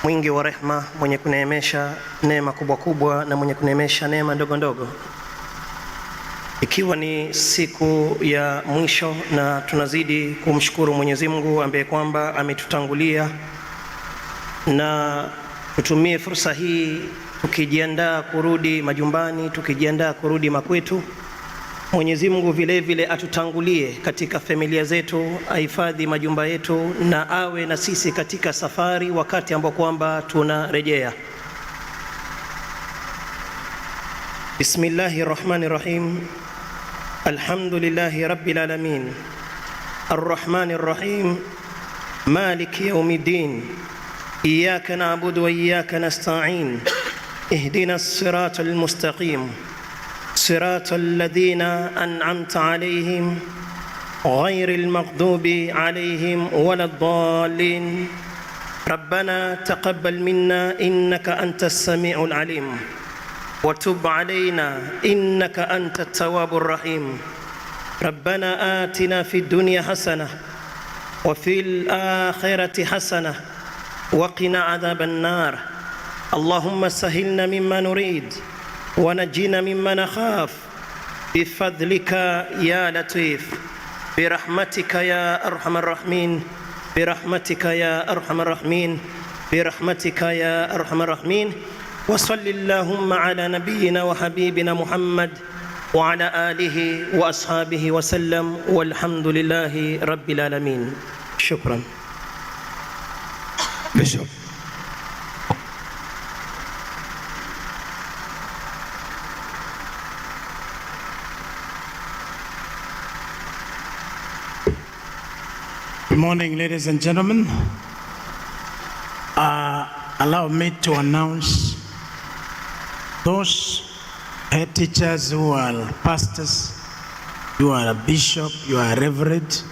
mwingi wa rehma, mwenye kuneemesha neema kubwa kubwa na mwenye kuneemesha neema ndogo ndogo. Ikiwa ni siku ya mwisho na tunazidi kumshukuru Mwenyezi Mungu ambaye kwamba ametutangulia, na tutumie fursa hii tukijiandaa kurudi majumbani, tukijiandaa kurudi makwetu. Mwenyezi Mungu vile vile atutangulie katika familia zetu, ahifadhi majumba yetu na awe na sisi katika safari wakati ambao kwamba tunarejea. Bismillahir Rahmanir Rahim. Alhamdulillahi Rabbil Alamin. Arrahmanir Rahim. Maliki Yawmiddin. Iyyaka na'budu wa iyyaka nasta'in. Ihdinas siratal mustaqim. صراط الذين أنعمت عليهم غير المغضوب عليهم ولا الضالين. ربنا تقبل منا إنك أنت السميع العليم وتب علينا إنك أنت التواب الرحيم. ربنا آتنا في الدنيا حسنة وفي الآخرة حسنة وقنا عذاب النار. اللهم سهلنا مما نريد ونجينا مما نخاف بفضلك يا لطيف برحمتك يا أرحم الراحمين برحمتك يا أرحم الراحمين برحمتك يا أرحم الراحمين. وصل اللهم على نبينا وحبيبنا محمد وعلى آله وأصحابه وسلم والحمد لله رب العالمين. شكرا. Bishop. Good morning, ladies and gentlemen. Allow me to announce those head teachers who are pastors, you are a bishop, you are a reverend,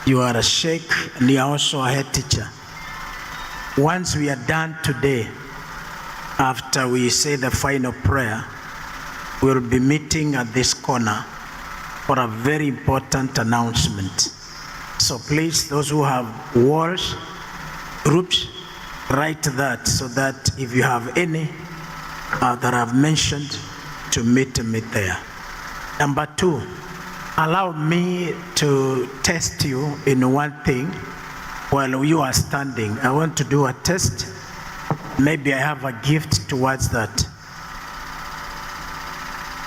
you are a sheikh, and you are also a head teacher. Once we are done today, after we say the final prayer, we'll be meeting at this corner for a very important announcement. So please, those who have walls, groups, write that so that if you have any that I've mentioned, to meet there. Number two, allow me to test you in one thing while you are standing. I want to do a test. Maybe I have a gift towards that.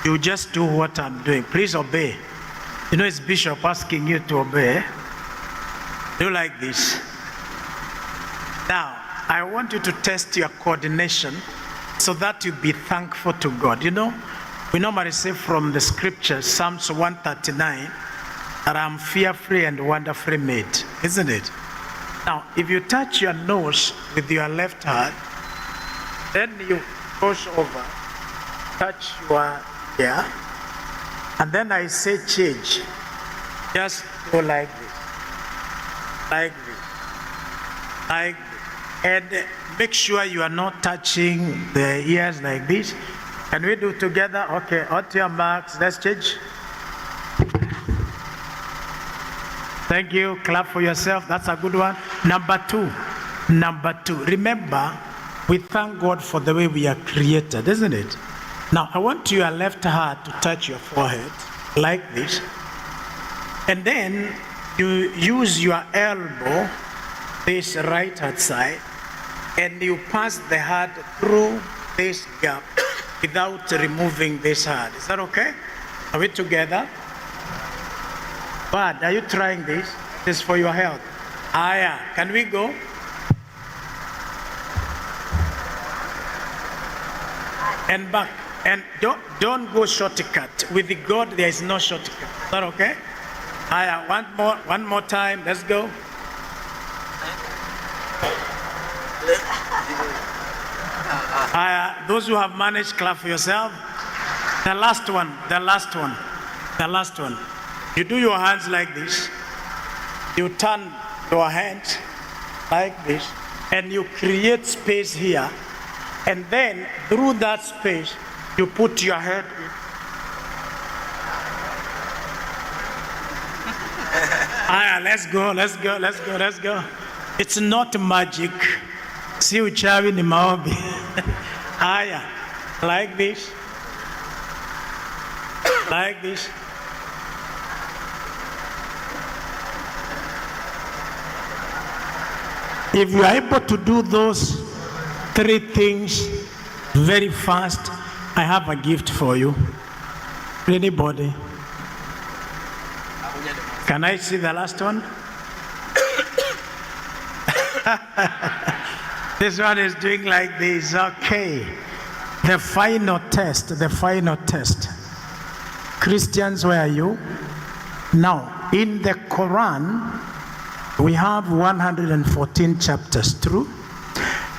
You just do what I'm doing. Please obey. You know, it's Bishop asking you to obey. Do like this. Now, I want you to test your coordination so that you be thankful to God. You know, we normally say from the scripture, Psalms 139, that I'm fearfully and wonderfully made, isn't it? Now, if you touch your nose with your left hand, then you push over, touch your ear, and then I say change. Just go like this. Like this, like this, and make sure you are not touching the ears like this. Can we do together? Okay, on to your marks, let's change. Thank you, clap for yourself, that's a good one. Number two, remember, we thank God for the way we are created, isn't it? Now, I want your left hand to touch your forehead, like this, and then you use your elbow, this right hand side, and you pass the hand through this gap without removing this hand. Is that okay? Are we together? Bad, are you trying this? This is for your health. Yeah. Can we go? And back. And don't go shortcut. With the God, there is no shortcut. Is that okay? One more time, let's go. Those who have managed, clap for yourself. The last one. You do your hands like this. You turn your hands like this, and you create space here. And then through that space, you put your head in. Let's go. It's not magic. Si uchawi ni maombi. Haya, like this. Like this. If you are able to do those 3 things very fast, I have a gift for you. Anybody? Can I see the last one? This one is doing like this. Okay. The final test. The final test. Christians, where are you? Now, in the Quran, we have 114 chapters, true?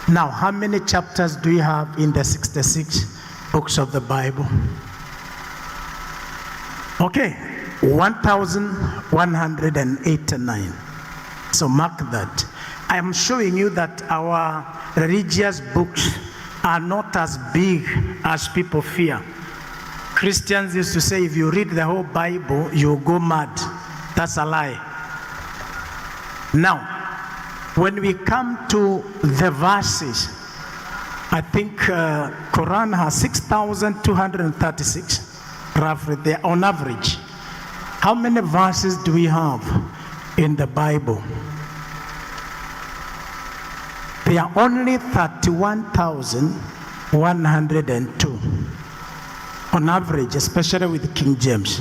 Now, how many chapters do we have in the 66 books of the Bible? Okay, 1,189. So mark that. I am showing you that our religious books are not as big as people fear. Christians used to say if you read the whole Bible, you go mad. That's a lie. Now, when we come to the verses, I think Quran has 6,236 roughly there on average. How many verses do we have in the Bible? There are only 31,102 on average, especially with King James.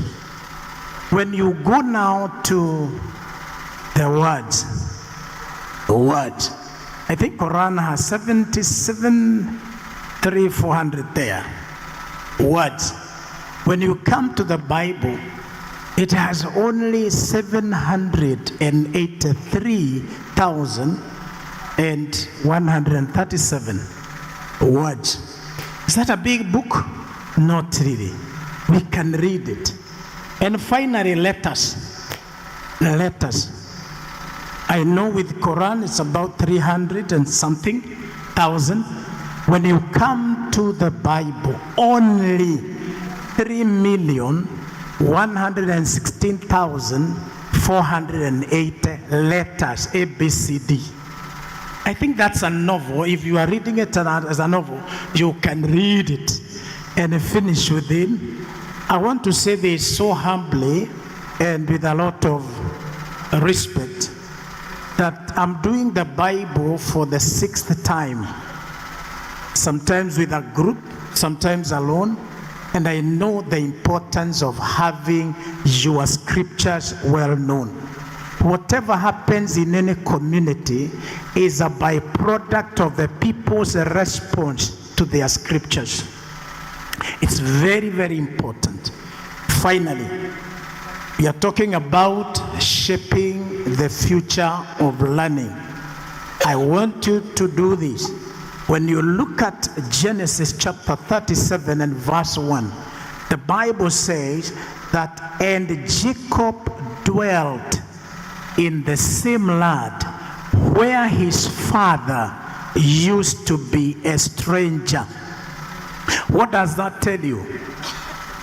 When you go now to the words, I think Quran has 77,400 there. Words. When you come to the Bible, it has only 783,137 words. Is that a big book? Not really. We can read it. And finally, letters. Letters. I know with Quran it's about 300 and something thousand. When you come to the Bible, only 3,116,480 letters, A, B, C, D. I think that's a novel. If you are reading it as a novel, you can read it and finish within. I want to say this so humbly and with a lot of respect that I'm doing the Bible for the 6th time. Sometimes with a group, sometimes alone. And I know the importance of having your scriptures well known. Whatever happens in any community is a byproduct of the people's response to their scriptures. It's very, very important. Finally, we are talking about shaping the future of learning. I want you to do this. When you look at Genesis chapter 37 and verse 1, the Bible says that, and Jacob dwelt in the same land where his father used to be a stranger. What does that tell you?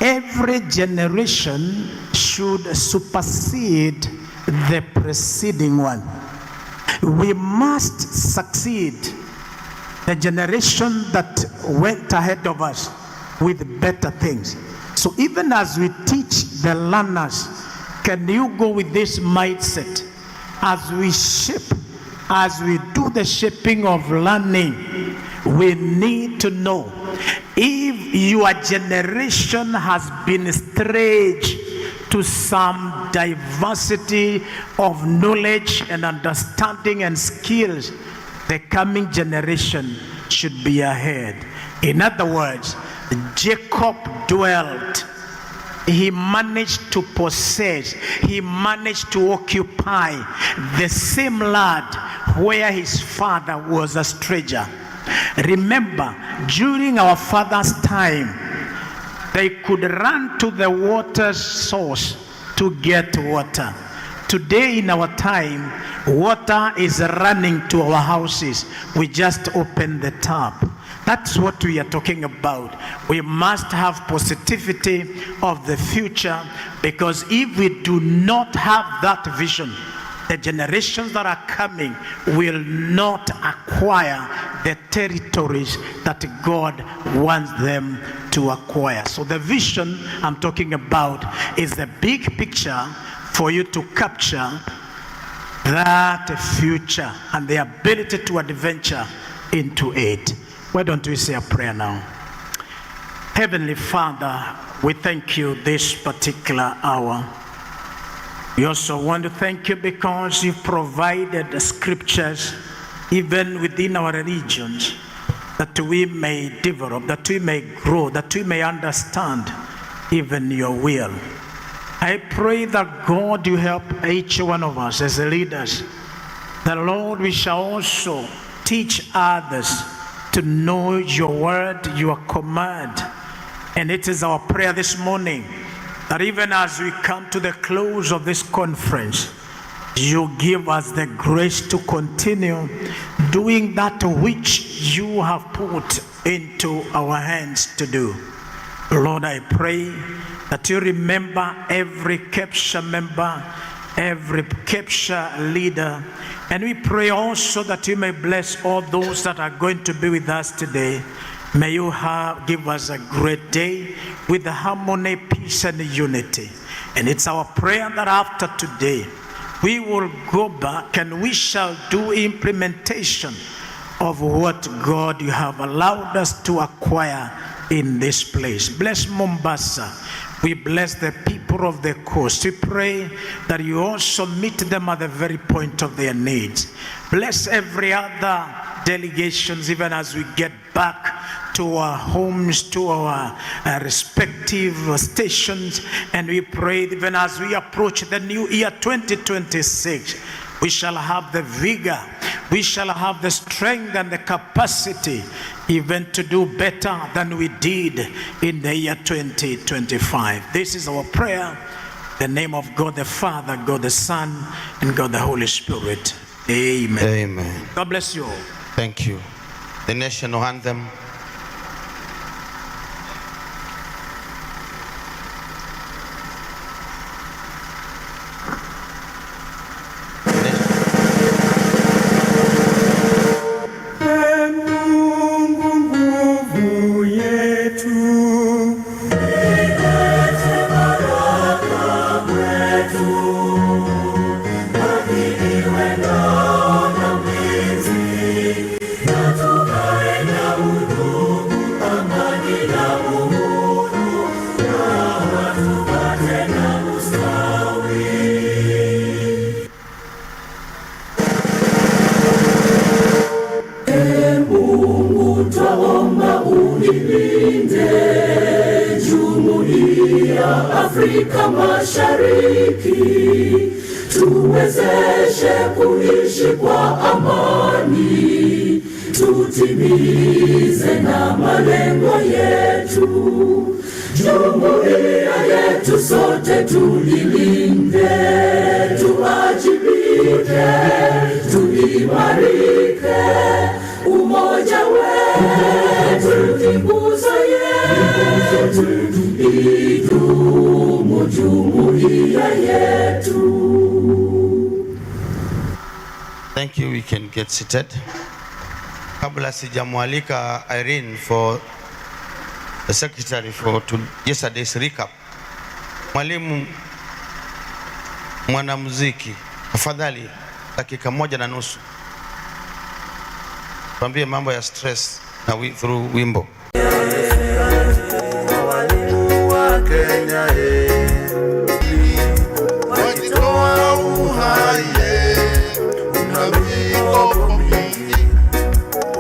Every generation should supersede the preceding one. We must succeed the generation that went ahead of us with better things. So even as we teach the learners, can you go with this mindset? As we shape, as we do the shaping of learning, we need to know if your generation has been stretched to some diversity of knowledge and understanding and skills, the coming generation should be ahead. In other words, Jacob dwelt. He managed to possess, he managed to occupy the same land where his father was a stranger. Remember, during our father's time, they could run to the water source to get water. Today in our time, water is running to our houses. We just open the tap. That's what we are talking about. We must have positivity of the future, because if we do not have that vision, the generations that are coming will not acquire the territories that God wants them to acquire. So the vision I'm talking about is the big picture for you to capture that future and the ability to adventure into it. Why don't we say a prayer now? Heavenly Father, we thank you this particular hour. We also want to thank you because you've provided the scriptures even within our regions, that we may develop, that we may grow, that we may understand even your will. I pray that God, you help each one of us as leaders, that Lord, we shall also teach others to know your word, your command. And it is our prayer this morning that even as we come to the close of this conference, you give us the grace to continue doing that which you have put into our hands to do. Lord, I pray that you remember every Kecsha member, every Kecsha leader, and we pray also that you may bless all those that are going to be with us today. May you give us a great day with harmony, peace, and unity. And it's our prayer that after today, we will go back and we shall do implementation of what God you have allowed us to acquire in this place. Bless Mombasa. We bless the people of the coast. We pray that you also meet them at the very point of their needs. Bless every other delegations even as we get back to our homes, to our respective stations. And we pray even as we approach the new year 2026, we shall have the vigor, we shall have the strength and the capacity even to do better than we did in the year 2025. This is our prayer. In the name of God the Father, God the Son, and God the Holy Spirit. Amen. Amen. God bless you all. Thank you. The national anthem. Afrika Mashariki, tuwezeshe kuishi kwa amani, tutimize na malengo yetu. Jumuiya yetu sote tulilinde, tuajibike, tuimarike, umoja wetu ni nguzo yetu, idumu jumuiya yetu. Thank you. We can get seated. Kabla sijamwalika Irene for the secretary for yesterday's recap, mwalimu mwanamuziki, afadhali dakika 1:30 tuambie mambo ya stress na through wimbo. Walimu wa Kenya wakitoa uhai, una mikopo mingi,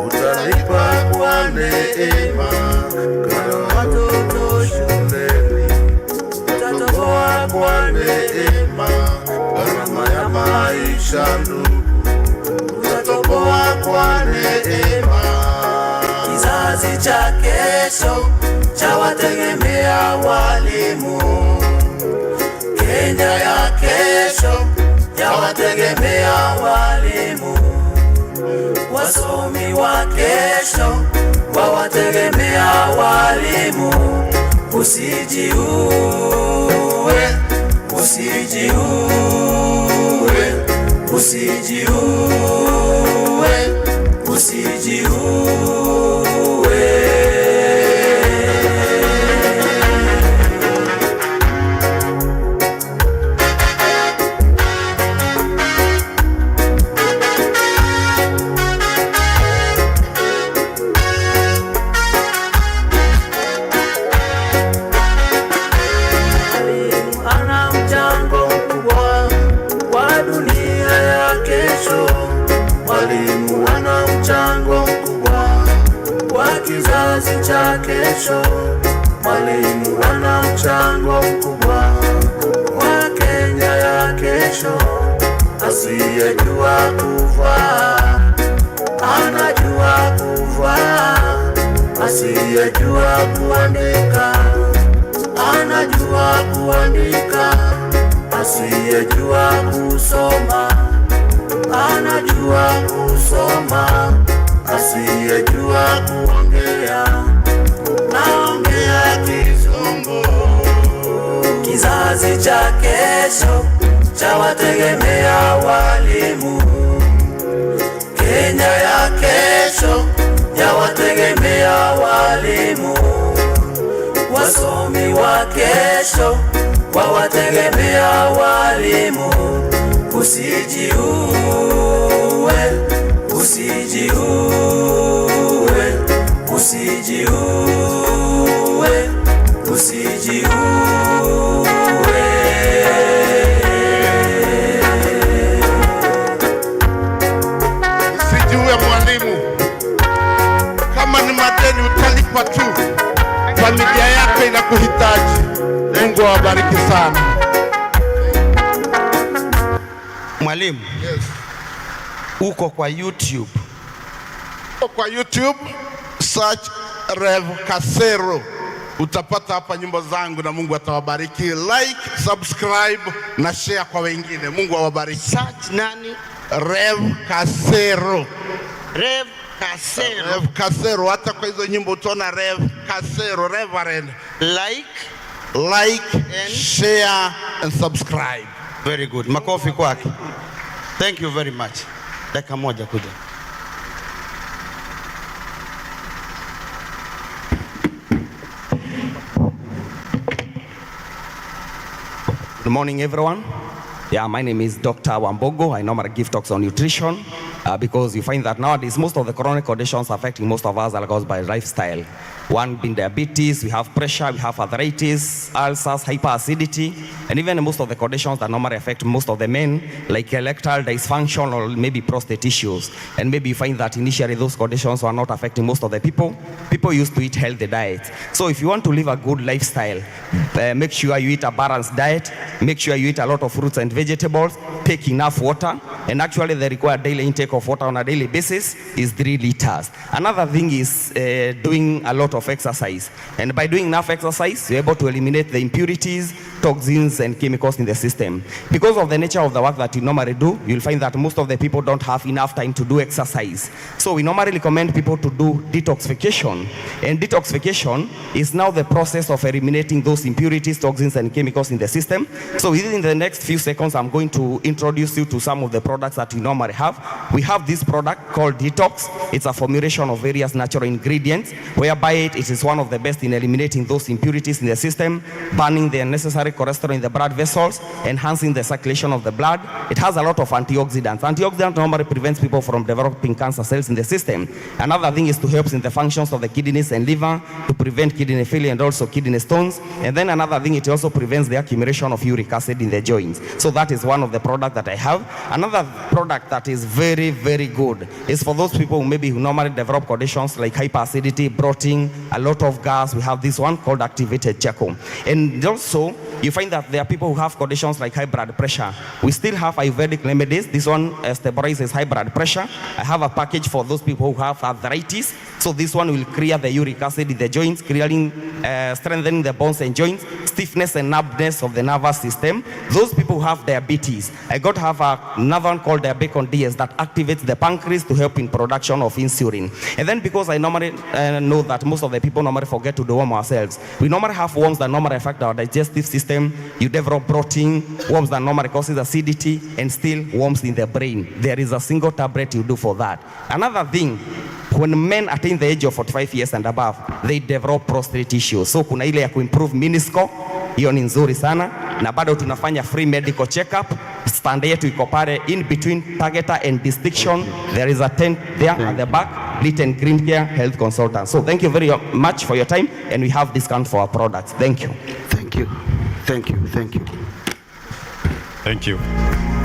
utalipa kwa neema. Karo watoto shuleni, utatoa kwa neema. Gharama ya maisha ndugu, utatoa kwa neema. Kizazi cha kesho chawategemea walimu, Kenya ya kesho yawategemea walimu, wasomi wa kesho wawategemea walimu. Usijiue, usijiue, usijiue, usijiue. Mwalimu ana mchango mkubwa kwa kizazi cha kesho. Mwalimu ana mchango mkubwa kwa Kenya ya kesho. Asiyejua kuvaa anajua kuvaa, asiyejua kuandika anajua kuandika, asiyejua kusoma anajua kusoma, asiyejua kuongea naongea Kizungu. Kizazi cha kesho cha wategemea walimu. Kenya ya kesho ya wategemea walimu. Wasomi wa kesho wawategemea walimu. Usijiue, usijiue, usijiue, usijiue. Usijiue mwalimu, kama ni madeni utalipa tu. Familia yako inakuhitaji. Mungu awabariki sana. Mwalimu, Yes. uko kwa YouTube. Kwa YouTube search Rev Kasero, utapata hapa nyimbo zangu na Mungu atawabariki. Like, subscribe na share kwa wengine. Mungu awabariki. Search nani? Rev Kasero. Rev Kasero. Rev Kasero, hata kwa hizo nyimbo utaona Rev Kasero, Reverend. Like. Share and subscribe. Very good. Makofi kwake. Thank you very much. Dakika moja kuja. Good morning, everyone. Yeah, my name is Dr. Wambogo. I normally give talks on nutrition because you find that nowadays most of the chronic conditions affecting most of us are caused by lifestyle. One being diabetes, we have pressure, we have arthritis, ulcers, hyperacidity, and even most of the conditions that normally affect most of the men, like erectile dysfunction or maybe prostate issues. And maybe you find that initially those conditions were not affecting most of the people. People used to eat healthy diet. So if you want to live a good lifestyle, make sure you eat a balanced diet, make sure you eat a lot of fruits and vegetables, take enough water, and actually the required daily intake of water on a daily basis is 3 liters. Another thing is doing a lot of exercise, and by doing enough exercise you're able to eliminate the impurities, toxins and chemicals in the system. Because of the nature of the work that you normally do, you'll find that most of the people don't have enough time to do exercise. So we normally recommend people to do detoxification, and detoxification is now the process of eliminating those impurities, toxins and chemicals in the system. So within the next few seconds I'm going to introduce you to some of the products that we normally have. We have this product called Detox. It's a formulation of various natural ingredients, whereby it is one of the best in eliminating those impurities in the system, burning the unnecessary cholesterol in the blood vessels, enhancing the circulation of the blood. It has a lot of antioxidants. Antioxidants normally prevents people from developing cancer cells in the system. Another thing is to help in the functions of the kidneys and liver, to prevent kidney failure and also kidney stones. And then another thing, it also prevents the accumulation of uric acid in the joints. So that is one of the products that I have. Another product that is very, very good is for those people who normally develop conditions like hyperacidity, bloating, a lot of gas. We have this one called activated charcoal. And also, you find that there are people who have conditions like high blood pressure. We still have Ayurvedic remedies. This one stabilizes high blood pressure. I have a package for those people who have arthritis. So this one will clear the uric acid in the joints, clearing, strengthening the bones and joints, stiffness and numbness of the nervous system. Those people who have diabetes, I got to have another one called Diabecon DS that activates the pancreas to help in production of insulin. And then because I normally know that most of the people normally forget to deworm ourselves, we normally have worms that normally affect our digestive system. You develop bloating, worms that normally causes acidity, and still worms in the brain. There is a single tablet you do for that. Another thing, when men attain the age of 45 years and above, they develop prostate issues. So kuna ile ya kuimprove mini-score, hiyo ni nzuri sana, na bado tunafanya free medical check-up. Stand yetu iko pale in between Targeter and Distinction. There is a tent there at the back, Little Green Care Health Consultant. So thank you very much for your time, and we have discount for our products. Thank you. Thank you. Thank you. Thank you. Thank you.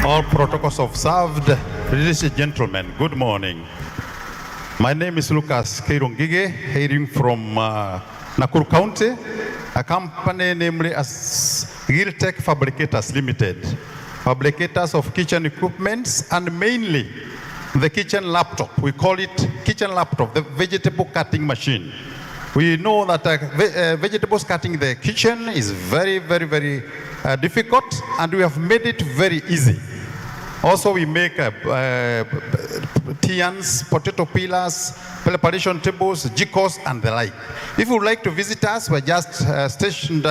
All protocols observed. Ladies and gentlemen, good morning. My name is Lucas Keirongige, hailing from Nakuru County, a company namely as Giltech Fabricators Limited, fabricators of kitchen equipments and mainly the kitchen laptop. We call it kitchen laptop, the vegetable cutting machine. We know that vegetables cutting in the kitchen is very difficult, and we have made it very easy. Also, we make tians, potato peelers, preparation tables, jikos, and the like. If you would like to visit us, we're just stationed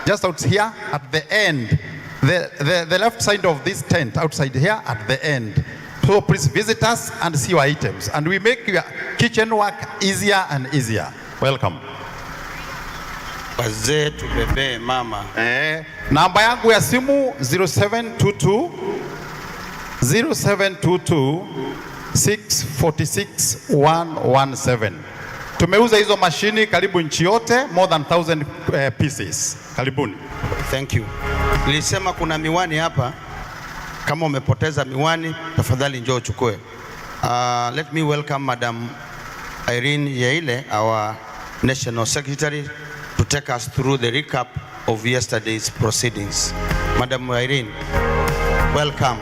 just out here at the end, the left side of this tent, outside here at the end. So please visit us and see your items. And we make your kitchen work easier and easier. Welcome. Wazee tubebe mama. Namba yangu ya simu 0722 646 117. Tumeuza hizo mashini karibu nchi yote, more than 1,000 pieces. Karibuni. Thank you. Nilisema kuna miwani hapa. Kama umepoteza miwani, tafadhali njoo uchukue. Let me welcome Madam Irene Yaile, our National Secretary, to take us through the recap of yesterday's proceedings. Madam Irene, welcome.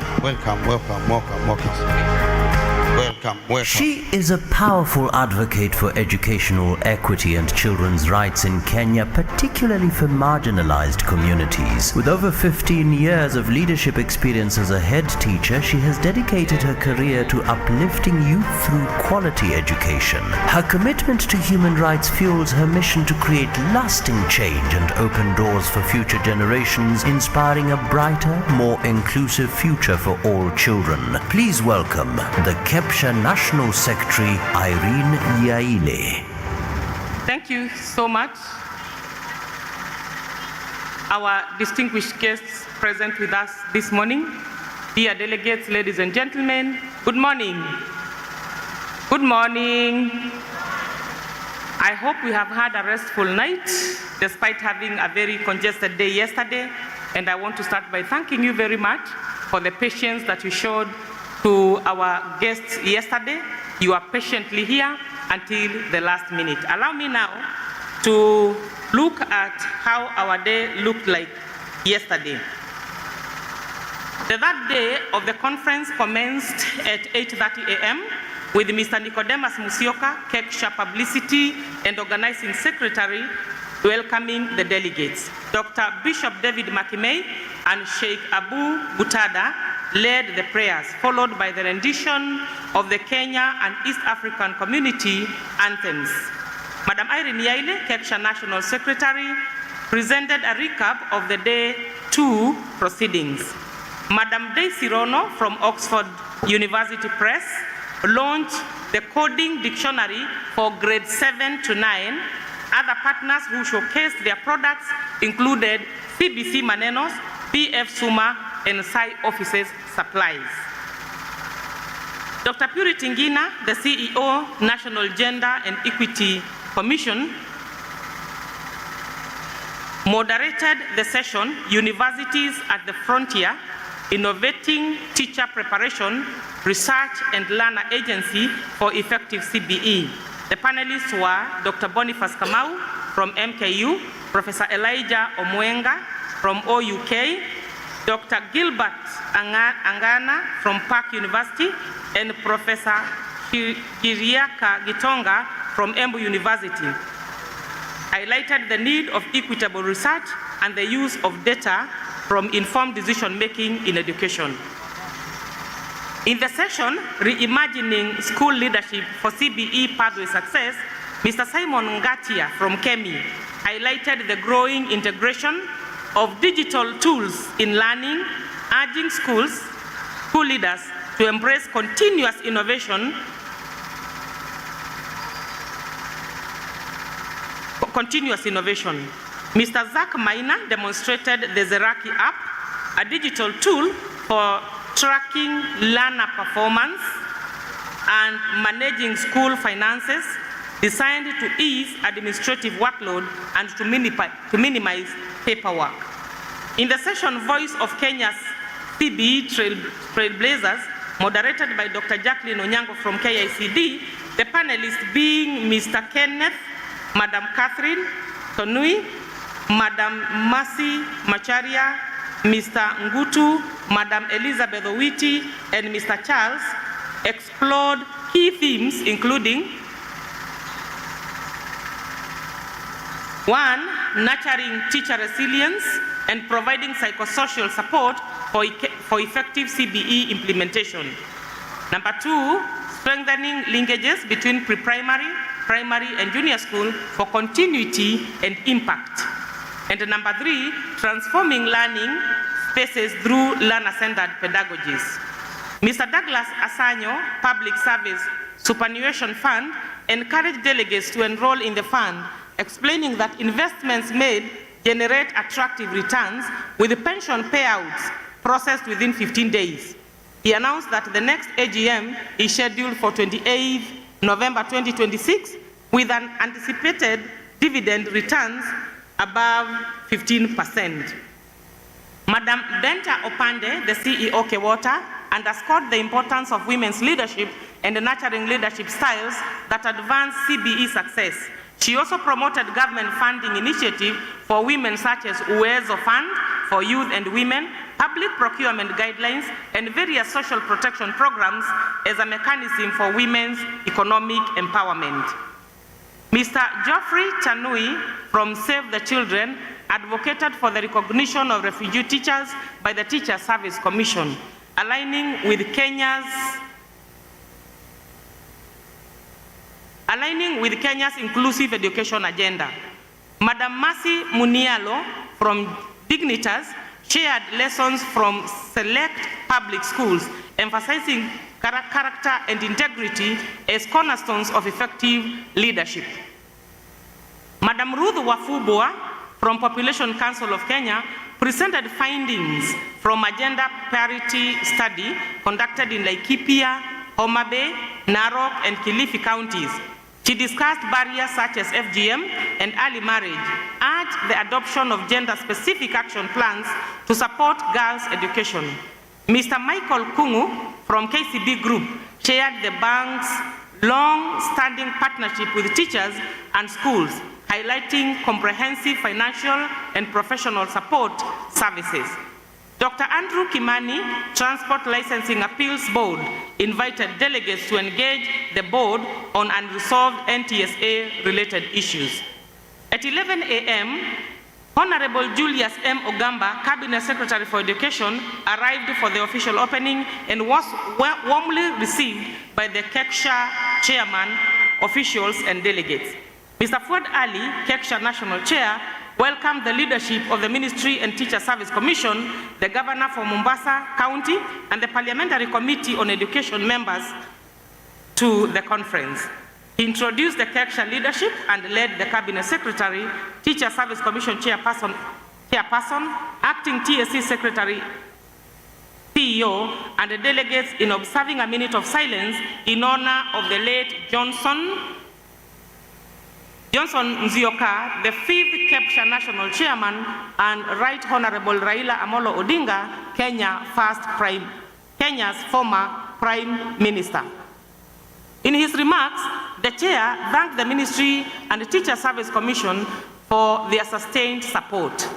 She is a powerful advocate for educational equity and children's rights in Kenya, particularly for marginalized communities. With over 15 years of leadership experience as a head teacher, she has dedicated her career to uplifting youth through quality education. Her commitment to human rights fuels her mission to create lasting change and open doors for future generations, inspiring a brighter, more inclusive future for all children. Please welcome the Kecsha National Secretary Irene Yaile. Thank you so much. Our distinguished guests present with us this morning, dear delegates, ladies and gentlemen, good morning. Good morning. I hope we have had a restful night despite having a very congested day yesterday, and I want to start by thanking you very much for the patience that you showed to our guests yesterday. You are patiently here until the last minute. Allow me now to look at how our day looked like yesterday. The third day of the conference commenced at 8:30 a.m. with Mr. Nicodemus Musyoka, Kecsha Publicity and Organizing Secretary, welcoming the delegates. Dr. Bishop David Makimei and Sheikh Abu Butada led the prayers, followed by the rendition of the Kenya and East African community anthems. Madam Irene Yaile, Kecsha National Secretary, presented a recap of the Day 2 proceedings. Madam Daisy Rono from Oxford University Press launched the Coding Dictionary for grades 7 to 9. Other partners who showcased their products included CBC Manenos, PF Suma, and Sai Offices Supplies. Dr. Purity Ngina, the CEO, National Gender and Equity Commission, moderated the session, Universities at the Frontier, Innovating Teacher Preparation, Research and Learner Agency for Effective CBE. The panelists were Dr. Boniface Kamau from MKU, Professor Elijah Omwenga from OUK, Dr. Gilbert Angana from Park University, and Professor Kiriaka Gitonga from Embu University highlighted the need of equitable research and the use of data from informed decision-making in education. In the session, Reimagining School Leadership for CBE Pathway Success, Mr. Simon Ngatia from Kemi highlighted the growing integration of digital tools in learning, urging school leaders to embrace continuous innovation. Mr. Zach Maina demonstrated the Zeraki app, a digital tool for tracking learner performance and managing school finances, designed to ease administrative workload and to minimize paperwork. In the session, Voice of Kenya's CBE Trailblazers, moderated by Dr. Jacqueline Onyango from KICD, the panelists being Mr. Kenneth, Madam Catherine Tonui, Madam Mercy Macharia, Mr. Ngutu, Madam Elizabeth Owiti, and Mr. Charles, explored key themes including: 1. Nurturing teacher resilience and providing psychosocial support for effective CBE implementation. Number 2, strengthening linkages between pre-primary, primary, and junior school for continuity and impact. And number 3, transforming learning spaces through learner-centered pedagogies. Mr. Douglas Asanyo, Public Service Superannuation Fund, encouraged delegates to enroll in the fund, explaining that investments made generate attractive returns with the pension payouts processed within 15 days. He announced that the next AGM is scheduled for 28 November 2026 with an anticipated dividend returns above 15%. Madam Benta Opande, the CEO Kewota, underscored the importance of women's leadership and nurturing leadership styles that advance CBE success. She also promoted government funding initiatives for women such as Uwezo Fund for youth and women, public procurement guidelines, and various social protection programs as a mechanism for women's economic empowerment. Mr. Geoffrey Chanui from Save the Children advocated for the recognition of refugee teachers by the Teacher Service Commission, aligning with Kenya's inclusive education agenda. Madam Mercy Munialo from Dignitas shared lessons from select public schools, emphasizing character and integrity as cornerstones of effective leadership. Madam Ruth Wafubwa from Population Council of Kenya presented findings from a gender parity study conducted in Laikipia, Homa Bay, Narok, and Kilifi counties. She discussed barriers such as FGM and early marriage, urged the adoption of gender-specific action plans to support girls' education. Mr. Michael Kungu from KCB Group shared the bank's long-standing partnership with teachers and schools, highlighting comprehensive financial and professional support services. Dr. Andrew Kimani, Transport Licensing Appeals Board, invited delegates to engage the board on unresolved NTSA-related issues. At 11 a.m., Honorable Julius M. Ogamba, Cabinet Secretary for Education, arrived for the official opening and was warmly received by the Kecsha chairman, officials, and delegates. Mr. Fuad Ali, Kecsha National Chair, welcomed the leadership of the Ministry and Teacher Service Commission, the Governor for Mombasa County, and the Parliamentary Committee on Education members to the conference. He introduced the Kecsha leadership and led the Cabinet Secretary, Teacher Service Commission Chairperson, Acting TSC Secretary, CEO, and the delegates in observing a minute of silence in honor of the late Johnson Nzioka, the 5th Kecsha National Chairman, and Right Honorable Raila Amolo Odinga, Kenya's former Prime Minister. In his remarks, the chair thanked the Ministry and the Teacher Service Commission for their sustained support.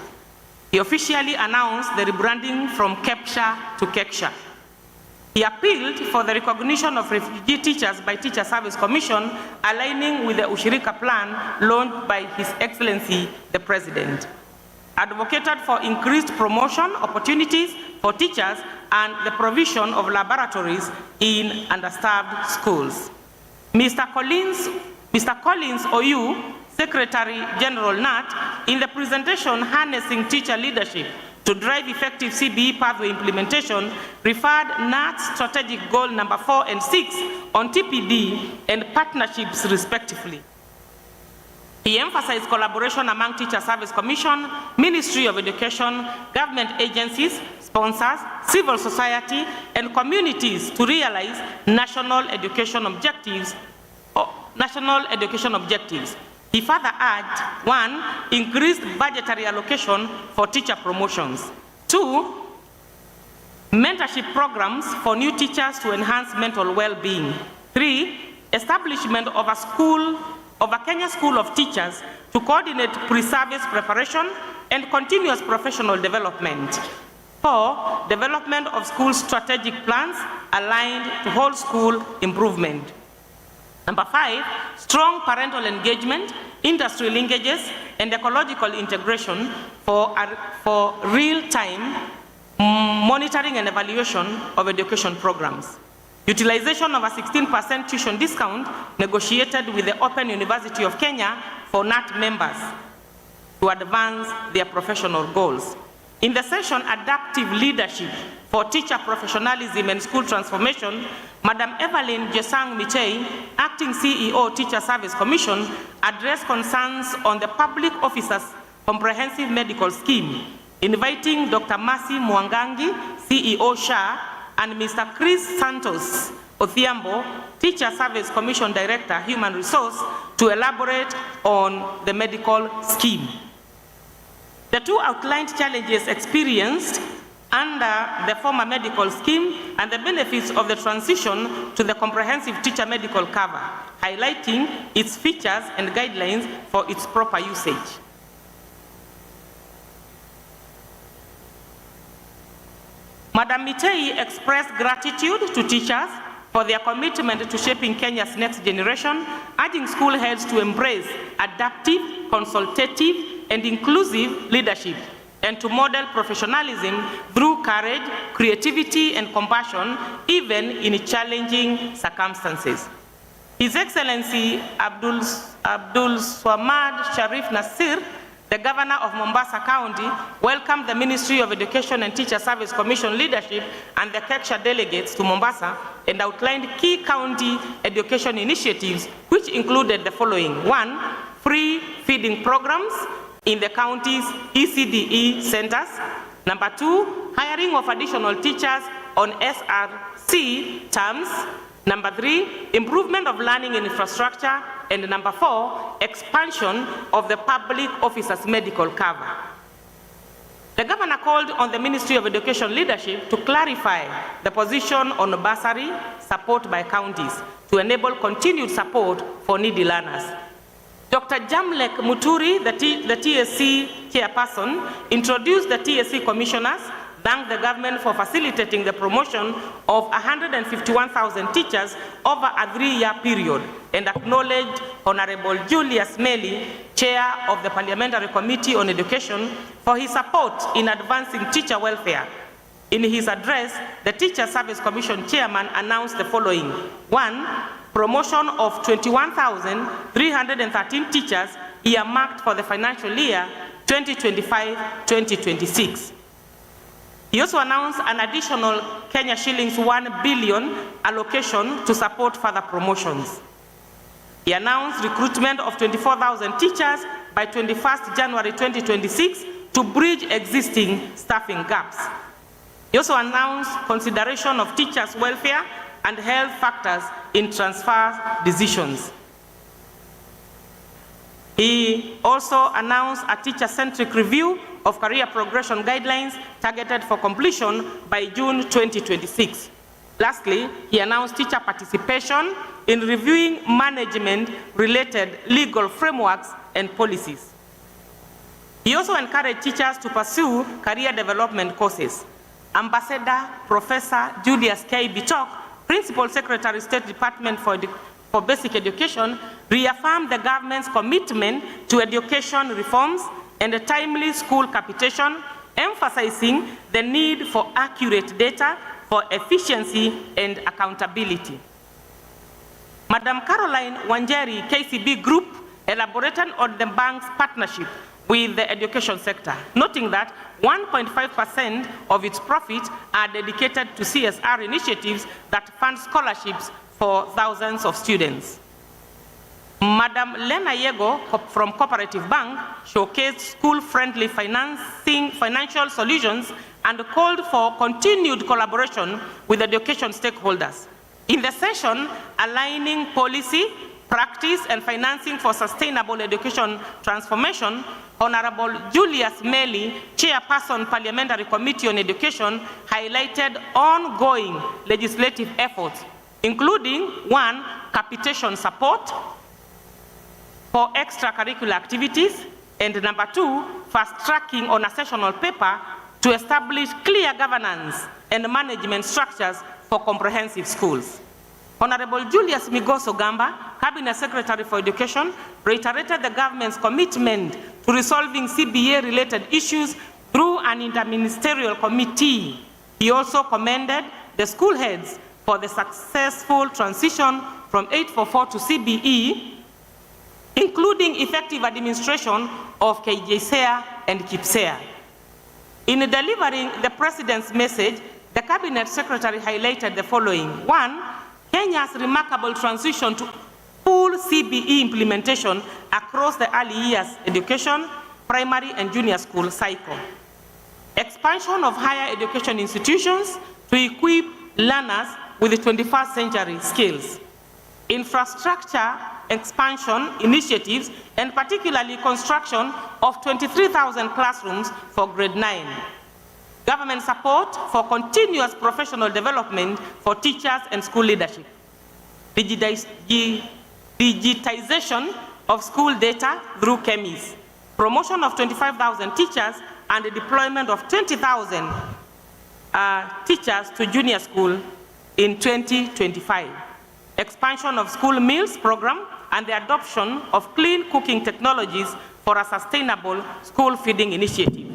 He officially announced the rebranding from Kecsha to Kecsha. He appealed for the recognition of refugee teachers by Teacher Service Commission, aligning with the Ushirika plan launched by His Excellency the President. Advocated for increased promotion opportunities for teachers and the provision of laboratories in understaffed schools. Mr. Collins Oyu, Secretary General NAT, in the presentation Harnessing Teacher Leadership to Drive Effective CBE Pathway Implementation, referred NAT's strategic goal number 4 and 6 on TPD and partnerships respectively. He emphasized collaboration among Teacher Service Commission, Ministry of Education, government agencies, sponsors, civil society, and communities to realize national education objectives. He further urged, 1, increased budgetary allocation for teacher promotions. 2, mentorship programs for new teachers to enhance mental well-being. 3, establishment of a Kenya School of Teachers to coordinate pre-service preparation and continuous professional development. 4, development of school strategic plans aligned to whole school improvement. Number 5, strong parental engagement, industry linkages, and ecological integration for real-time monitoring and evaluation of education programs. Utilization of a 16% tuition discount negotiated with the Open University of Kenya for NAT members to advance their professional goals. In the session, Adaptive Leadership for Teacher Professionalism and School Transformation, Madam Evelyn Jesang Michei, Acting CEO, Teacher Service Commission, addressed concerns on the Public Officers Comprehensive Medical Scheme, inviting Dr. Mercy Mwangangi, CEO, SHA, and Mr. Chris Santos Othiambo, Teacher Service Commission Director, Human Resource, to elaborate on the medical scheme. The two outlined challenges experienced under the former medical scheme and the benefits of the transition to the comprehensive teacher medical cover, highlighting its features and guidelines for its proper usage. Madam Mitei expressed gratitude to teachers for their commitment to shaping Kenya's next generation, urging school heads to embrace adaptive, consultative, and inclusive leadership, and to model professionalism through courage, creativity, and compassion, even in challenging circumstances. His Excellency Abdul Swamad Sharif Nasir, the Governor of Mombasa County, welcomed the Ministry of Education and Teacher Service Commission leadership and the Kecsha delegates to Mombasa and outlined key county education initiatives, which included the following: 1, free feeding programs in the county's ECDE centers. Number 2, hiring of additional teachers on SRC terms. Number 3, improvement of learning infrastructure. And number 4, expansion of the public officers' medical cover. The Governor called on the Ministry of Education leadership to clarify the position on bursary support by counties to enable continued support for needy learners. Dr. Jamlek Muturi, the TSC chairperson, introduced the TSC commissioners, thanked the government for facilitating the promotion of 151,000 teachers over a 3-year period, and acknowledged Honorable Julius Meli, Chair of the Parliamentary Committee on Education, for his support in advancing teacher welfare. In his address, the Teacher Service Commission Chairman announced the following: 1, promotion of 21,313 teachers earmarked for the financial year 2025-2026. He also announced an additional Kenya shillings 1 billion allocation to support further promotions. He announced recruitment of 24,000 teachers by 21st January 2026 to bridge existing staffing gaps. He also announced consideration of teachers' welfare and health factors in transfer decisions. He also announced a teacher-centric review of career progression guidelines targeted for completion by June 2026. Lastly, he announced teacher participation in reviewing management-related legal frameworks and policies. He also encouraged teachers to pursue career development courses. Ambassador Professor Julius K. Bitok, Principal Secretary, State Department for Basic Education, reaffirmed the government's commitment to education reforms and a timely school capitation, emphasizing the need for accurate data for efficiency and accountability. Madam Caroline Wanjeri, KCB Group, elaborated on the bank's partnership with the education sector, noting that 1.5% of its profits are dedicated to CSR initiatives that fund scholarships for thousands of students. Madam Lena Yego from Cooperative Bank showcased school-friendly financial solutions and called for continued collaboration with education stakeholders. In the session, aligning policy, practice, and financing for sustainable education transformation, Honorable Julius Meli, Chairperson, Parliamentary Committee on Education, highlighted ongoing legislative efforts, including 1, capitation support for extracurricular activities, and number 2, fast-tracking on a sessional paper to establish clear governance and management structures for comprehensive schools. Honorable Julius Migoso Gamba, Cabinet Secretary for Education, reiterated the government's commitment to resolving CBA-related issues through an interministerial committee. He also commended the school heads for the successful transition from 844 to CBE, including effective administration of KJSEA and KIPSEA. In delivering the President's message, the Cabinet Secretary highlighted the following. 1, Kenya's remarkable transition to full CBE implementation across the early years education, primary and junior school cycle. Expansion of higher education institutions to equip learners with the 21st century skills. Infrastructure expansion initiatives, and particularly construction of 23,000 classrooms for grade 9. Government support for continuous professional development for teachers and school leadership. Digitization of school data through KEMIS. Promotion of 25,000 teachers and the deployment of 20,000 teachers to junior school in 2025. Expansion of school meals program and the adoption of clean cooking technologies for a sustainable school feeding initiative.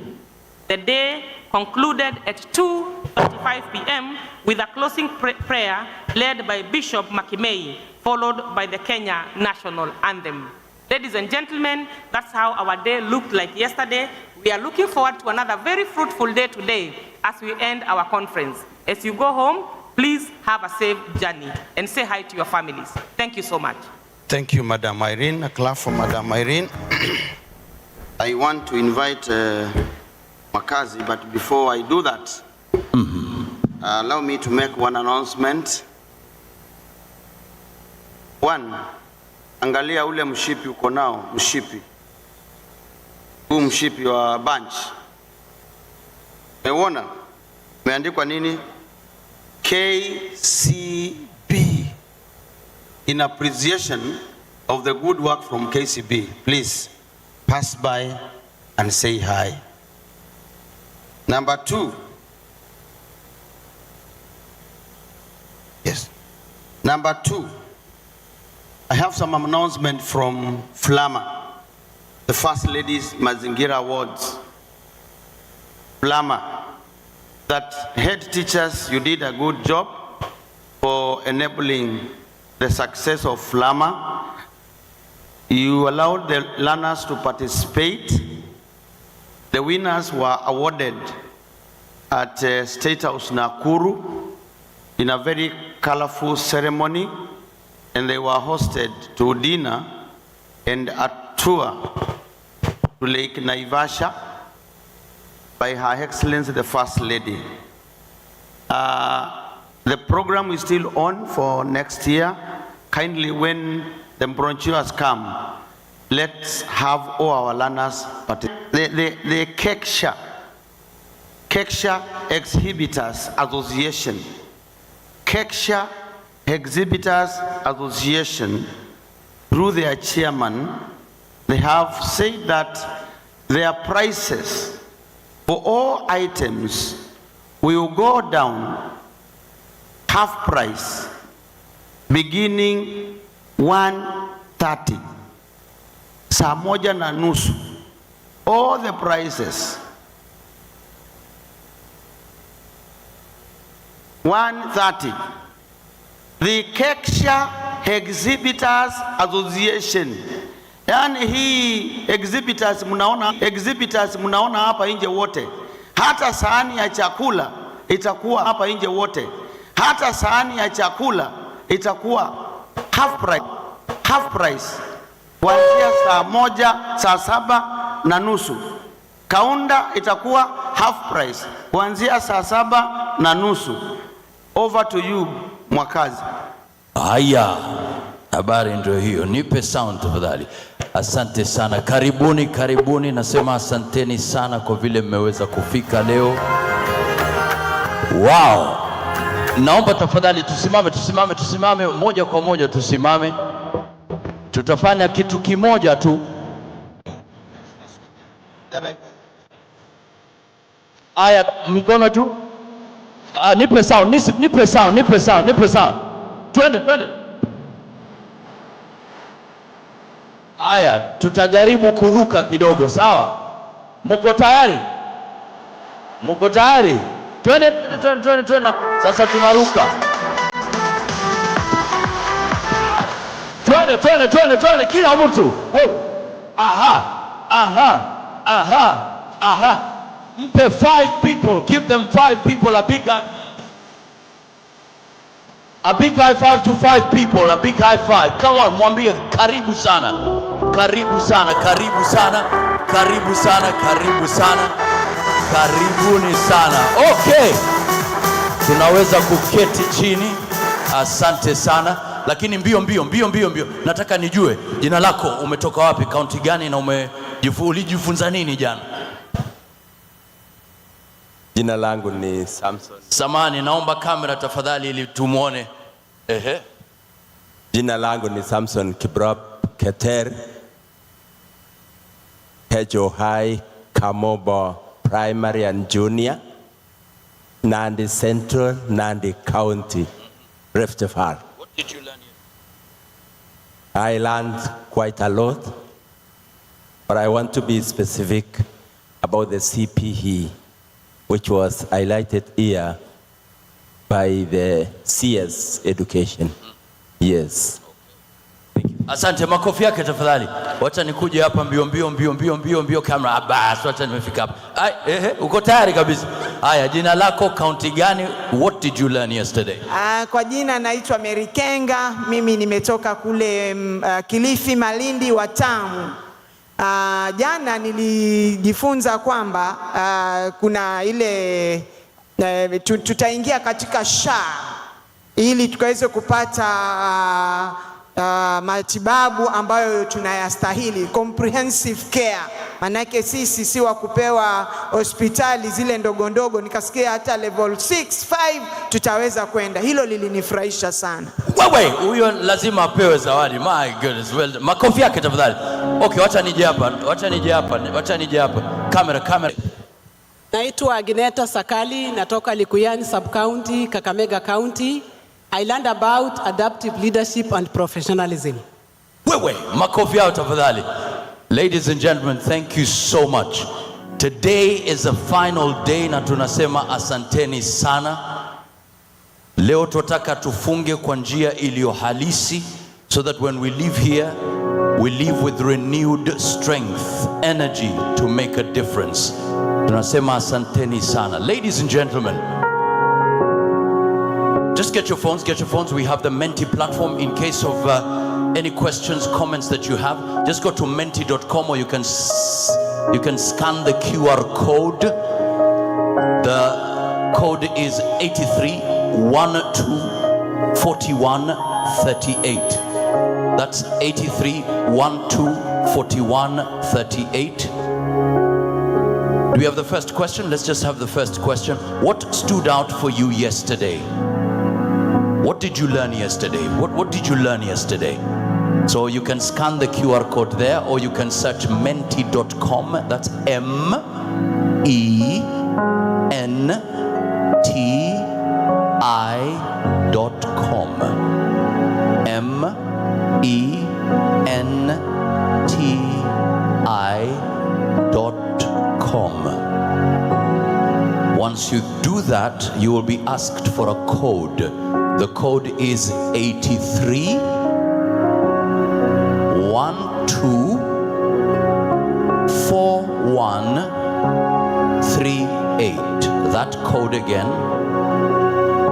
The day concluded at 2:35 p.m. with a closing prayer led by Bishop Makimei, followed by the Kenya National Anthem. Ladies and gentlemen, that's how our day looked like yesterday. We are looking forward to another very fruitful day today as we end our conference. As you go home, please have a safe journey and say hi to your families. Thank you so much. Thank you, Madam Irene. A clap for Madam Irene. I want to invite Makazi, but before I do that, allow me to make one announcement. One, angalia ule mshipi uko nao, mshipi. Huu mshipi wa bunch. Umeona? Umeandikwa nini? KCB, in appreciation of the good work from KCB. Please pass by and say hi. Number 2. Yes. Number 2. I have some announcement from Flama, the First Lady's Mazingira Awards. Flama, that head teachers, you did a good job for enabling the success of Flama. You allowed the learners to participate. The winners were awarded at State House Nakuru in a very colorful ceremony, and they were hosted to dinner and a tour to Lake Naivasha by Her Excellency the First Lady. The program is still on for next year. Kindly, when the brochures come, let's have all our learners participate. The Kecsha Exhibitors Association. Kecsha Exhibitors Association, through their chairman, they have said that their prices for all items We will go down half price beginning 1:30, saa 1:30. All the prices 1:30. The Kecsha Exhibitors Association, yani hii exhibitors mnaona hapa nje wote, hata sahani ya chakula itakuwa hapa nje wote, hata sahani ya chakula itakuwa half price kuanzia saa 1, saa 7:30. Kaunda itakuwa half price kuanzia saa 7:30. Over to you Mwakazi. Haya, habari ndio hiyo. Nipe sound tafadhali. Asante sana, karibuni. Nasema asanteni sana kwa vile mmeweza kufika leo. Wow, naomba tafadhali tusimame moja kwa moja, tusimame. Tutafanya kitu kimoja tu. Aya, mikono tu. Nipe sound. Twende. Aya, tutajaribu kuruka kidogo, sawa? Mko tayari? Twende. Sasa tunaruka. Twende kila mtu. Aha. Mpe 5 people. Give them 5 people a big high five to 5 people. A big high five. Come on, mwambie karibu sana. Karibuni sana. Okay. Tunaweza kuketi chini. Asante sana. Lakini mbio. Nataka nijue jina lako, umetoka wapi, kaunti gani, na ulijifunza nini jana? Jina langu ni Samson. Samani, naomba kamera tafadhali ili tumuone. Jina langu ni Samson Kiprop Keter. Kejo High, Kamobo Primary and Junior, Nandi Central, Nandi County, Rift Valley. What did you learn here? I learned quite a lot, but I want to be specific about the CPE, which was highlighted here by the CS education. Yes. Asante, makofi yake tafadhali. Wacha nikuje hapa mbio kamera. Basi wacha nimefika hapa. Uko tayari kabisa? Haya, jina lako, county gani? What did you learn yesterday? Kwa jina naitwa Mary Kenga. Mimi nimetoka kule Kilifi, Malindi, Watamu. Jana nilijifunza kwamba kuna ile tutaingia katika SHA ili tukaweze kupata matibabu ambayo tunayastahili, comprehensive care. Manake sisi si wa kupewa hospitali zile ndogo. Nikasikia hata level 6, 5 tutaweza kwenda. Hilo lilinifurahisha sana. Wewe huyo lazima apewe zawadi. My goodness. Well, makofi yake tafadhali. Okay, wacha nije hapa. Kamera. Naitwa Agneta Sakali, natoka Likuyani Sub-County, Kakamega County. I learned about adaptive leadership and professionalism. Wewe, makofi yao tafadhali. Ladies and gentlemen, thank you so much. Today is a final day na tunasema asanteni sana. Leo tunataka tufunge kwa njia iliyo halisi, so that when we leave here, we leave with renewed strength, energy to make a difference. Tunasema asanteni sana. Ladies and gentlemen, just get your phones. We have the Menti platform. In case of any questions, comments that you have, just go to menti.com, or you can scan the QR code. The code is 83124138. That's 83124138. Do we have the first question? Let's just have the first question. What stood out for you yesterday? What did you learn yesterday? What did you learn yesterday? So you can scan the QR code there, or you can search menti.com. That's MENTI.com. Once you do that, you will be asked for a code. The code is 83124138. That code again,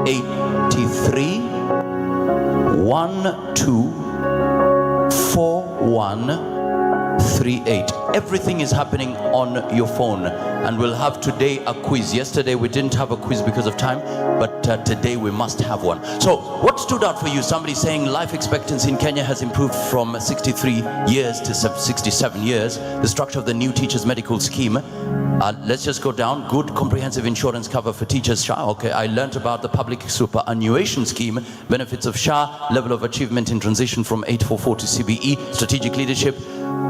83124138. Everything is happening on your phone, and we'll have today a quiz. Yesterday we didn't have a quiz because of time, but today we must have one. So what stood out for you? Somebody saying life expectancy in Kenya has improved from 63 years to 67 years. The structure of the new teachers medical scheme. Let's just go down. Good comprehensive insurance cover for teachers, SHA. Okay, I learnt about the public superannuation scheme, benefits of SHA, level of achievement in transition from 844 to CBE, strategic leadership.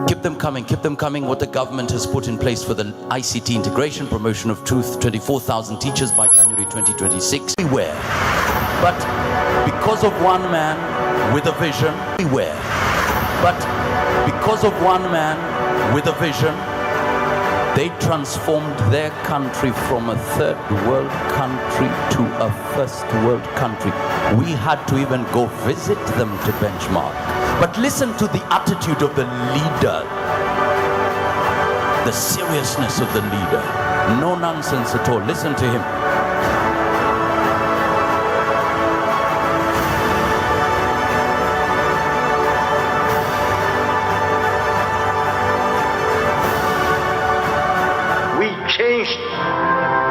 Keep them coming, keep them coming. What the government has put in place for the ICT integration, promotion of 24,000 teachers by January 2026. Beware. But because of one man with a vision, beware. But because of one man with a vision, they transformed their country from a third world country to a first world country. We had to even go visit them to benchmark. But listen to the attitude of the leader, the seriousness of the leader. No nonsense at all. Listen to him. We changed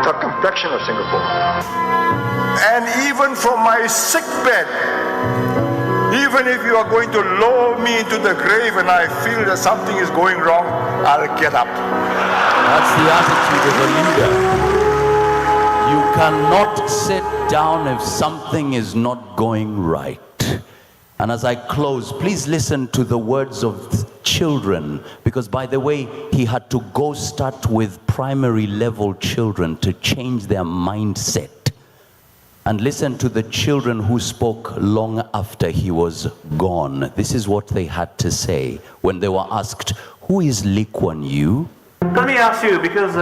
the complexion of Singapore. And even from my sick bed, even if you are going to lower me into the grave and I feel that something is going wrong, I'll get up. That's the attitude of a leader. You cannot sit down if something is not going right. And as I close, please listen to the words of children, because by the way, he had to go start with primary level children to change their mindset. And listen to the children who spoke long after he was gone. This is what they had to say when they were asked, who is Lee Kuan Yew? Let me ask you, because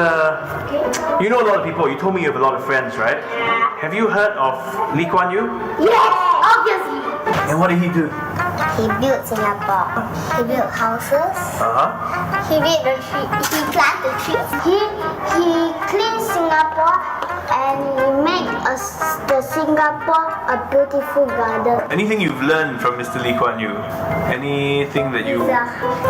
you know a lot of people, you told me you have a lot of friends, right? Yeah. Have you heard of Lee Kuan Yew? Yes, obviously. And what did he do? He built Singapore. He built houses. He planted trees. He cleaned Singapore and he made the Singapore a beautiful garden. Anything you've learned from Mr. Lee Kuan Yew? Anything that you...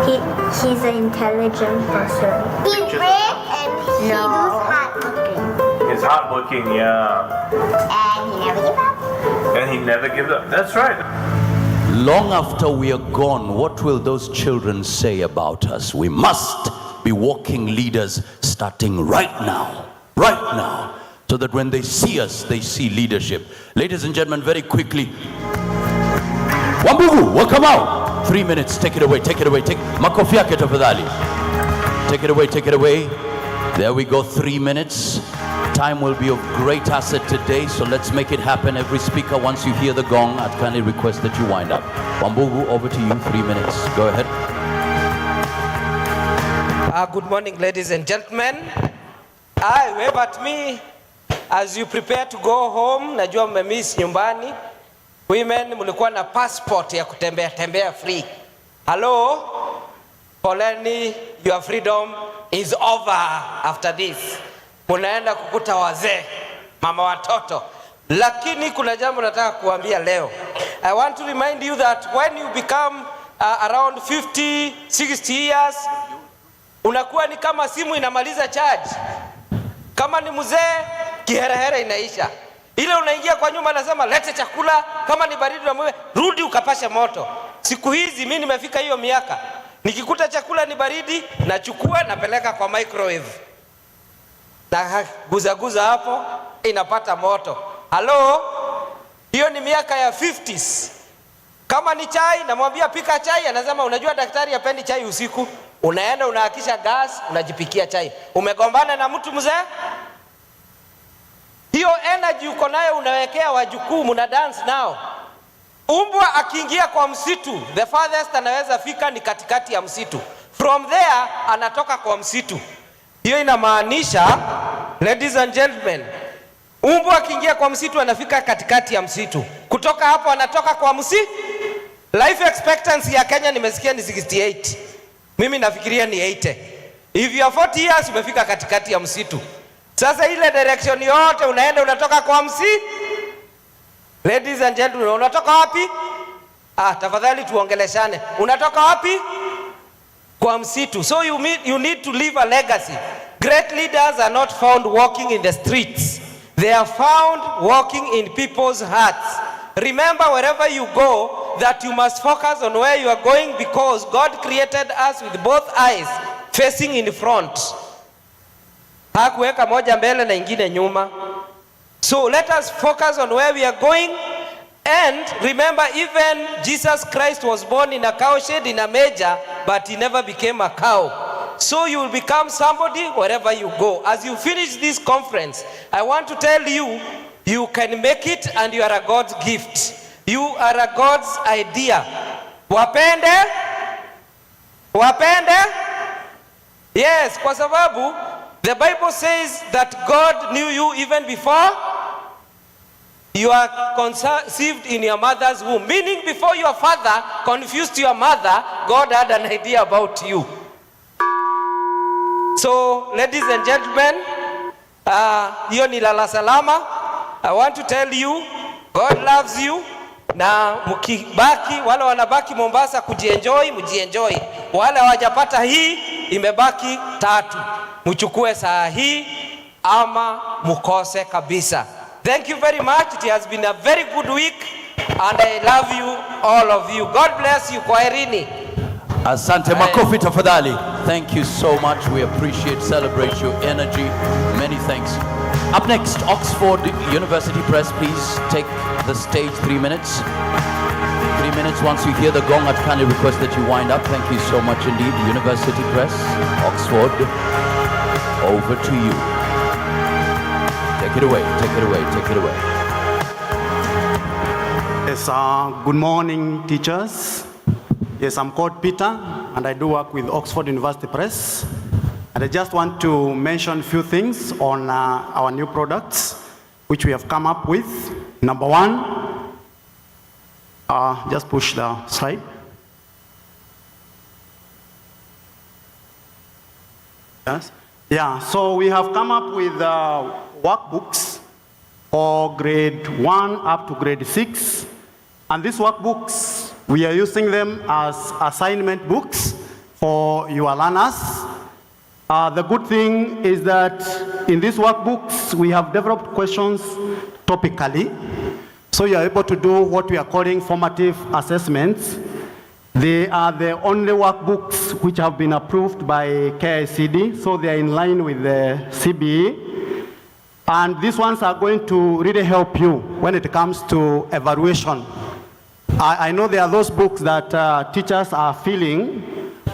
He's an intelligent person. He's brave and he does hardworking. He's hardworking, yeah. And he never give up. And he never gives up. That's right. Long after we are gone, what will those children say about us? We must be walking leaders starting right now, so that when they see us, they see leadership. Ladies and gentlemen, very quickly, Wambugu, welcome out. 3 minutes, take it away, makofi yake tafadhali. Take it away. There we go, 3 minutes. Time will be of great asset today, so let's make it happen. Every speaker, once you hear the gong, I'd kindly request that you wind up. Wambugu, over to you, 3 minutes. Go ahead. Good morning, ladies and gentlemen. Wave at me as you prepare to go home. Najua mmemiss nyumbani. Women, mlikuwa na passport ya kutembea free. Hello? Poleni, your freedom is over after this. Munaenda kukuta wazee, mama watoto. Lakini kuna jambo nataka kuambia leo. I want to remind you that when you become around 50, 60 years, unakuwa ni kama simu inamaliza charge. Kama ni mzee, kiherehere inaisha. Ile unaingia kwa nyumba nasema lete chakula, kama ni baridi unamwambia rudi ukapashe moto. Siku hizi mimi nimefika hiyo miaka. Nikikuta chakula ni baridi, nachukua napeleka kwa microwave. Na guza hapo inapata moto. Halo? Hiyo ni miaka ya 50s. Kama ni chai namwambia pika chai, anasema unajua daktari hapendi chai usiku. Unaenda unahakisha gas, unajipikia chai. Umegombana na mtu mzee? Hiyo energy uko nayo unawekea wajukuu, mna dance nao. Umbwa akiingia kwa msitu, the farthest anaweza fika ni katikati ya msitu. From there anatoka kwa msitu. Hiyo inamaanisha, ladies and gentlemen, umbwa akiingia kwa msitu anafika katikati ya msitu. Kutoka hapo anatoka kwa msitu. Life expectancy ya Kenya nimesikia ni 68. Mimi nafikiria ni 80. If you are 40 years umefika katikati ya msitu. Sasa ile direction yote unaenda unatoka kwa msitu. Ladies and gentlemen, unatoka wapi? Tafadhali tuongeleshane. Unatoka wapi? Kwa msitu. So you need to leave a legacy. Great leaders are not found walking in the streets. They are found walking in people's hearts. Remember, wherever you go, that you must focus on where you are going, because God created us with both eyes facing in front. Hakuweka moja mbele na ingine nyuma. So let us focus on where we are going. And remember, even Jesus Christ was born in a cow shed in a manger, but he never became a cow. So you will become somebody wherever you go. As you finish this conference, I want to tell you, you can make it, and you are a God's gift. You are a God's idea. Wapende? Wapende? Yes, kwa sababu the Bible says that God knew you even before you are conceived in your mother's womb. Meaning, before your father confused your mother, God had an idea about you. So, ladies and gentlemen, hiyo ni lala salama. I want to tell you, God loves you. Na mkibaki, wale wanabaki Mombasa kujienjoy, mjienjoy. Wale hawajapata hii, imebaki 3. Mchukue saa hii ama mukose kabisa. Thank you very much. It has been a very good week, and I love you, all of you. God bless you. Kwaherini. Asante, makofi tafadhali. Thank you so much. We appreciate, celebrate your energy. Many thanks. Up next, Oxford University Press, please take the stage. 3 minutes. 3 minutes. Once you hear the gong, I'd kindly request that you wind up. Thank you so much indeed. University Press, Oxford, over to you. Take it away, take it away, take it away. Yes, good morning, teachers. Yes, I'm called Peter, and I do work with Oxford University Press. And I just want to mention a few things on our new products, which we have come up with. Number 1, just push the slide. Yes. Yeah, so we have come up with workbooks for grade 1 up to grade 6. And these workbooks, we are using them as assignment books for your learners. The good thing is that in these workbooks, we have developed questions topically. So you are able to do what we are calling formative assessments. They are the only workbooks which have been approved by KCB, so they are in line with the CBE. And these ones are going to really help you when it comes to evaluation. I know there are those books that teachers are filling,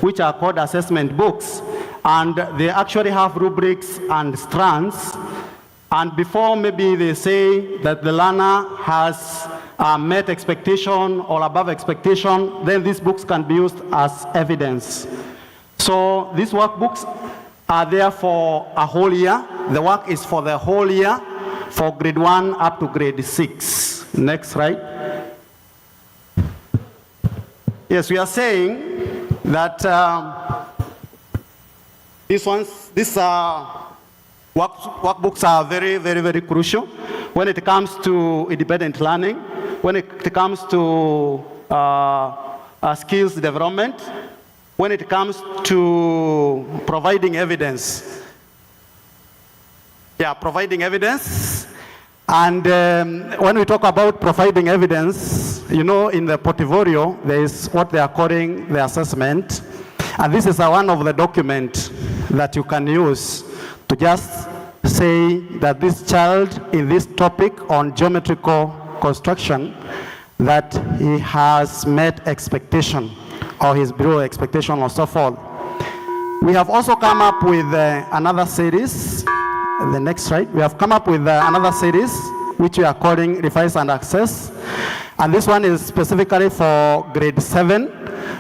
which are called assessment books, and they actually have rubrics and strands. And before maybe they say that the learner has met expectation or above expectation, then these books can be used as evidence. So these workbooks are there for a whole year. The work is for the whole year, for grade 1 up to grade 6. Next, right? Yes, we are saying that these workbooks are very, very, very crucial when it comes to independent learning, when it comes to skills development, when it comes to providing evidence. Yeah, providing evidence. And when we talk about providing evidence, you know, in the portfolio, there is what they are calling the assessment. And this is one of the documents that you can use to just say that this child in this topic on geometrical construction, that he has met expectation or his below expectation or so forth. We have also come up with another series the next slide. We have come up with another series which we are calling Revise and Access. And this one is specifically for grade 7.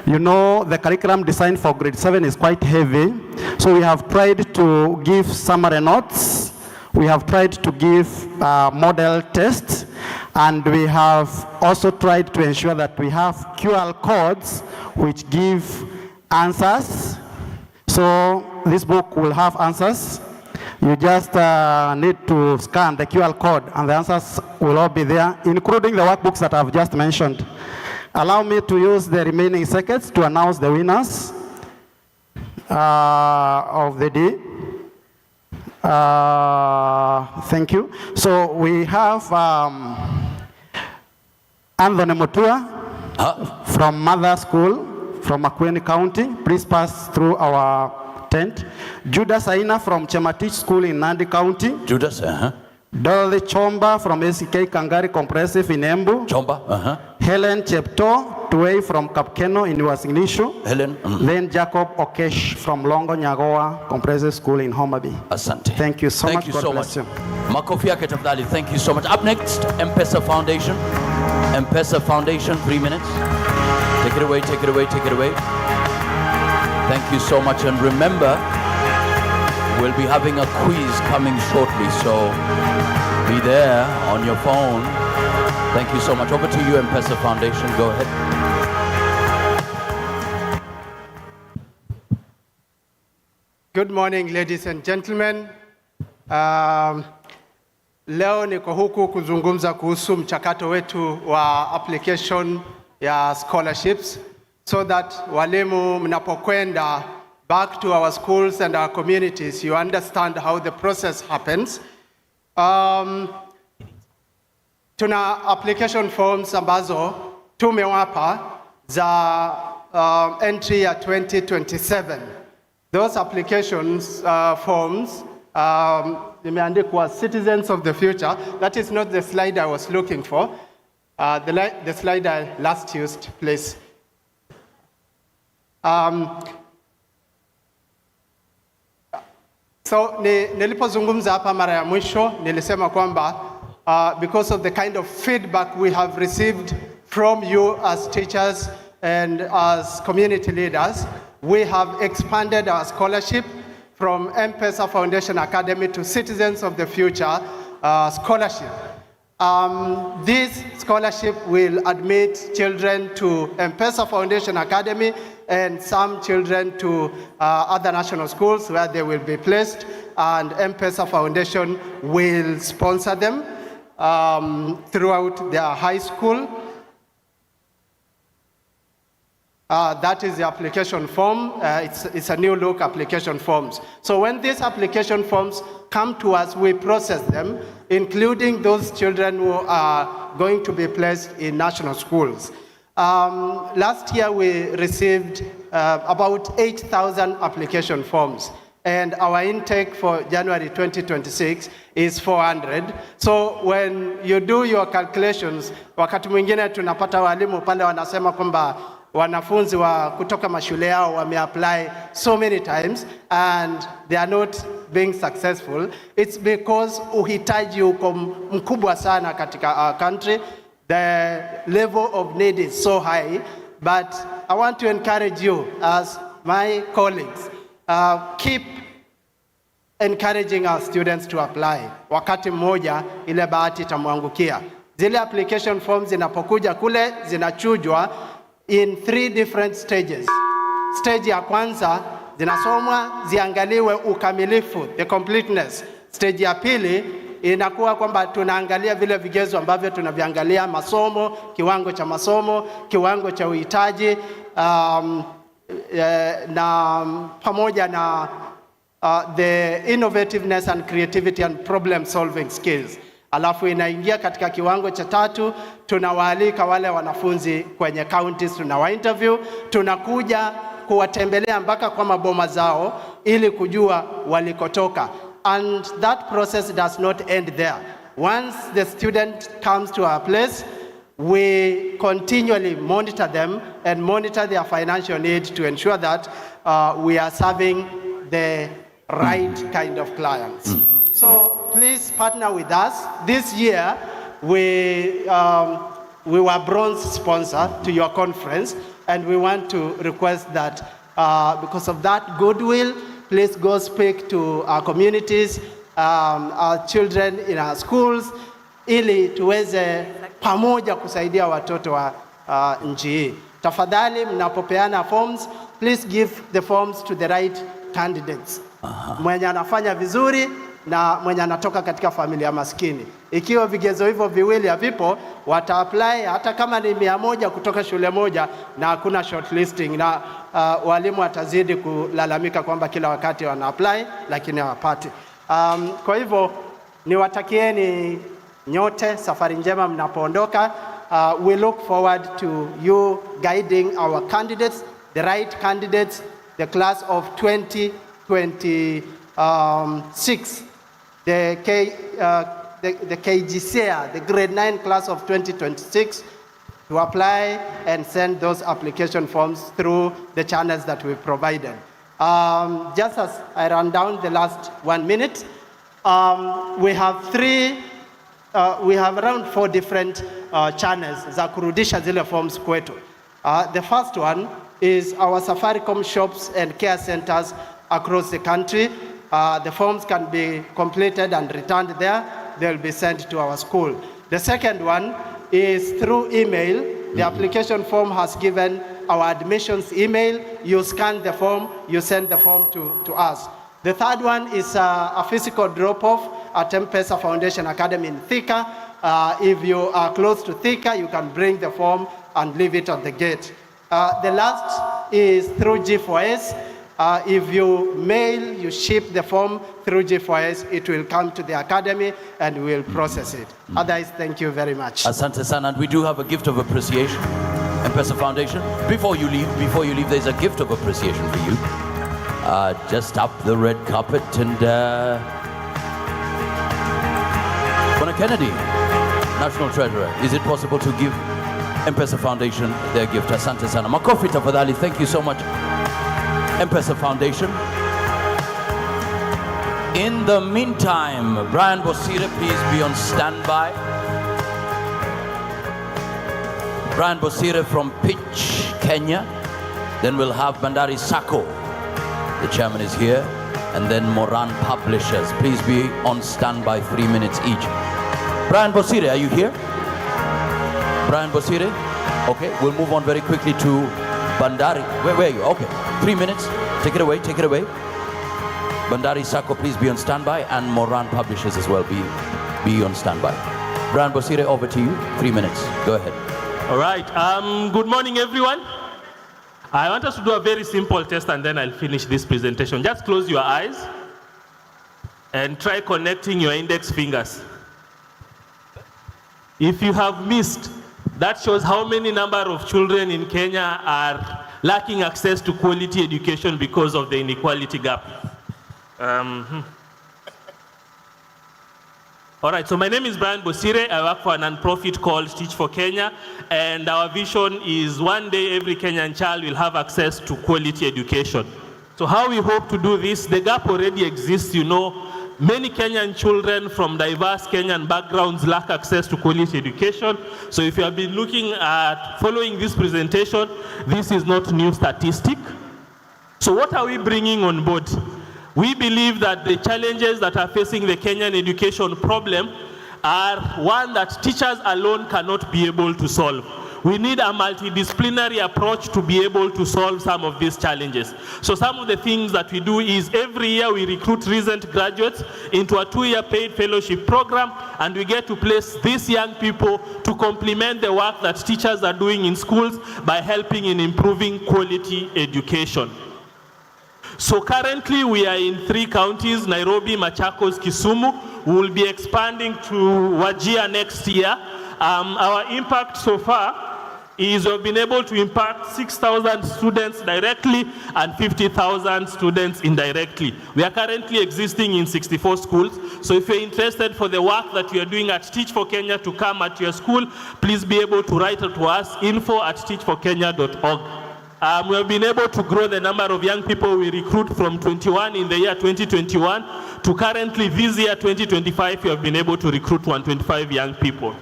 You know, the curriculum designed for grade 7 is quite heavy. So we have tried to give summary notes. We have tried to give model tests. And we have also tried to ensure that we have QR codes which give answers. So this book will have answers. You just need to scan the QR code and the answers will all be there, including the workbooks that I've just mentioned. Allow me to use the remaining seconds to announce the winners of the day. Thank you. So we have Anthony Mutua from Mother School from Makueni County. Please pass through our tent. Judas Aina from Chematich School in Nandi County. Judas, Dolly Chomba from SK Kangari Comprehensive in Embu. Chomba, Helen Chepto Tuei from Kapkeno in Uasin Helen. Then Jacob Okesh from Longo Nyagoa Comprehensive School in Homabay. Asante. Thank you so much. Thank you so much. Makofi yake tafadhali. Thank you so much. Up next, M-Pesa Foundation. M-Pesa Foundation, 3 minutes. Take it away, take it away, take it away. Thank you so much. And remember, we'll be having a quiz coming shortly, so be there on your phone. Thank you so much. Over to you, M-Pesa Foundation. Go ahead. Good morning, ladies and gentlemen. Leo niko huku kuzungumza kuhusu mchakato wetu wa application ya scholarships so that walimu mnapokwenda back to our schools and our communities, you understand how the process happens. Tuna application forms ambazo tumewapa za entry ya 2027. Those applications forms imeandikwa Citizens of the Future. That is not the slide I was looking for. The slide I last used, please. So nilipozungumza hapa mara ya mwisho nilisema kwamba because of the kind of feedback we have received from you as teachers and as community leaders, we have expanded our scholarship from M-Pesa Foundation Academy to Citizens of the Future scholarship. This scholarship will admit children to M-Pesa Foundation Academy and some children to other national schools where they will be placed, and M-Pesa Foundation will sponsor them throughout their high school. That is the application form. It's a new look application forms. So when these application forms come to us, we process them, including those children who are going to be placed in national schools. Last year we received about 8,000 application forms, and our intake for January 2026 is 400. So when you do your calculations, wakati mwingine tunapata walimu pale wanasema kwamba wanafunzi wa kutoka mashule yao wameapply so many times and they are not being successful. It's because uhitaji uko mkubwa sana katika our country. The level of need is so high, but I want to encourage you as my colleagues, keep encouraging our students to apply. Wakati mmoja ile bahati itamwangukia. Zile application forms zinapokuja kule zinachujwa in 3 different stages. Stage ya kwanza zinasomwa ziangaliwe ukamilifu, the completeness. Stage ya pili inakuwa kwamba tunaangalia vile vigezo ambavyo tunaviangalia: masomo, kiwango cha masomo, kiwango cha uhitaji, na pamoja na the innovativeness and creativity and problem solving skills. Alafu inaingia katika kiwango cha 3, tunawaalika wale wanafunzi kwenye counties, tunawa interview, tunakuja kuwatembelea mpaka kwa maboma zao ili kujua walikotoka. And that process does not end there. Once the student comes to our place, we continually monitor them and monitor their financial need to ensure that we are serving the right kind of clients. So please partner with us. This year, we were bronze sponsor to your conference, and we want to request that because of that goodwill, please go speak to our communities, our children in our schools, ili tuweze pamoja kusaidia watoto wa nchi hii. Tafadhali mnapopeana forms, please give the forms to the right candidates. Mwenye anafanya vizuri na mwenye anatoka katika familia maskini. Ikiwa vigezo hivyo viwili havipo, wata apply hata kama ni 100 kutoka shule moja na hakuna shortlisting, na walimu watazidi kulalamika kwamba kila wakati wana apply lakini hawapati. Kwa hivyo niwatakieni nyote safari njema mnapoondoka. We look forward to you guiding our candidates, the right candidates, the class of 2026, the KGC, the grade 9 class of 2026, to apply and send those application forms through the channels that we provided. Just as I run down the last 1 minute, we have around 4 different channels za kurudisha zile forms kwetu. The first one is our Safaricom shops and care centers across the country. The forms can be completed and returned there. They'll be sent to our school. The second one is through email. The application form has given our admissions email. You scan the form, you send the form to us. The third one is a physical drop-off at M-Pesa Foundation Academy in Thika. If you are close to Thika, you can bring the form and leave it at the gate. The last is through G4S. If you mail, you ship the form through G4S, it will come to the academy and we will process it. Otherwise, thank you very much. Asante sana, and we do have a gift of appreciation. M-Pesa Foundation, before you leave, there's a gift of appreciation for you. Just up the red carpet and Bwana Kennedy, National Treasurer, is it possible to give M-Pesa Foundation their gift? Asante sana. Makofi tafadhali, thank you so much. M-Pesa Foundation. In the meantime, Brian Bosire, please be on standby. Brian Bosire from Pitch, Kenya. Then we'll have Bandari Sacco. The chairman is here. And then Moran Publishers. Please be on standby, 3 minutes each. Brian Bosire, are you here? Brian Bosire? Okay, we'll move on very quickly to Bandari. Where are you? Okay, 3 minutes. Take it away, take it away. Bandari Sacco, please be on standby, and Moran Publishers as well, be on standby. Brian Bosire, over to you. 3 minutes. Go ahead. All right. Good morning, everyone. I want us to do a very simple test, and then I'll finish this presentation. Just close your eyes and try connecting your index fingers. If you have missed, that shows how many number of children in Kenya are lacking access to quality education because of the inequality gap. All right, so my name is Brian Bosire. I work for a non-profit called Teach for Kenya, and our vision is one day every Kenyan child will have access to quality education. So how we hope to do this, the gap already exists, you know. Many Kenyan children from diverse Kenyan backgrounds lack access to quality education. So if you have been looking at following this presentation, this is not new statistic. So what are we bringing on board? We believe that the challenges that are facing the Kenyan education problem are one that teachers alone cannot be able to solve. We need a multidisciplinary approach to be able to solve some of these challenges. So some of the things that we do is every year we recruit recent graduates into a 2-year paid fellowship program, and we get to place these young people to complement the work that teachers are doing in schools by helping in improving quality education. So currently we are in 3 counties, Nairobi, Machakos, Kisumu. We will be expanding to Wajir next year. Our impact so far is we've been able to impact 6,000 students directly and 50,000 students indirectly. We are currently existing in 64 schools. So if you're interested for the work that we are doing at Teach for Kenya to come at your school, please be able to write to us, info@teachforkenya.org. We have been able to grow the number of young people we recruit from 21 in the year 2021 to currently this year 2025 we have been able to recruit 125 young people.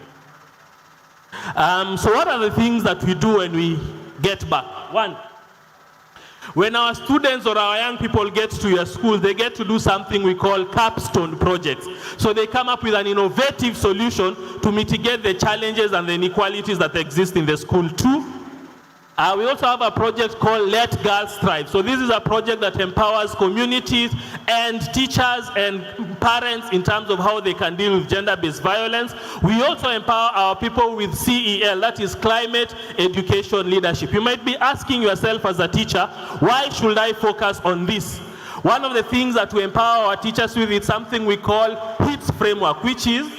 So what are the things that we do when we get back? One, when our students or our young people get to your schools, they get to do something we call capstone projects. So they come up with an innovative solution to mitigate the challenges and the inequalities that exist in the school. Two, we also have a project called Let Girls Thrive. So this is a project that empowers communities and teachers and parents in terms of how they can deal with gender-based violence. We also empower our people with CEL, that is Climate Education Leadership. You might be asking yourself as a teacher, why should I focus on this? One of the things that we empower our teachers with is something we call HITS framework, which is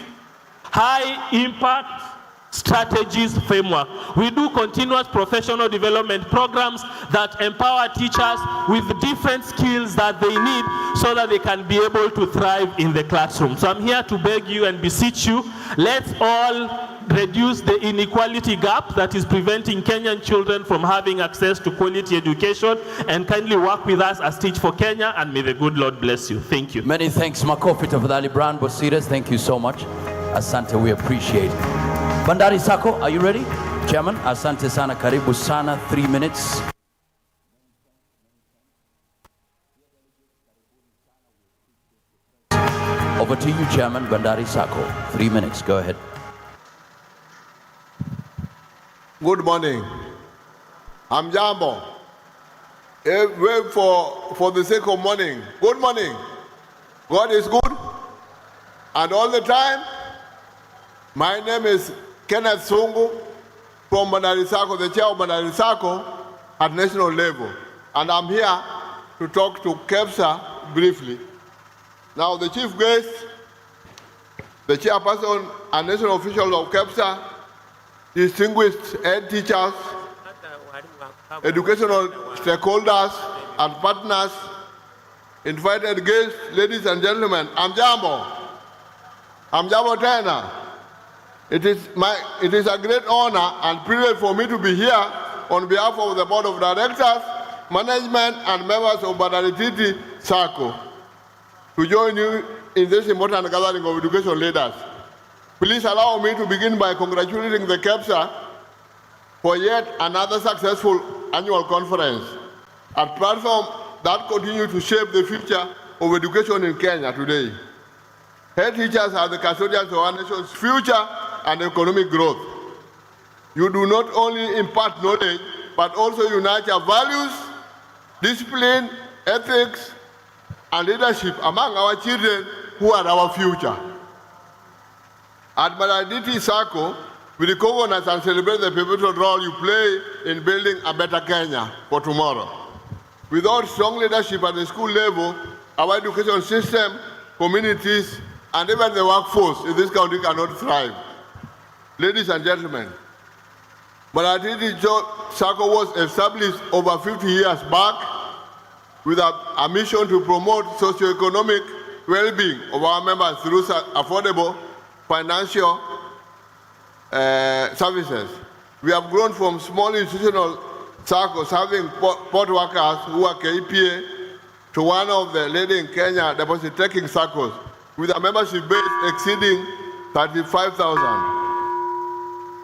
High Impact Strategies Framework. We do continuous professional development programs that empower teachers with different skills that they need so that they can be able to thrive in the classroom. So I'm here to beg you and beseech you, let's all reduce the inequality gap that is preventing Kenyan children from having access to quality education, and kindly work with us as Teach for Kenya, and may the good Lord bless you. Thank you. Many thanks, Makofi Tafadhali Brand Bosiris. Thank you so much. Asante, we appreciate it. Bandari Sacco, are you ready? Chairman, asante sana, karibu sana, 3 minutes. Over to you, Chairman, Bandari Sacco. 3 minutes, go ahead. Good morning. I'm Jambo. Wait for the sake of morning. Good morning. God is good. And all the time, my name is Kenneth Sungu from Bandari Sacco, the chair of Bandari Sacco at national level. And I'm here to talk to Kecsha briefly. Now, the chief guest, the chairperson and national officials of Kecsha, distinguished head teachers, educational stakeholders and partners, invited guests, ladies and gentlemen, I'm Jambo. I'm Jambo Tena. It is a great honor and privilege for me to be here on behalf of the Board of Directors, management and members of Bandari Sacco to join you in this important gathering of education leaders. Please allow me to begin by congratulating the Kecsha for yet another successful annual conference, a platform that continues to shape the future of education in Kenya today. Head teachers are the custodians of our nation's future and economic growth. You do not only impart knowledge, but also unite your values, discipline, ethics, and leadership among our children who are our future. At Bandari Sacco, we recognize and celebrate the pivotal role you play in building a better Kenya for tomorrow. Without strong leadership at the school level, our education system, communities, and even the workforce in this country cannot thrive. Ladies and gentlemen, Bandari Sacco was established over 50 years back with a mission to promote socio-economic well-being of our members through affordable financial services. We have grown from small institutional SACCOs having port workers who are KPA to one of the leading Kenya deposit-taking SACCOs with a membership base exceeding 35,000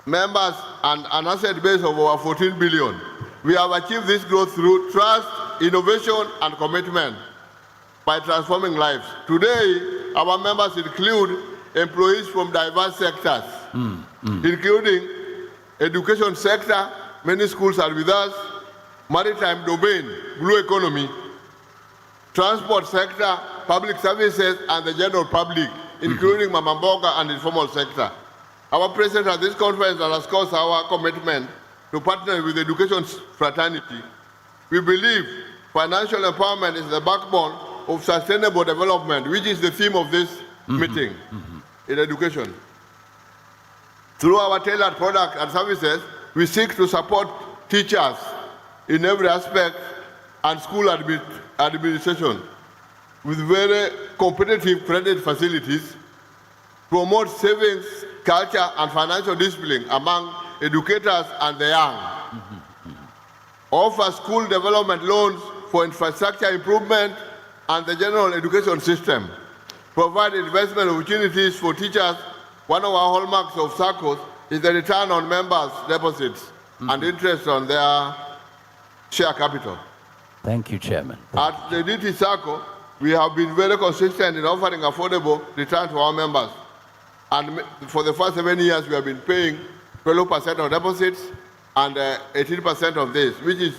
members and an asset base of over 14 billion. We have achieved this growth through trust, innovation, and commitment by transforming lives. Today, our members include employees from diverse sectors, including education sector, many schools are with us, maritime domain, blue economy, transport sector, public services, and the general public, including Mama Mboga and informal sector. Our president at this conference underscores our commitment to partner with the education fraternity. We believe financial empowerment is the backbone of sustainable development, which is the theme of this meeting in education. Through our tailored product and services, we seek to support teachers in every aspect and school administration with very competitive credit facilities, promote savings, culture, and financial discipline among educators and the young. offer school development loans for infrastructure improvement and the general education system, provide investment opportunities for teachers. One of our hallmarks of SACCOs is the return on members' deposits and interest on their share capital. Thank you, Chairman. At the DT SACCO, we have been very consistent in offering affordable return to our members. And for the first 7 years, we have been paying 12% of deposits and 18% of this, which is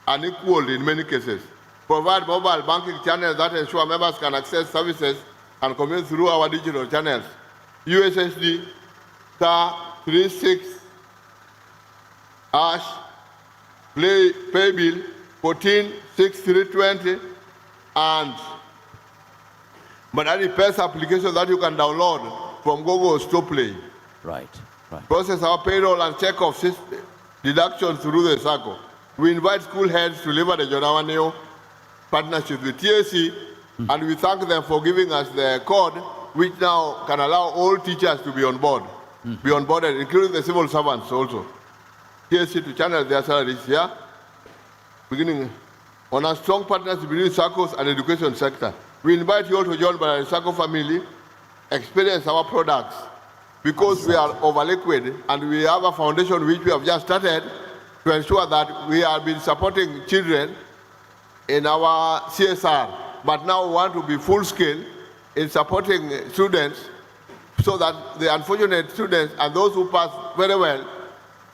unequal in many cases. Provide mobile banking channels that ensure members can access services and commute through our digital channels. USSD *36# pay bill 146320 and Banani Pesa application that you can download from Google Store Play. Right. Process our payroll and check-off deductions through the SACCO. We invite school heads to leverage on our new partnership with TSC, and we thank them for giving us the code, which now can allow all teachers to be on board, be onboarded, including the civil servants also. TSC to channel their salaries here, beginning on a strong partnership between SACCOs and education sector. We invite you all to join by the SACCO family, experience our products, because we are over liquid and we have a foundation which we have just started to ensure that we have been supporting children in our CSR, but now we want to be full scale in supporting students so that the unfortunate students and those who pass very well,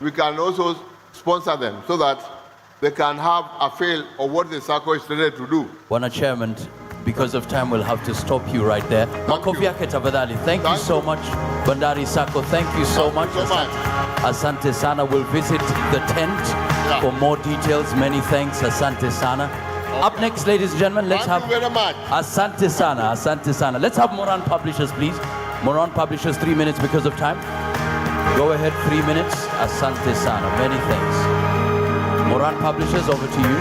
we can also sponsor them so that they can have a feel of what the SACCO is ready to do. Bwana Chairman, because of time, we'll have to stop you right there. Makofi yake tafadhali. Thank you so much, Bandari SACCO. Thank you so much. Asante sana. We'll visit the tent for more details. Many thanks. Asante sana. Up next, ladies and gentlemen, let's have... Thank you very much. Asante sana. Asante sana. Let's have Moran Publishers, please. Moran Publishers, 3 minutes because of time. Go ahead, 3 minutes. Asante sana. Many thanks. Moran Publishers, over to you.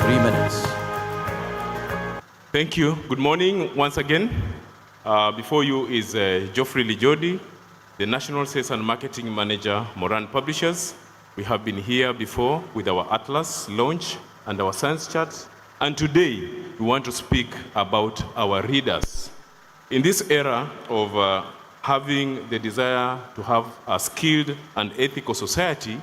3 minutes. Thank you. Good morning once again. Before you is Geoffrey Lijodi, the National Sales and Marketing Manager, Moran Publishers. We have been here before with our Atlas launch and our science charts. And today, we want to speak about our readers. In this era of having the desire to have a skilled and ethical society,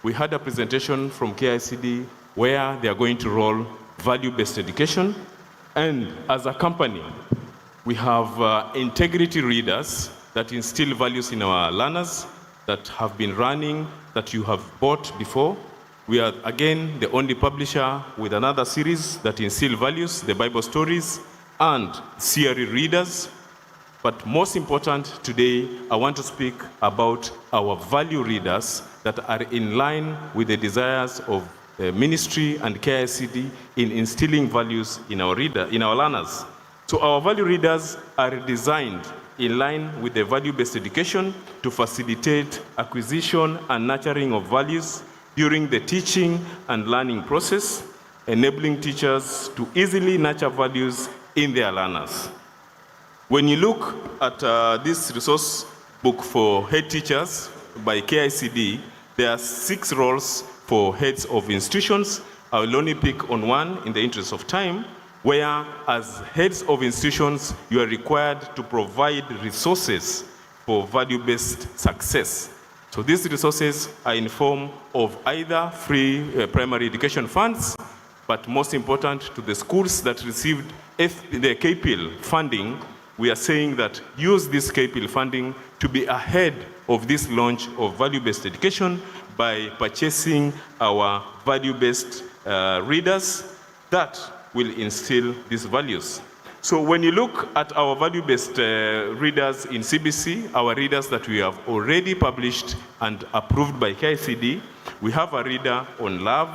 we had a presentation from KICD where they are going to roll value-based education. And as a company, we have integrity readers that instill values in our learners that have been running, that you have bought before. We are, again, the only publisher with another series that instill values, the Bible stories, and CRE readers. But most important today, I want to speak about our value readers that are in line with the desires of ministry and KICD in instilling values in our learners. So our value readers are designed in line with the value-based education to facilitate acquisition and nurturing of values during the teaching and learning process, enabling teachers to easily nurture values in their learners. When you look at this resource book for head teachers by KICD, there are 6 roles for heads of institutions. I will only pick on one in the interest of time, where as heads of institutions, you are required to provide resources for value-based success. So these resources are in form of either free primary education funds, but most important to the schools that received the KPL funding, we are saying that use this KPL funding to be ahead of this launch of value-based education by purchasing our value-based readers that will instill these values. So when you look at our value-based readers in CBC, our readers that we have already published and approved by KICD, we have a reader on love,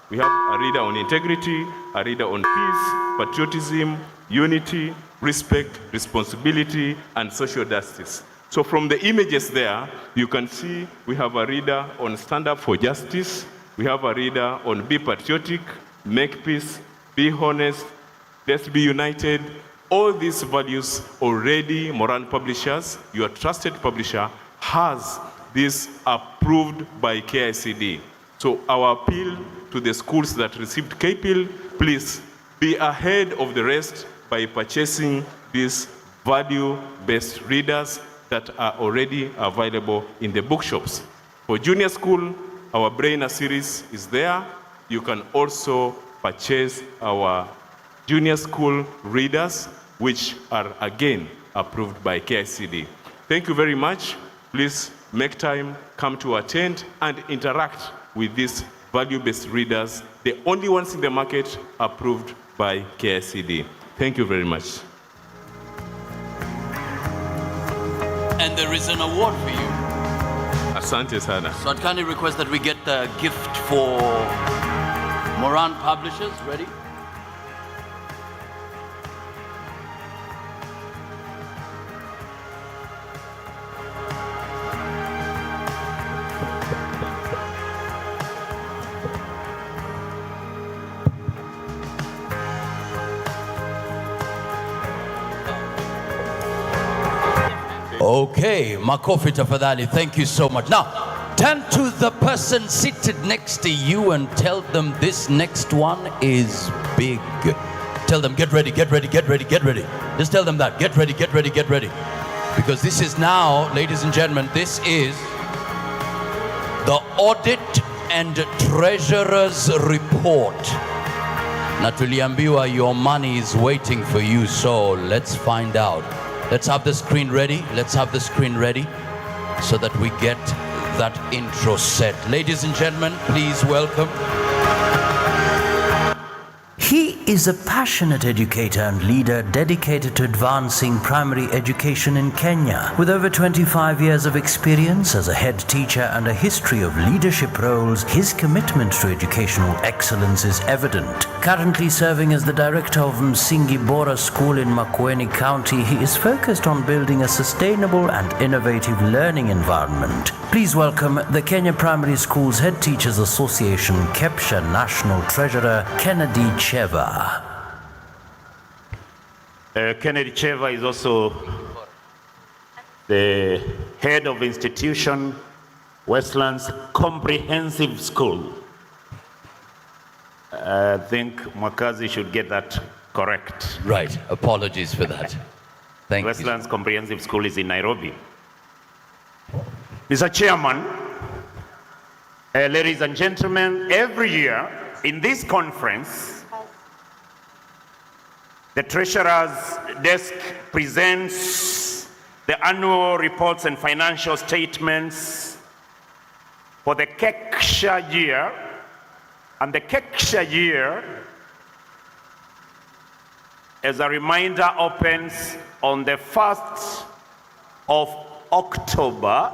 we have a reader on integrity, a reader on peace, patriotism, unity, respect, responsibility, and social justice. So from the images there, you can see we have a reader on stand up for justice, we have a reader on be patriotic, make peace, be honest, let's be united. All these values already Moran Publishers, your trusted publisher, has this approved by KICD. So So our appeal to the schools that received KPIL, please be ahead of the rest by purchasing these value-based readers that are already available in the bookshops. For junior school, our Brainer series is there. You can also purchase our junior school readers, which are again approved by KCB. Thank you very much. Please make time, come to attend and interact with these value-based readers, the only ones in the market approved by KCB. Thank you very much. And there is an award for you. Asante sana. So I'd kindly request that we get the gift for Moran Publishers. Ready? Okay, makofi tafadhali. Thank you so much. Now, turn to the person seated next to you and tell them this next one is big. Tell them, get ready, get ready, get ready, get ready. Just tell them that, get ready, get ready, get ready. Because this is now, ladies and gentlemen, this is the Audit and Treasurer's Report. Na tuliambiwa your money is waiting for you, so let's find out. Let's have the screen ready. Let's have the screen ready so that we get that intro set. Ladies and gentlemen, please welcome. He is a passionate educator and leader dedicated to advancing primary education in Kenya. With over 25 years of experience as a head teacher and a history of leadership roles, his commitment to educational excellence is evident. Currently serving as the director of Msingi Bora School in Makueni County, he is focused on building a sustainable and innovative learning environment. Please welcome the Kenya Primary Schools Head Teachers Association Kecsha National Treasurer Kennedy Cheva. Kennedy Cheva is also the head of institution Westlands Comprehensive School. I think Mwakazi should get that correct. Right, apologies for that. Thank you. Westlands Comprehensive School is in Nairobi. Mr. Chairman, ladies and gentlemen, every year in this conference, the Treasurer's Desk presents the annual reports and financial statements for the Kecsha year. And the Kecsha year, as a reminder, opens on the 1st of October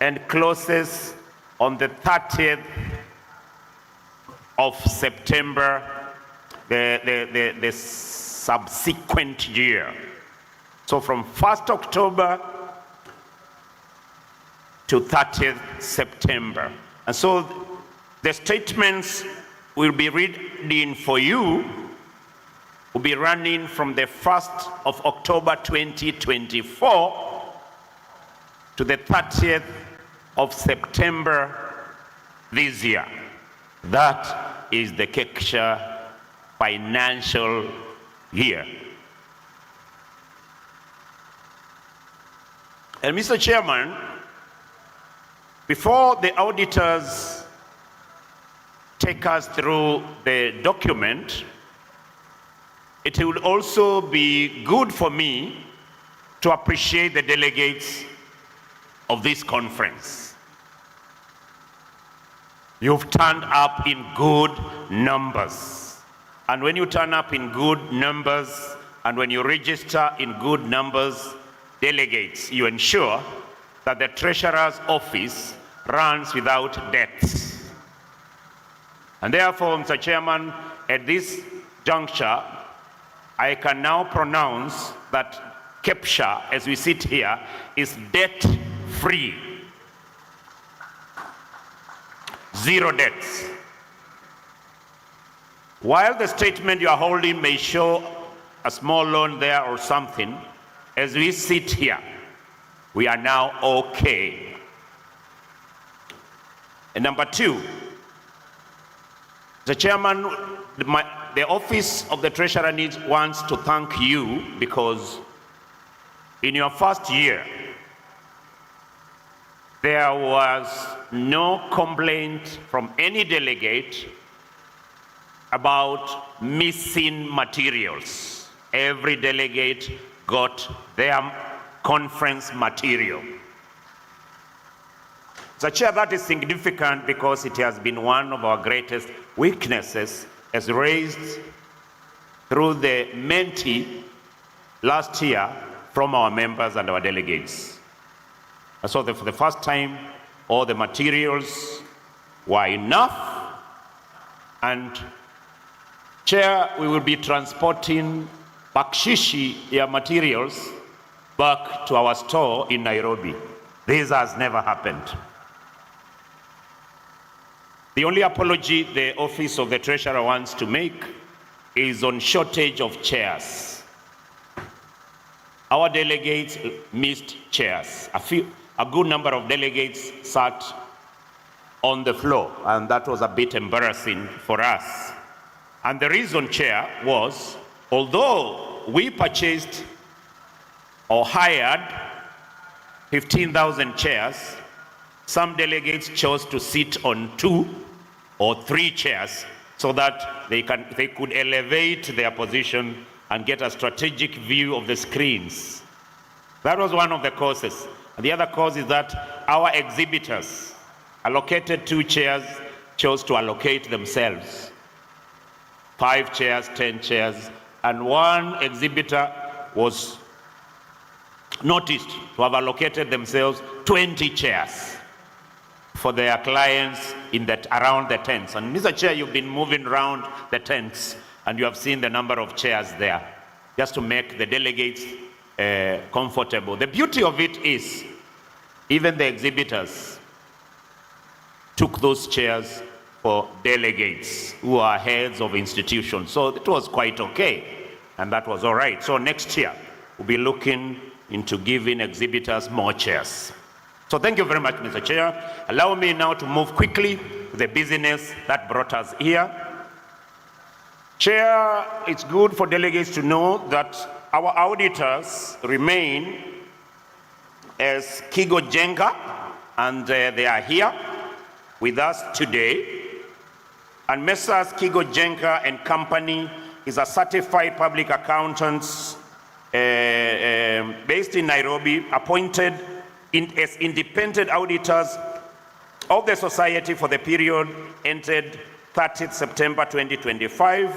and closes on the 30th of September, the subsequent year. So from 1st October to 30th September. And so the statements will be reading for you, will be running from the 1st of October 2024 to the 30th of September this year. That is the Kecsha financial year. And Mr. Chairman, before the auditors take us through the document, it will also be good for me to appreciate the delegates of this conference. You've turned up in good numbers. And when you turn up in good numbers, and when you register in good numbers, delegates, you ensure that the Treasurer's office runs without debts. And therefore, Mr. Chairman, at this juncture, I can now pronounce that Kecsha, as we sit here, is debt-free. Zero debts. While the statement you are holding may show a small loan there or something, as we sit here, we are now okay. And number two, the chairman, the office of the treasurer wants to thank you because in your first year, there was no complaint from any delegate about missing materials. Every delegate got their conference material. So, Chair, that is significant because it has been one of our greatest weaknesses as raised through the Menti last year from our members and our delegates. And so for the first time, all the materials were enough. And Chair, we will be transporting bakshishi materials back to our store in Nairobi. This has never happened. The only apology the office of the treasurer wants to make is on shortage of chairs. Our delegates missed chairs. A good number of delegates sat on the floor, and that was a bit embarrassing for us. And the reason, Chair, was although we purchased or hired 15,000 chairs, some delegates chose to sit on 2 or 3 chairs so that they could elevate their position and get a strategic view of the screens. That was one of the causes. And the other cause is that our exhibitors allocated 2 chairs chose to allocate themselves. 5 chairs, 10 chairs, and one exhibitor was noticed to have allocated themselves 20 chairs for their clients around the tents. And Mr. Chair, you've been moving around the tents and you have seen the number of chairs there, just to make the delegates comfortable. The beauty of it is, even the exhibitors took those chairs for delegates who are heads of institutions. So it was quite okay, and that was all right. So next year, we'll be looking into giving exhibitors more chairs. So thank you very much, Mr. Chair. Allow me now to move quickly to the business that brought us here. Chair, it's good for delegates to know that our auditors remain as Kigo Jenga, and they are here with us today. And Messrs. Kigo Jenga and Company is a certified public accountants based in Nairobi, appointed as independent auditors of the society for the period ended 30th September 2025.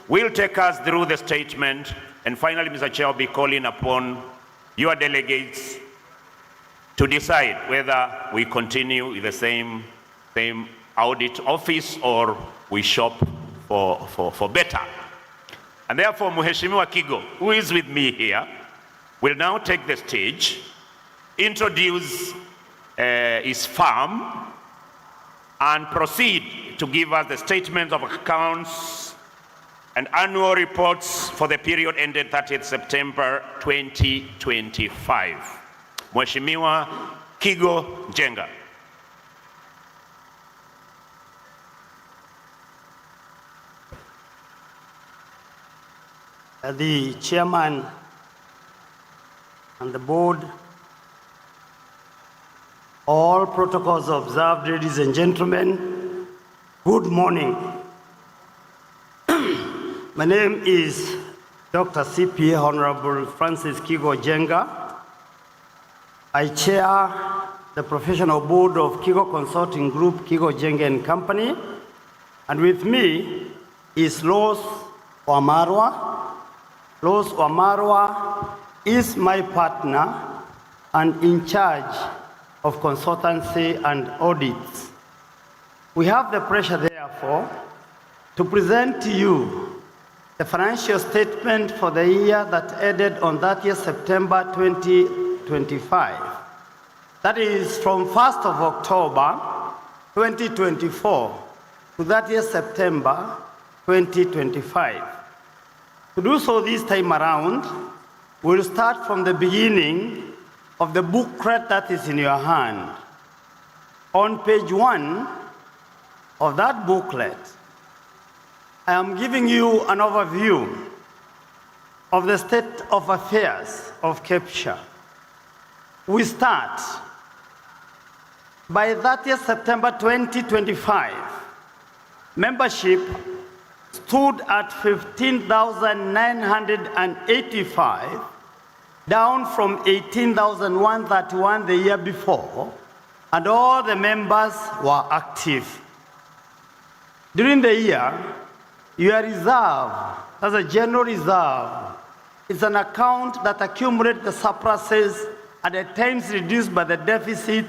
Will take us through the statement, and finally, Mr. Chair, will be calling upon your delegates to decide whether we continue with the same audit office or we shop for better. And therefore, Mheshimiwa Kigo, who is with me here, will now take the stage, introduce his firm, and proceed to give us the statements of accounts and annual reports for the period ended 30th September 2025. Mheshimiwa Kigo Jenga. The chairman and the board, all protocols observed, ladies and gentlemen, good morning. My name is Dr. CPA Honorable Francis Kigo Jenga. I chair the professional board of Kigo Consulting Group, Kigo Jenga and Company. And with me is Los Wamarwa. Los Wamarwa is my partner and in charge of consultancy and audits. We have the pleasure, therefore, to present to you the financial statement for the year that ended on 30th September 2025. That is from 1st of October 2024 to 30th September 2025. To do so this time around, we'll start from the beginning of the booklet that is in your hand. On page 1 of that booklet, I am giving you an overview of the state of affairs of Kecsha. We start by 30th September 2025. Membership stood at 15,985, down from 18,131 the year before, and all the members were active. During the year, your reserve, as a general reserve, is an account that accumulates the surpluses and at times reduced by the deficit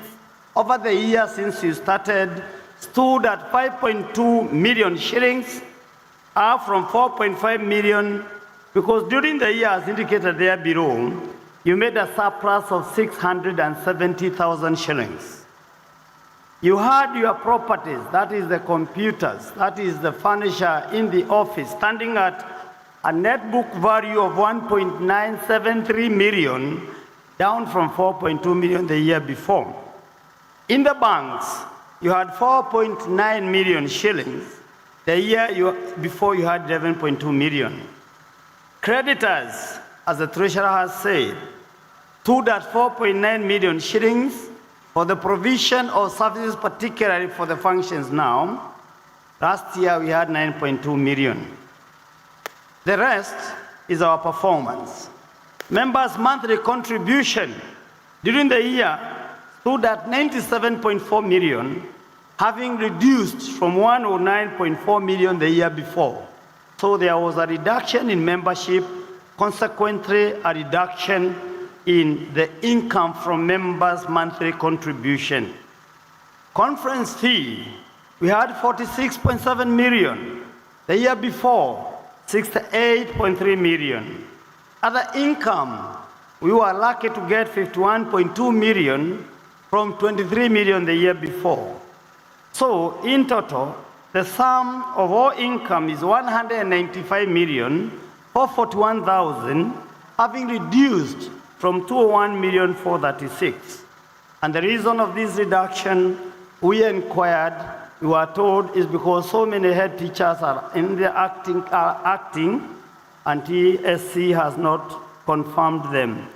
over the years since you started, stood at 5.2 million shillings, up from 4.5 million, because during the year, as indicated there below, you made a surplus of 670,000 shillings. You had your properties, that is the computers, that is the furniture in the office, standing at a net book value of 1.973 million, down from 4.2 million the year before. In the banks, you had 4.9 million shillings. The year before you had 11.2 million. Creditors, as the treasurer has said, stood at 4.9 million shillings for the provision of services, particularly for the functions now. Last year we had 9.2 million. The rest is our performance. Members' monthly contribution during the year stood at 97.4 million, having reduced from 109.4 million the year before. So there was a reduction in membership, consequently a reduction in the income from members' monthly contribution. Conference fee, we had 46.7 million. The year before, 68.3 million. Other income, we were lucky to get 51.2 million from 23 million the year before. So in total, the sum of all income is 195 million, 441,000, having reduced from 201 million 436. And the reason of this reduction, we inquired, we were told, is because so many head teachers are in the acting, and TSC has not confirmed them.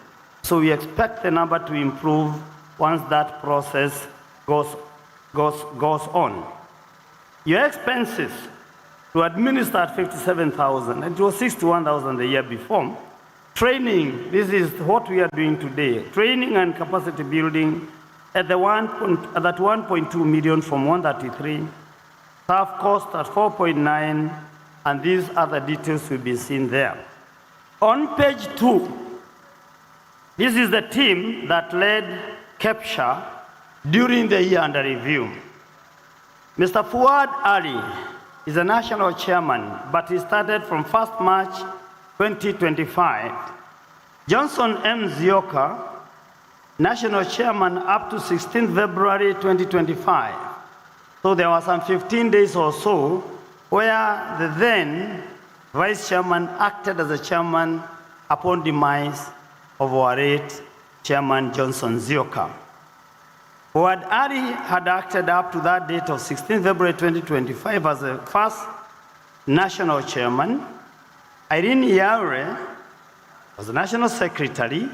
So we expect the number to improve once that process goes on. Your expenses to administer at 57,000, and it was 61,000 the year before. Training, this is what we are doing today. Training and capacity building at that 1.2 million from 133. Staff cost at 4.9, and these other details will be seen there. On page 2, this is the team that led Kecsha during the year under review. Mr. Fuad Ali is a national chairman, but he started from 1st March 2025. Johnson M. Zioka, national chairman up to 16th February 2025. So there were some 15 days or so where the then vice chairman acted as a chairman upon demise of our late chairman Johnson Zioka. Fuad Ali had acted up to that date of 16th February 2025 as the first national chairman. Irene Yaure was the national secretary.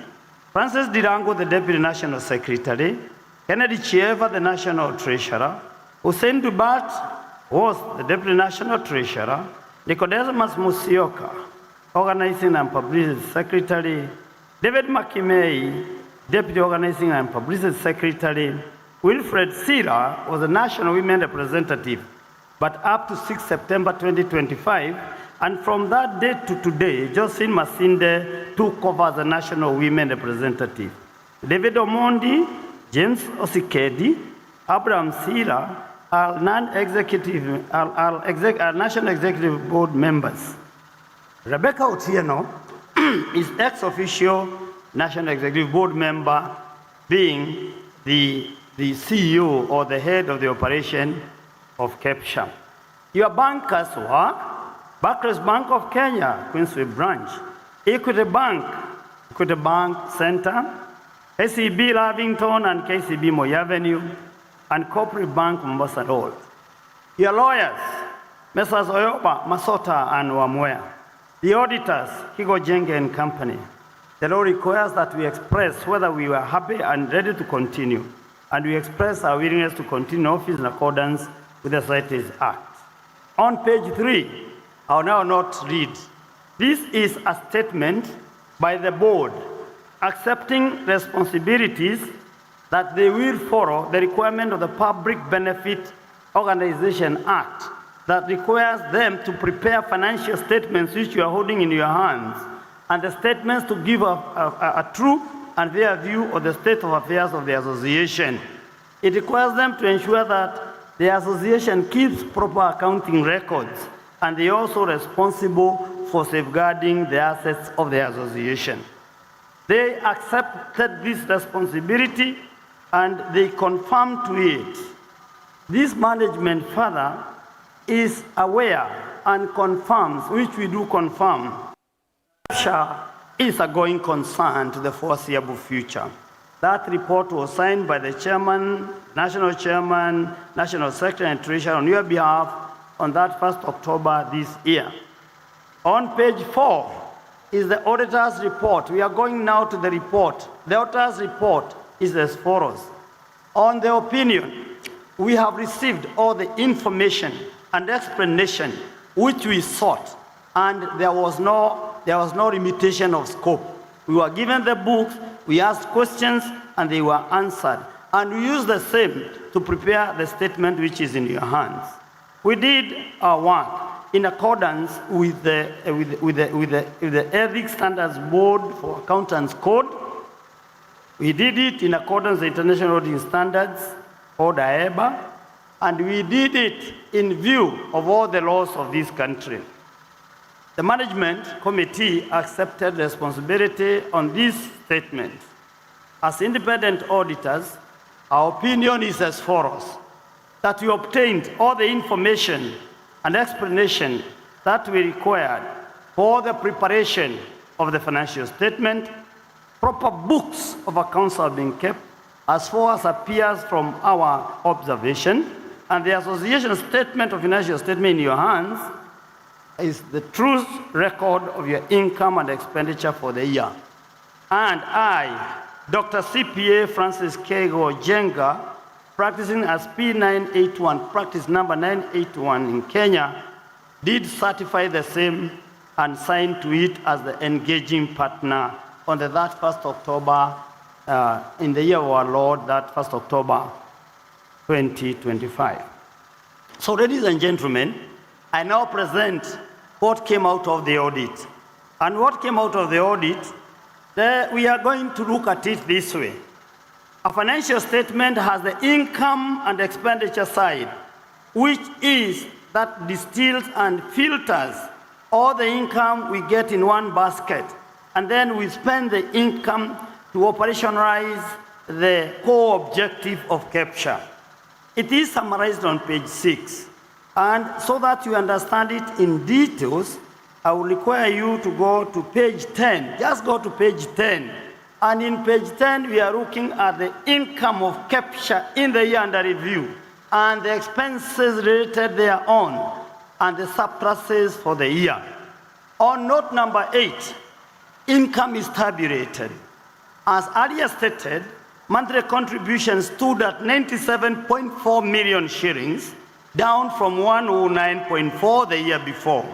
Francis Dirango, the deputy national secretary. Kennedy Chieva, the national treasurer. Hussein Dubat was the deputy national treasurer. Nicodemus Musioka, organizing and publicity secretary. David Makimei, deputy organizing and publicity secretary. Wilfred Sira was the national women representative, but up to 6 September 2025, and from that date to today, Jocelyn Masinde took over as the national women representative. David Omondi, James Osikedi, Abraham Sira are non-executive, are national executive board members. Rebecca Otieno is ex-officio national executive board member, being the CEO or the head of the operation of Kecsha. Your bankers were Barclays Bank of Kenya, Queensway branch, Equity Bank Center, KCB Lavington and KCB Moi Avenue, and Corporate Bank Mombasa Road. Your lawyers, Messrs. Oyoba, Masota, and Wamwea. The auditors, Kigo Jenge and Company. The law requires that we express whether we were happy and ready to continue, and we express our willingness to continue office in accordance with the Societies Act. On page 3, I will now not read. This is a statement by the board accepting responsibilities that they will follow the requirement of the Public Benefit Organization Act that requires them to prepare financial statements which you are holding in your hands, and the statements to give a true and fair view of the state of affairs of the association. It requires them to ensure that the association keeps proper accounting records, and they are also responsible for safeguarding the assets of the association. They accepted this responsibility and they confirmed to it. This management further is aware and confirms, which we do confirm, Kecsha is a going concern to the foreseeable future. That report was signed by the chairman, national secretary, and treasurer on your behalf on that 1st October this year. On page 4 is the auditor's report. We are going now to the report. The auditor's report is as follows. On the opinion, we have received all the information and explanation which we sought, and there was no limitation of scope. We were given the books, we asked questions, and they were answered. And we used the same to prepare the statement which is in your hands. We did our work in accordance with the Ethics Standards Board for Accountants Code. We did it in accordance with International Auditing Standards, or AEBA, and we did it in view of all the laws of this country. The management committee accepted responsibility on this statement. As independent auditors, our opinion is as follows: that we obtained all the information and explanation that we required for the preparation of the financial statement. Proper books of accounts are being kept as far as appears from our observation, and the association statement of financial statement in your hands is the true record of your income and expenditure for the year. And I, Dr. CPA Francis Kego Jenga, practicing as P981, practice number 981 in Kenya, did certify the same and sign to it as the engaging partner on the that 1st October, in the year of our Lord, that 1st October 2025. So ladies and gentlemen, I now present what came out of the audit. And what came out of the audit, we are going to look at it this way. A financial statement has the income and expenditure side, which is that distills and filters all the income we get in one basket. And then we spend the income to operationalize the core objective of Kecsha. It is summarized on page 6. And so that you understand it in details, I will require you to go to page 10. Just go to page 10. And in page 10, we are looking at the income of Kecsha in the year under review, and the expenses related thereon, and the surpluses for the year. On note number 8, income is tabulated. As earlier stated, monthly contributions stood at 97.4 million shillings, down from 109.4 the year before.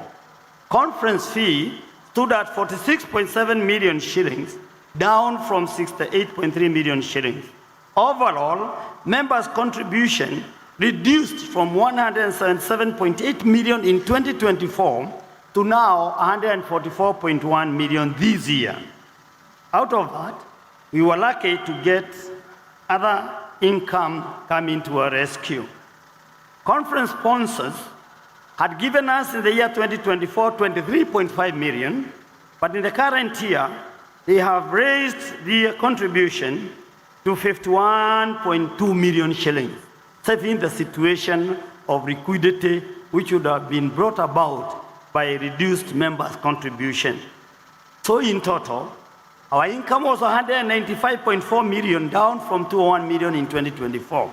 Conference fee stood at 46.7 million shillings, down from 68.3 million shillings. Overall, members' contribution reduced from 177.8 million in 2024 to now 144.1 million this year. Out of that, we were lucky to get other income coming to our rescue. Conference sponsors had given us in the year 2024 23.5 million, but in the current year, they have raised their contribution to 51.2 million shillings, saving the situation of liquidity which would have been brought about by a reduced members' contribution. So in total, our income was 195.4 million, down from 201 million in 2024.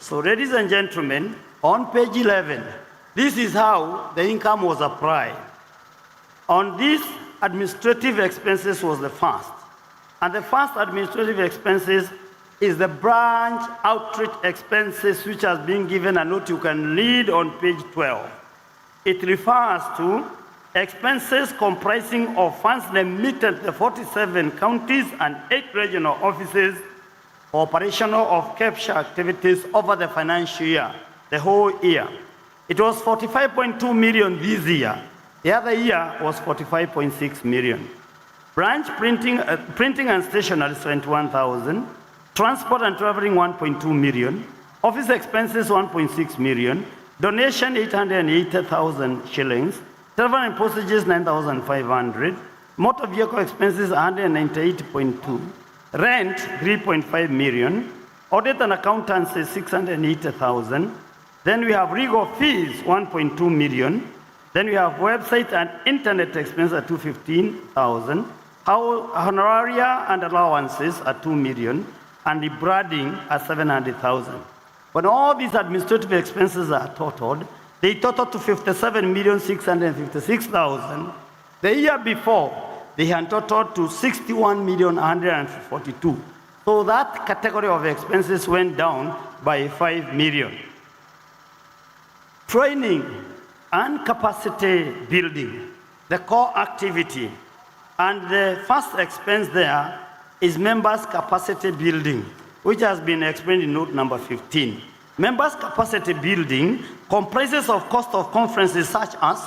So ladies and gentlemen, on page 11, this is how the income was applied. On this, administrative expenses was the first. And the first administrative expenses is the branch outreach expenses, which has been given a note you can read on page 12. It refers to expenses comprising of funds remitted to 47 counties and 8 regional offices for operational of Kecsha activities over the financial year, the whole year. It was 45.2 million this year. The other year was 45.6 million. Branch printing and stationery 21,000. Transport and traveling 1.2 million. Office expenses 1.6 million. Donation 880,000 shillings. Travel and postages 9,500. Motor vehicle expenses 198.2. Rent 3.5 million. Audit and accountancy 680,000. Then we have legal fees 1.2 million. Then we have website and internet expenses at 215,000. Honoraria and allowances at 2 million. And the branding at 700,000. When all these administrative expenses are totaled, they total to 57,656,000. The year before, they had totaled to 61,142,000. So that category of expenses went down by 5 million. Training and capacity building, the core activity, and the first expense there is members' capacity building, which has been explained in note number 15. Members' capacity building comprises of cost of conferences such as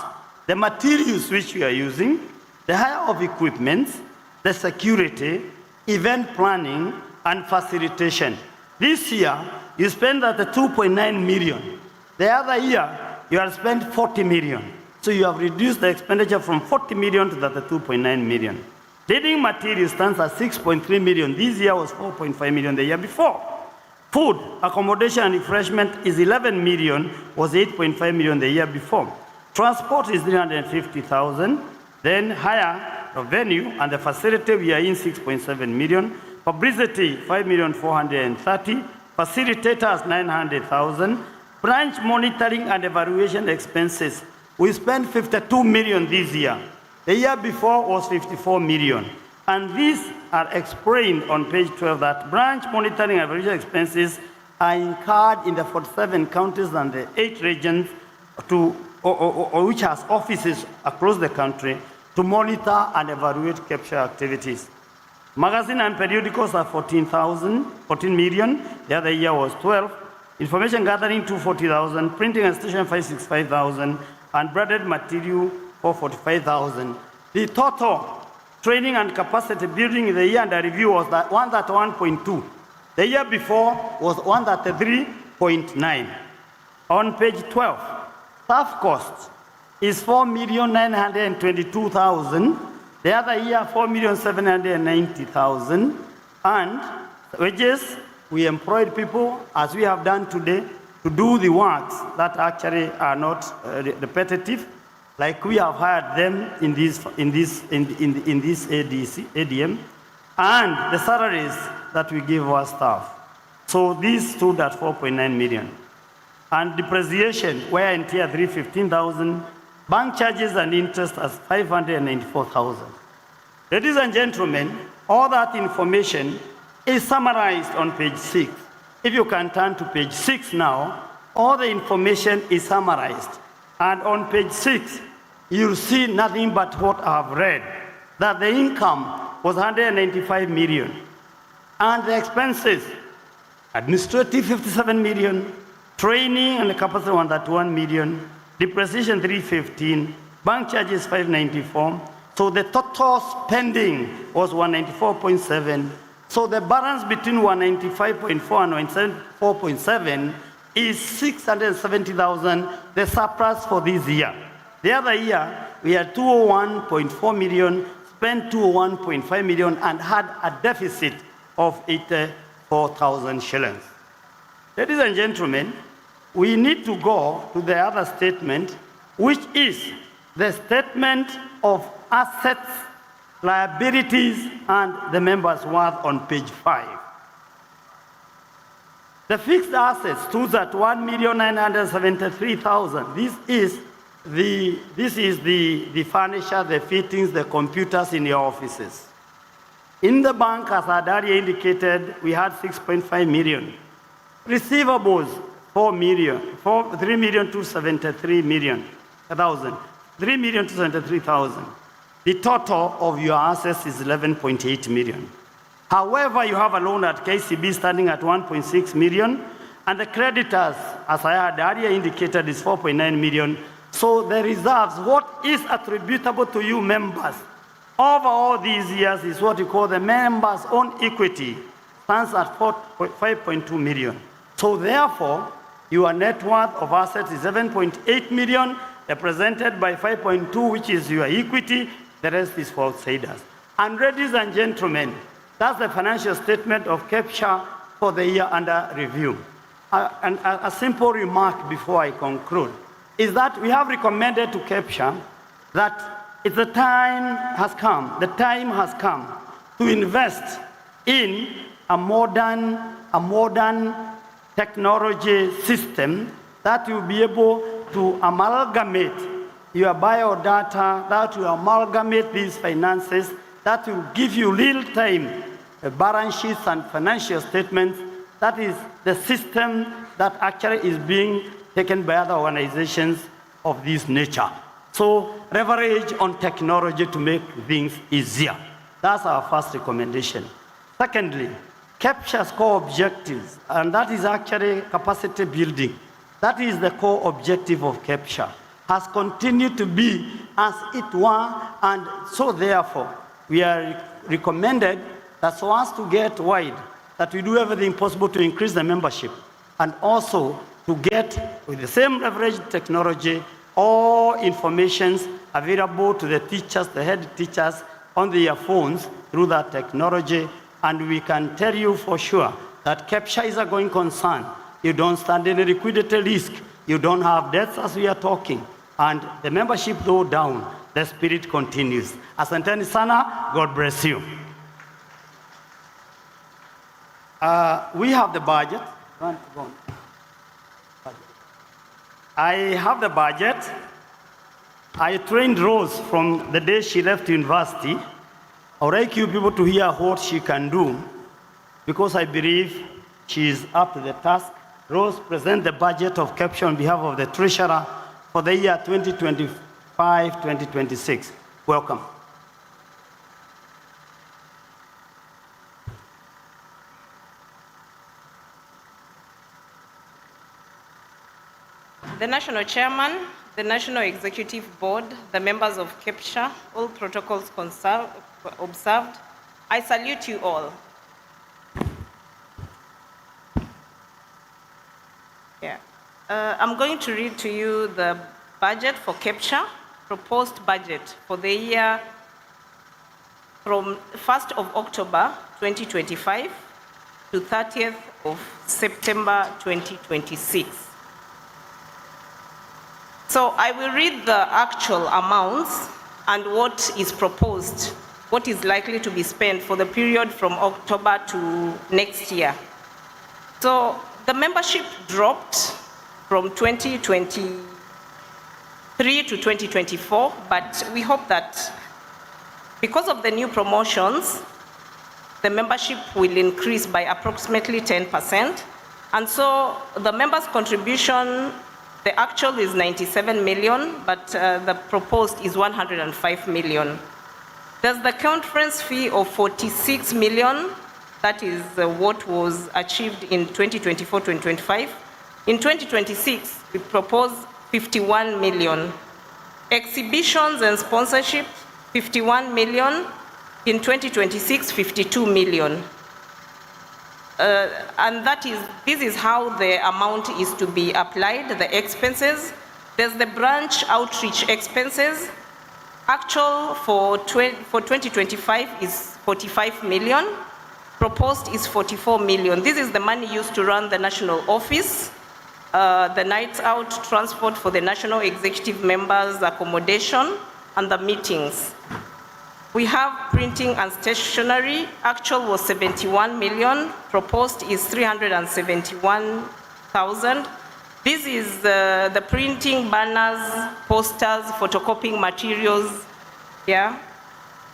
the materials which we are using, the hire of equipment, the security, event planning, and facilitation. This year, you spend at the 2.9 million. The other year, you have spent 40 million. So you have reduced the expenditure from 40 million to the 2.9 million. Reading material stands at 6.3 million. This year was 4.5 million the year before. Food, accommodation, and refreshment is 11 million, was 8.5 million the year before. Transport is 350,000. Then hire the venue and the facility, we are in 6.7 million. Publicity, 5,430,000. Facilitators, 900,000. Branch monitoring and evaluation expenses, we spent 52 million this year. The year before was 54 million. And these are explained on page 12 that branch monitoring and evaluation expenses are incurred in the 47 counties and the 8 regions which has offices across the country to monitor and evaluate Kecsha activities. Magazine and periodicals are 14 million. The other year was 12. Information gathering 240,000. Printing and stationery 565,000. And branded material 445,000. The total training and capacity building in the year under review was that 131.2. The year before was 133.9. On page 12, staff costs is 4,922,000. The other year 4,790,000. And wages, we employed people, as we have done today, to do the works that actually are not repetitive, like we have hired them in this AGM, and the salaries that we give our staff. So these stood at 4.9 million. And depreciation, where in tier 3, 15,000, bank charges and interest as 594,000. Ladies and gentlemen, all that information is summarized on page 6. If you can turn to page 6 now, all the information is summarized. And on page 6, you'll see nothing but what I've read, that the income was 195 million. And the expenses, administrative 57 million, training and capacity 131 million, depreciation 315, bank charges 594. So the total spending was 194.7. So the balance between 195.4 and 194.7 is 670,000, the surplus for this year. The other year, we had 201.4 million, spent 201.5 million, and had a deficit of 84,000 shillings. Ladies and gentlemen, we need to go to the other statement, which is the statement of assets, liabilities, and the members' worth on page 5. The fixed assets stood at 1,973,000. This is the furniture, the fittings, the computers in your offices. In the bank, as Adaria indicated, we had 6.5 million. Receivables, 3,273,000. The total of your assets is 11.8 million. However, you have a loan at KCB standing at 1.6 million, and the creditors, as I had earlier indicated, is 4.9 million. So the reserves, what is attributable to you members over all these years is what you call the members' own equity, stands at 5.2 million. So therefore, your net worth of assets is 7.8 million, represented by 5.2, which is your equity. The rest is for outsiders. And ladies and gentlemen, that's the financial statement of Kecsha for the year under review. And a simple remark before I conclude is that we have recommended to Kecsha that the time has come to invest in a modern technology system that will be able to amalgamate your biodata, that will amalgamate these finances, that will give you real-time balance sheets and financial statements. That is the system that actually is being taken by other organizations of this nature. So leverage on technology to make things easier. That's our first recommendation. Secondly, Kecsha's core objectives, and that is actually capacity building. That is the core objective of Kecsha, has continued to be as it were, and so therefore, we are recommended that so as to get wide, that we do everything possible to increase the membership, and also to get, with the same leverage technology, all informations available to the teachers, the head teachers, on their phones through that technology. And we can tell you for sure that Kecsha is a going concern. You don't stand any liquidity risk. You don't have debts as we are talking. And the membership though down, the spirit continues. Asanteni sana, God bless you. We have the budget. I have the budget. I trained Rose from the day she left university. I would like you people to hear what she can do, because I believe she is up to the task. Rose, present the budget of Kecsha on behalf of the Treasurer for the year 2025-2026. Welcome. The National Chairman, the National Executive Board, the members of Kecsha, all protocols observed, I salute you all. Yeah. I'm going to read to you the budget for Kecsha, proposed budget for the year from 1st of October 2025 to 30th of September 2026. So I will read the actual amounts and what is proposed, what is likely to be spent for the period from October to next year. So the membership dropped from 2023 to 2024, but we hope that because of the new promotions, the membership will increase by approximately 10%. And so the members' contribution, the actual is 97 million, but the proposed is 105 million. There's the conference fee of 46 million. That is what was achieved in 2024-2025. In 2026, we propose 51 million. Exhibitions and sponsorship, 51 million. In 2026, 52 million. And this is how the amount is to be applied, the expenses. There's the branch outreach expenses. Actual for 2025 is 45 million. Proposed is 44 million. This is the money used to run the national office, the nights out, transport for the national executive members, accommodation, and the meetings. We have printing and stationery. Actual was 71 million. Proposed is 371,000. This is the printing, banners, posters, photocopying materials. Yeah.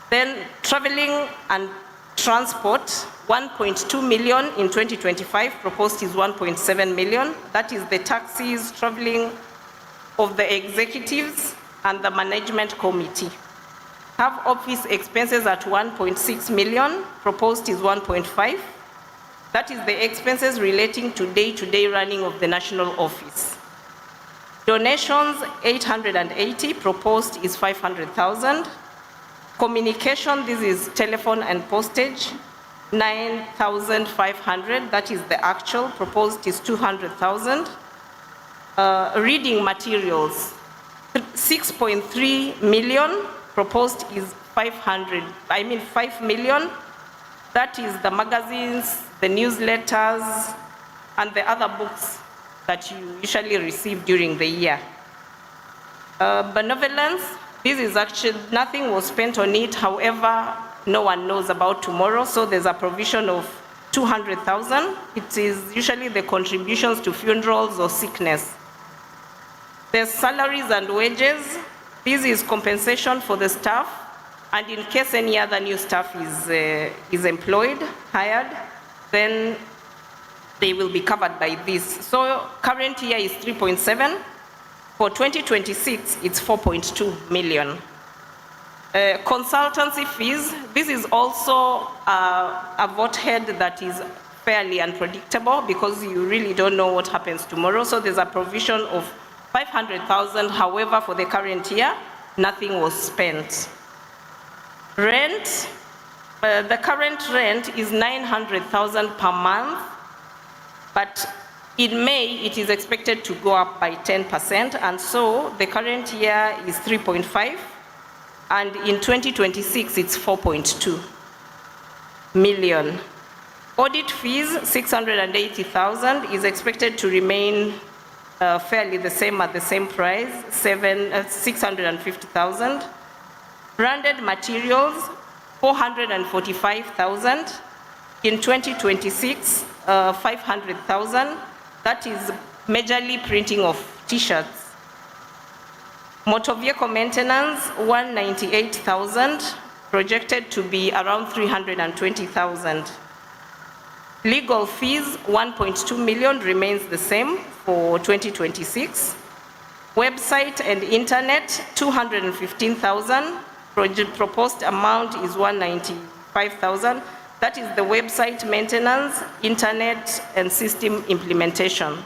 Then traveling and transport, 1.2 million in 2025. Proposed is 1.7 million. That is the taxis, traveling of the executives and the management committee. Have office expenses at 1.6 million. Proposed is 1.5. That is the expenses relating to day-to-day running of the national office. Donations, 880, proposed is 500,000. Communication, this is telephone and postage, 9,500, that is the actual, proposed is 200,000. Reading materials, 6.3 million, proposed is 5 million. That is the magazines, the newsletters, and the other books that you usually receive during the year. Benevolence, this is actually, nothing was spent on it, however, no one knows about tomorrow, so there's a provision of 200,000. It is usually the contributions to funerals or sickness. There's salaries and wages. This is compensation for the staff, and in case any other new staff is employed, hired, then they will be covered by this. So current year is 3.7. For 2026, it's 4.2 million. Consultancy fees, this is also a vote head that is fairly unpredictable because you really don't know what happens tomorrow. So there's a provision of 500,000. However, for the current year, nothing was spent. Rent, the current rent is 900,000 per month, but in May, it is expected to go up by 10%, and so the current year is 3.5, and in 2026, it's 4.2 million. Audit fees, 680,000, is expected to remain fairly the same at the same price, 650,000. Branded materials, 445,000. In 2026, 500,000. That is majorly printing of t-shirts. Motor vehicle maintenance, 198,000, projected to be around 320,000. Legal fees, 1.2 million, remains the same for 2026. Website and internet, 215,000. Proposed amount is 195,000. That is the website maintenance, internet, and system implementation.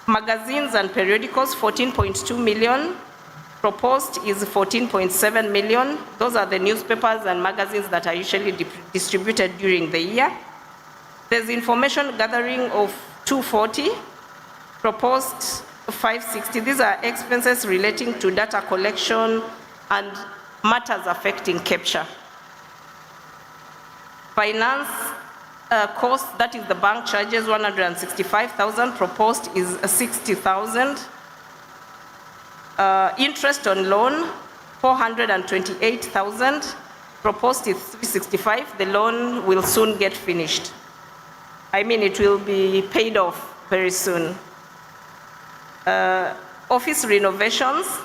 Magazines and periodicals, 14.2 million. Proposed is 14.7 million. Those are the newspapers and magazines that are usually distributed during the year. There's information gathering of 240. Proposed 560. These are expenses relating to data collection and matters affecting Kecsha. Finance cost, that is the bank charges, 165,000. Proposed is 60,000. Interest on loan, 428,000. Proposed is 365. The loan will soon get finished. It will be paid off very soon. Office renovations,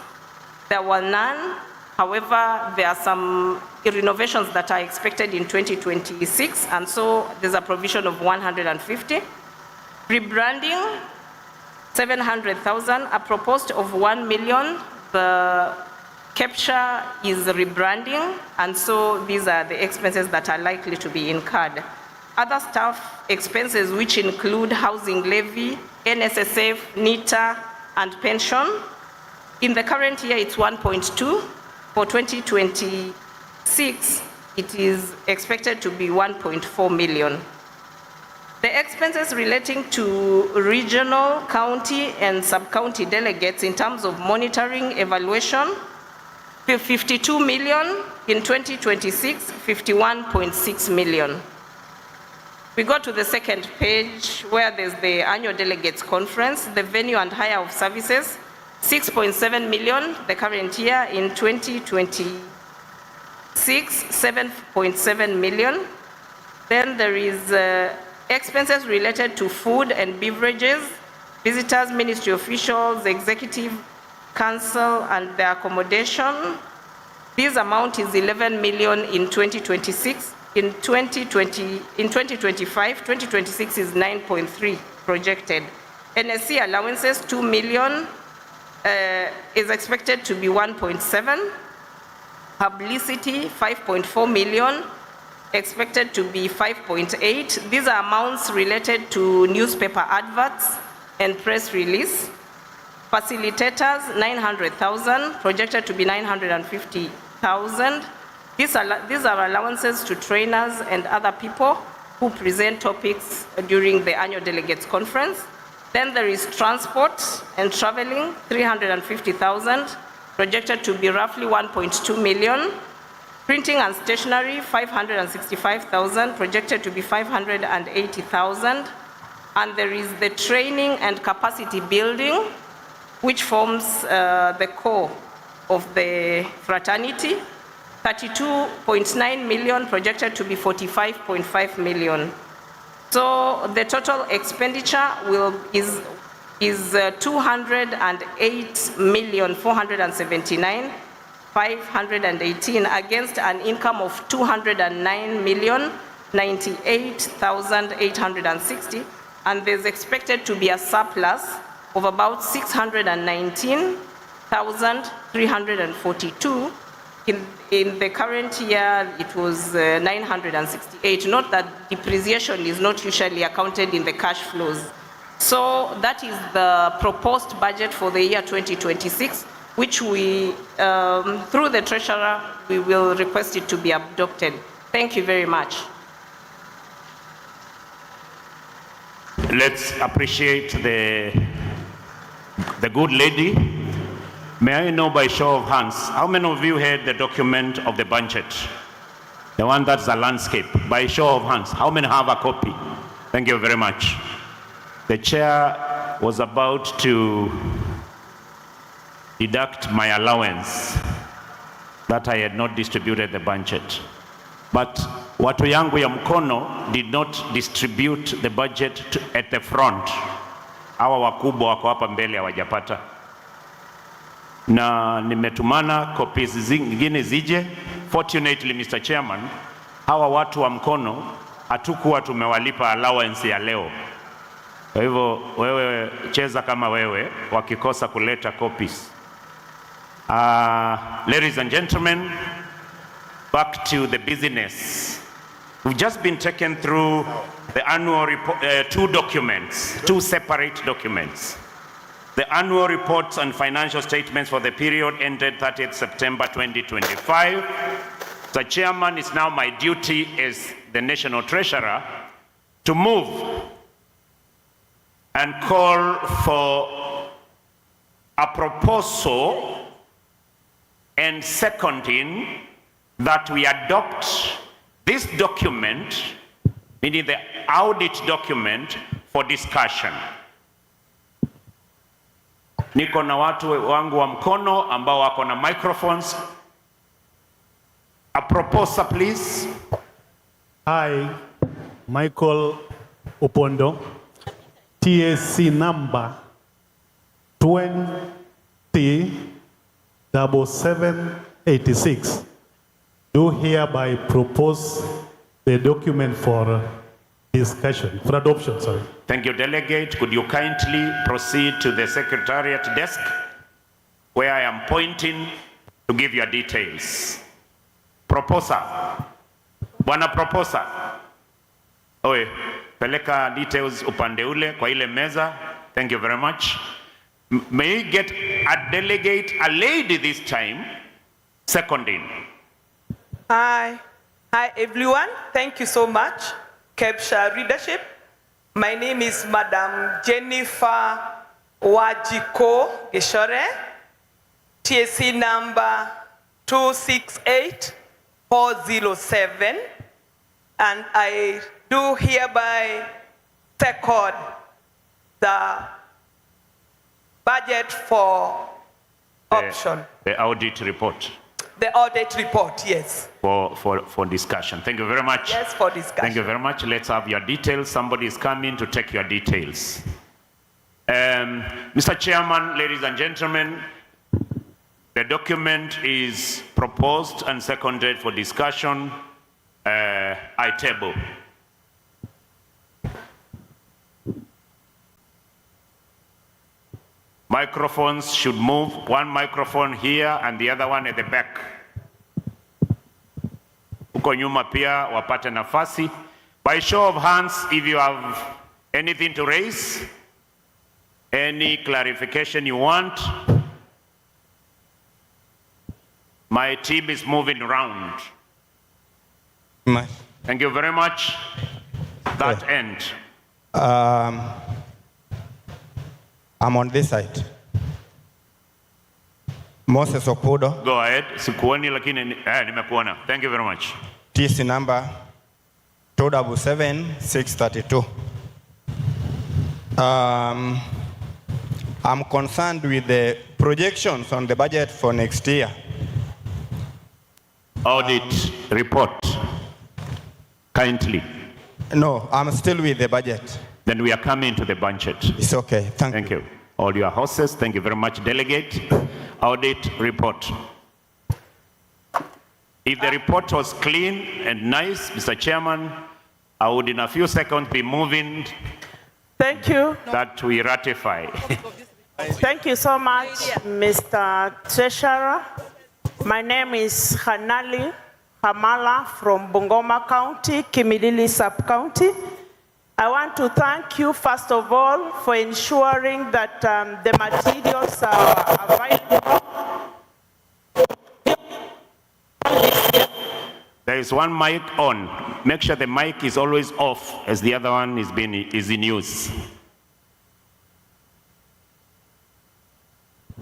there were none. However, there are some renovations that are expected in 2026, and so there's a provision of 150. Rebranding, 700,000, a proposed of 1 million. The Kecsha is rebranding, and so these are the expenses that are likely to be incurred. Other staff expenses, which include housing levy, NSSF, NITA, and pension. In the current year, it's 1.2. For 2026, it is expected to be 1.4 million. The expenses relating to regional, county, and sub-county delegates in terms of monitoring, evaluation, 52 million. In 2026, 51.6 million. We go to the second page where there's the annual delegates conference, the venue and hire of services, 6.7 million the current year. In 2026, 7.7 million. Then there is expenses related to food and beverages, visitors, ministry officials, executive council, and their accommodation. This amount is 11 million in 2026. In 2025, 2026 is 9.3 projected. NSC allowances, 2 million, is expected to be 1.7. Publicity, 5.4 million, expected to be 5.8. These are amounts related to newspaper adverts and press release. Facilitators, 900,000, projected to be 950,000. These are allowances to trainers and other people who present topics during the annual delegates conference. Then there is transport and traveling, 350,000, projected to be roughly 1.2 million. Printing and stationery, 565,000, projected to be 580,000. And there is the training and capacity building, which forms the core of the fraternity, 32.9 million, projected to be 45.5 million. So the total expenditure is 208,479,518 against an income of 209,098,860, and there's expected to be a surplus of about 619,342. In the current year, it was 968. Note that depreciation is not usually accounted in the cash flows. So that is the proposed budget for the year 2026, which we, through the treasurer, we will request it to be adopted. Thank you very much. Let's appreciate the good lady. May I know by show of hands, how many of you had the document of the budget? The one that's the landscape. By show of hands, how many have a copy? Thank you very much. The chair was about to deduct my allowance that I had not distributed the budget. But watu yangu ya mkono did not distribute the budget at the front. Hawa wakubwa wako hapa mbele hawajapata. Na nimetumana copies zingine zije. Fortunately, Mr. Chairman, hawa watu wa mkono hatukuwa tumewalipa allowance ya leo. Kwa hivyo wewe cheza kama wewe wakikosa kuleta copies. Ladies and gentlemen, back to the business. We've just been taken through the annual report, two separate documents. The annual reports and financial statements for the period ended 30th September 2025. The chairman, is now my duty as the National Treasurer to move and call for a proposal and seconding that we adopt this document, meaning the audit document, for discussion. Niko na watu wangu wa mkono ambao wako na microphones. A proposal, please. Hi, Michael Opondo, TSC number 207786. Do hereby propose the document for discussion, for adoption, sorry. Thank you, Delegate. Could you kindly proceed to the Secretariat desk where I am pointing to give your details. Proposer. Bwana Proposer. Oe, peleka details upande ule kwa ile meza. Thank you very much. May we get a delegate, a lady this time, seconding. Hi everyone. Thank you so much. Kecsha readership. My name is Madam Jennifer Wajiko Geshore, TSC number 268407, and I do hereby second the budget for option. The audit report. The audit report, yes. For discussion. Thank you very much. Yes, for discussion. Thank you very much. Let's have your details. Somebody is coming to take your details. Mr. Chairman, ladies and gentlemen, the document is proposed and seconded for discussion. I table. Microphones should move. One microphone here and the other one at the back. Uko nyuma pia wapate nafasi. By show of hands, if you have anything to raise, any clarification you want. My team is moving around. Thank you very much. That end. I'm on this side. Moses Okudo. Go ahead. Sikuoni lakini nimekuona. Thank you very much. TC number 277-632. I'm concerned with the projections on the budget for next year. Audit report. Kindly. No, I'm still with the budget. Then we are coming to the budget. It's okay. Thank you. All your horses. Thank you very much, Delegate. Audit report. If the report was clean and nice, Mr. Chairman, I would in a few seconds be moving. Thank you. That we ratify. Thank you so much, Mr. Treasurer. My name is Hanali Hamala from Bungoma County, Kimilili Sub-County. I want to thank you, first of all, for ensuring that the materials are available. There is one mic on. Make sure the mic is always off as the other one is in use.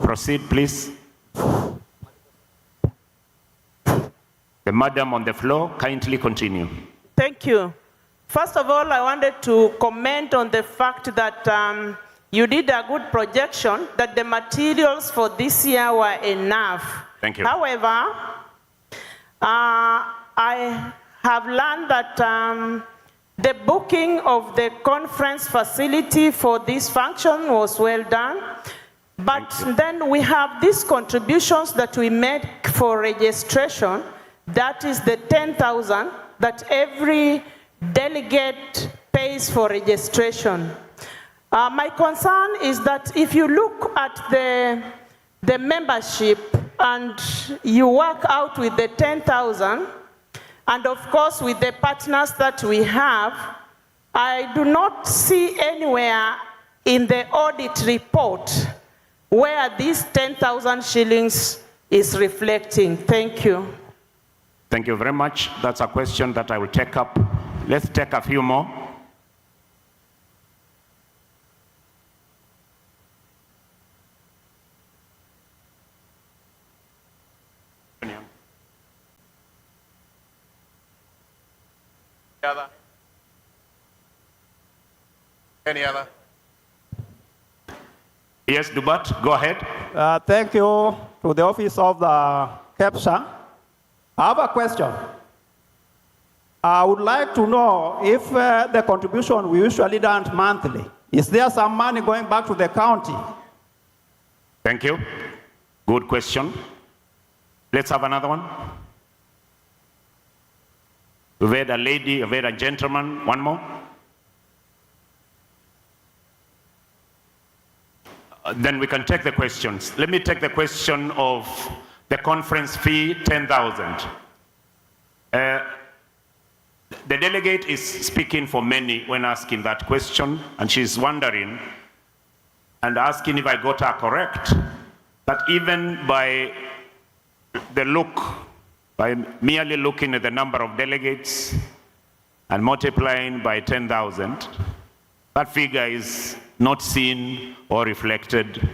Proceed, please. The madam on the floor, kindly continue. Thank you. First of all, I wanted to comment on the fact that you did a good projection that the materials for this year were enough. Thank you. However, I have learned that the booking of the conference facility for this function was well done. But then we have these contributions that we made for registration. That is the 10,000 that every delegate pays for registration. My concern is that if you look at the membership and you work out with the 10,000, and of course with the partners that we have, I do not see anywhere in the audit report where this 10,000 shillings is reflecting. Thank you. Thank you very much. That's a question that I will take up. Let's take a few more. Any other? Yes, Dubat, go ahead. Thank you to the office of the Kecsha. I have a question. I would like to know if the contribution we usually done monthly, is there some money going back to the county? Thank you. Good question. Let's have another one. We've had a lady, we've had a gentleman. One more. Then we can take the questions. Let me take the question of the conference fee, 10,000. The delegate is speaking for many when asking that question, and she's wondering and asking if I got her correct, that even by the look, by merely looking at the number of delegates and multiplying by 10,000, that figure is not seen or reflected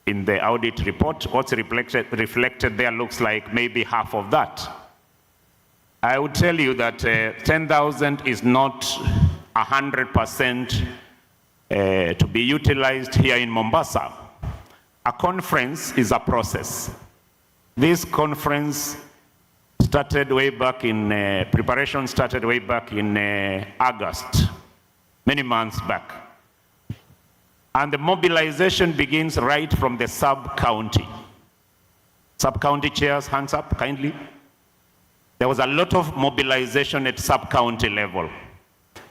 in the audit report. What's reflected there looks like maybe half of that. I would tell you that 10,000 is not 100% to be utilized here in Mombasa. A conference is a process. This conference started way back in, preparation started way back in August, many months back. And the mobilization begins right from the sub-county. Sub-county chairs, hands up kindly. There was a lot of mobilization at sub-county level.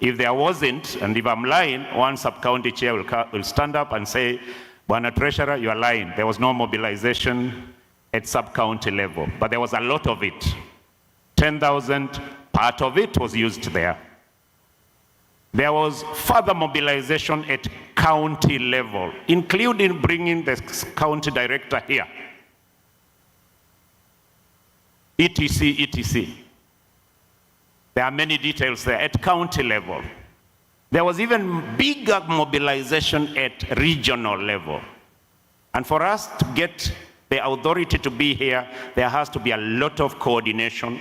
If there wasn't, and if I'm lying, one sub-county chair will stand up and say, Bwana Treasurer, you are lying. There was no mobilization at sub-county level, but there was a lot of it. 10,000, part of it was used there. There was further mobilization at county level, including bringing the county director here. ETC, ETC. There are many details there at county level. There was even bigger mobilization at regional level. And for us to get the authority to be here, there has to be a lot of coordination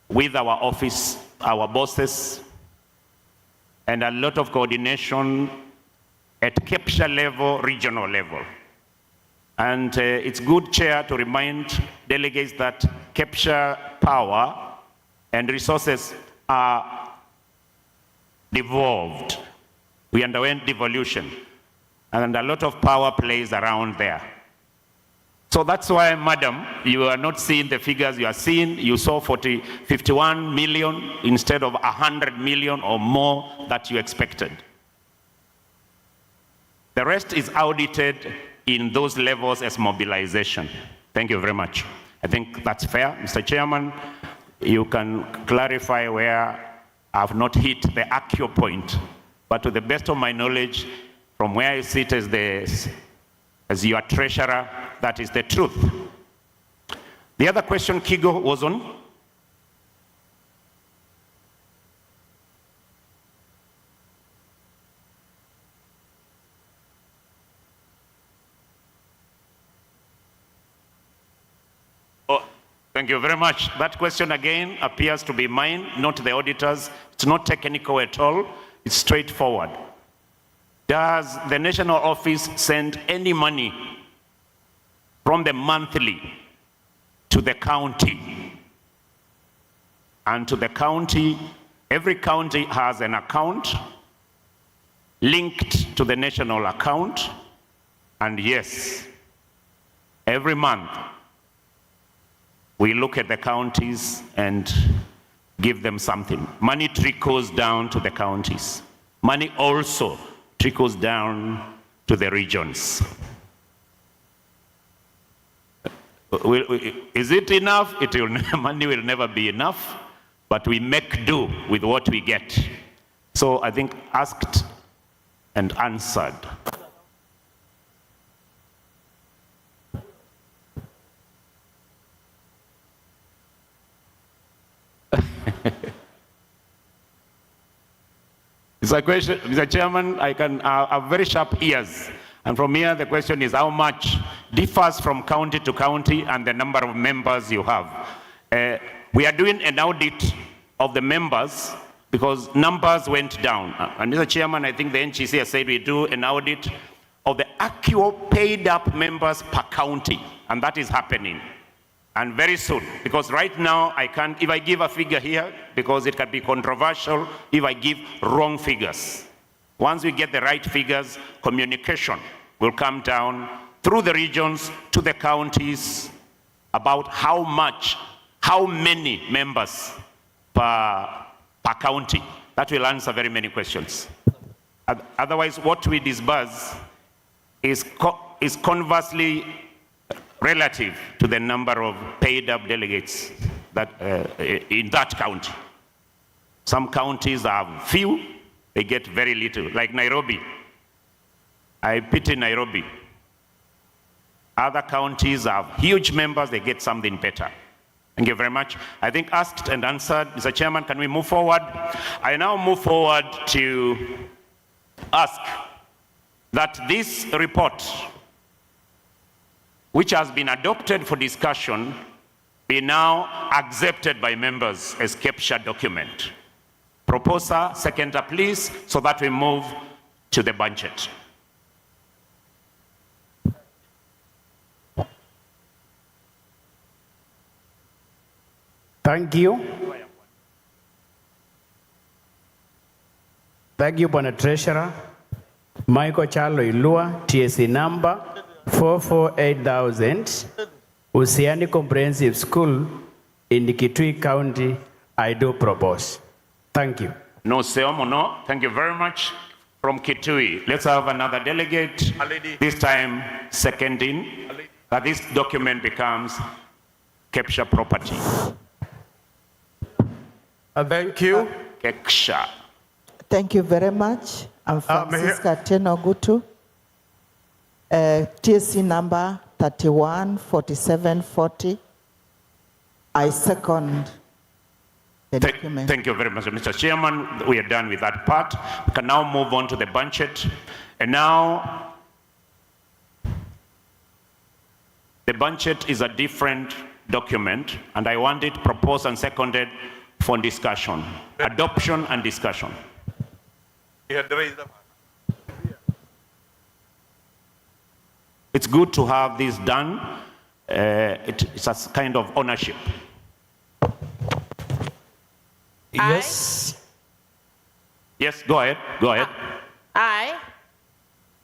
with our office, our bosses, and a lot of coordination at Kecsha level, regional level. And it's good, Chair, to remind delegates that Kecsha power and resources are devolved. We underwent devolution, and a lot of power plays around there. So that's why, Madam, you are not seeing the figures you are seeing. You saw 51 million instead of 100 million or more that you expected. The rest is audited in those levels as mobilization. Thank you very much. I think that's fair. Mr. Chairman, you can clarify where I've not hit the actual point, but to the best of my knowledge, from where I sit as your treasurer, that is the truth. The other question Kigo was on? Thank you very much. That question again appears to be mine, not the auditors. It's not technical at all. It's straightforward. Does the national office send any money from the monthly to the county? And to the county, every county has an account linked to the national account. And yes, every month, we look at the counties and give them something. Money trickles down to the counties. Money also trickles down to the regions. Is it enough? Money will never be enough, but we make do with what we get. So I think asked and answered. It's a question, Mr. Chairman, I have very sharp ears. And from here, the question is how much differs from county to county and the number of members you have. We are doing an audit of the members because numbers went down. And Mr. Chairman, I think the NGC has said we do an audit of the actual paid up members per county. And that is happening. And very soon, because right now I can't, if I give a figure here, because it can be controversial if I give wrong figures. Once we get the right figures, communication will come down through the regions to the counties about how many members per county. That will answer very many questions. Otherwise, what we disburse is conversely relative to the number of paid up delegates that in that county. Some counties have few, they get very little, like Nairobi. I pity Nairobi. Other counties have huge members, they get something better. Thank you very much. I think asked and answered. Mr. Chairman, can we move forward? I now move forward to ask that this report, which has been adopted for discussion, be now accepted by members as Kecsha document. Proposer, seconder, please, so that we move to the budget. Thank you. Thank you, Bwana Treasurer. Michael Charlo Ilua, TSC number 448,000, Usiani Comprehensive School in Kitui County, I do propose. Thank you. No, Seomo, no. Thank you very much. From Kitui, let's have another delegate, this time seconding, that this document becomes Kecsha property. Thank you. Kecsha. Thank you very much. I'm Francisca Tenogutu, TSC number 314740. I second the document. Thank you very much, Mr. Chairman. We are done with that part. We can now move on to the budget. And now, the budget is a different document, and I want it proposed and seconded for discussion, adoption and discussion. It's good to have this done. It's a kind of ownership. Yes. Yes, go ahead. Go ahead.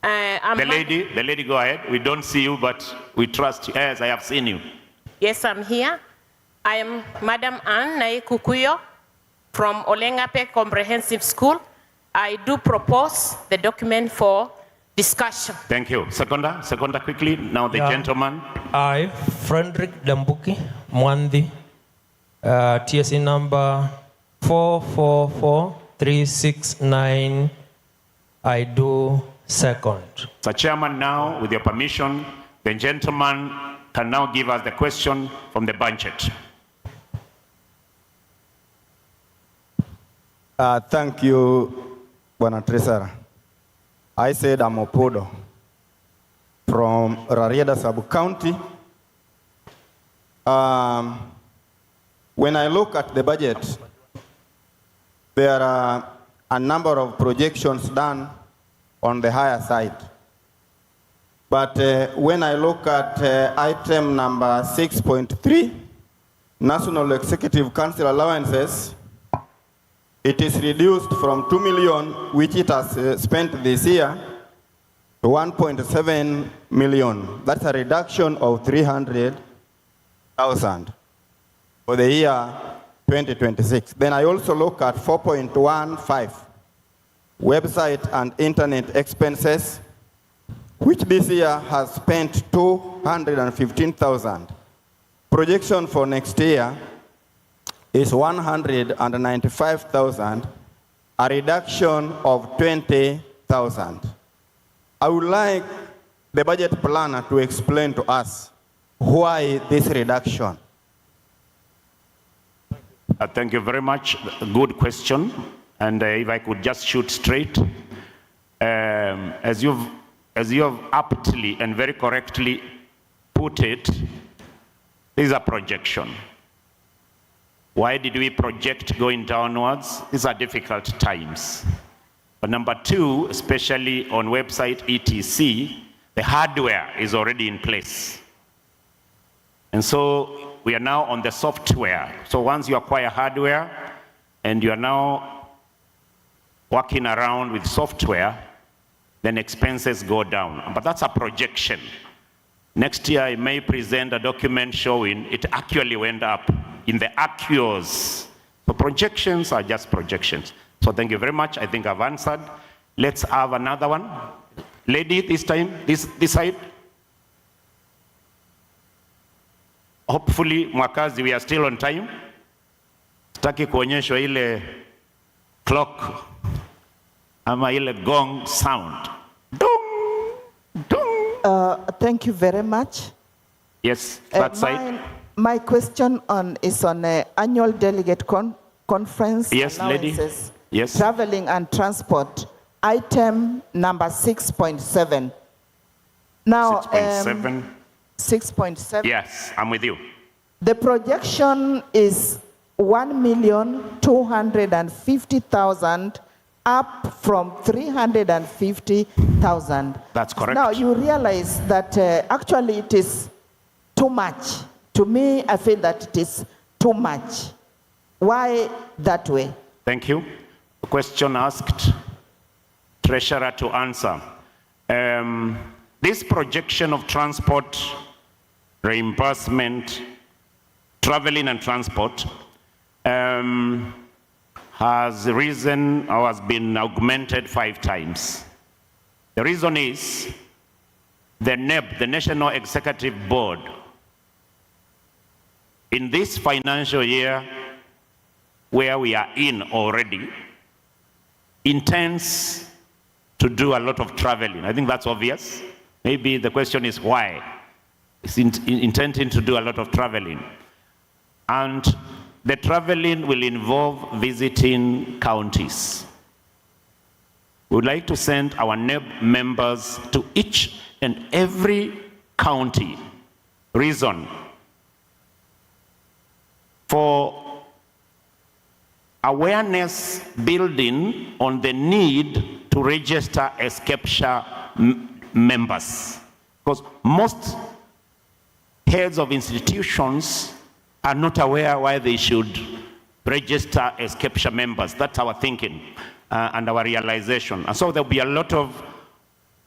I'm the lady, go ahead. We don't see you, but we trust you. Yes, I have seen you. Yes, I'm here. I am Madam Anne Naikukuyo from Olengape Comprehensive School. I do propose the document for discussion. Thank you. Seconder quickly. Now the gentleman. I, Frederick Dambuki Mwandi, TSC number 444369. I do second. So Chairman, now with your permission, the gentleman can now give us the question from the budget. Thank you, Bwana Treasurer. I said Amopodo from Rarieda Sub-County. When I look at the budget, there are a number of projections done on the higher side. But when I look at item number 6.3, National Executive Council allowances, it is reduced from 2 million, which it has spent this year, to 1.7 million. That's a reduction of 300,000 for the year 2026. Then I also look at 4.15, website and internet expenses, which this year has spent 215,000. Projection for next year is 195,000, a reduction of 20,000. I would like the budget planner to explain to us why this reduction. Thank you very much. Good question. And if I could just shoot straight, as you have aptly and very correctly put it, this is a projection. Why did we project going downwards? These are difficult times. But number two, especially on website ETC, the hardware is already in place. And so we are now on the software. So once you acquire hardware and you are now working around with software, then expenses go down. But that's a projection. Next year, I may present a document showing it actually went up in the actuals. So projections are just projections. So thank you very much. I think I've answered. Let's have another one. Lady, this time, this side. Hopefully, Mwakazi, we are still on time. Sitaki kuonyeshwa ile clock ama ile gong sound. Thank you very much. Yes, that side. My question is on annual delegate conference. Yes, lady. Yes. Traveling and transport, item number 6.7. Now, 6.7. 6.7. Yes, I'm with you. The projection is 1,250,000 up from 350,000. That's correct. Now you realize that actually it is too much. To me, I feel that it is too much. Why that way? Thank you. The question asked, Treasurer to answer. This projection of transport, reimbursement, traveling and transport has risen or has been augmented 5 times. The reason is the NEB, the National Executive Board, in this financial year where we are in already, intends to do a lot of traveling. I think that's obvious. Maybe the question is why. It's intending to do a lot of traveling. And the traveling will involve visiting counties. We would like to send our NEB members to each and every county. Reason for awareness building on the need to register as Kecsha members. Because most heads of institutions are not aware why they should register as Kecsha members. That's our thinking and our realization. And so there'll be a lot of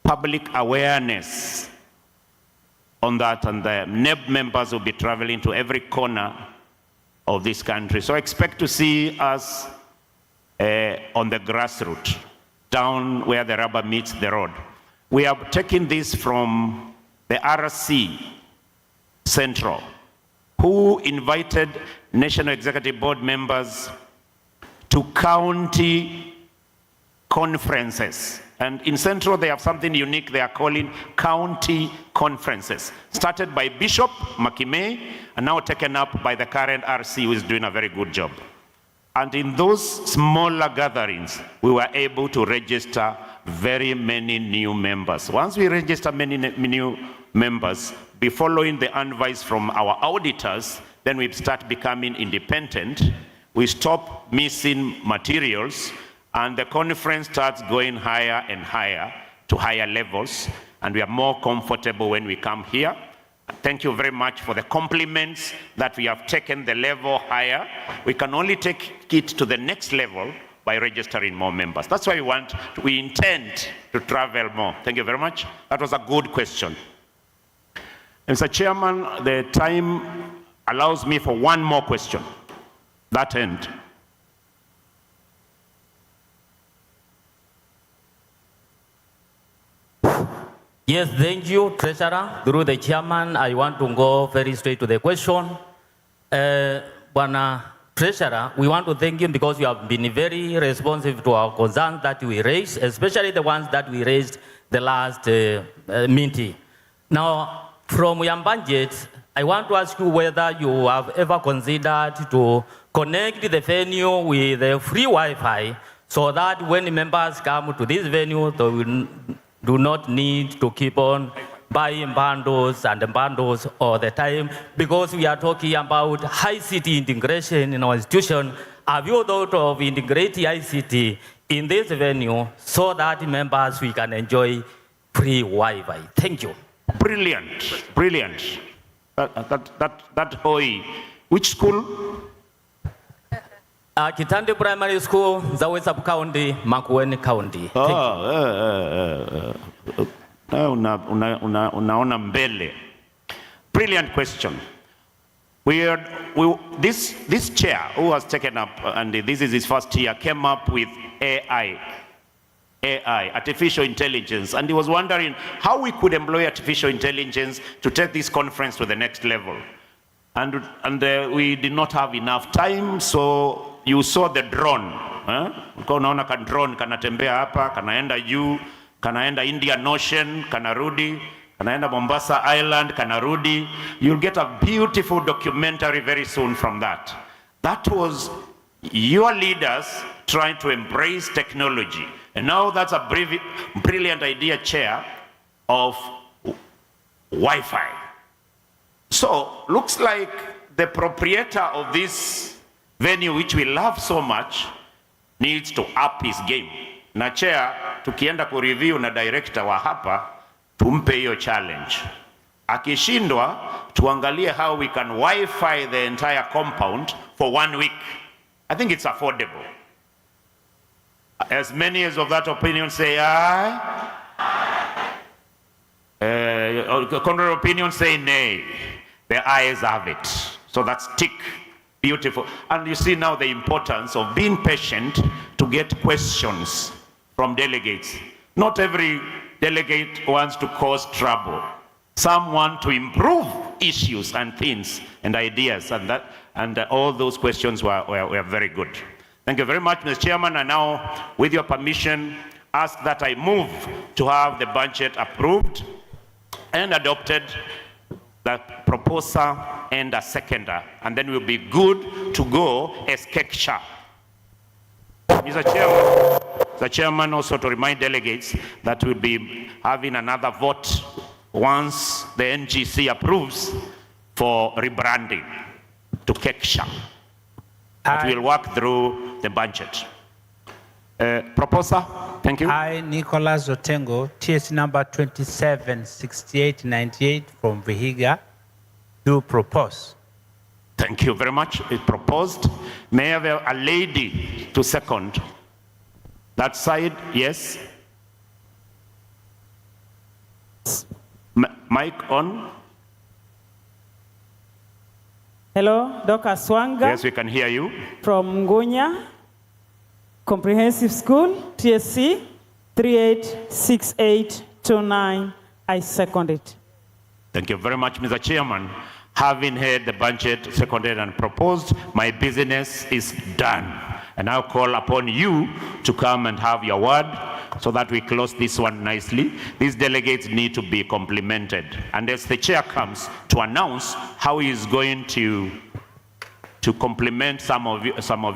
public awareness on that, and the NEB members will be traveling to every corner of this country. So expect to see us on the grassroots, down where the rubber meets the road. We have taken this from the RC Central, who invited National Executive Board members to county conferences. And in Central, they have something unique they are calling county conferences. Started by Bishop Makime, and now taken up by the current RC, who is doing a very good job. And in those smaller gatherings, we were able to register very many new members. Once we register many new members, be following the advice from our auditors, then we start becoming independent. We stop missing materials, and the conference starts going higher and higher to higher levels, and we are more comfortable when we come here. Thank you very much for the compliments that we have taken the level higher. We can only take it to the next level by registering more members. That's why we intend to travel more. Thank you very much. That was a good question. Mr. Chairman, the time allows me for one more question. That end. Yes, thank you, Treasurer. Through the chairman, I want to go very straight to the question. Bwana Treasurer, we want to thank you because you have been very responsive to our concerns that we raised, especially the ones that we raised the last meeting. Now, from your budget, I want to ask you whether you have ever considered to connect the venue with a free Wi-Fi so that when members come to this venue, they will do not need to keep on buying bundles and bundles all the time, because we are talking about ICT integration in our institution. Have you thought of integrating ICT in this venue so that members we can enjoy free Wi-Fi? Thank you. Brilliant, brilliant. That hoy. Which school? Kitande Primary School, Zawe Sub-County, Makueni County. Unaona mbele. Brilliant question. This chair who has taken up, and this is his first year, came up with AI, artificial intelligence, and he was wondering how we could employ artificial intelligence to take this conference to the next level. And we did not have enough time, so you saw the drone. Unaona ka drone kanatembea hapa, kanaenda juu, kanaenda Indian Ocean, kanarudi, kanaenda Mombasa Island, kanarudi. You'll get a beautiful documentary very soon from that. That was your leaders trying to embrace technology. And now that's a brilliant idea, Chair, of Wi-Fi. So, looks like the proprietor of this venue, which we love so much, needs to up his game. Na Chair, tukienda kureview na director wa hapa, tumpe hiyo challenge. Akishindwa, tuangalie how we can Wi-Fi the entire compound for 1 week. I think it's affordable. As many as of that opinion say aye. Contrary opinion say nay. The ayes have it. So that's tick. Beautiful. And you see now the importance of being patient to get questions from delegates. Not every delegate wants to cause trouble. Some want to improve issues and things and ideas, and all those questions were very good. Thank you very much, Mr. Chairman. And now, with your permission, ask that I move to have the budget approved and adopted, the proposer and a seconder, and then we'll be good to go as Kecsha. Mr. Chairman, also to remind delegates that we'll be having another vote once the NGC approves for rebranding to Kecsha. But we'll work through the budget. Proposer, thank you. I, Nicholas Otengo, TS number 276898 from Vihiga, do propose. Thank you very much. It's proposed. May I have a lady to second? That side, yes. Mic on. Hello, Dr. Swanga. Yes, we can hear you. From Ngunya Comprehensive School, TSC 386829. I second it. Thank you very much, Mr. Chairman. Having heard the budget seconded and proposed, my business is done. And I'll call upon you to come and have your word so that we close this one nicely. These delegates need to be complimented. And as the chair comes to announce how he is going to compliment some of you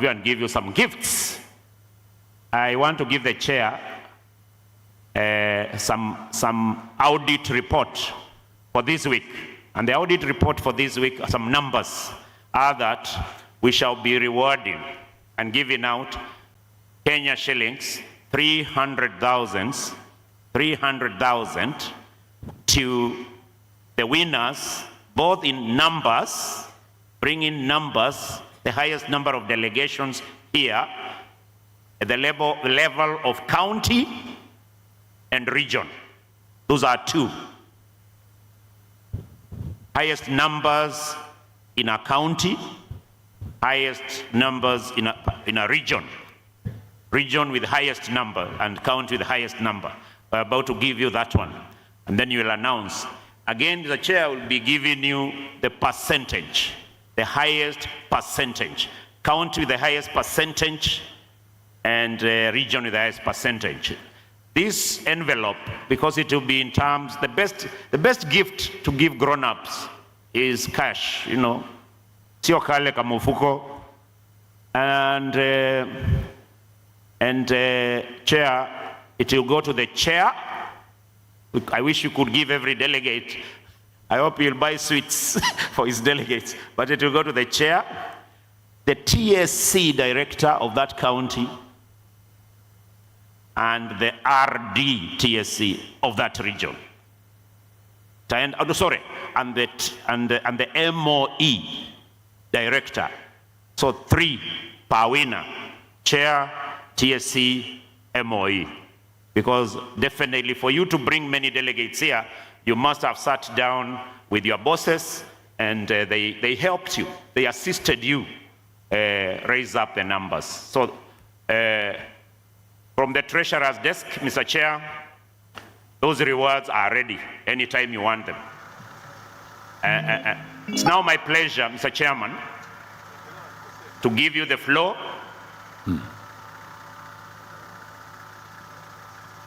and give you some gifts, I want to give the chair some audit report for this week. And the audit report for this week, some numbers are that we shall be rewarding and giving out Kenya shillings 300,000 to the winners, both in numbers, bringing numbers, the highest number of delegations here, at the level of county and region. Those are two. Highest numbers in a county, highest numbers in a region. Region with highest number and county with highest number. We're about to give you that one. And then you will announce. Again, the chair will be giving you the percentage, the highest percentage. County with the highest percentage and region with the highest percentage. This envelope, because it will be in terms, the best gift to give grown-ups is cash, you know. Sio kale kama mfuko. And chair, it will go to the chair. I wish you could give every delegate. I hope you'll buy sweets for his delegates. But it will go to the chair, the TSC director of that county, and the RD TSC of that region. And the MOE director. So 3 per winner. Chair, TSC, MOE. Because definitely for you to bring many delegates here, you must have sat down with your bosses and they helped you. They assisted you raise up the numbers. So from the treasurer's desk, Mr. Chair, those rewards are ready anytime you want them. It's now my pleasure, Mr. Chairman, to give you the floor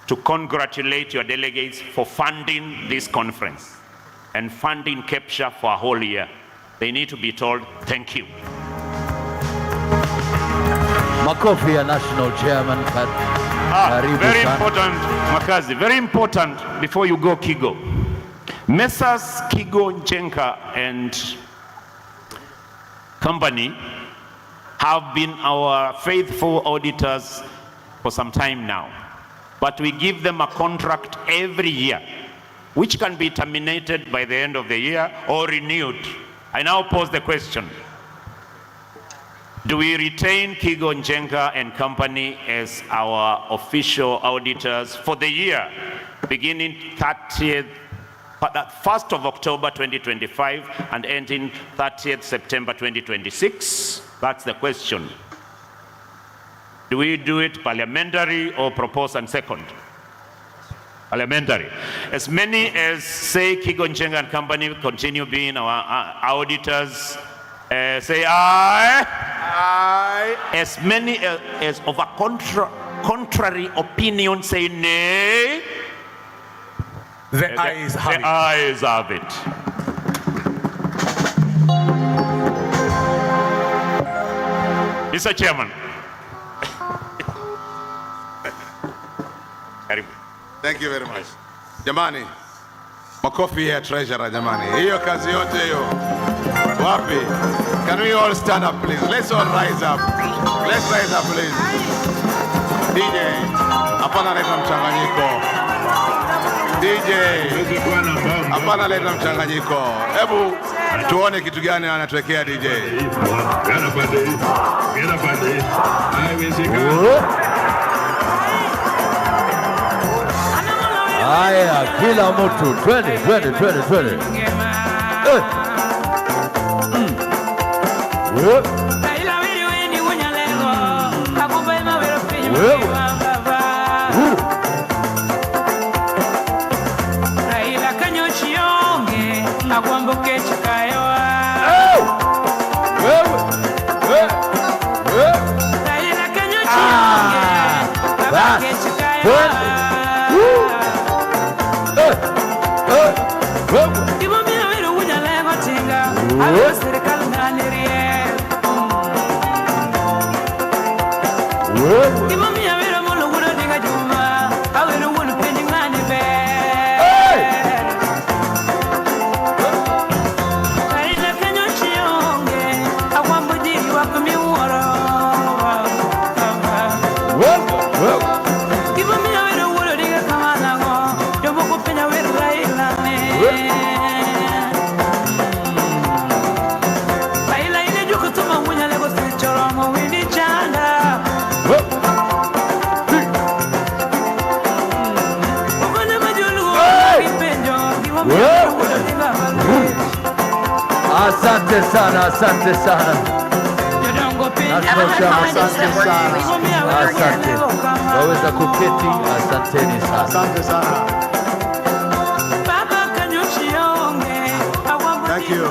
to congratulate your delegates for funding this conference and funding Kecsha for a whole year. They need to be told thank you. Makofi ya National Chairman. Very important, Makazi, very important before you go, Kigo. Messrs. Kigo Njenka and company have been our faithful auditors for some time now. But we give them a contract every year which can be terminated by the end of the year or renewed. I now pose the question. Do we retain Kigo Njenga and Company as our official auditors for the year beginning 1st of October 2025 and ending 30th September 2026? That's the question. Do we do it parliamentary or propose and second? Parliamentary. As many as say Kigo Njenga and Company continue being our auditors, say aye. Aye. As many as of a contrary opinion say nay. The ayes have it. The ayes have it. Mr. Chairman. Thank you very much. Jamani, makofi ya treasurer jamani. Hiyo kazi yote hiyo. Wapi? Can we all stand up please? Let's all rise up. Let's rise up please. DJ, hapana leta mchanganyiko. DJ, hapana leta mchanganyiko. Hebu tuone kitu gani anatuwekea DJ. Haya, kila mtu twende. Asante sana. Asante. Waweza kuketi. Asanteni sana. Asante sana. Thank you.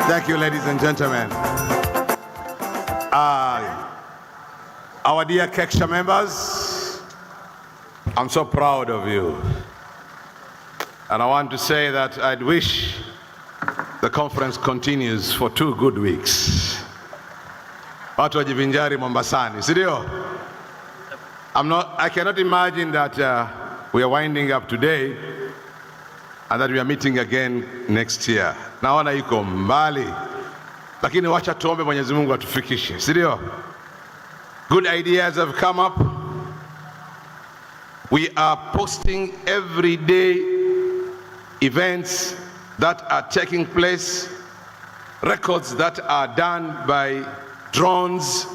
Thank you, ladies and gentlemen. Our dear Kecsha members, I'm so proud of you. And I want to say that I'd wish the conference continues for 2 good weeks. Watu wajivinjari Mombasani, si ndio? I cannot imagine that we are winding up today and that we are meeting again next year. Naona iko mbali, lakini wacha tuombe Mwenyezi Mungu atufikishe, si ndio? Good ideas have come up. We are posting every day events that are taking place, records that are done by drones,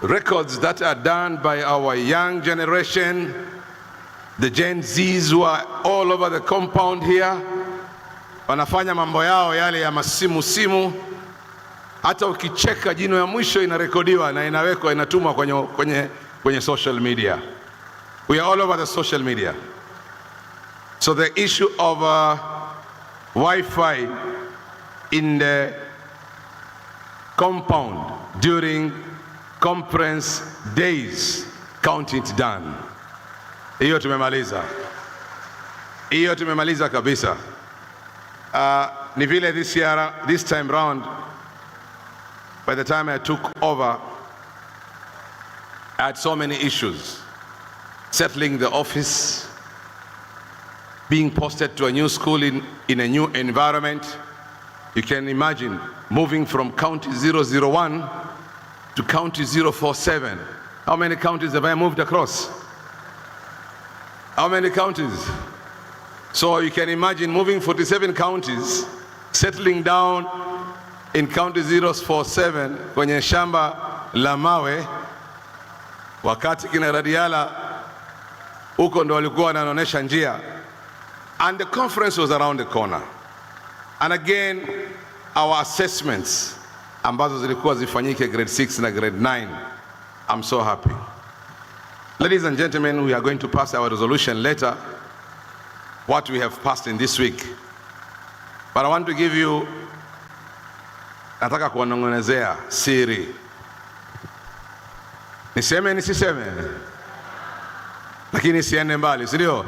records that are done by our young generation, the Gen Zs who are all over the compound here, wanafanya mambo yao yale ya masimu. Hata ukicheka jino ya mwisho inarekodiwa na inawekwa, inatumwa kwenye social media. We are all over the social media. So the issue of Wi-Fi in the compound during conference days, count it done. Hiyo tumemaliza kabisa. Ni vile this time round, by the time I took over, I had so many issues. Settling the office, being posted to a new school in a new environment. You can imagine moving from county 001 to county 047. How many counties have I moved across? How many counties? So you can imagine moving 47 counties, settling down in county 047 kwenye shamba la mawe, wakati kina Radiala huko ndo walikuwa wanaonyesha njia. And the conference was around the corner. And again, our assessments ambazo zilikuwa zifanyike grade 6 na grade 9, I'm so happy. Ladies and gentlemen, we are going to pass our resolution later, what we have passed in this week. But I want to give you, nataka kuwanong'onezea siri. Niseme nisiseme? Lakini siende mbali, si ndio?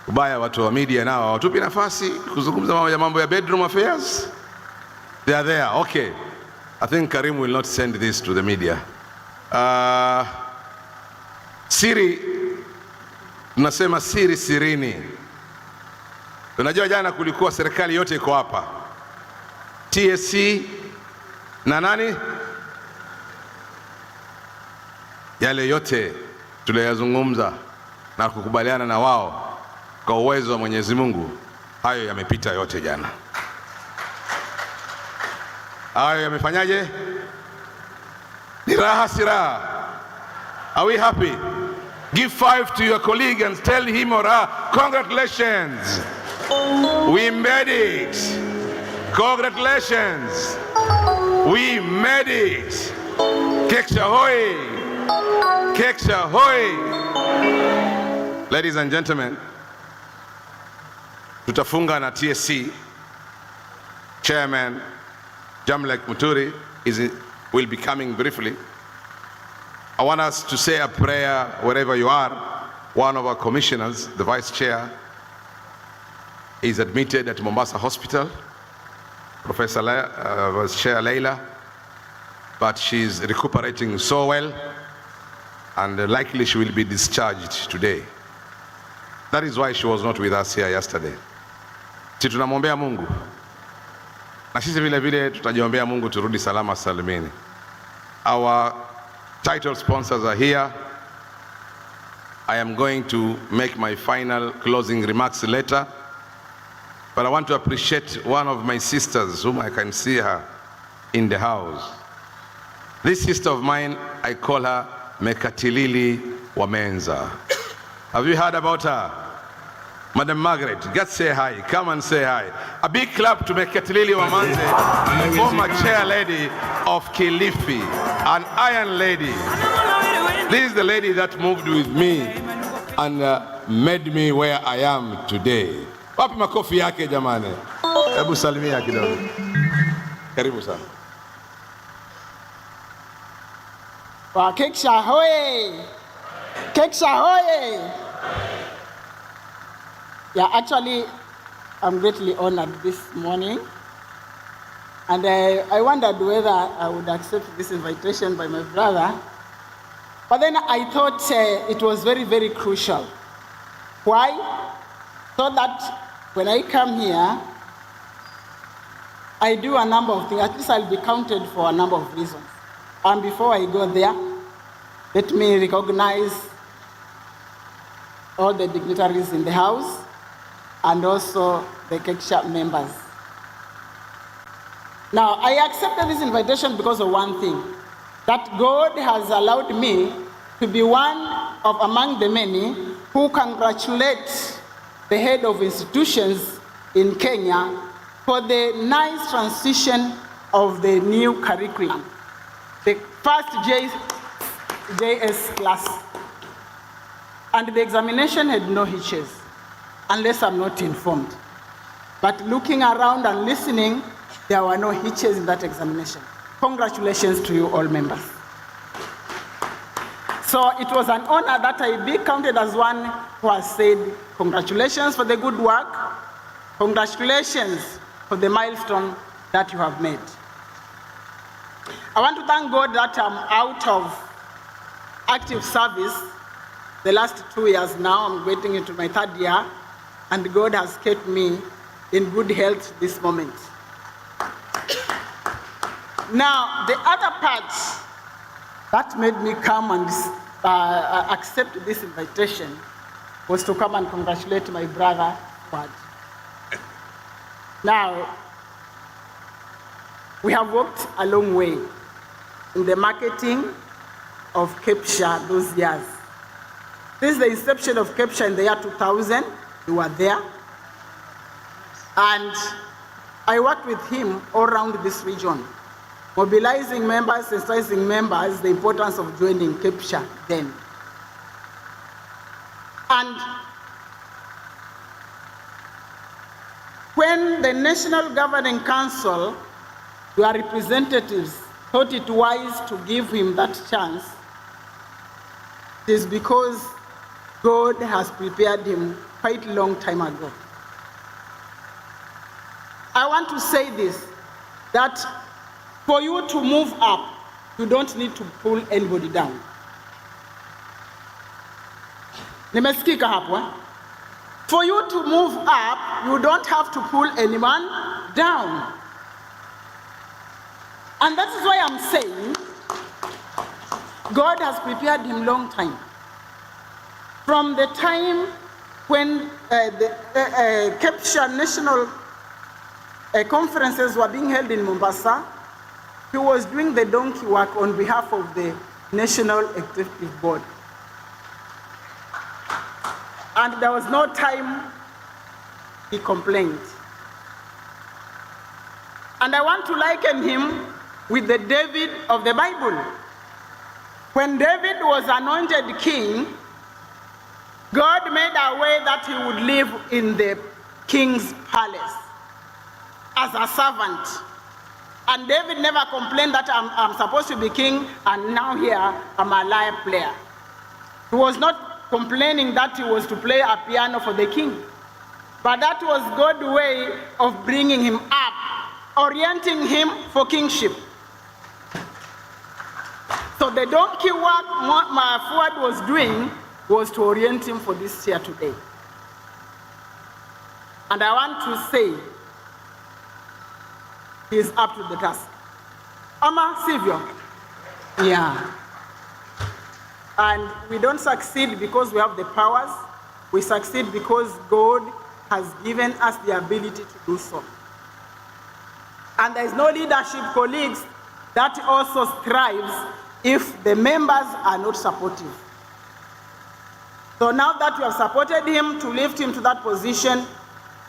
Ubaya watu wa media nao watupi nafasi kuzungumza mambo ya bedroom affairs. They are there. Okay. I think Karim will not send this to the media. Siri, tunasema siri sirini. Tunajua jana kulikuwa serikali yote iko hapa. TSC na nani? Yale yote tuliyazungumza na kukubaliana na wao kwa uwezo wa Mwenyezi Mungu, hayo yamepita yote jana. Hayo yamefanyaje? Ni raha si raha? Are we happy? Give 5 to your colleague and tell him or her, congratulations. We made it. Congratulations. We made it. Kecsha hoy. Kecsha hoy. Ladies and gentlemen, tutafunga na TSC. Chairman Jamlek Muturi will be coming briefly. I want us to say a prayer wherever you are. One of our commissioners, the vice chair, is admitted at Mombasa Hospital, Professor Vice Chair Leila, but she's recuperating so well, and likely she will be discharged today. That is why she was not with us here yesterday. Si tunamwombea Mungu, na sisi vile vile tutajiombea Mungu turudi salama salimini. Our title sponsors are here. I am going to make my final closing remarks later, but I want to appreciate one of my sisters whom I can see her in the house. This sister of mine, I call her Mekatilili Wamenza. Have you heard about her? Madam Margaret, just say hi. Come and say hi. A big clap to Mekatilili Wamenza, former chair lady of Kilifi, an iron lady. This is the lady that moved with me and made me where I am today. Wapi makofi yake jamani? Hebu salimia kidogo. Karibu sana. Wa Kecsha hoye! Kecsha hoye! Yeah, actually, I'm greatly honored this morning. And I wondered whether I would accept this invitation by my brother. But then I thought it was very, very crucial. Why? So that when I come here, I do a number of things. At least I'll be counted for a number of reasons. And before I go there, let me recognize all the dignitaries in the house and also the Kecsha members. Now, I accepted this invitation because of one thing, that God has allowed me to be one of among the many who congratulate the head of institutions in Kenya for the nice transition of the new curriculum. The first JS class. And the examination had no hitches, unless I'm not informed. But looking around and listening, there were no hitches in that examination. Congratulations to you all members. So it was an honor that I be counted as one who has said, congratulations for the good work, congratulations for the milestone that you have made. I want to thank God that I'm out of active service the last 2 years now. I'm getting into my 3rd year, and God has kept me in good health this moment. Now, the other part that made me come and accept this invitation was to come and congratulate my brother word. Now, we have walked a long way in the marketing of Kecsha those years. This is the inception of Kecsha in the year 2000. We were there. And I worked with him all around this region, mobilizing members, sensitizing members, the importance of joining Kecsha then. And when the National Governing Council, your representatives, thought it wise to give him that chance, it is because God has prepared him quite a long time ago. I want to say this, that for you to move up, you don't need to pull anybody down. Nimesikika hapo, eh? For you to move up, you don't have to pull anyone down. And that is why I'm saying God has prepared him long time. From the time when the Kecsha national conferences were being held in Mombasa, he was doing the donkey work on behalf of the National Executive Board. And there was no time he complained. And I want to liken him with the David of the Bible. When David was anointed king, God made a way that he would live in the king's palace as a servant. And David never complained that I'm supposed to be king and now here I'm a lyre player. He was not complaining that he was to play a piano for the king. But that was God's way of bringing him up, orienting him for kingship. So the donkey work my Fuad was doing was to orient him for this year today. And I want to say, he is up to the task. Ama Sivyo? Yeah. And we don't succeed because we have the powers. We succeed because God has given us the ability to do so. And there is no leadership, colleagues, that also thrives if the members are not supportive. So now that we have supported him to lift him to that position,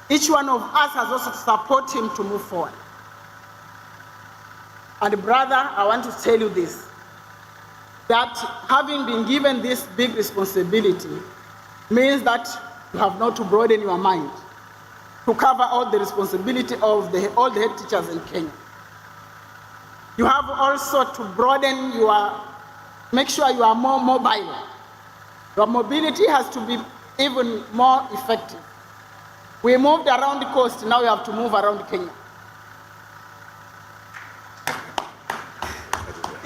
each one of us has also to support him to move forward. And brother, I want to tell you this, that having been given this big responsibility means that you have not to broaden your mind to cover all the responsibility of all the head teachers in Kenya. You have also to broaden make sure you are more mobile. Your mobility has to be even more effective. We moved around the coast, now you have to move around Kenya.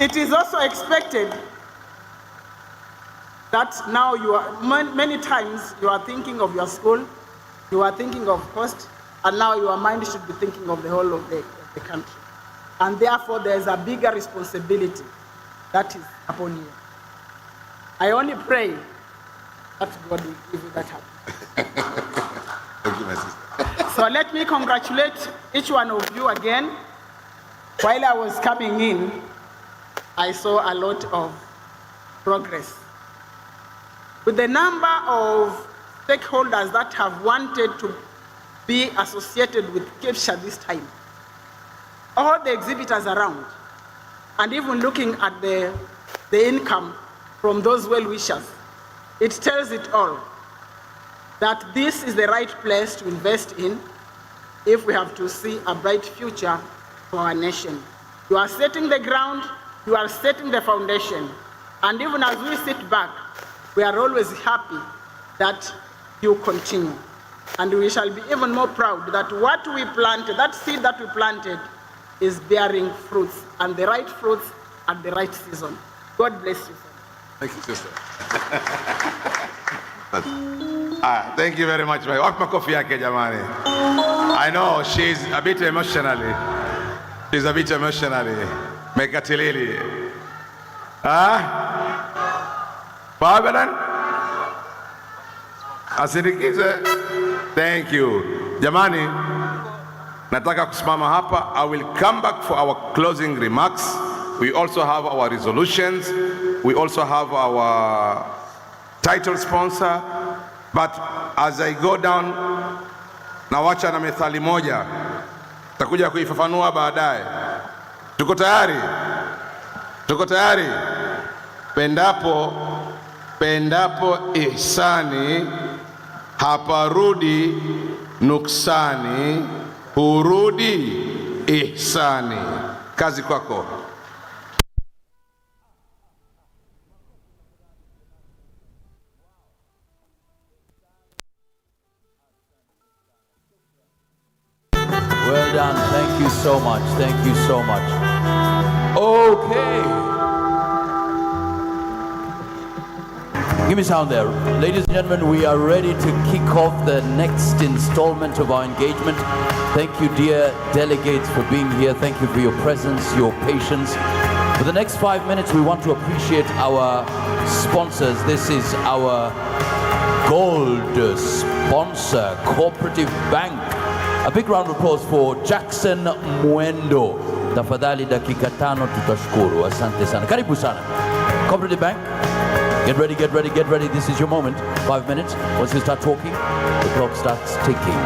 It is also expected that now many times you are thinking of your school, you are thinking of cost, and now your mind should be thinking of the whole of the country. And therefore there is a bigger responsibility that is upon you. I only pray that God will give you that happen. Thank you, my sister. So let me congratulate each one of you again. While I was coming in, I saw a lot of progress. With the number of stakeholders that have wanted to be associated with Kecsha this time, all the exhibitors around, and even looking at the income from those well-wishers, it tells it all, that this is the right place to invest in if we have to see a bright future for our nation. You are setting the ground, you are setting the foundation, and even as we sit back, we are always happy that you continue. And we shall be even more proud that what we planted, that seed that we planted, is bearing fruits, and the right fruits at the right season. God bless you. Thank you, sister. Thank you very much. Makofi yake jamani. I know she's a bit emotionally. She's a bit emotionally. Mekatilili. Pabalan? Asindikize. Thank you. Jamani, nataka kusimama hapa. I will come back for our closing remarks. We also have our resolutions. We also have our title sponsor. But as I go down, nawacha na methali moja. Takuja kuifafanua baadaye. Tuko tayari? Tuko tayari? Pendapo ihsani, haparudi nuksani, hurudi ihsani. Kazi kwako. Well done. Thank you so much. Thank you so much. Okay. Give me sound there. Ladies and gentlemen, we are ready to kick off the next installment of our engagement. Thank you, dear delegates, for being here. Thank you for your presence, your patience. For the next 5 minutes, we want to appreciate our sponsors. This is our gold sponsor, Cooperative Bank. A big round of applause for Jackson Mwendo. Tafadhali dakika 5 tutashukuru. Asante sana. Karibu sana. Cooperative Bank. Get ready, get ready, get ready. This is your moment. 5 minutes. Once you start talking, the clock starts ticking.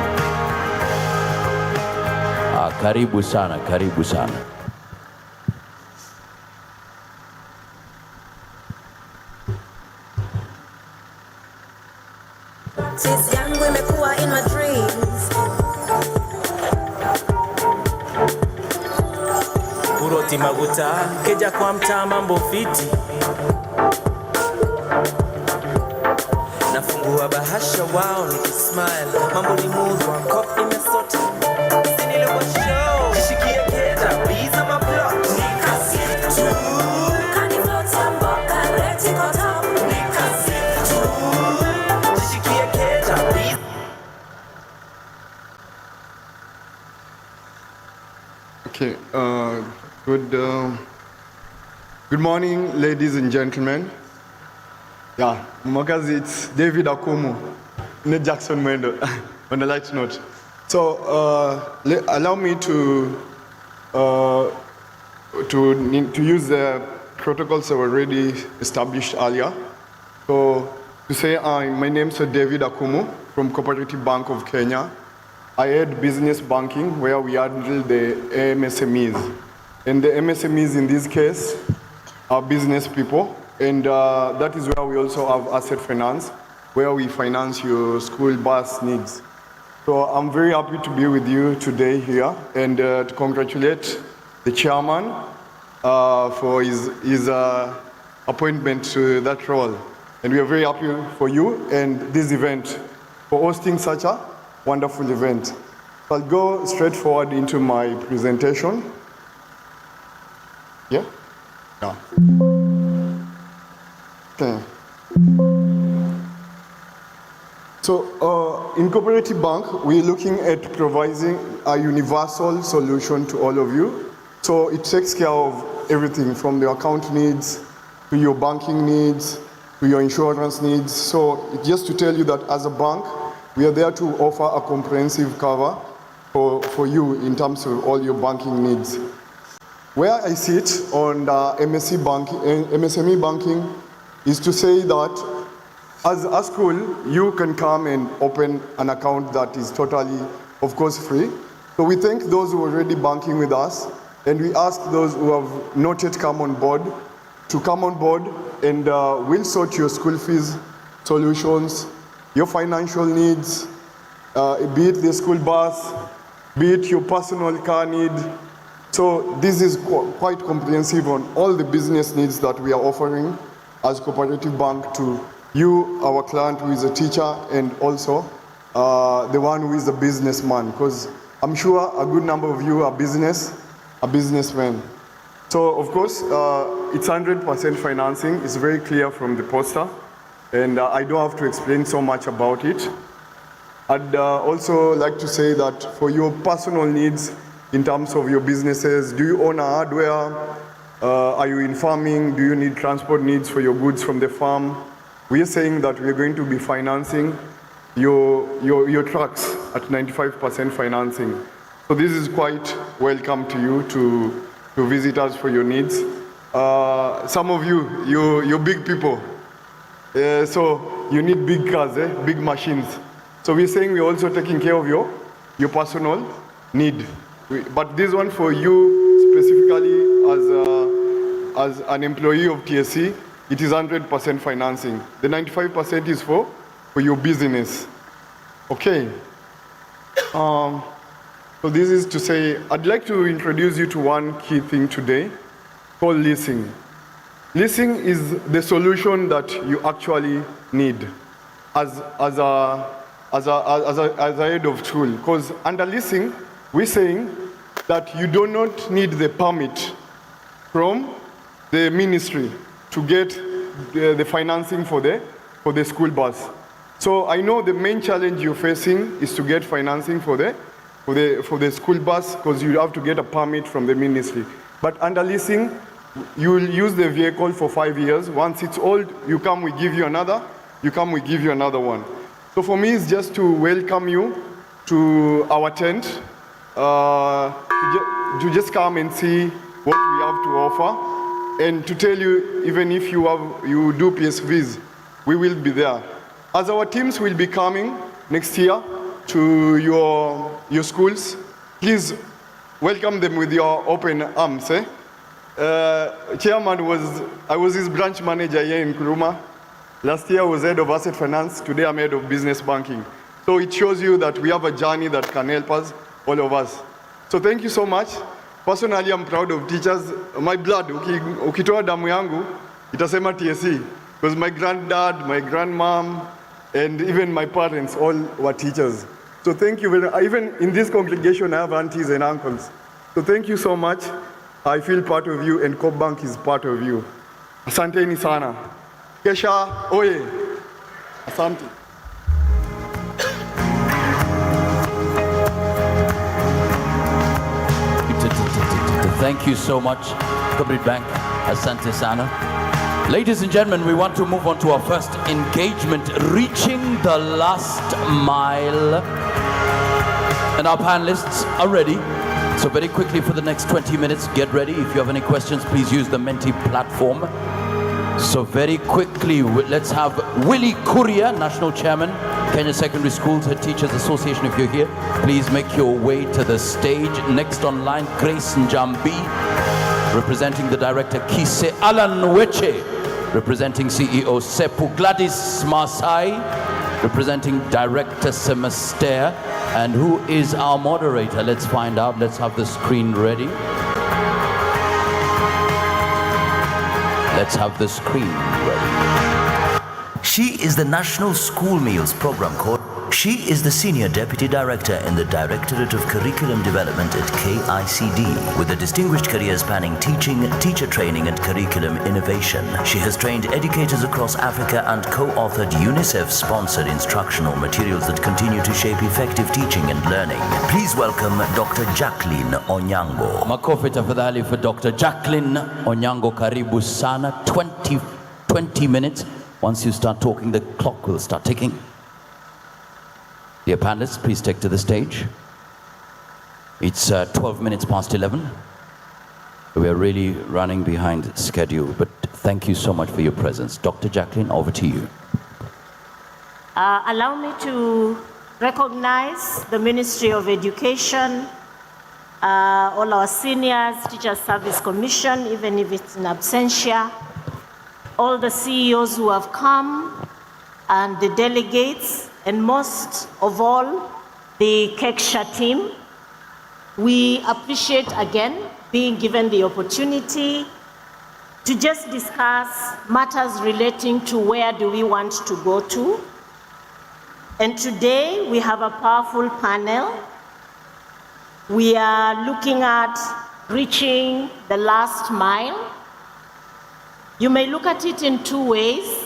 Karibu sana, karibu sana. Since young imekuwa in my dreams. Uroti maguta, keja kwa mtaa mambo fiti. Nafungua bahasha wao nikismile. Mambo ni move wa cop imesota. Sinile wa show. Jishikie keja, please ama block. Nikasi tu. Kani float ya mboka, reti koto. Nikasi tu. Jishikie keja, please. Okay, good morning, ladies and gentlemen. Yeah, Makazi, it's David Akumu, not Jackson Mwendo, on a light note. So, allow me to use the protocols that were already established earlier. So, to say, my name is David Akumu from Cooperative Bank of Kenya. I head business banking, where we handle the MSMEs. And the MSMEs in this case are business people. And that is where we also have asset finance, where we finance your school bus needs. So I'm very happy to be with you today here and to congratulate the chairman for his appointment to that role. And we are very happy for you and this event, for hosting such a wonderful event. I'll go straight forward into my presentation. Yeah? Yeah. Okay. So in Cooperative Bank, we're looking at providing a universal solution to all of you. So it takes care of everything from the account needs, to your banking needs, to your insurance needs. So just to tell you that as a bank, we are there to offer a comprehensive cover for you in terms of all your banking needs. Where I sit on the MSME banking is to say that as a school, you can come and open an account that is totally, of course, free. So we thank those who are already banking with us, and we ask those who have not yet come on board to come on board, and we'll sort your school fees solutions, your financial needs, be it the school bus, be it your personal car need. So this is quite comprehensive on all the business needs that we are offering as Cooperative Bank to you, our client who is a teacher, and also the one who is a businessman, because I'm sure a good number of you are businessmen. So of course, it's 100% financing. It's very clear from the poster, and I don't have to explain so much about it. I'd also like to say that for your personal needs in terms of your businesses, do you own a hardware? Are you in farming? Do you need transport needs for your goods from the farm? We are saying that we are going to be financing your trucks at 95% financing. So this is quite welcome to you to visit us for your needs. Some of you're big people. So you need big cars, big machines. So we're saying we're also taking care of your personal need. But this one for you specifically as an employee of TSC, it is 100% financing. The 95% is for your business. Okay. So this is to say, I'd like to introduce you to one key thing today called leasing. Leasing is the solution that you actually need as a head of school. Because under leasing, we're saying that you do not need the permit from the ministry to get the financing for the school bus. So I know the main challenge you're facing is to get financing for the school bus, because you have to get a permit from the ministry. But under leasing, you will use the vehicle for 5 years. Once it's old, you come, we give you another. You come, we give you another one. So for me, it's just to welcome you to our tent, to just come and see what we have to offer, and to tell you, even if you do PSVs, we will be there. As our teams will be coming next year to your schools, please welcome them with your open arms. Chairman I was his branch manager here in Kuruma. Last year I was head of asset finance. Today I'm head of business banking. So it shows you that we have a journey that can help us, all of us. So thank you so much. Personally, I'm proud of teachers. My blood, ukitoa damu yangu, itasema TSC. Because my granddad, my grandmom, and even my parents all were teachers. So thank you very much. Even in this congregation, I have aunties and uncles. So thank you so much. I feel part of you, and Coop Bank is part of you. Asanteni sana. Kecsha, oye. Asante. Thank you so much, Comrade Bank. Asante sana. Ladies and gentlemen, we want to move on to our first engagement, reaching the last mile. And our panelists are ready. So very quickly for the next 20 minutes, get ready. If you have any questions, please use the Menti platform. So very quickly, let's have Willie Kuria, National Chairman, Kenya Secondary Schools Head Teachers Association. If you're here, please make your way to the stage. Next online, Grace Njambi, representing the director Kise Alan Weche, representing CEO Sepu Gladys Masai, representing director Semester. And who is our moderator? Let's find out. Let's have the screen ready. Let's have the screen ready. She is the National School Meals Program Coordinator. She is the Senior Deputy Director in the Directorate of Curriculum Development at KICD, with a distinguished career spanning teaching, teacher training, and curriculum innovation. She has trained educators across Africa and co-authored UNICEF-sponsored instructional materials that continue to shape effective teaching and learning. Please welcome Dr. Jacqueline Onyango. Makofi tafadhali for Dr. Jacqueline Onyango. Karibu sana. 20 minutes. Once you start talking, the clock will start ticking. Dear panelists, please take to the stage. It's 12 minutes past 11. We're really running behind schedule, but thank you so much for your presence. Dr. Jacqueline, over to you. Allow me to recognize the Ministry of Education, all our seniors, Teachers Service Commission, even if it's in absentia, all the CEOs who have come, and the delegates, and most of all, the Kecsha team. We appreciate again being given the opportunity to just discuss matters relating to where do we want to go to. And today we have a powerful panel. We are looking at reaching the last mile. You may look at it in two ways.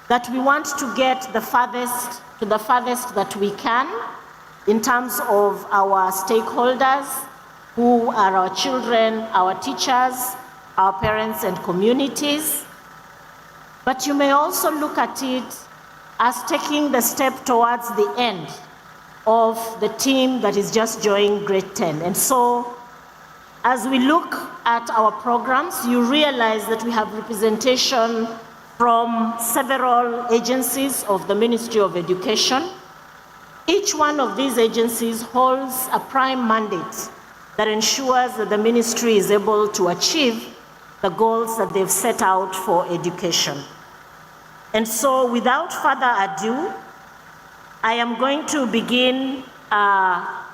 That we want to get the farthest that we can in terms of our stakeholders, who are our children, our teachers, our parents and communities. But you may also look at it us taking the step towards the end of the team that is just joining grade 10. And so, as we look at our programs, you realize that we have representation from several agencies of the Ministry of Education. Each one of these agencies holds a prime mandate that ensures that the ministry is able to achieve the goals that they've set out for education. And so, without further ado, I am going to begin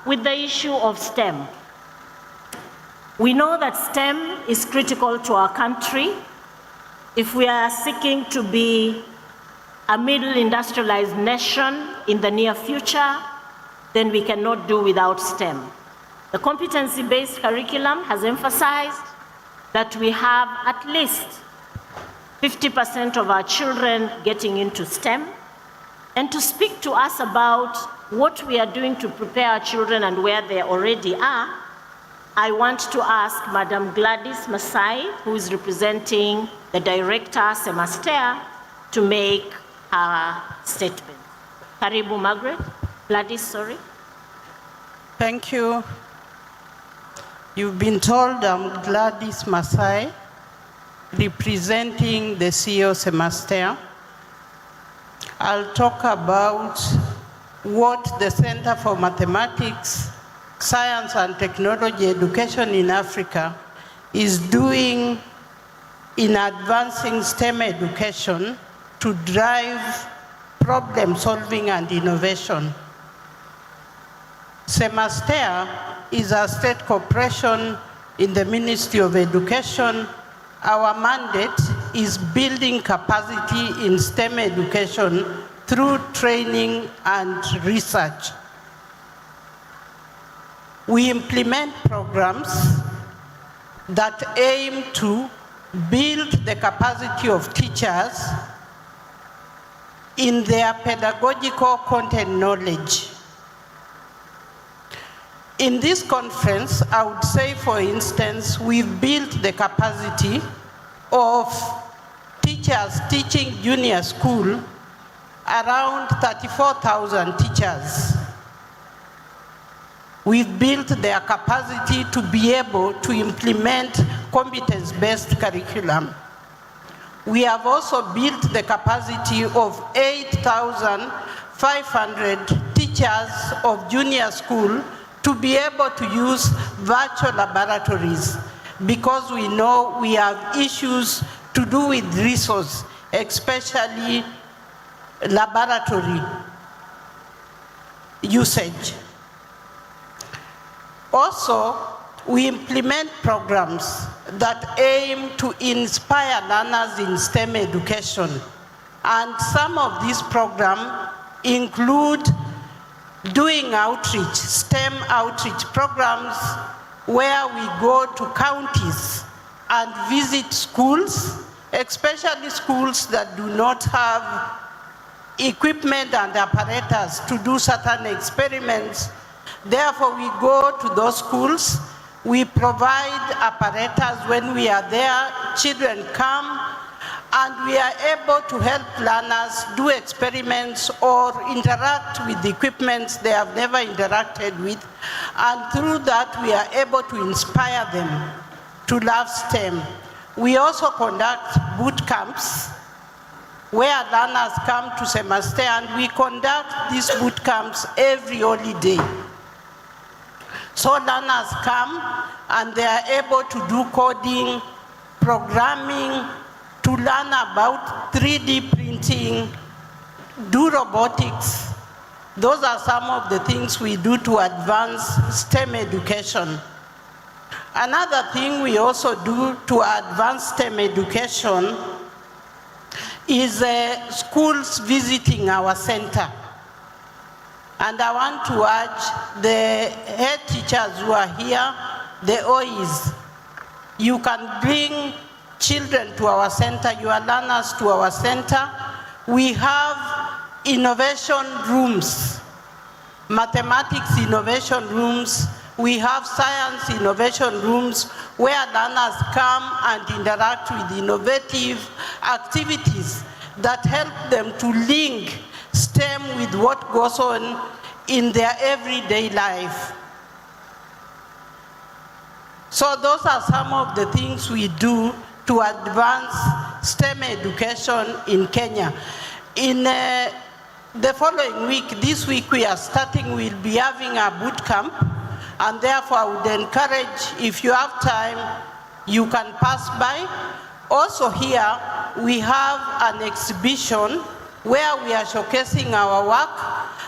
with the issue of STEM. We know that STEM is critical to our country. If we are seeking to be a middle industrialized nation in the near future, then we cannot do without STEM. The competency-based curriculum has emphasized that we have at least 50% of our children getting into STEM. And to speak to us about what we are doing to prepare our children and where they already are, I want to ask Madam Gladys Masai, who is representing the director, Semaster, to make her statement. Karibu, Margaret. Gladys, sorry. Thank you. You've been told I'm Gladys Masai, representing the CEO Semaster. I'll talk about what the Center for Mathematics, Science and Technology Education in Africa is doing in advancing STEM education to drive problem solving and innovation. Semaster is a state corporation in the Ministry of Education. Our mandate is building capacity in STEM education through training and research. We implement programs that aim to build the capacity of teachers in their pedagogical content knowledge. In this conference, I would say, for instance, we've built the capacity of teachers teaching junior school, around 34,000 teachers. We've built their capacity to be able to implement competence-based curriculum. We have also built the capacity of 8,500 teachers of junior school to be able to use virtual laboratories, because we know we have issues to do with resource, especially laboratory usage. Also, we implement programs that aim to inspire learners in STEM education. And some of these programs include doing outreach, STEM outreach programs, where we go to counties and visit schools, especially schools that do not have equipment and apparatus to do certain experiments. Therefore, we go to those schools, we provide apparatus when we are there, children come, and we are able to help learners do experiments or interact with the equipments they have never interacted with. And through that, we are able to inspire them to love STEM. We also conduct boot camps where learners come to Semaster, and we conduct these boot camps every holiday. So learners come and they are able to do coding, programming, to learn about 3D printing, do robotics. Those are some of the things we do to advance STEM education. Another thing we also do to advance STEM education is schools visiting our center. And I want to urge the head teachers who are here, the OEs, you can bring children to our center, your learners to our center. We have innovation rooms, mathematics innovation rooms. We have science innovation rooms where learners come and interact with innovative activities that help them to link them with what goes on in their everyday life. So those are some of the things we do to advance STEM education in Kenya. In the following week, this week we are starting, we'll be having a boot camp, and therefore I would encourage, if you have time, you can pass by. Also here, we have an exhibition where we are showcasing our work,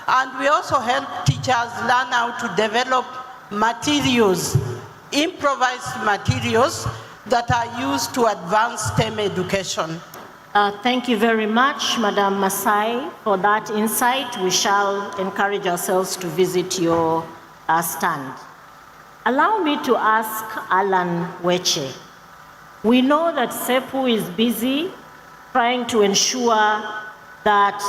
and we also help teachers learn how to develop materials, improvised materials that are used to advance STEM education. Thank you very much, Madam Masai, for that insight. We shall encourage ourselves to visit your stand. Allow me to ask Alan Weche. We know that SEPU is busy trying to ensure that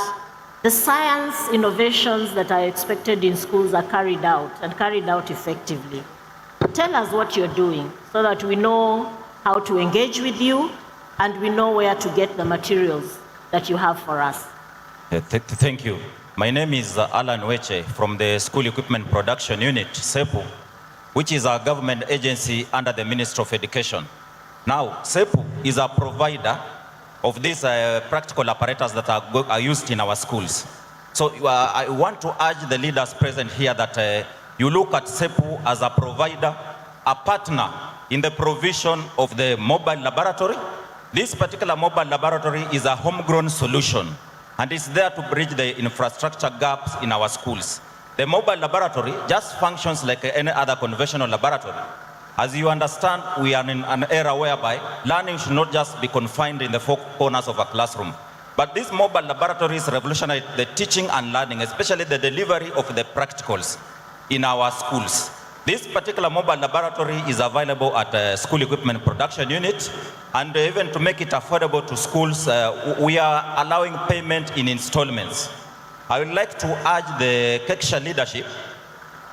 the science innovations that are expected in schools are carried out and carried out effectively. Tell us what you're doing so that we know how to engage with you and we know where to get the materials that you have for us. Thank you. My name is Alan Weche from the School Equipment Production Unit, SEPU, which is a government agency under the Ministry of Education. Now, SEPU is a provider of these practical apparatus that are used in our schools. So I want to urge the leaders present here that you look at SEPU as a provider, a partner in the provision of the mobile laboratory. This particular mobile laboratory is a homegrown solution, and it's there to bridge the infrastructure gaps in our schools. The mobile laboratory just functions like any other conventional laboratory. As you understand, we are in an era whereby learning should not just be confined in the four corners of a classroom. But these mobile laboratories revolutionize the teaching and learning, especially the delivery of the practicals in our schools. This particular mobile laboratory is available at the School Equipment Production Unit, and even to make it affordable to schools, we are allowing payment in installments. I would like to urge the Kecsha leadership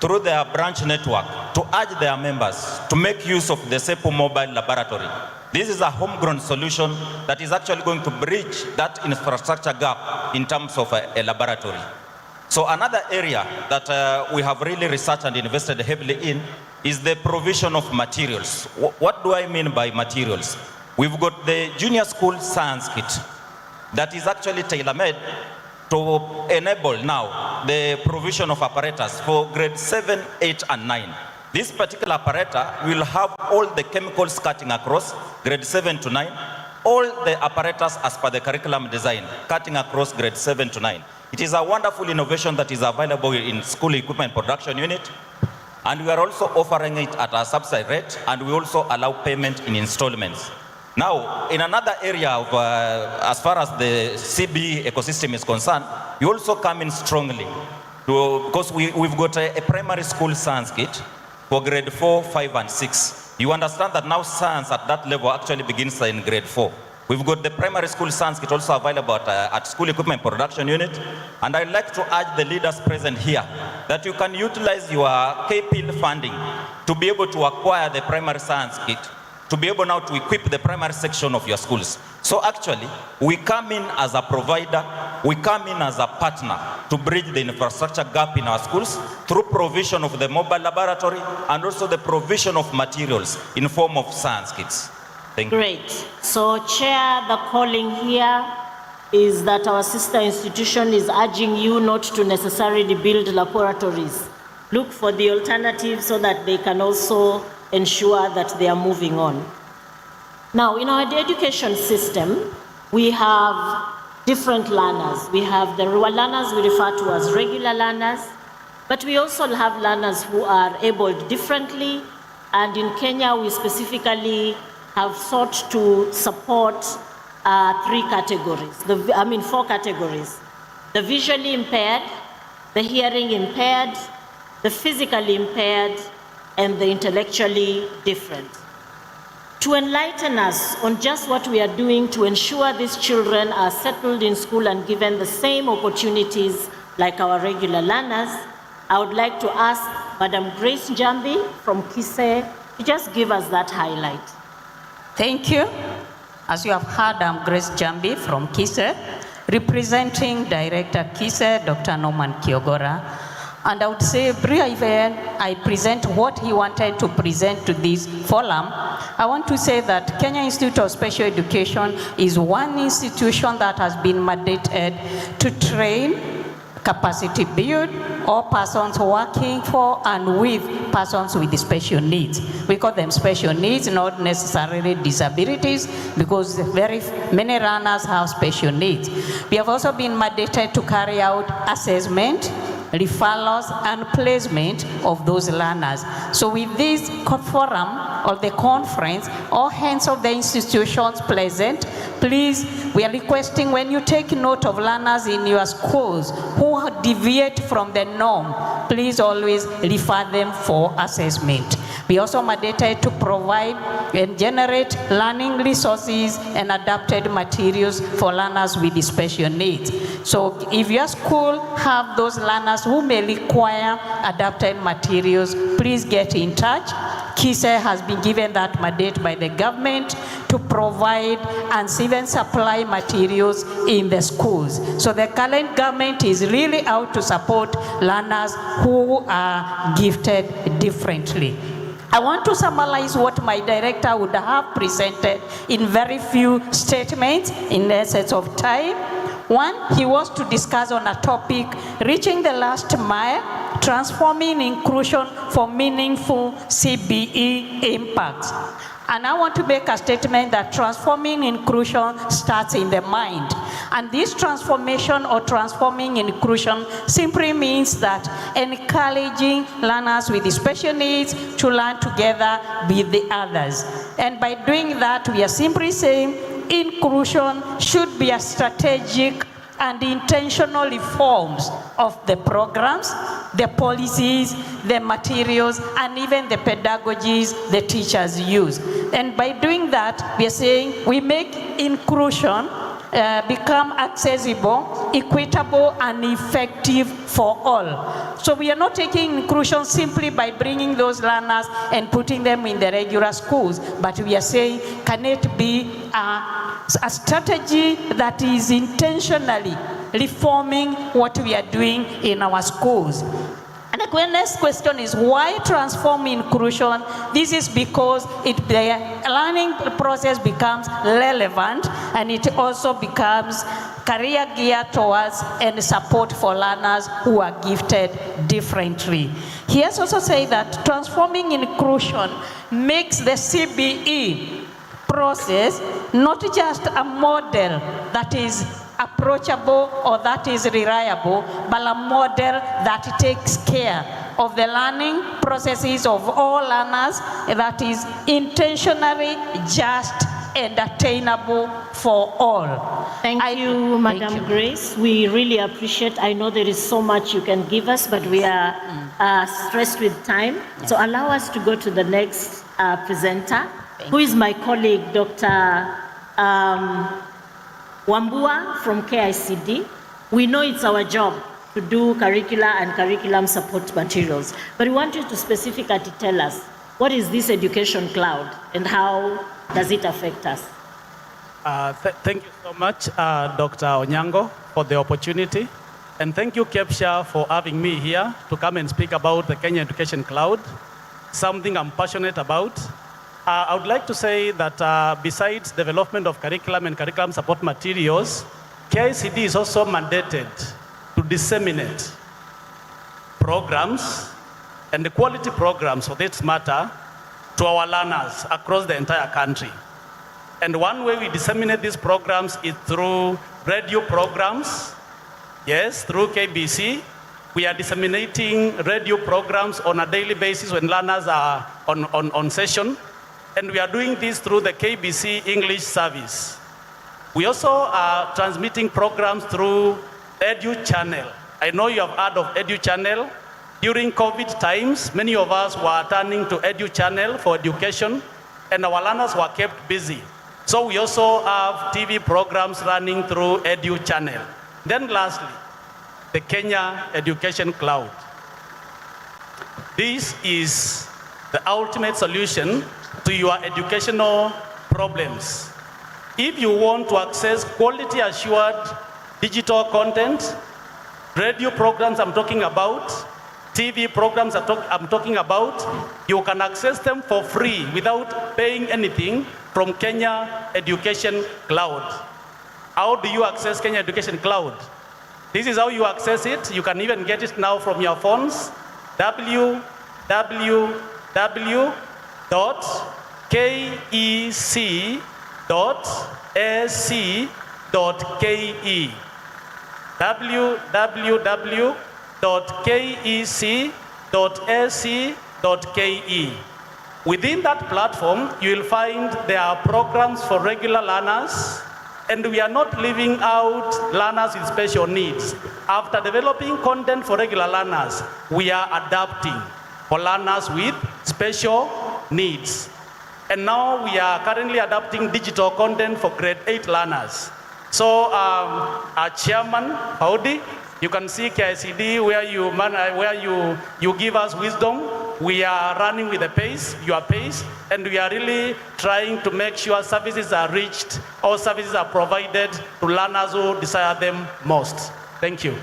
through their branch network to urge their members to make use of the SEPU mobile laboratory. This is a homegrown solution that is actually going to bridge that infrastructure gap in terms of a laboratory. So another area that we have really researched and invested heavily in is the provision of materials. What do I mean by materials? We've got the junior school science kit that is actually tailor-made to enable now the provision of apparatus for grade 7, 8, and 9. This particular apparatus will have all the chemicals cutting across grade 7 to 9, all the apparatus as per the curriculum design cutting across grade 7 to 9. It is a wonderful innovation that is available in School Equipment Production Unit, and we are also offering it at a subsidy rate, and we also allow payment in installments. Now, in another area of, as far as the CB ecosystem is concerned, we also come in strongly because we've got a primary school science kit for grade 4, 5, and 6. You understand that now science at that level actually begins in grade 4. We've got the primary school science kit also available at School Equipment Production Unit, and I'd like to urge the leaders present here that you can utilize your KPIL funding to be able to acquire the primary science kit, to be able now to equip the primary section of your schools. So actually, we come in as a provider, we come in as a partner to bridge the infrastructure gap in our schools through provision of the mobile laboratory and also the provision of materials in form of science kits. Thank you. Great. So, Chair, the calling here is that our sister institution is urging you not to necessarily build laboratories. Look for the alternative so that they can also ensure that they are moving on. Now, in our education system, we have different learners. We have the learners we refer to as regular learners, but we also have learners who are abled differently, and in Kenya, we specifically have sought to support four categories. The visually impaired, the hearing impaired, the physically impaired, and the intellectually different. To enlighten us on just what we are doing to ensure these children are settled in school and given the same opportunities like our regular learners, I would like to ask Madam Grace Njambi from KCB to just give us that highlight. Thank you. As you have heard, I'm Grace Njambi from KCB, representing Director Kecsha, Dr. Norman Kiogora. And I would say briefly, I present what he wanted to present to this forum. I want to say that Kenya Institute of Special Education is one institution that has been mandated to train, capacity build, all persons working for and with persons with special needs. We call them special needs, not necessarily disabilities, because very many learners have special needs. We have also been mandated to carry out assessment, referrals, and placement of those learners. So with this forum or the conference, all hands of the institutions present, please, we are requesting when you take note of learners in your schools who deviate from the norm, please always refer them for assessment. We also mandated to provide and generate learning resources and adapted materials for learners with special needs. So if your school have those learners who may require adapted materials, please get in touch. Kecsha has been given that mandate by the government to provide and even supply materials in the schools. So the current government is really out to support learners who are gifted differently. I want to summarize what my director would have presented in very few statements in the essence of time. One, he was to discuss on a topic, reaching the last mile, transforming inclusion for meaningful CBE impacts. And I want to make a statement that transforming inclusion starts in the mind. And this transformation or transforming inclusion simply means that encouraging learners with special needs to learn together with the others. And by doing that, we are simply saying inclusion should be a strategic and intentional reforms of the programs, the policies, the materials, and even the pedagogies the teachers use. And by doing that, we are saying we make inclusion become accessible, equitable, and effective for all. So we are not taking inclusion simply by bringing those learners and putting them in the regular schools, but we are saying, can it be a strategy that is intentionally reforming what we are doing in our schools? And the next question is, why transform inclusion? This is because the learning process becomes relevant, and it also becomes career geared towards and support for learners who are gifted differently. He has also said that transforming inclusion makes the CBE process not just a model that is approachable or that is reliable, but a model that takes care of the learning processes of all learners, that is intentionally just and attainable for all. Thank you, Madam Grace. We really appreciate. I know there is so much you can give us, but we are stressed with time. So allow us to go to the next presenter, who is my colleague, Dr. Wambua from KICD. We know it's our job to do curricula and curriculum support materials, but we want you to specifically tell us, what is this education cloud and how does it affect us? Thank you so much, Dr. Onyango, for the opportunity. And thank you, Kecsha, for having me here to come and speak about the Kenya Education Cloud, something I'm passionate about. I would like to say that besides development of curriculum and curriculum support materials, KICD is also mandated to disseminate programs and the quality programs for this matter to our learners across the entire country. And one way we disseminate these programs is through radio programs. Yes, through KBC. We are disseminating radio programs on a daily basis when learners are on session. And we are doing this through the KBC English service. We also are transmitting programs through Edu Channel. I know you have heard of Edu Channel. During COVID times, many of us were turning to Edu Channel for education, and our learners were kept busy. So we also have TV programs running through Edu Channel. Then lastly, the Kenya Education Cloud. This is the ultimate solution to your educational problems. If you want to access quality assured digital content, radio programs I'm talking about, TV programs I'm talking about. You can access them for free without paying anything from Kenya Education Cloud. How do you access Kenya Education Cloud? This is how you access it. You can even get it now from your phones. www.kec.ac.ke. www.kec.ac.ke. Within that platform, you will find there are programs for regular learners, and we are not leaving out learners with special needs. After developing content for regular learners, we are adapting for learners with special needs. And now we are currently adapting digital content for grade 8 learners. So our chairman, Paudi, you can see KCB where you give us wisdom. We are running with the pace, your pace, and we are really trying to make sure services are reached, all services are provided to learners who desire them most. Thank you.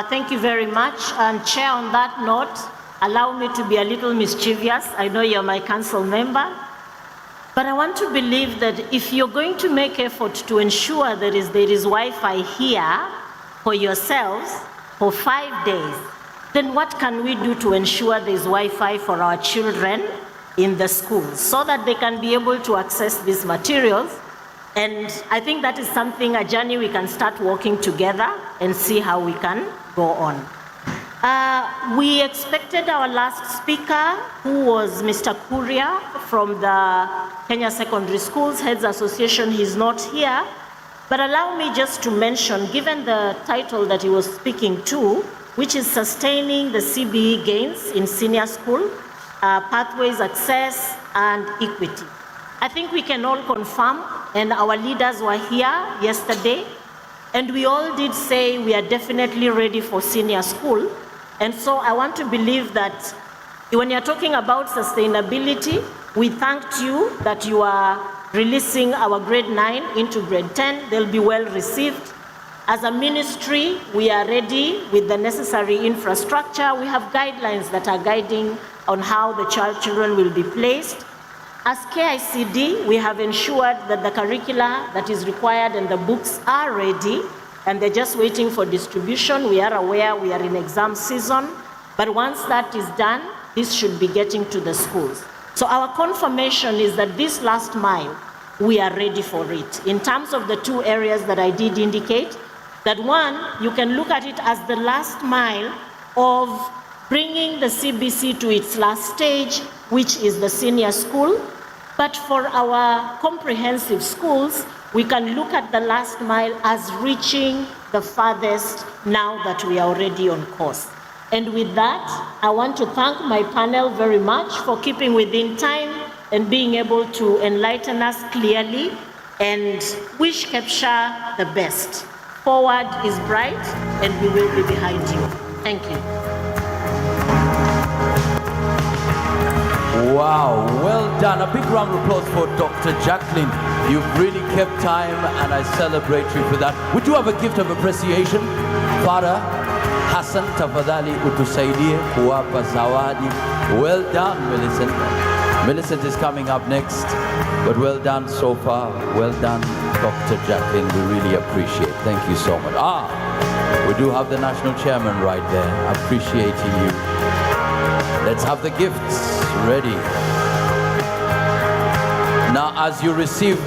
Thank you very much. And Chair, on that note, allow me to be a little mischievous. I know you're my council member, but I want to believe that if you're going to make effort to ensure there is Wi-Fi here for yourselves for 5 days, then what can we do to ensure there's Wi-Fi for our children in the schools so that they can be able to access these materials? And I think that is something, a journey we can start working together and see how we can go on. We expected our last speaker, who was Mr. Kuria from the Kenya Secondary Schools Heads Association. He's not here, but allow me just to mention, given the title that he was speaking to, which is Sustaining the CBE Gains in Senior School, Pathways, Access, and Equity. I think we can all confirm, and our leaders were here yesterday, and we all did say we are definitely ready for senior school. And so I want to believe that when you're talking about sustainability, we thanked you that you are releasing our grade 9 into grade 10. They'll be well received. As a ministry, we are ready with the necessary infrastructure. We have guidelines that are guiding on how the children will be placed. As KICD, we have ensured that the curricula that is required and the books are ready, and they're just waiting for distribution. We are aware we are in exam season, but once that is done, this should be getting to the schools. So our confirmation is that this last mile, we are ready for it. In terms of the two areas that I did indicate, that one, you can look at it as the last mile of bringing the CBC to its last stage, which is the senior school. But for our comprehensive schools, we can look at the last mile as reaching the farthest now that we are already on course. And with that, I want to thank my panel very much for keeping within time and being able to enlighten us clearly, and wish Kecsha the best. Forward is bright, and we will be behind you. Thank you. Wow, well done. A big round of applause for Dr. Jacqueline. You've really kept time, and I celebrate you for that. We do have a gift of appreciation. Father Hassan, tafadhali utusaidie kuwapa zawadi. Well done, Millicent. Millicent is coming up next, but well done so far. Well done, Dr. Jacqueline. We really appreciate. Thank you so much. We do have the national chairman right there, appreciating you. Let's have the gifts ready. Now, as you receive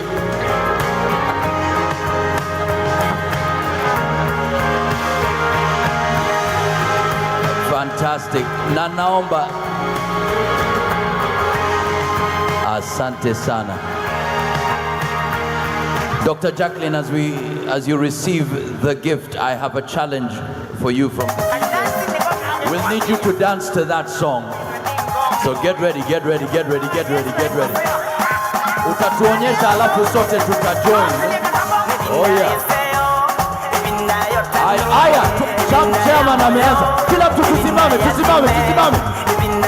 fantastic. Na naomba, asante sana. Dr. Jacqueline, as you receive the gift, I have a challenge for you from we'll need you to dance to that song. So get ready, get ready, get ready, get ready, get ready. Utatuonyesha alafu sote tutajoin. Oh yeah. Aya, chairman ameanza. Kila mtu tusimame, tusimame, tusimame.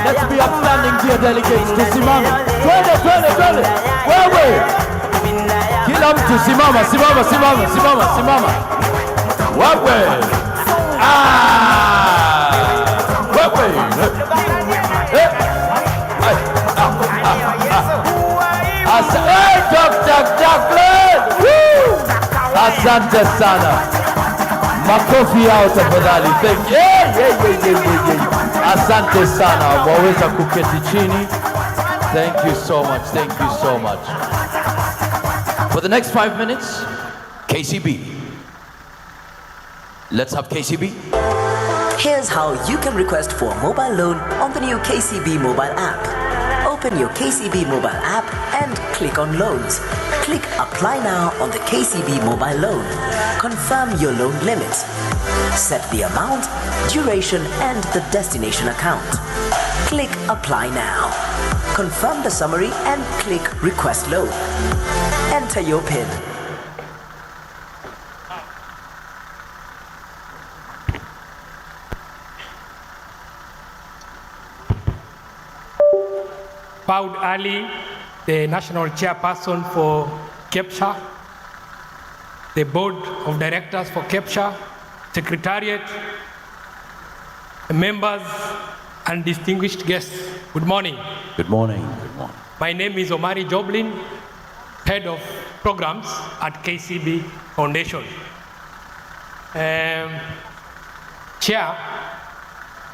Let's be upstanding, dear delegates. Tusimame. Twende, twende, twende. Wewe. Kila mtu simama, simama, simama, simama, simama. Wewe. Wewe. Hey, Dr. Jacqueline. Woo. Asante sana. Makofi yao tafadhali. Thank you. Asante sana. Waweza kuketi chini. Thank you so much. Thank you so much. For the next 5 minutes, KCB. Let's have KCB. Here's how you can request for a mobile loan on the new KCB mobile app. Open your KCB mobile app and click on Loans. Click Apply Now on the KCB mobile loan. Confirm your loan limit. Set the amount, duration, and the destination account. Click Apply Now. Confirm the summary and click Request Loan. Enter your PIN. Paud Ali, the national chairperson for Kecsha, the board of directors for Kecsha, secretariat, members, and distinguished guests. Good morning. Good morning. Good morning. My name is Omari Joblin, head of programs at KCB Foundation. Chair,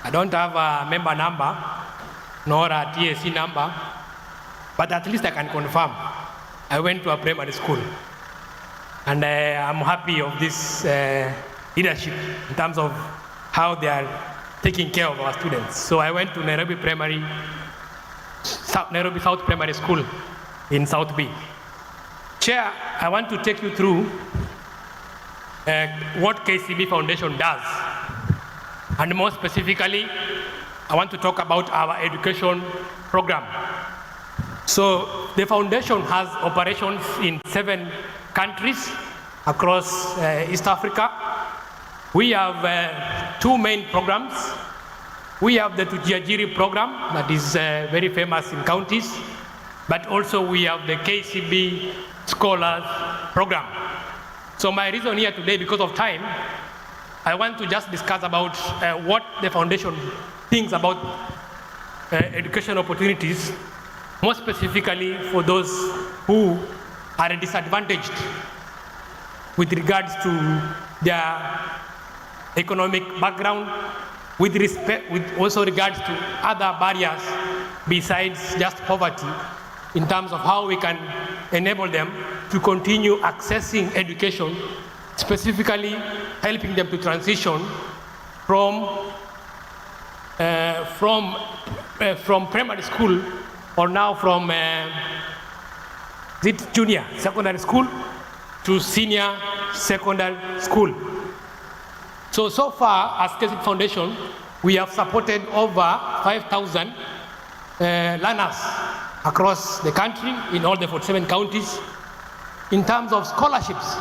I don't have a member number nor a TSC number, but at least I can confirm I went to a primary school. And I'm happy of this leadership in terms of how they are taking care of our students. So I went to Nairobi South Primary School in South B. Chair, I want to take you through what KCB Foundation does. And more specifically, I want to talk about our education program. So the foundation has operations in 7 countries across East Africa. We have 2 main programs. We have the Tujiajiri program that is very famous in counties, but also we have the KCB Scholars program. So my reason here today, because of time, I want to just discuss about what the foundation thinks about education opportunities, more specifically for those who are disadvantaged with regards to their economic background, with also regards to other barriers besides just poverty, in terms of how we can enable them to continue accessing education, specifically helping them to transition from primary school, or now from junior secondary school to senior secondary school. So far, as KCB Foundation, we have supported over 5,000 learners across the country in all the 47 counties in terms of scholarships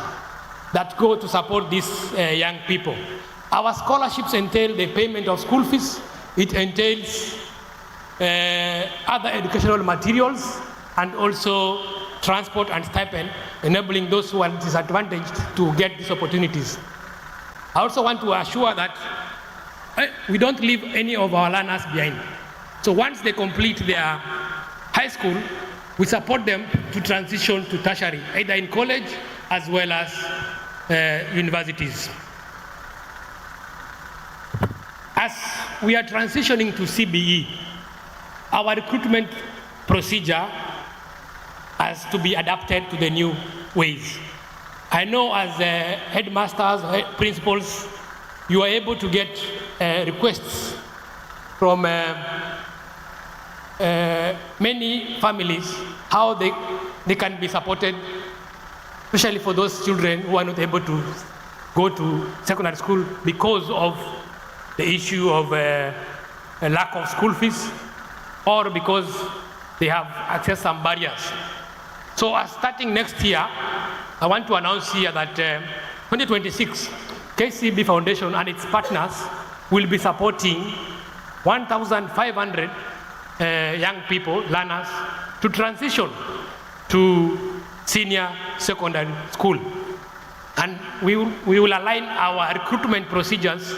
that go to support these young people. Our scholarships entail the payment of school fees. It entails other educational materials and also transport and stipend, enabling those who are disadvantaged to get these opportunities. I also want to assure that we don't leave any of our learners behind. So once they complete their high school, we support them to transition to tertiary, either in college as well as universities. As we are transitioning to CBE, our recruitment procedure has to be adapted to the new ways. I know as headmasters, principals, you are able to get requests from many families how they can be supported, especially for those children who are not able to go to secondary school because of the issue of a lack of school fees, or because they have accessed some barriers. So starting next year, I want to announce here that 2026, KCB Foundation and its partners will be supporting 1,500 young people, learners, to transition to senior secondary school. And we will align our recruitment procedures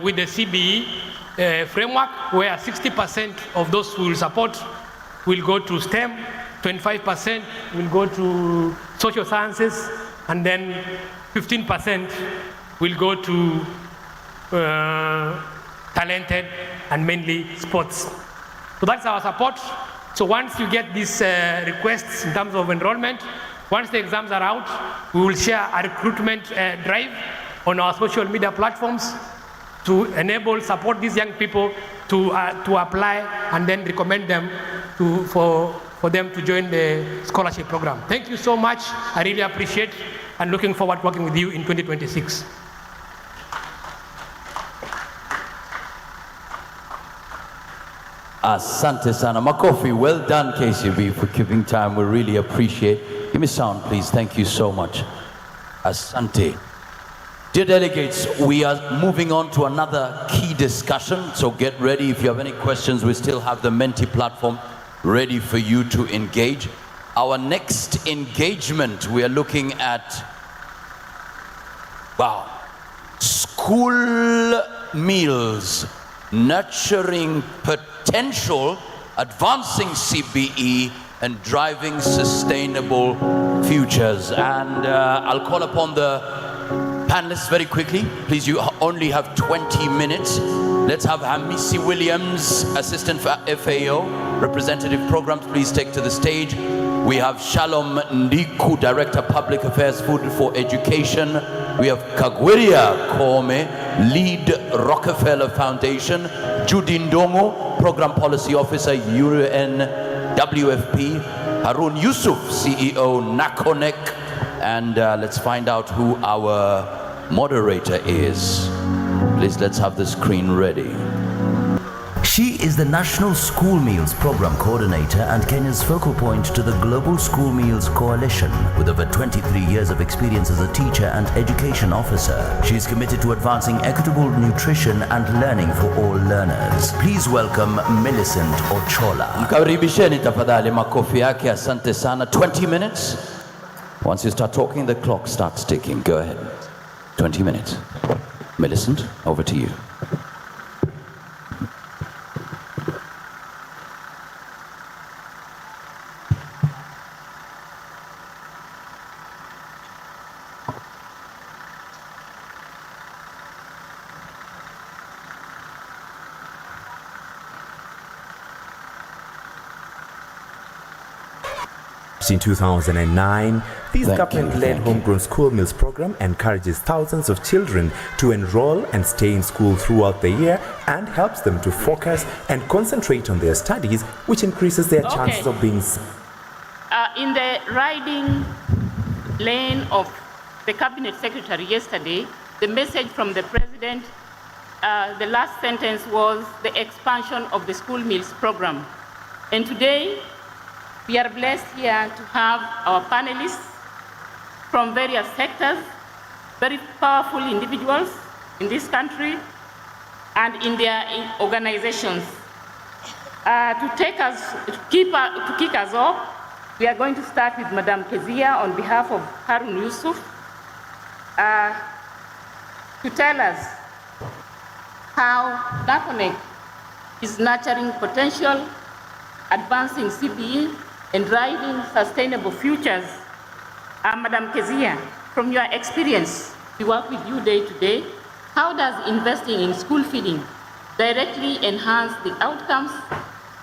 with the CBE framework, where 60% of those who will support will go to STEM, 25% will go to social sciences, and then 15% will go to talented and mainly sports. So that's our support. So once you get these requests in terms of enrollment, once the exams are out, we will share a recruitment drive on our social media platforms to enable, support these young people to apply and then recommend them for them to join the scholarship program. Thank you so much. I really appreciate and looking forward to working with you in 2026. Asante sana. Makofi, well done KCB for keeping time. We really appreciate. Give me sound, please. Thank you so much. Asante. Dear delegates, we are moving on to another key discussion. So get ready. If you have any questions, we still have the Menti platform ready for you to engage. Our next engagement, we are looking at, wow, school meals, nurturing potential, advancing CBE, and driving sustainable futures. And I'll call upon the panelists very quickly. Please, you only have 20 minutes. Let's have Hamisi Williams, Assistant for FAO, Representative Programs, please take to the stage. We have Shalom Ndiku, Director Public Affairs, Food for Education. We have Kagwiria Kome, Lead Rockefeller Foundation. Judy Ndongo, Program Policy Officer, UNWFP. Harun Yusuf, CEO, NACONEC. And let's find out who our moderator is. Please, let's have the screen ready. She is the National School Meals Program Coordinator and Kenya's focal point to the Global School Meals Coalition. With over 23 years of experience as a teacher and education officer, she is committed to advancing equitable nutrition and learning for all learners. Please welcome Millicent Ochola. Mkaribisheni tafadhali, makofi yake. Asante sana. 20 minutes. Once you start talking, the clock starts ticking. Go ahead. 20 minutes. Millicent, over to you. In 2009, this government-led homegrown school meals program encourages thousands of children to enroll and stay in school throughout the year and helps them to focus and concentrate on their studies, which increases their chances of being... In the riding lane of the cabinet secretary yesterday, the message from the president, the last sentence was the expansion of the school meals program. And today, we are blessed here to have our panelists from various sectors, very powerful individuals in this country and in their organizations. To kick us off, we are going to start with Madam Kezia on behalf of Harun Yusuf to tell us how NACONEC is nurturing potential, advancing CBE, and driving sustainable futures. Madam Kezia, from your experience, we work with you day to day. How does investing in school feeding directly enhance the outcomes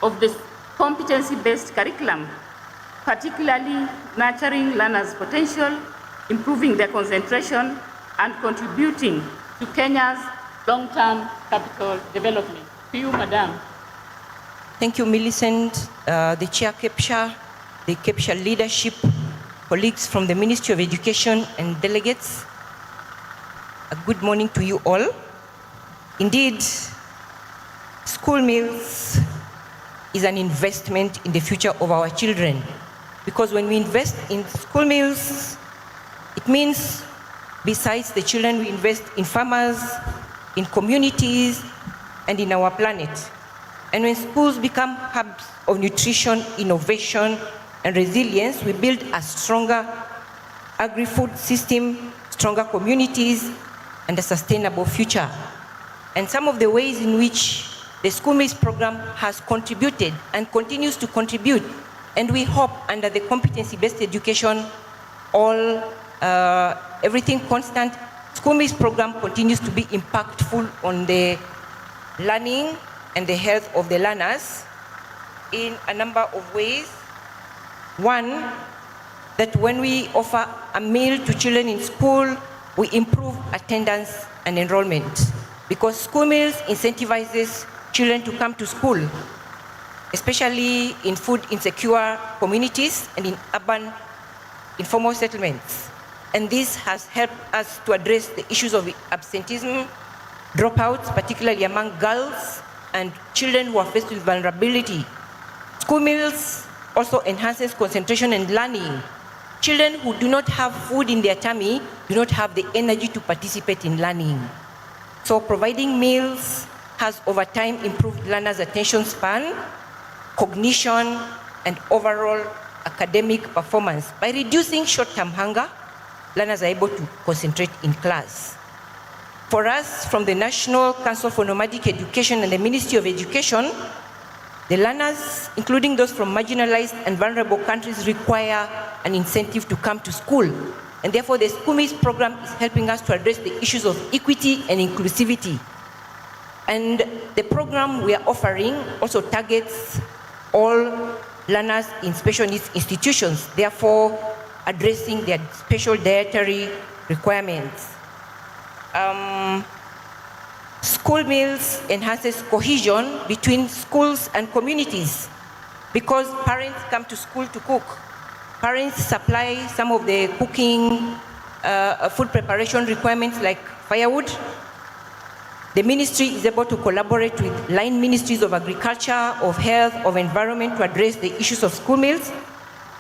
of this competency-based curriculum, particularly nurturing learners' potential, improving their concentration, and contributing to Kenya's long-term capital development? To you, Madam. Thank you, Millicent, the Chair Kecsha, the Kecsha leadership, colleagues from the Ministry of Education and delegates. A good morning to you all. Indeed, school meals is an investment in the future of our children, because when we invest in school meals, it means besides the children, we invest in farmers, in communities, and in our planet. And when schools become hubs of nutrition, innovation, and resilience, we build a stronger agri-food system, stronger communities, and a sustainable future. And some of the ways in which the school meals program has contributed and continues to contribute, and we hope under the competency-based education, everything constant, school meals program continues to be impactful on the learning and the health of the learners in a number of ways. One, that when we offer a meal to children in school, we improve attendance and enrollment, because school meals incentivizes children to come to school, especially in food insecure communities and in urban informal settlements. And this has helped us to address the issues of absenteeism, dropouts, particularly among girls and children who are faced with vulnerability. School meals also enhances concentration and learning. Children who do not have food in their tummy do not have the energy to participate in learning. So providing meals has over time improved learners' attention span, cognition, and overall academic performance. By reducing short-term hunger, learners are able to concentrate in class. For us, from the National Council for Nomadic Education and the Ministry of Education, the learners, including those from marginalized and vulnerable countries, require an incentive to come to school. And therefore, the School Meals program is helping us to address the issues of equity and inclusivity. And the program we are offering also targets all learners in special needs institutions, therefore addressing their special dietary requirements. School meals enhances cohesion between schools and communities, because parents come to school to cook. Parents supply some of the cooking, food preparation requirements like firewood. The ministry is able to collaborate with line ministries of agriculture, of health, of environment to address the issues of school meals.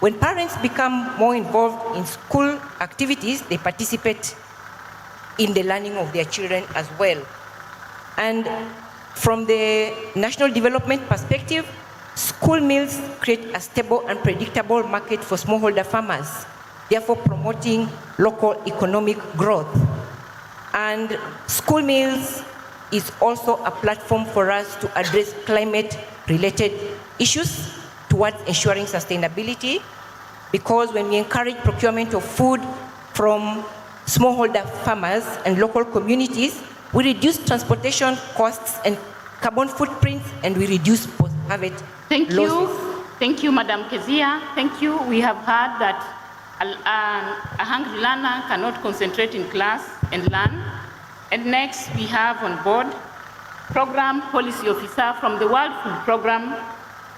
When parents become more involved in school activities, they participate in the learning of their children as well. And from the national development perspective, school meals create a stable and predictable market for smallholder farmers, therefore promoting local economic growth. And school meals is also a platform for us to address climate-related issues towards ensuring sustainability, because when we encourage procurement of food from smallholder farmers and local communities, we reduce transportation costs and carbon footprints, and we reduce post-harvest losses. Thank you, Madam Kezia. Thank you. We have heard that a hungry learner cannot concentrate in class and learn. And next, we have on board Program Policy Officer from the World Food Program.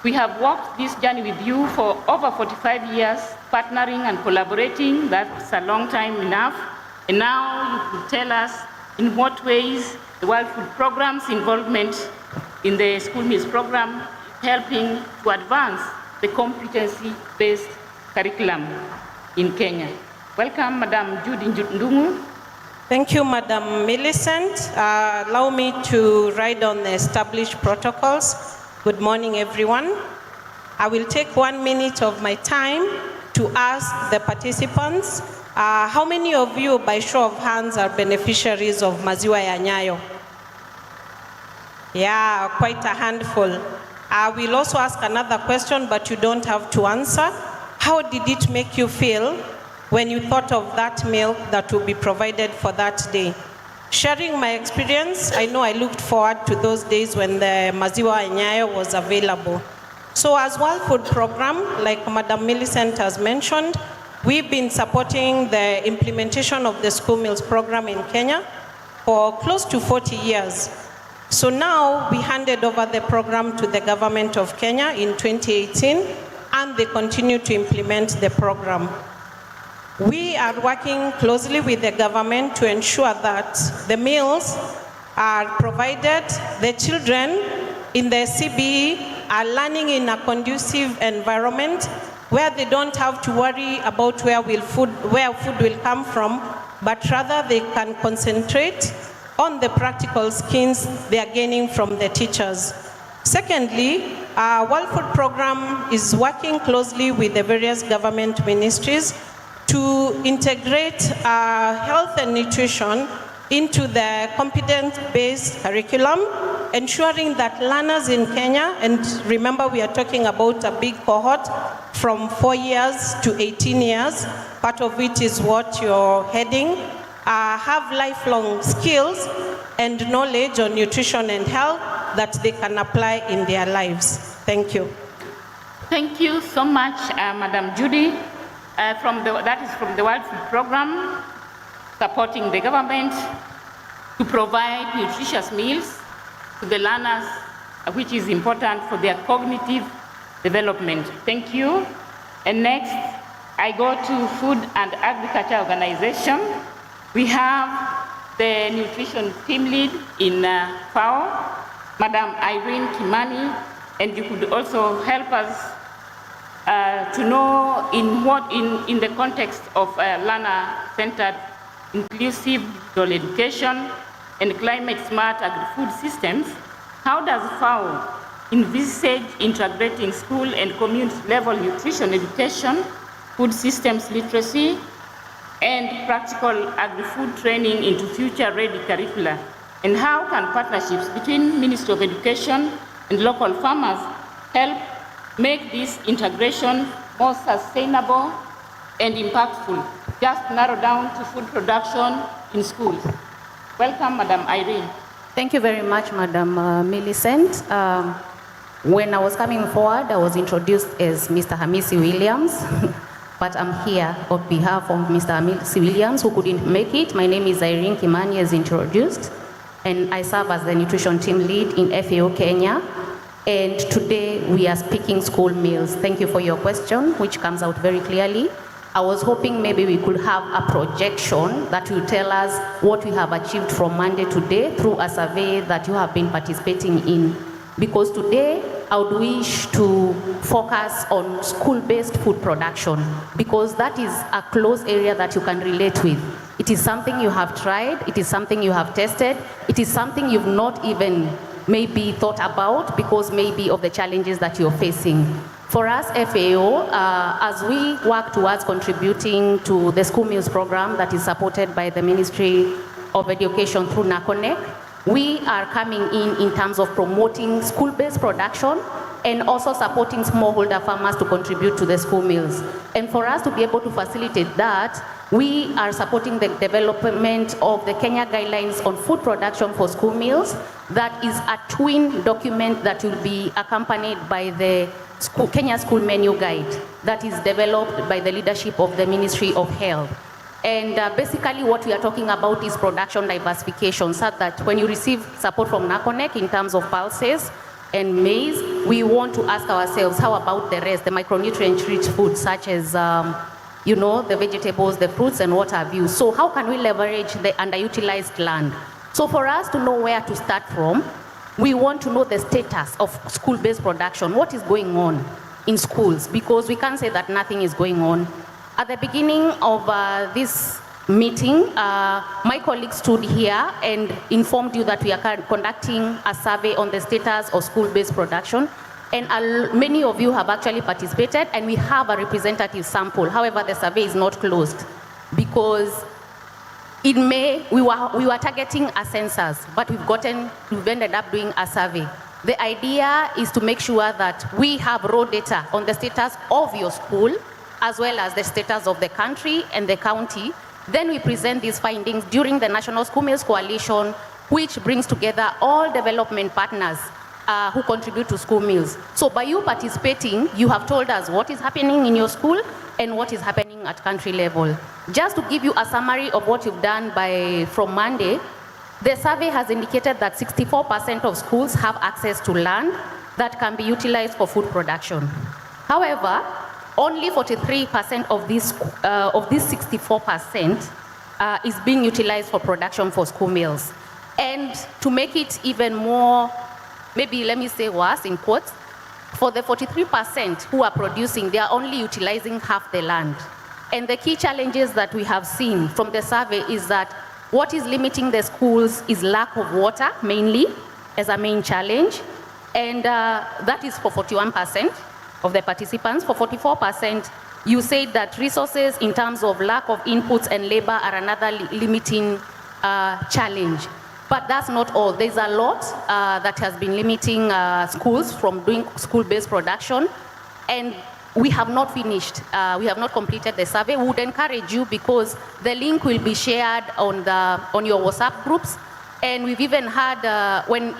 We have walked this journey with you for over 45 years, partnering and collaborating. That's a long time enough. And now you could tell us in what ways the World Food Program's involvement in the school meals program is helping to advance the competency-based curriculum in Kenya. Welcome, Madam Judy Ndungu. Thank you, Madam Millicent. Allow me to ride on the established protocols. Good morning, everyone. I will take 1 minute of my time to ask the participants, how many of you, by show of hands, are beneficiaries of Maziwa ya Nyayo? Yeah, quite a handful. I will also ask another question, but you don't have to answer. How did it make you feel when you thought of that milk that will be provided for that day? Sharing my experience, I know I looked forward to those days when the Maziwa Nyayo was available. So as World Food Program, like Madam Millicent has mentioned, we've been supporting the implementation of the school meals program in Kenya for close to 40 years. So now we handed over the program to the government of Kenya in 2018, and they continue to implement the program. We are working closely with the government to ensure that the meals are provided. The children in the CBE are learning in a conducive environment where they don't have to worry about where food will come from, but rather they can concentrate on the practical skills they are gaining from the teachers. Secondly, our World Food Program is working closely with the various government ministries to integrate health and nutrition into the competence-based curriculum, ensuring that learners in Kenya, and remember we are talking about a big cohort from 4 years to 18 years, part of which is what you're heading, have lifelong skills and knowledge on nutrition and health that they can apply in their lives. Thank you. Thank you so much, Madam Judy. That is from the World Food Program, supporting the government to provide nutritious meals to the learners, which is important for their cognitive development. Thank you. And next, I go to Food and Agriculture Organization. We have the nutrition team lead in FAO, Madam Irene Kimani, and you could also help us to know in the context of learner-centered, inclusive digital education and climate-smart agri-food systems, how does FAO envisage integrating school and community-level nutrition education, food systems literacy, and practical agri-food training into future-ready curricula? And how can partnerships between Ministry of Education and local farmers help make this integration more sustainable and impactful? Just narrow down to food production in schools. Welcome, Madam Irene. Thank you very much, Madam Millicent. When I was coming forward, I was introduced as Mr. Hamisi Williams, but I'm here on behalf of Mr. Hamisi Williams, who couldn't make it. My name is Irene Kimani, as introduced, and I serve as the nutrition team lead in FAO Kenya. And today we are speaking school meals. Thank you for your question, which comes out very clearly. I was hoping maybe we could have a projection that will tell us what we have achieved from Monday to today through a survey that you have been participating in. Because today I would wish to focus on school-based food production, because that is a close area that you can relate with. It is something you have tried, it is something you have tested, it is something you've not even maybe thought about because maybe of the challenges that you're facing. For us, FAO, as we work towards contributing to the school meals program that is supported by the Ministry of Education through NACONEC, we are coming in terms of promoting school-based production and also supporting smallholder farmers to contribute to the school meals. And for us to be able to facilitate that, we are supporting the development of the Kenya Guidelines on Food Production for School Meals. That is a twin document that will be accompanied by the Kenya School Menu Guide that is developed by the leadership of the Ministry of Health. And basically what we are talking about is production diversification, so that when you receive support from NACONEC in terms of pulses and maize, we want to ask ourselves, how about the rest, the micronutrient-rich foods such as you know, the vegetables, the fruits, and what have you. So how can we leverage the underutilized land? So for us to know where to start from, we want to know the status of school-based production. What is going on in schools? Because we can't say that nothing is going on. At the beginning of this meeting, my colleague stood here and informed you that we are conducting a survey on the status of school-based production. And many of you have actually participated, and we have a representative sample. However, the survey is not closed because in May, we were targeting a census, but we've ended up doing a survey. The idea is to make sure that we have raw data on the status of your school, as well as the status of the country and the county. Then we present these findings during the National School Meals Coalition, which brings together all development partners who contribute to school meals. So by you participating, you have told us what is happening in your school and what is happening at country level. Just to give you a summary of what you've done from Monday, the survey has indicated that 64% of schools have access to land that can be utilized for food production. However, only 43% of this 64% is being utilized for production for school meals. And to make it even more, maybe let me say worse in quotes, for the 43% who are producing, they are only utilizing half the land. And the key challenges that we have seen from the survey is that what is limiting the schools is lack of water, mainly, as a main challenge. And that is for 41% of the participants. For 44%, you said that resources in terms of lack of inputs and labor are another limiting challenge. But that's not all. There's a lot that has been limiting schools from doing school-based production, and we have not finished. We have not completed the survey. We would encourage you, because the link will be shared on your WhatsApp groups. And we've even had,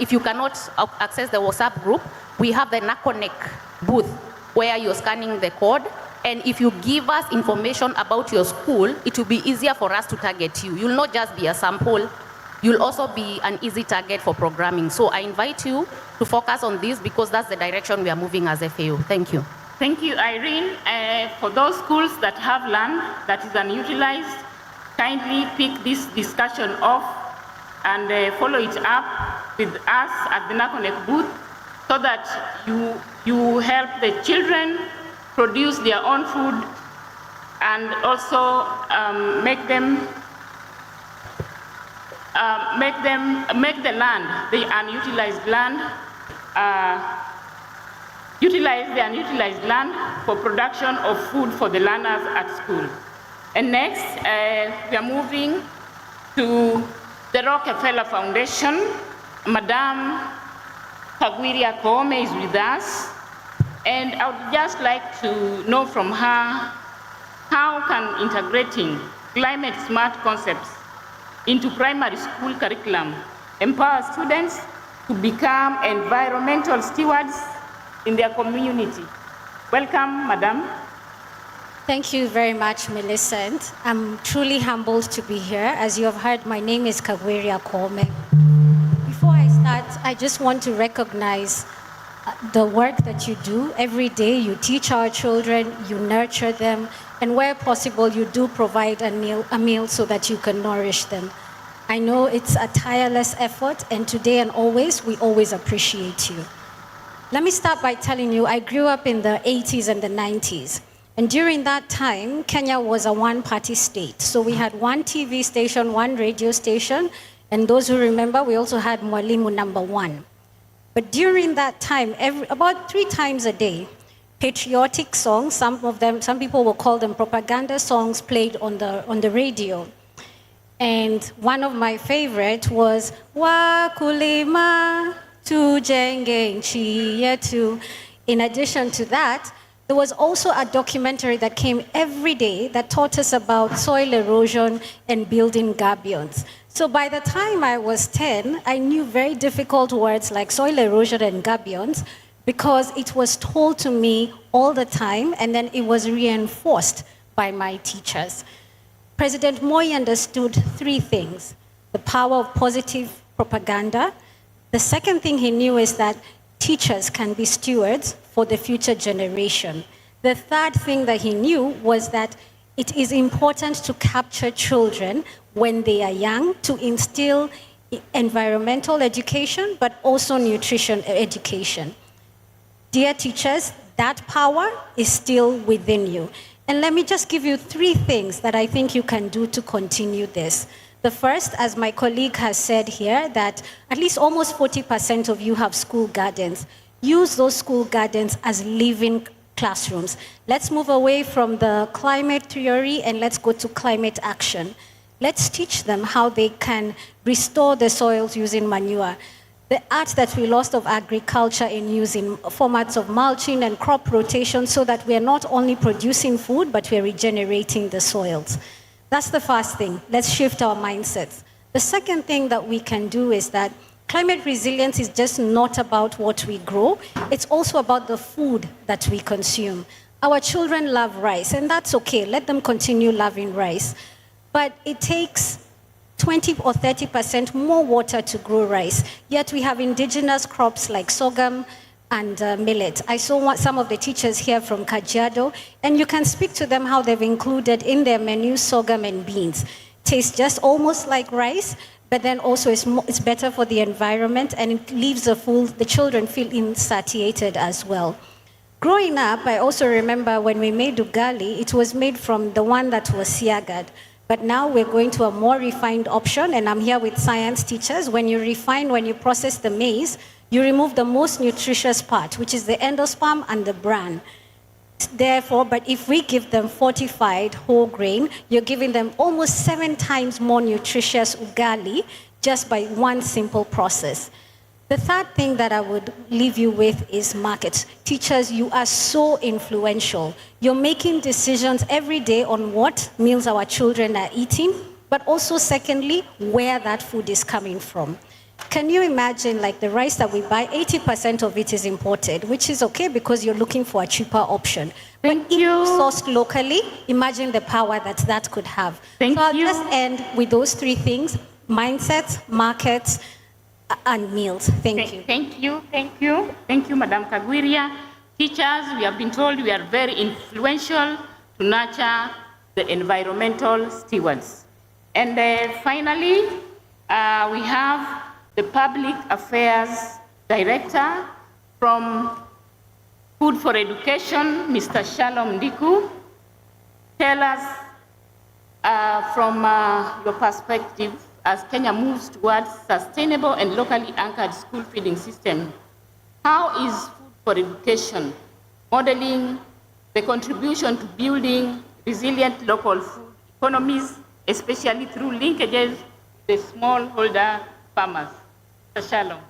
if you cannot access the WhatsApp group, we have the NACONEC booth where you're scanning the code. And if you give us information about your school, it will be easier for us to target you. You'll not just be a sample, you'll also be an easy target for programming. So I invite you to focus on this, because that's the direction we are moving as FAO. Thank you. Thank you, Irene. For those schools that have land that is unutilized, kindly pick this discussion off and follow it up with us at the NACONEC booth, so that you help the children produce their own food, and also make the land, the unutilized land, utilize the unutilized land for production of food for the learners at school. And next, we are moving to the Rockefeller Foundation. Madam Kagwiria Koome is with us, and I would just like to know from her, how can integrating climate smart concepts into primary school curriculum empower students to become environmental stewards in their community? Welcome, Madam. Thank you very much, Millicent. I'm truly humbled to be here. As you have heard, my name is Kagwiria Koome. Before I start, I just want to recognize the work that you do every day. You teach our children, you nurture them, and where possible, you do provide a meal so that you can nourish them. I know it's a tireless effort, and today and always, we always appreciate you. Let me start by telling you, I grew up in the 80s and the 90s. And during that time, Kenya was a one-party state. So we had one TV station, one radio station, and those who remember, we also had Mwalimu #1. But during that time, about 3 times a day, patriotic songs, some people will call them propaganda songs, played on the radio. And one of my favorite was Wakulima tujenge nchi yetu. In addition to that, there was also a documentary that came every day that taught us about soil erosion and building gabions. So by the time I was 10, I knew very difficult words like soil erosion and gabions, because it was told to me all the time, and then it was reinforced by my teachers. President Moi understood 3 things: the power of positive propaganda. The second thing he knew is that teachers can be stewards for the future generation. The third thing that he knew was that it is important to capture children when they are young, to instill environmental education, but also nutrition education. Dear teachers, that power is still within you. And let me just give you 3 things that I think you can do to continue this. The first, as my colleague has said here, that at least almost 40% of you have school gardens. Use those school gardens as living classrooms. Let's move away from the climate theory and let's go to climate action. Let's teach them how they can restore the soils using manure. The art that we lost of agriculture in using formats of mulching and crop rotation, so that we are not only producing food, but we are regenerating the soils. That's the first thing. Let's shift our mindsets. The second thing that we can do is that climate resilience is just not about what we grow. It's also about the food that we consume. Our children love rice, and that's okay. Let them continue loving rice. But it takes 20 or 30% more water to grow rice. Yet we have indigenous crops like sorghum and millet. I saw some of the teachers here from Kajiado, and you can speak to them how they've included in their menu sorghum and beans. Tastes just almost like rice, but then also it's better for the environment, and it leaves the children feeling satiated as well. Growing up, I also remember when we made ugali, it was made from the one that was siagad. But now we're going to a more refined option, and I'm here with science teachers. When you process the maize, you remove the most nutritious part, which is the endosperm and the bran. Therefore, but if we give them fortified whole grain, you're giving them almost 7 times more nutritious ugali just by one simple process. The third thing that I would leave you with is markets. Teachers, you are so influential. You're making decisions every day on what meals our children are eating, but also secondly, where that food is coming from. Can you imagine, like the rice that we buy, 80% of it is imported, which is okay because you're looking for a cheaper option. But if sourced locally, imagine the power that that could have. I'll just end with those 3 things: mindsets, markets, and meals. Thank you. Thank you, thank you. Thank you, Madam Kagwiria. Teachers, we have been told we are very influential to nurture the environmental stewards. And finally, we have the Public Affairs Director from Food for Education, Mr. Shalom Ndiku. Tell us from your perspective, as Kenya moves towards sustainable and locally anchored school feeding system, how is Food for Education modeling the contribution to building resilient local food economies, especially through linkages with smallholder farmers? Mr. Shalom.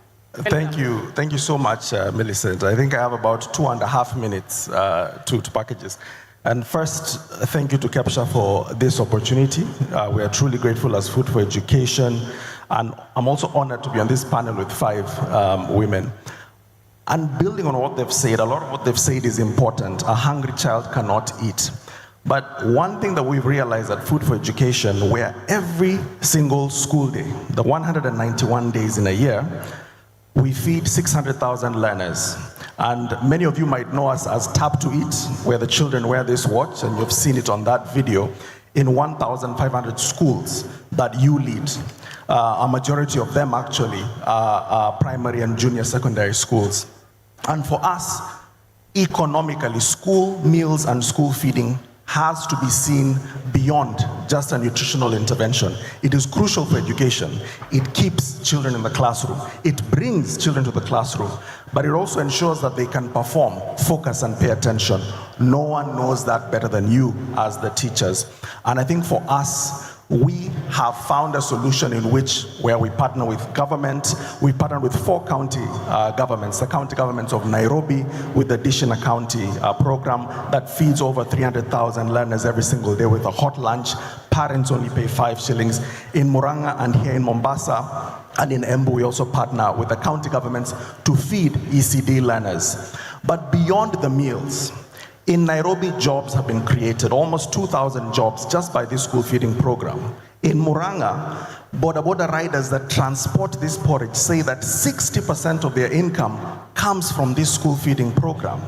Thank you so much, Millicent. I think I have about 2.5 minutes to packages. And first, thank you to Kecsha for this opportunity. We are truly grateful as Food for Education. And I'm also honored to be on this panel with 5 women. And building on what they've said, a lot of what they've said is important. A hungry child cannot eat. But one thing that we've realized at Food for Education, where every single school day, the 191 days in a year, we feed 600,000 learners. And many of you might know us as Tap to Eat, where the children wear this watch, and you've seen it on that video, in 1,500 schools that you lead. A majority of them actually are primary and junior secondary schools. And for us, economically, school meals and school feeding has to be seen beyond just a nutritional intervention. It is crucial for education. It keeps children in the classroom. It brings children to the classroom, but it also ensures that they can perform, focus, and pay attention. No one knows that better than you as the teachers. And I think for us, we have found a solution in which, where we partner with government, we partner with 4 county governments, the county governments of Nairobi with the Dishina County program that feeds over 300,000 learners every single day with a hot lunch. Parents only pay 5 shillings. In Murang'a and here in Mombasa and in Embu, we also partner with the county governments to feed ECD learners. But beyond the meals, in Nairobi, jobs have been created, almost 2,000 jobs just by this school feeding program. In Murang'a, boda riders that transport this porridge say that 60% of their income comes from this school feeding program.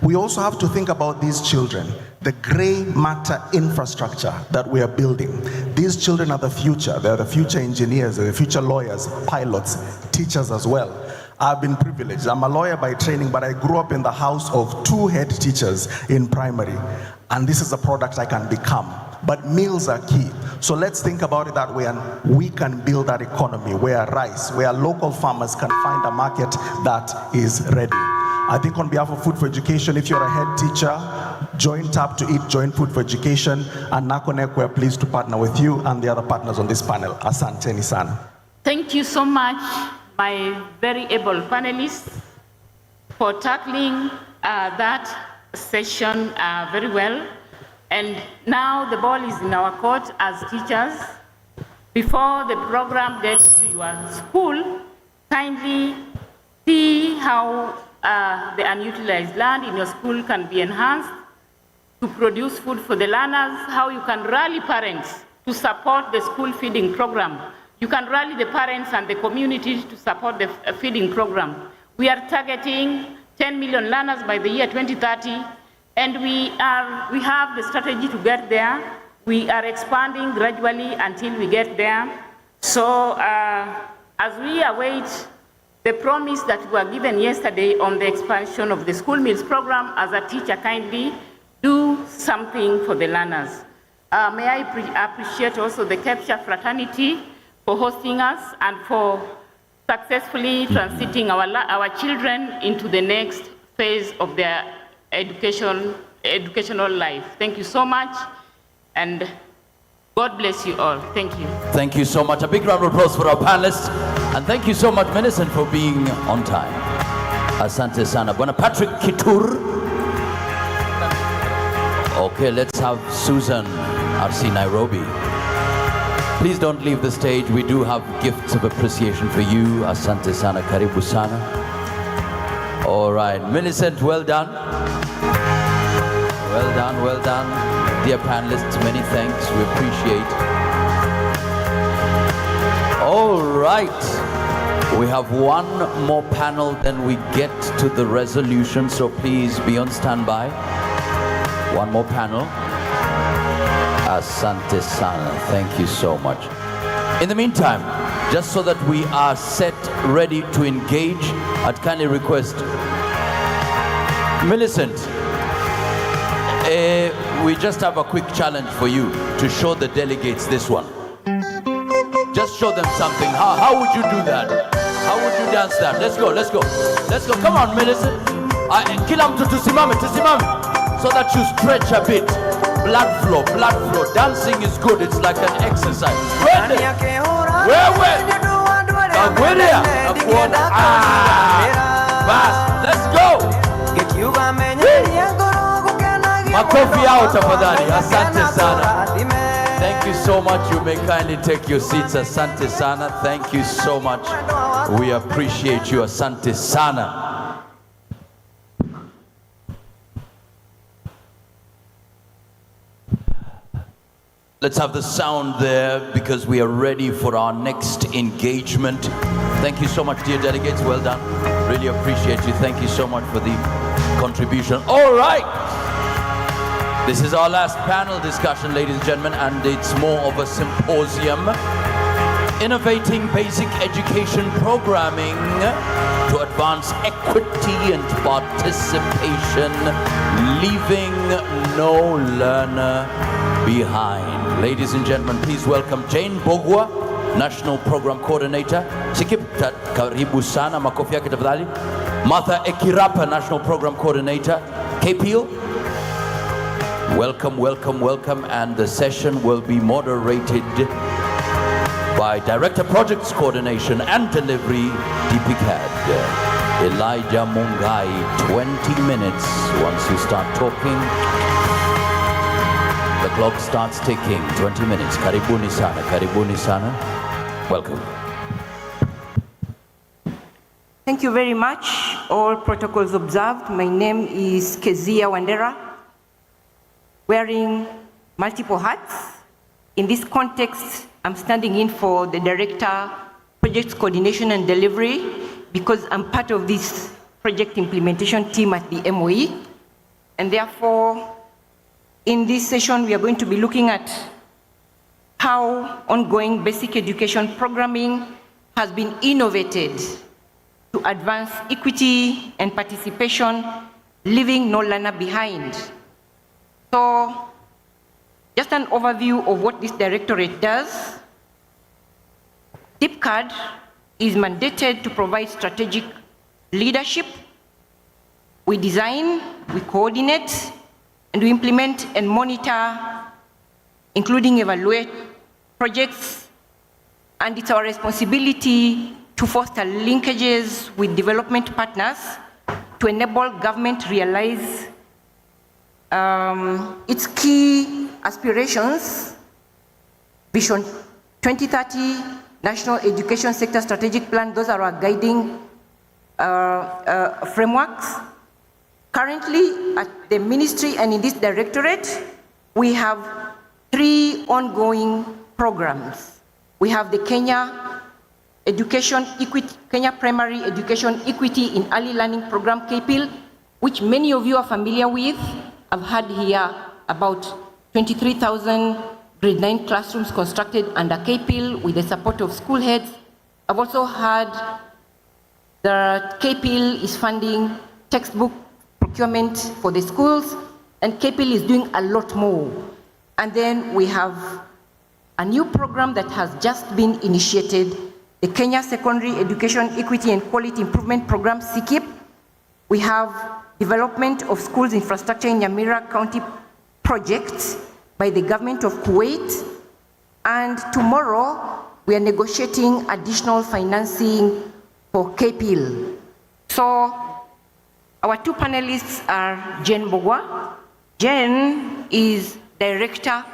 We also have to think about these children, the gray matter infrastructure that we are building. These children are the future. They're the future engineers, they're the future lawyers, pilots, teachers as well. I've been privileged. I'm a lawyer by training, but I grew up in the house of 2 head teachers in primary. And this is a product I can become. But meals are key. So let's think about it that way, and we can build that economy where rice, where local farmers can find a market that is ready. I think on behalf of Food for Education, if you're a head teacher, join Tap to Eat, join Food for Education, and NACONEC, we're pleased to partner with you and the other partners on this panel. Asanteni sana. Thank you so much, my very able panelists, for tackling that session very well. And now the ball is in our court as teachers. Before the program gets to your school, kindly see how the unutilized land in your school can be enhanced to produce food for the learners, how you can rally parents to support the school feeding program. You can rally the parents and the community to support the feeding program. We are targeting 10 million learners by the year 2030, and we have the strategy to get there. We are expanding gradually until we get there. So as we await the promise that we were given yesterday on the expansion of the school meals program, as a teacher, kindly do something for the learners. May I appreciate also the Kecsha fraternity for hosting us and for successfully transiting our children into the next phase of their education educational life. Thank you so much, and God bless you all. Thank you. Thank you so much. A big round of applause for our panelists. And thank you so much, Millicent, for being on time. Asante sana. Bwana Patrick Kitur. Okay, let's have Susan, RC Nairobi. Please don't leave the stage. We do have gifts of appreciation for you. Asante sana, karibu sana. All right, Millicent, well done. Well done, well done. Dear panelists, many thanks. We appreciate. All right. We have one more panel, then we get to the resolution, so please be on standby. One more panel. Asante sana. Thank you so much. In the meantime, just so that we are set, ready to engage, I'd kindly request Millicent, we just have a quick challenge for you to show the delegates this one. Just show them something. How would you do that? How would you dance that? Let's go, let's go. Let's go. Come on, Millicent. Kila mtu tusimame, tusimame. So that you stretch a bit. Blood flow, blood flow. Dancing is good. It's like an exercise. Let's go. Makofi yao tafadhali. Asante sana. Thank you so much. You may kindly take your seats. Asante sana. Thank you so much. We appreciate you. Asante sana. Let's have the sound there because we are ready for our next engagement. Thank you so much, dear delegates. Well done. Really appreciate you. Thank you so much for the contribution. All right. This is our last panel discussion, ladies and gentlemen, and it's more of a symposium. Innovating basic education programming to advance equity and participation, leaving no learner behind. Ladies and gentlemen, please welcome Jane Bogwa, National Program Coordinator. Sikip, karibu sana, makofi yake tafadhali. Martha Ekirapa, National Program Coordinator. KPL. Welcome, welcome, welcome, and the session will be moderated by Director Projects Coordination and Delivery, DPCAD, Elijah Mungai. 20 minutes. Once you start talking, the clock starts ticking. 20 minutes. Karibuni sana, karibuni sana. Welcome. Thank you very much. All protocols observed. My name is Kezia Wandera, wearing multiple hats. In this context, I'm standing in for the Director, Project Coordination and Delivery, because I'm part of this project implementation team at the MOE. And therefore, in this session, we are going to be looking at how ongoing basic education programming has been innovated to advance equity and participation, leaving no learner behind. So, just an overview of what this directorate does. DPCAD is mandated to provide strategic leadership. We design, we coordinate, and we implement and monitor, including evaluate projects. And it's our responsibility to foster linkages with development partners to enable government realize its key aspirations, Vision 2030, National Education Sector Strategic Plan. Those are our guiding frameworks. Currently, at the ministry and in this directorate, we have 3 ongoing programs. We have the Kenya Primary Education Equity in Early Learning Program, KPIL, which many of you are familiar with. I've had here about 23,000 grade 9 classrooms constructed under KPIL with the support of school heads. I've also heard that KPIL is funding textbook procurement for the schools, and KPIL is doing a lot more. And then we have a new program that has just been initiated, the Kenya Secondary Education Equity and Quality Improvement Program, SEQIP, We have development of schools infrastructure in Nyamira County projects by the government of Kuwait. And tomorrow, we are negotiating additional financing for KPIL. So our two panelists are Jen Bogwa. Jen is Director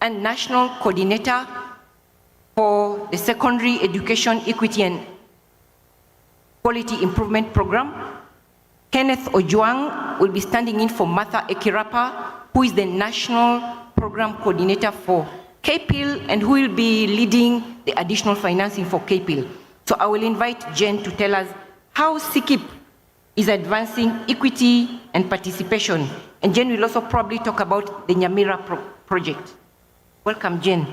and National Coordinator for the Secondary Education Equity and Quality Improvement Program. Kenneth Ojuang will be standing in for Martha Ekirapa, who is the National Program Coordinator for KPIL and who will be leading the additional financing for KPIL. So I will invite Jen to tell us how SIKIP is advancing equity and participation. And Jen will also probably talk about the Nyamira project. Welcome, Jen.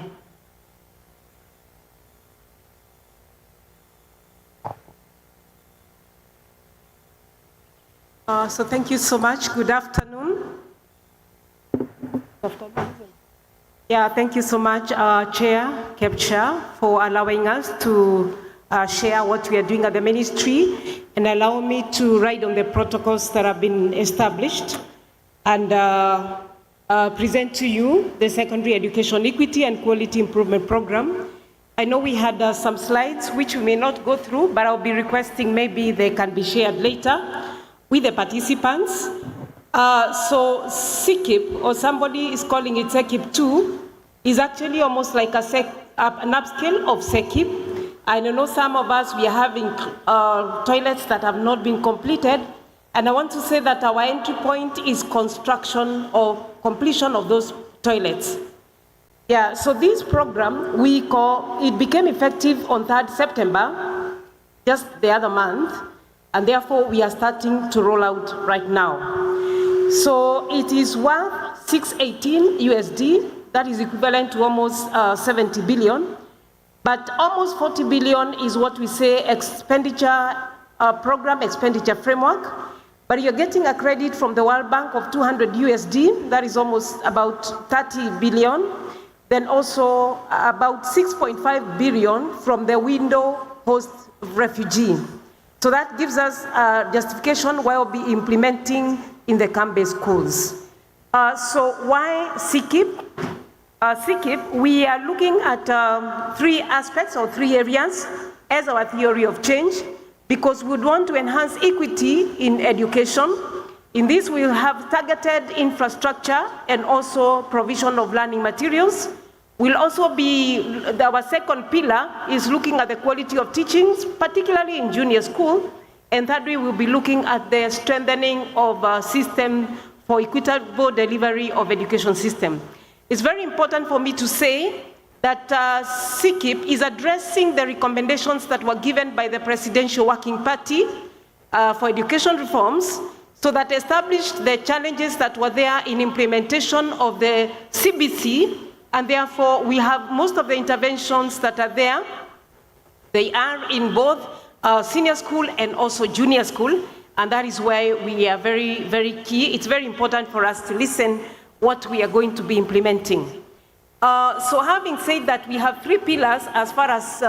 So thank you so much. Good afternoon. Yeah, thank you so much, Chair Kecsha, for allowing us to share what we are doing at the ministry and allow me to ride on the protocols that have been established and present to you the Secondary Education Equity and Quality Improvement Program. I know we had some slides which we may not go through, but I'll be requesting maybe they can be shared later with the participants. So SIKIP, or somebody is calling it SEKIP 2, is actually almost like an upscale of SEKIP. I know some of us, we are having toilets that have not been completed, and I want to say that our entry point is construction or completion of those toilets. Yeah, so this program, it became effective on 3rd September, just the other month, and therefore we are starting to roll out right now. So it is worth 618 USD, that is equivalent to almost 70 billion. But almost 40 billion is what we say expenditure, program expenditure framework. But you're getting a credit from the World Bank of 200 USD, that is almost about 30 billion. Then also about 6.5 billion from the window host refugee. So that gives us justification why we'll be implementing in the camp-based schools. So why SIKIP? SIKIP, we are looking at 3 aspects or 3 areas as our theory of change, because we would want to enhance equity in education. In this, we'll have targeted infrastructure and also provision of learning materials. We'll also be, our second pillar is looking at the quality of teachings, particularly in junior school. And thirdly, we'll be looking at the strengthening of a system for equitable delivery of education system. It's very important for me to say that SIKIP is addressing the recommendations that were given by the Presidential Working Party for education reforms, so that established the challenges that were there in implementation of the CBC, and therefore we have most of the interventions that are there. They are in both senior school and also junior school, and that is why we are very, very key. It's very important for us to listen what we are going to be implementing. So having said that, we have 3 pillars as far as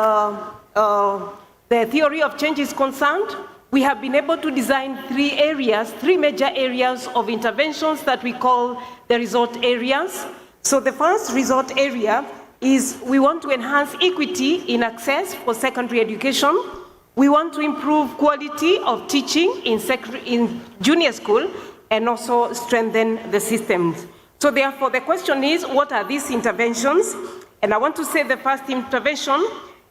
the theory of change is concerned. We have been able to design 3 major areas of interventions that we call the resort areas. So the first resort area is we want to enhance equity in access for secondary education. We want to improve quality of teaching in junior school and also strengthen the systems. So therefore the question is, what are these interventions? And I want to say the first intervention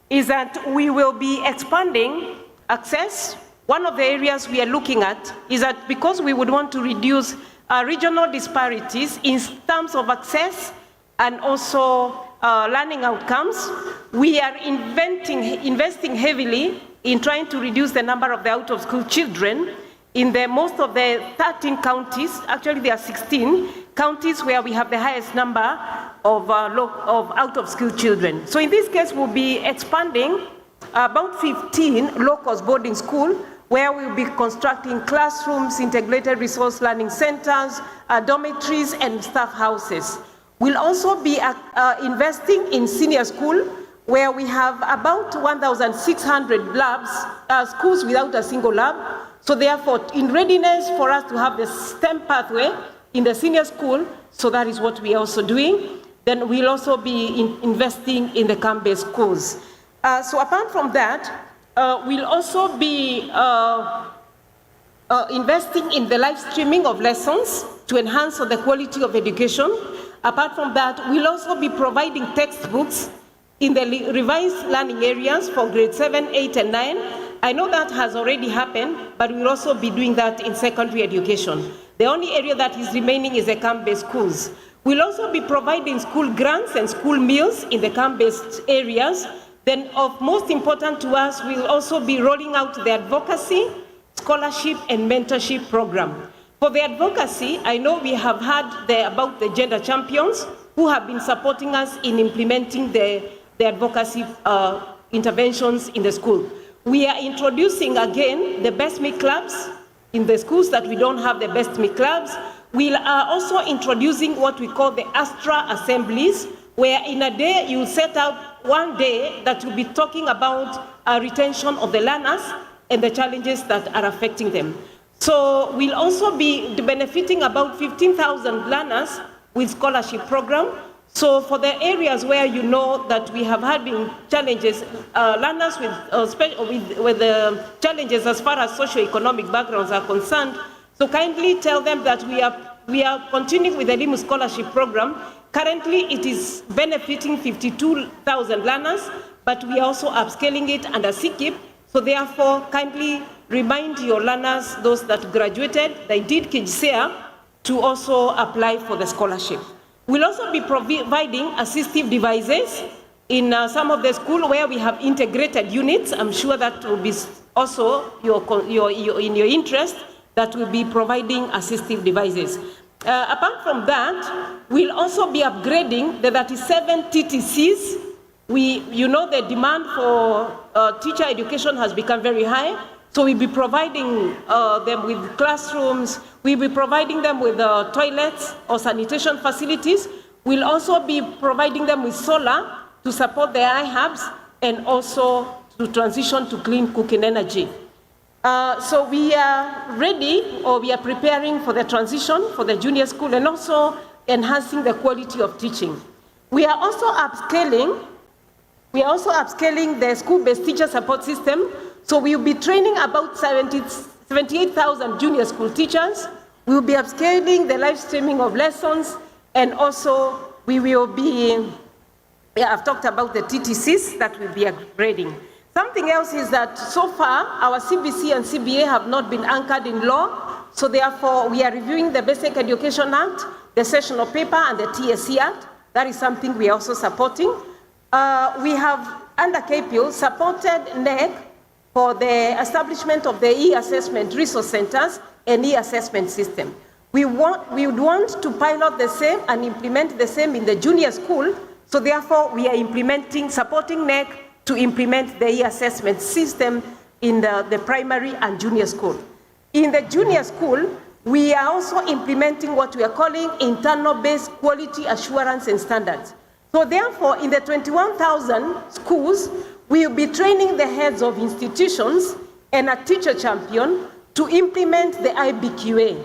is that we will be expanding access. One of the areas we are looking at is that because we would want to reduce regional disparities in terms of access and also learning outcomes, we are investing heavily in trying to reduce the number of the out-of-school children in most of the 13 counties. Actually, there are 16 counties where we have the highest number of out-of-school children. So in this case, we'll be expanding about 15 low-cost boarding schools, where we'll be constructing classrooms, integrated resource learning centers, dormitories, and staff houses. We'll also be investing in senior school, where we have about 1,600 labs, schools without a single lab, So therefore, in readiness for us to have the STEM pathway in the senior school, so that is what we are also doing. Then we'll also be investing in the camp-based schools. So apart from that, we'll also be investing in the live streaming of lessons to enhance the quality of education. Apart from that, we'll also be providing textbooks in the revised learning areas for grade 7, 8, and 9. I know that has already happened, but we'll also be doing that in secondary education. The only area that is remaining is the camp-based schools. We'll also be providing school grants and school meals in the camp-based areas. Then of most important to us, we'll also be rolling out the advocacy, scholarship, and mentorship program. For the advocacy, I know we have heard about the gender champions who have been supporting us in implementing the advocacy interventions in the school. We are introducing again the best meet clubs in the schools that we don't have the best meet clubs. We are also introducing what we call the Astra assemblies, where in a day you set out one day that will be talking about retention of the learners and the challenges that are affecting them. So we'll also be benefiting about 15,000 learners with scholarship program. So for the areas where you know that we have had been challenges, learners with the challenges as far as socioeconomic backgrounds are concerned, so kindly tell them that we are continuing with the LIMU scholarship program. Currently, it is benefiting 52,000 learners, but we are also upscaling it under CKIP. So therefore, kindly remind your learners, those that graduated, they did Kecsha, to also apply for the scholarship. We'll also be providing assistive devices in some of the schools where we have integrated units. I'm sure that will be also in your interest, that will be providing assistive devices. Apart from that, we'll also be upgrading the 37 TTCs. You know the demand for teacher education has become very high, so we'll be providing them with classrooms, we'll be providing them with toilets or sanitation facilities. We'll also be providing them with solar to support their iHubs and also to transition to clean cooking energy. So we are ready, or we are preparing for the transition for the junior school and also enhancing the quality of teaching. We are also upscaling the school-based teacher support system. So we will be training about 78,000 junior school teachers. We will be upscaling the live streaming of lessons, and also we will be, I've talked about the TTCs that we'll be upgrading. Something else is that so far our CBC and CBA have not been anchored in law, so therefore we are reviewing the Basic Education Act, the Sessional Paper, and the TSC Act. That is something we are also supporting. We have, under KPO, supported NEC for the establishment of the e-assessment resource centers and e-assessment system. We would want to pilot the same and implement the same in the junior school, so therefore we are supporting NEC to implement the e-assessment system in the primary and junior school. In the junior school, we are also implementing what we are calling internal-based quality assurance and standards. So therefore, in the 21,000 schools, we will be training the heads of institutions and a teacher champion to implement the IBQA.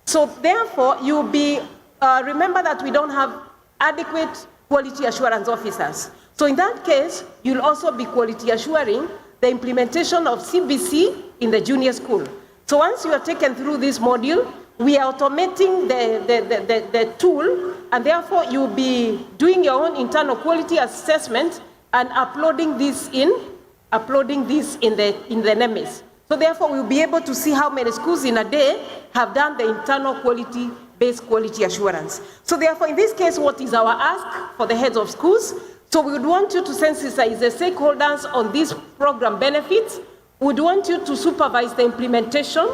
So therefore, you'll be, remember that we don't have adequate quality assurance officers. So in that case, you'll also be quality assuring the implementation of CBC in the junior school. So once you are taken through this module, we are automating the tool, and therefore you'll be doing your own internal quality assessment and uploading this in the NEMIS. So therefore we'll be able to see how many schools in a day have done the internal quality-based quality assurance. So therefore in this case, what is our ask for the heads of schools? So we would want you to sensitize the stakeholders on these program benefits. We would want you to supervise the implementation.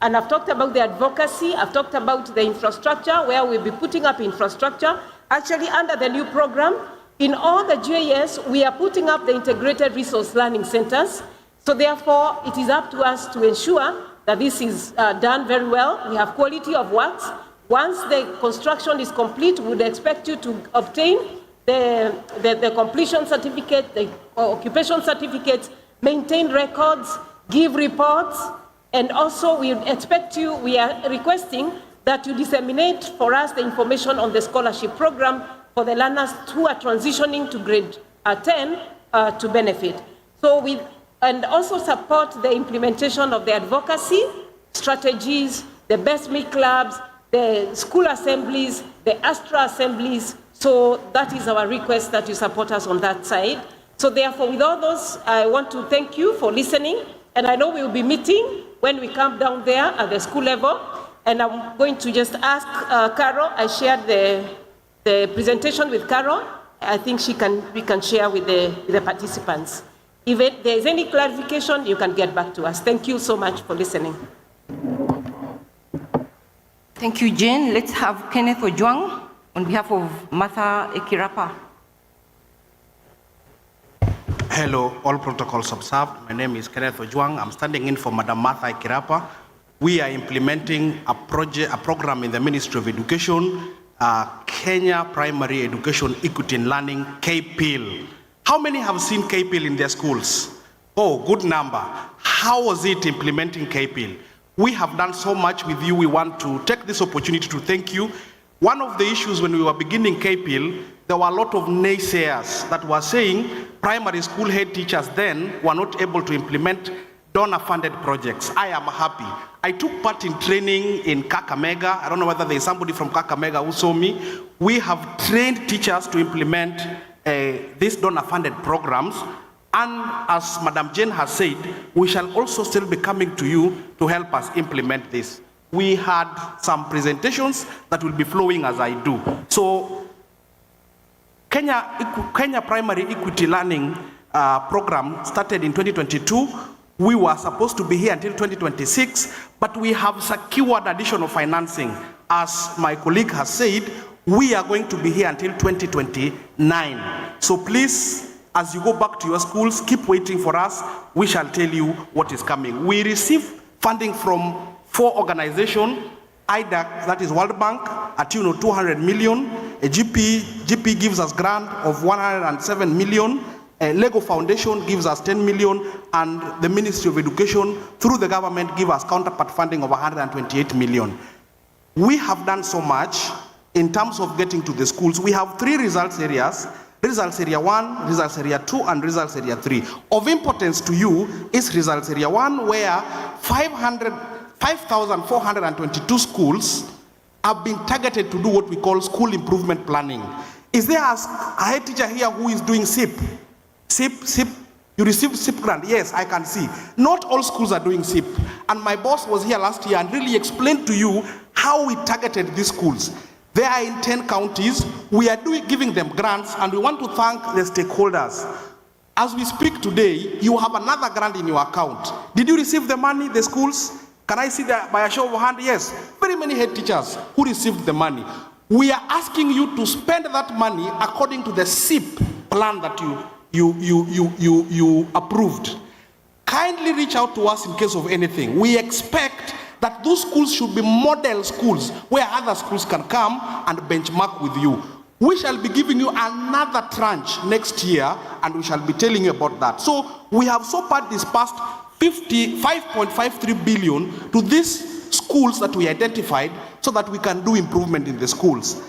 And I've talked about the advocacy, I've talked about the infrastructure, where we'll be putting up infrastructure. Actually, under the new program, in all the GIS, we are putting up the integrated resource learning centers. So therefore, it is up to us to ensure that this is done very well. We have quality of works. Once the construction is complete, we would expect you to obtain the completion certificate, the occupation certificates, maintain records, give reports, And also we are requesting that you disseminate for us the information on the scholarship program for the learners who are transitioning to grade 10 to benefit. And also support the implementation of the advocacy strategies, the best meet clubs, the school assemblies, the Astra assemblies. So that is our request, that you support us on that side. So therefore, with all those, I want to thank you for listening. And I know we will be meeting when we come down there at the school level. And I'm going to just ask Carol. I shared the presentation with Carol. I think we can share with the participants. If there is any clarification, you can get back to us. Thank you so much for listening. Thank you, Jane. Let's have Kenneth Ojwang on behalf of Martha Ekirapa. Hello, all protocols observed. My name is Kenneth Ojwang. I'm standing in for Madam Martha Ekirapa. We are implementing a program in the Ministry of Education, Kenya Primary Education Equity in Learning, KPIL. How many have seen KPIL in their schools? Oh, good number. How was it implementing KPIL? We have done so much with you. We want to take this opportunity to thank you. One of the issues when we were beginning KPIL, there were a lot of naysayers that were saying primary school head teachers then were not able to implement donor-funded projects. I am happy. I took part in training in Kakamega. I don't know whether there is somebody from Kakamega who saw me. We have trained teachers to implement these donor-funded programs, and as Madam Jane has said, we shall also still be coming to you to help us implement this. We had some presentations that will be flowing as I do. So, Kenya Primary Equity Learning Program started in 2022. We were supposed to be here until 2026, but we have secured additional financing. As my colleague has said, we are going to be here until 2029. So please, as you go back to your schools, keep waiting for us. We shall tell you what is coming. We receive funding from 4 organizations, IDAC, that is World Bank, at tune of 200 million. A GP gives us grant of 107 million. Lego Foundation gives us 10 million, and the Ministry of Education, through the government, give us counterpart funding of 128 million. We have done so much. In terms of getting to the schools, we have 3 results areas: results area 1, results area 2, and results area 3. Of importance to you is results area 1, where 5,422 schools have been targeted to do what we call school improvement planning. Is there a head teacher here who is doing SIP? SIP? You received SIP grant? Yes, I can see. Not all schools are doing SIP. And my boss was here last year and really explained to you how we targeted these schools. They are in 10 counties. We are giving them grants, and we want to thank the stakeholders. As we speak today, you have another grant in your account. Did you receive the money, the schools? Can I see that by a show of hand? Yes. Very many head teachers who received the money. We are asking you to spend that money according to the SIP plan that you approved. Kindly reach out to us in case of anything. We expect that those schools should be model schools where other schools can come and benchmark with you. We shall be giving you another tranche next year, and we shall be telling you about that. So we have so far dispersed 5.53 billion to these schools that we identified so that we can do improvement in the schools.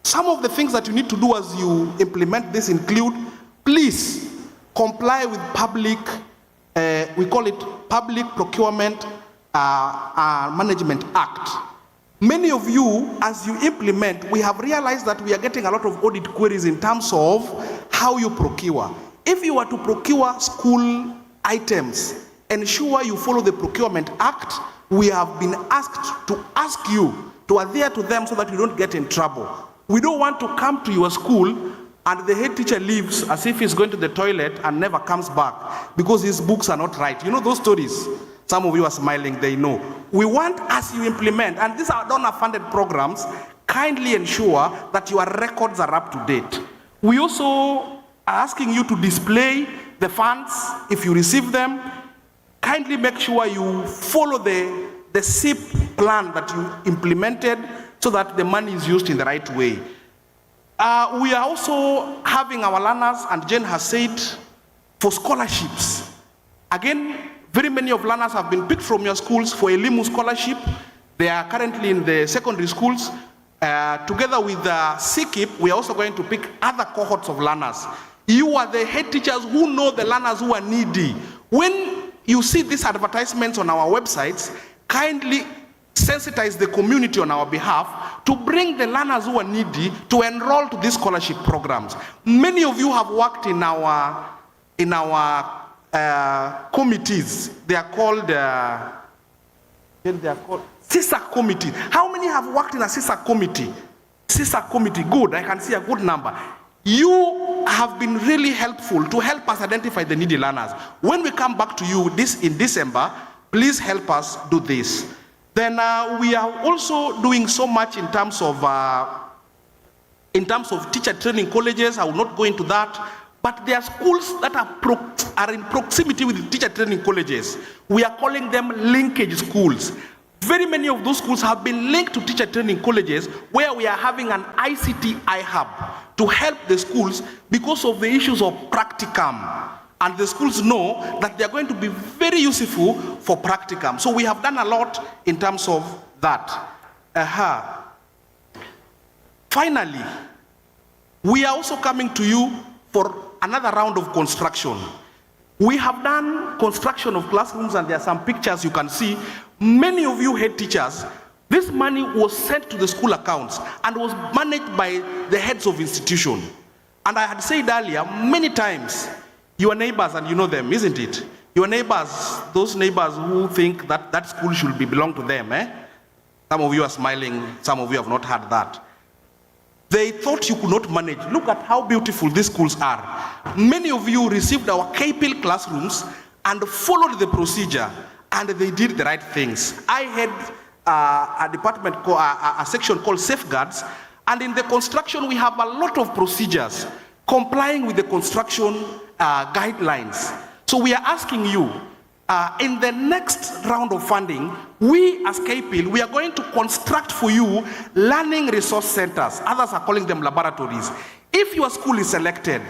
Some of the things that you need to do as you implement this include, please comply with public, we call it Public Procurement Management Act. Many of you, as you implement, we have realized that we are getting a lot of audit queries in terms of how you procure. If you are to procure school items, ensure you follow the Procurement Act. We have been asked to ask you to adhere to them so that you don't get in trouble. We don't want to come to your school and the head teacher leaves as if he's going to the toilet and never comes back because his books are not right. You know those stories? Some of you are smiling, they know. We want, as you implement, and these are donor-funded programs, kindly ensure that your records are up to date. We also are asking you to display the funds if you receive them. Kindly make sure you follow the SIP plan that you implemented so that the money is used in the right way. We are also having our learners, and Jane has said, for scholarships. Again, Very many of learners have been picked from your schools for Elimu scholarship. They are currently in the secondary schools. Together with CKIP, we are also going to pick other cohorts of learners. You are the head teachers who know the learners who are needy. When you see these advertisements on our websites, kindly sensitize the community on our behalf to bring the learners who are needy to enroll to these scholarship programs. Many of you have worked in our committees. They are called CISA committee. How many have worked in a CISA committee? CISA committee, good. I can see a good number. You have been really helpful to help us identify the needy learners. When we come back to you in December, please help us do this. Then we are also doing so much in terms of teacher training colleges. I will not go into that. But there are schools that are in proximity with teacher training colleges. We are calling them linkage schools. Very many of those schools have been linked to teacher training colleges where we are having an ICT iHub to help the schools because of the issues of practicum. And the schools know that they are going to be very useful for practicum. So we have done a lot in terms of that. Finally, we are also coming to you for another round of construction. We have done construction of classrooms, and there are some pictures you can see. Many of you head teachers, this money was sent to the school accounts and was managed by the heads of institution. And I had said earlier, many times, your neighbors, and you know them, isn't it? Your neighbors, those neighbors who think that that school should belong to them, Some of you are smiling, some of you have not heard that. They thought you could not manage. Look at how beautiful these schools are. Many of you received our KPIL classrooms and followed the procedure, and they did the right things. I had a department, a section called safeguards, and in the construction we have a lot of procedures complying with the construction guidelines. So we are asking you, in the next round of funding, we as KPIL, we are going to construct for you learning resource centers. Others are calling them laboratories. If your school is selected,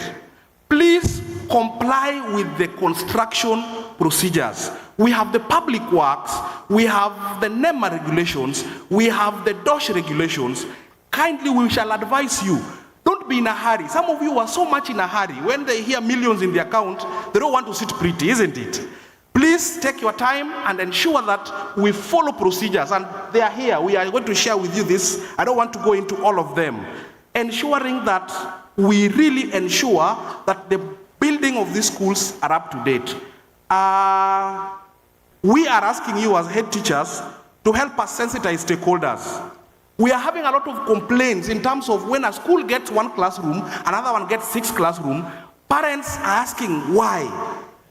please comply with the construction procedures. We have the public works, we have the NEMA regulations, we have the DOSH regulations. Kindly, we shall advise you. Don't be in a hurry. Some of you are so much in a hurry. When they hear millions in the account, they don't want to sit pretty, isn't it? Please take your time and ensure that we follow procedures. And they are here. We are going to share with you this. I don't want to go into all of them. Ensuring that we really ensure that the building of these schools are up to date. We are asking you as head teachers to help us sensitize stakeholders. We are having a lot of complaints in terms of when a school gets one classroom, another one gets 6 classrooms. Parents are asking why.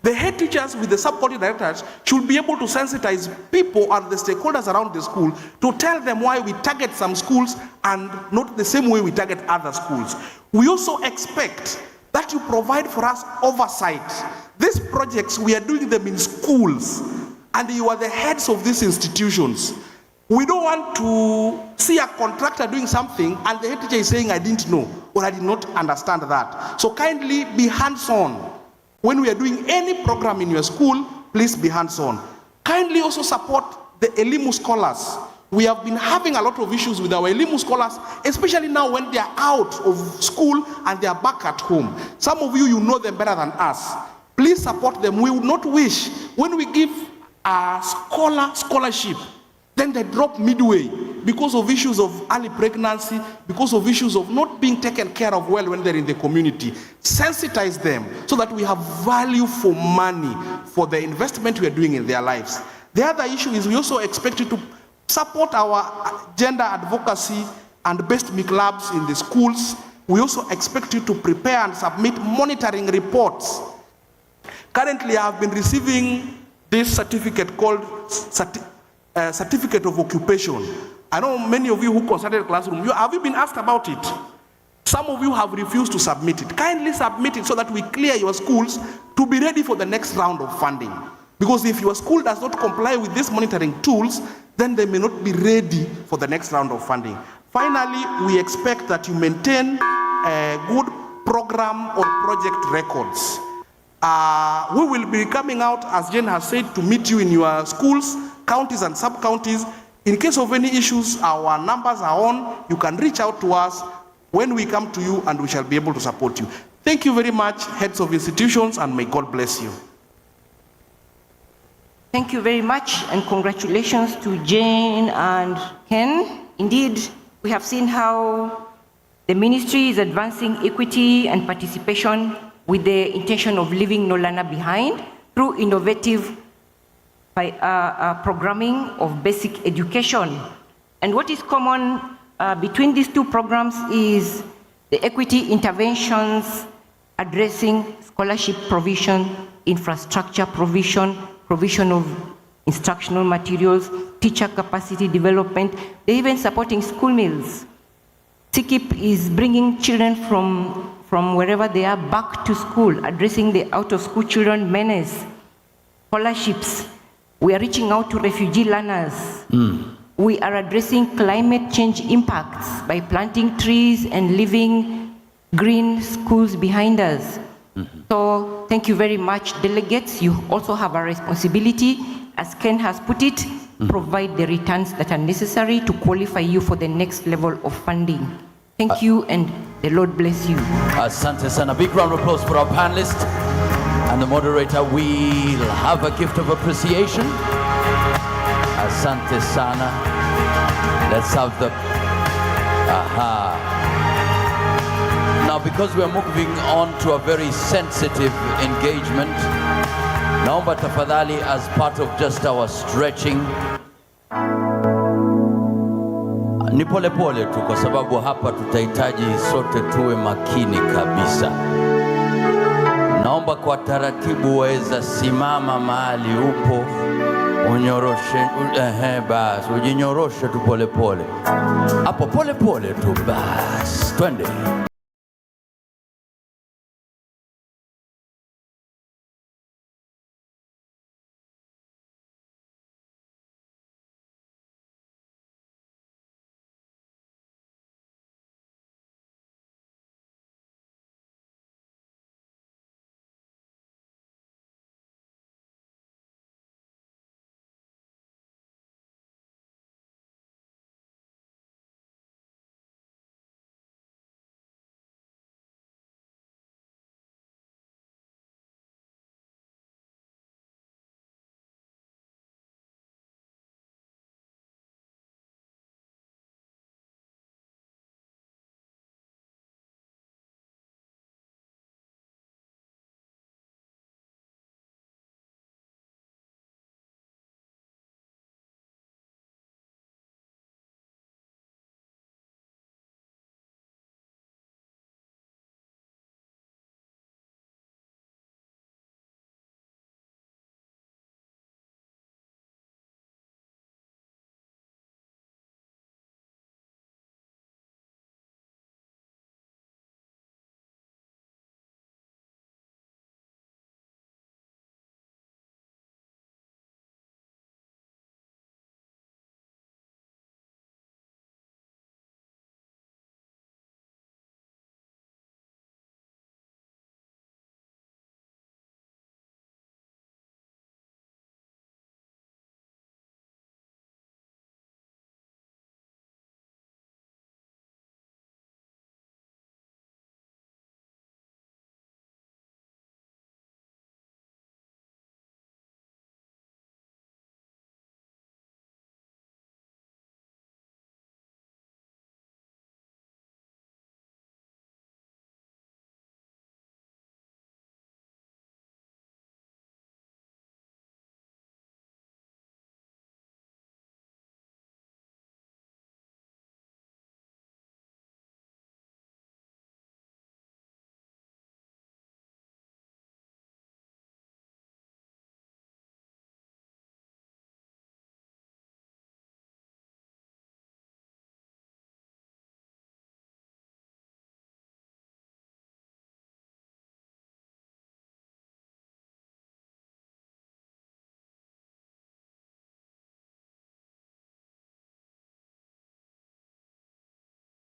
The head teachers with the sub-quality directors should be able to sensitize people and the stakeholders around the school to tell them why we target some schools and not the same way we target other schools. We also expect that you provide for us oversight. These projects, we are doing them in schools, and you are the heads of these institutions. We don't want to see a contractor doing something and the head teacher is saying, I didn't know, or I did not understand that. So kindly be hands-on. When we are doing any program in your school, please be hands-on. Kindly also support the Elimu scholars. We have been having a lot of issues with our Elimu scholars, especially now when they are out of school and they are back at home. Some of you, you know them better than us. Please support them. We would not wish, when we give a scholarship, then they drop midway because of issues of early pregnancy, because of issues of not being taken care of well when they're in the community. Sensitize them so that we have value for money for the investment we are doing in their lives. The other issue is we also expect you to support our gender advocacy and best me clubs in the schools. We also expect you to prepare and submit monitoring reports. Currently, I have been receiving this certificate called Certificate of Occupation. I know many of you who consulted classroom, have you been asked about it? Some of you have refused to submit it. Kindly submit it so that we clear your schools to be ready for the next round of funding. Because if your school does not comply with these monitoring tools, then they may not be ready for the next round of funding. Finally, we expect that you maintain good program or project records. We will be coming out, as Jane has said, to meet you in your schools, counties and sub-counties. In case of any issues, our numbers are on. You can reach out to us when we come to you, and we shall be able to support you. Thank you very much, heads of institutions, and may God bless you. Thank you very much, and congratulations to Jane and Ken. Indeed, we have seen how the ministry is advancing equity and participation with the intention of leaving no learner behind through innovative programming of basic education. And what is common between these two programs is the equity interventions addressing scholarship provision, infrastructure provision, provision of instructional materials, teacher capacity development. They're even supporting school meals. CKIP is bringing children from wherever they are back to school, addressing the out-of-school children menace, scholarships. We are reaching out to refugee learners. We are addressing climate change impacts by planting trees and leaving green schools behind us. So thank you very much, delegates. You also have a responsibility, as Ken has put it, provide the returns that are necessary to qualify you for the next level of funding. Thank you, and the Lord bless you. Asante sana. Big round of applause for our panelists. And the moderator will have a gift of appreciation. Asante sana. Let's have the... Now, because we are moving on to a very sensitive engagement, naomba tafadhali, as part of just our stretching, ni pole pole tu, kwa sababu hapa tutahitaji sote tuwe makini kabisa. Naomba kwa taratibu waweza simama mahali upo, unyoroshe, basi ujinyoroshe tu pole pole. Hapo pole pole tu basi. Twende.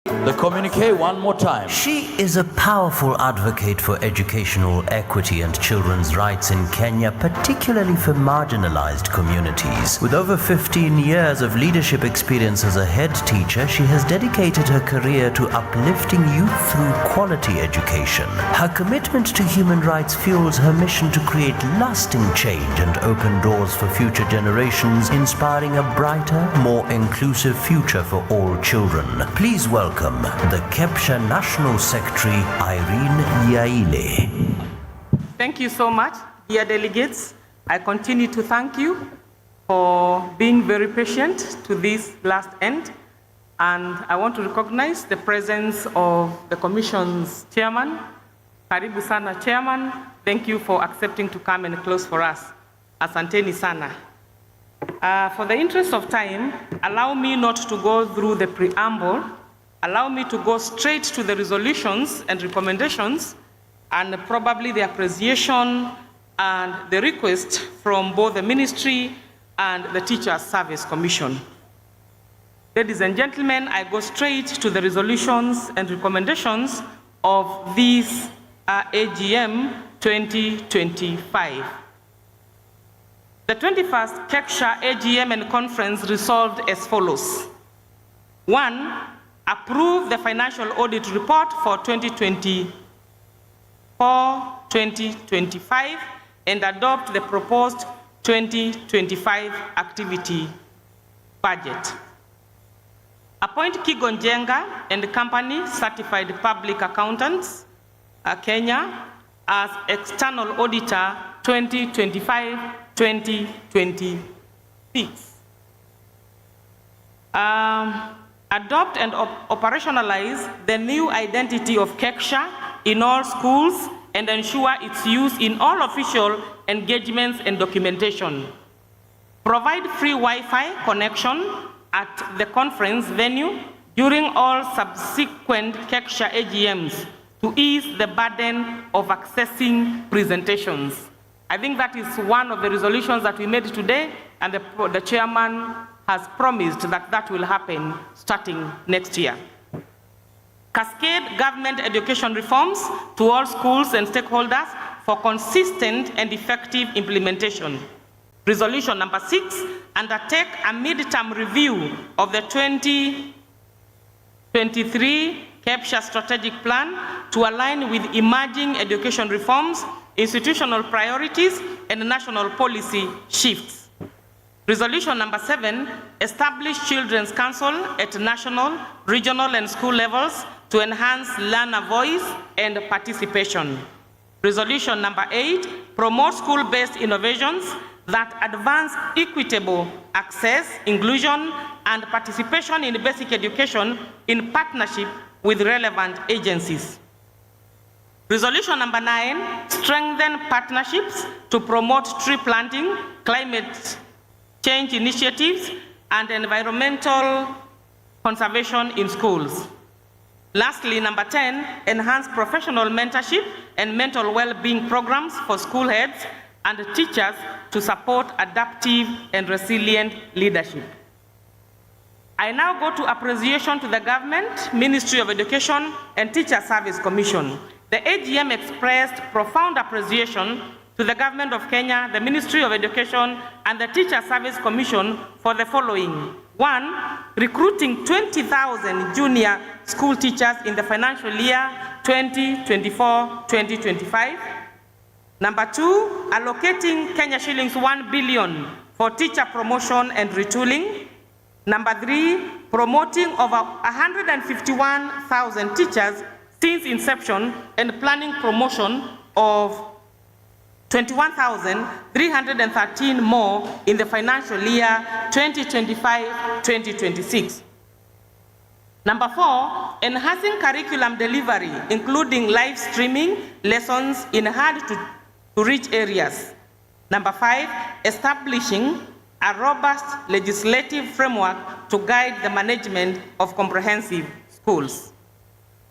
The communique one more time. She is a powerful advocate for educational equity and children's rights in Kenya, particularly for marginalized communities. With over 15 years of leadership experience as a head teacher, she has dedicated her career to uplifting youth through quality education. Her commitment to human rights fuels her mission to create lasting change and open doors for future generations, inspiring a brighter, more inclusive future for all children. Please welcome the Kecsha National Secretary, Irene Yaile. Thank you so much, dear delegates. I continue to thank you for being very patient to this last end. And I want to recognize the presence of the Commission's chairman. Karibu sana, Chairman. Thank you for accepting to come and close for us. Asanteni sana. For the interest of time, allow me not to go through the preamble. Allow me to go straight to the resolutions and recommendations and probably the appreciation and the request from both the Ministry and the Teachers Service Commission. Ladies and gentlemen, I go straight to the resolutions and recommendations of this AGM 2025. The 21st Kecsha AGM and conference resolved as follows. 1. Approve the financial audit report for 2024-2025 and adopt the proposed 2025 activity budget. Appoint Kigon Jenga and Company Certified Public Accountants, Kenya, as external auditor 2025-2026. Adopt and operationalize the new identity of Kecsha in all schools and ensure its use in all official engagements and documentation. Provide free Wi-Fi connection at the conference venue during all subsequent Kecsha AGMs to ease the burden of accessing presentations. I think that is one of the resolutions that we made today, and the chairman has promised that that will happen starting next year. Cascade government education reforms to all schools and stakeholders for consistent and effective implementation. Resolution number 6, undertake a midterm review of the 2023 Kecsha strategic plan to align with emerging education reforms, institutional priorities, and national policy shifts. Resolution number 7, establish Children's Council at national, regional, and school levels to enhance learner voice and participation. Resolution number 8, promote school-based innovations that advance equitable access, inclusion, and participation in basic education in partnership with relevant agencies. Resolution number 9, strengthen partnerships to promote tree planting, climate change initiatives, and environmental conservation in schools. Lastly, number 10, enhance professional mentorship and mental well-being programs for school heads and teachers to support adaptive and resilient leadership. I now go to appreciation to the government, Ministry of Education, and Teacher Service Commission. The AGM expressed profound appreciation to the Government of Kenya, the Ministry of Education, and the Teacher Service Commission for the following. 1, recruiting 20,000 junior school teachers in the financial year 2024-2025. Number 2, allocating Kenya shillings 1 billion for teacher promotion and retooling. Number 3, promoting over 151,000 teachers since inception and planning promotion of 21,313 more in the financial year 2025-2026. Number 4, enhancing curriculum delivery, including live streaming lessons in hard-to-reach areas. Number 5, establishing a robust legislative framework to guide the management of comprehensive schools.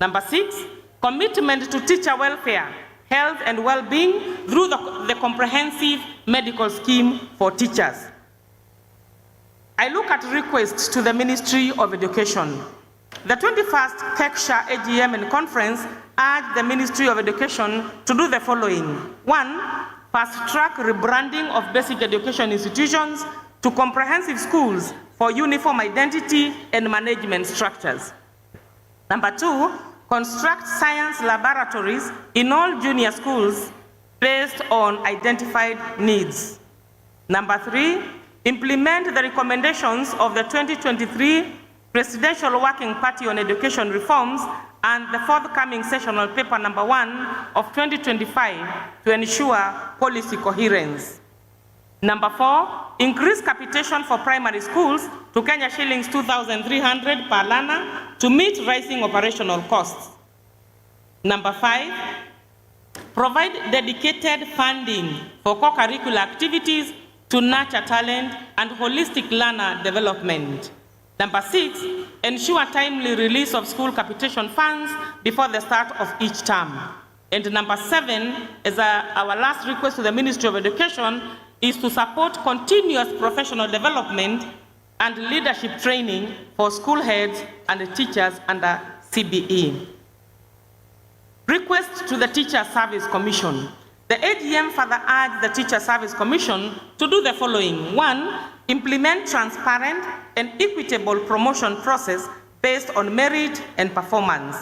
Number 6, commitment to teacher welfare, health and well-being through the comprehensive medical scheme for teachers. I look at requests to the Ministry of Education. The 21st Kecsha AGM and conference urged the Ministry of Education to do the following. 1, fast-track rebranding of basic education institutions to comprehensive schools for uniform identity and management structures. Number 2, construct science laboratories in all junior schools based on identified needs. Number 3, implement the recommendations of the 2023 Presidential Working Party on Education Reforms and the forthcoming sessional paper number 1 of 2025 to ensure policy coherence. Number 4, increase capitation for primary schools to Kenya shillings 2,300 per learner to meet rising operational costs. Number 5, provide dedicated funding for co-curricular activities to nurture talent and holistic learner development. Number 6, ensure timely release of school capitation funds before the start of each term. And number 7, as our last request to the Ministry of Education, is to support continuous professional development and leadership training for school heads and teachers under CBE. Request to the Teacher Service Commission. The AGM further urged the Teacher Service Commission to do the following. 1, implement transparent and equitable promotion process based on merit and performance.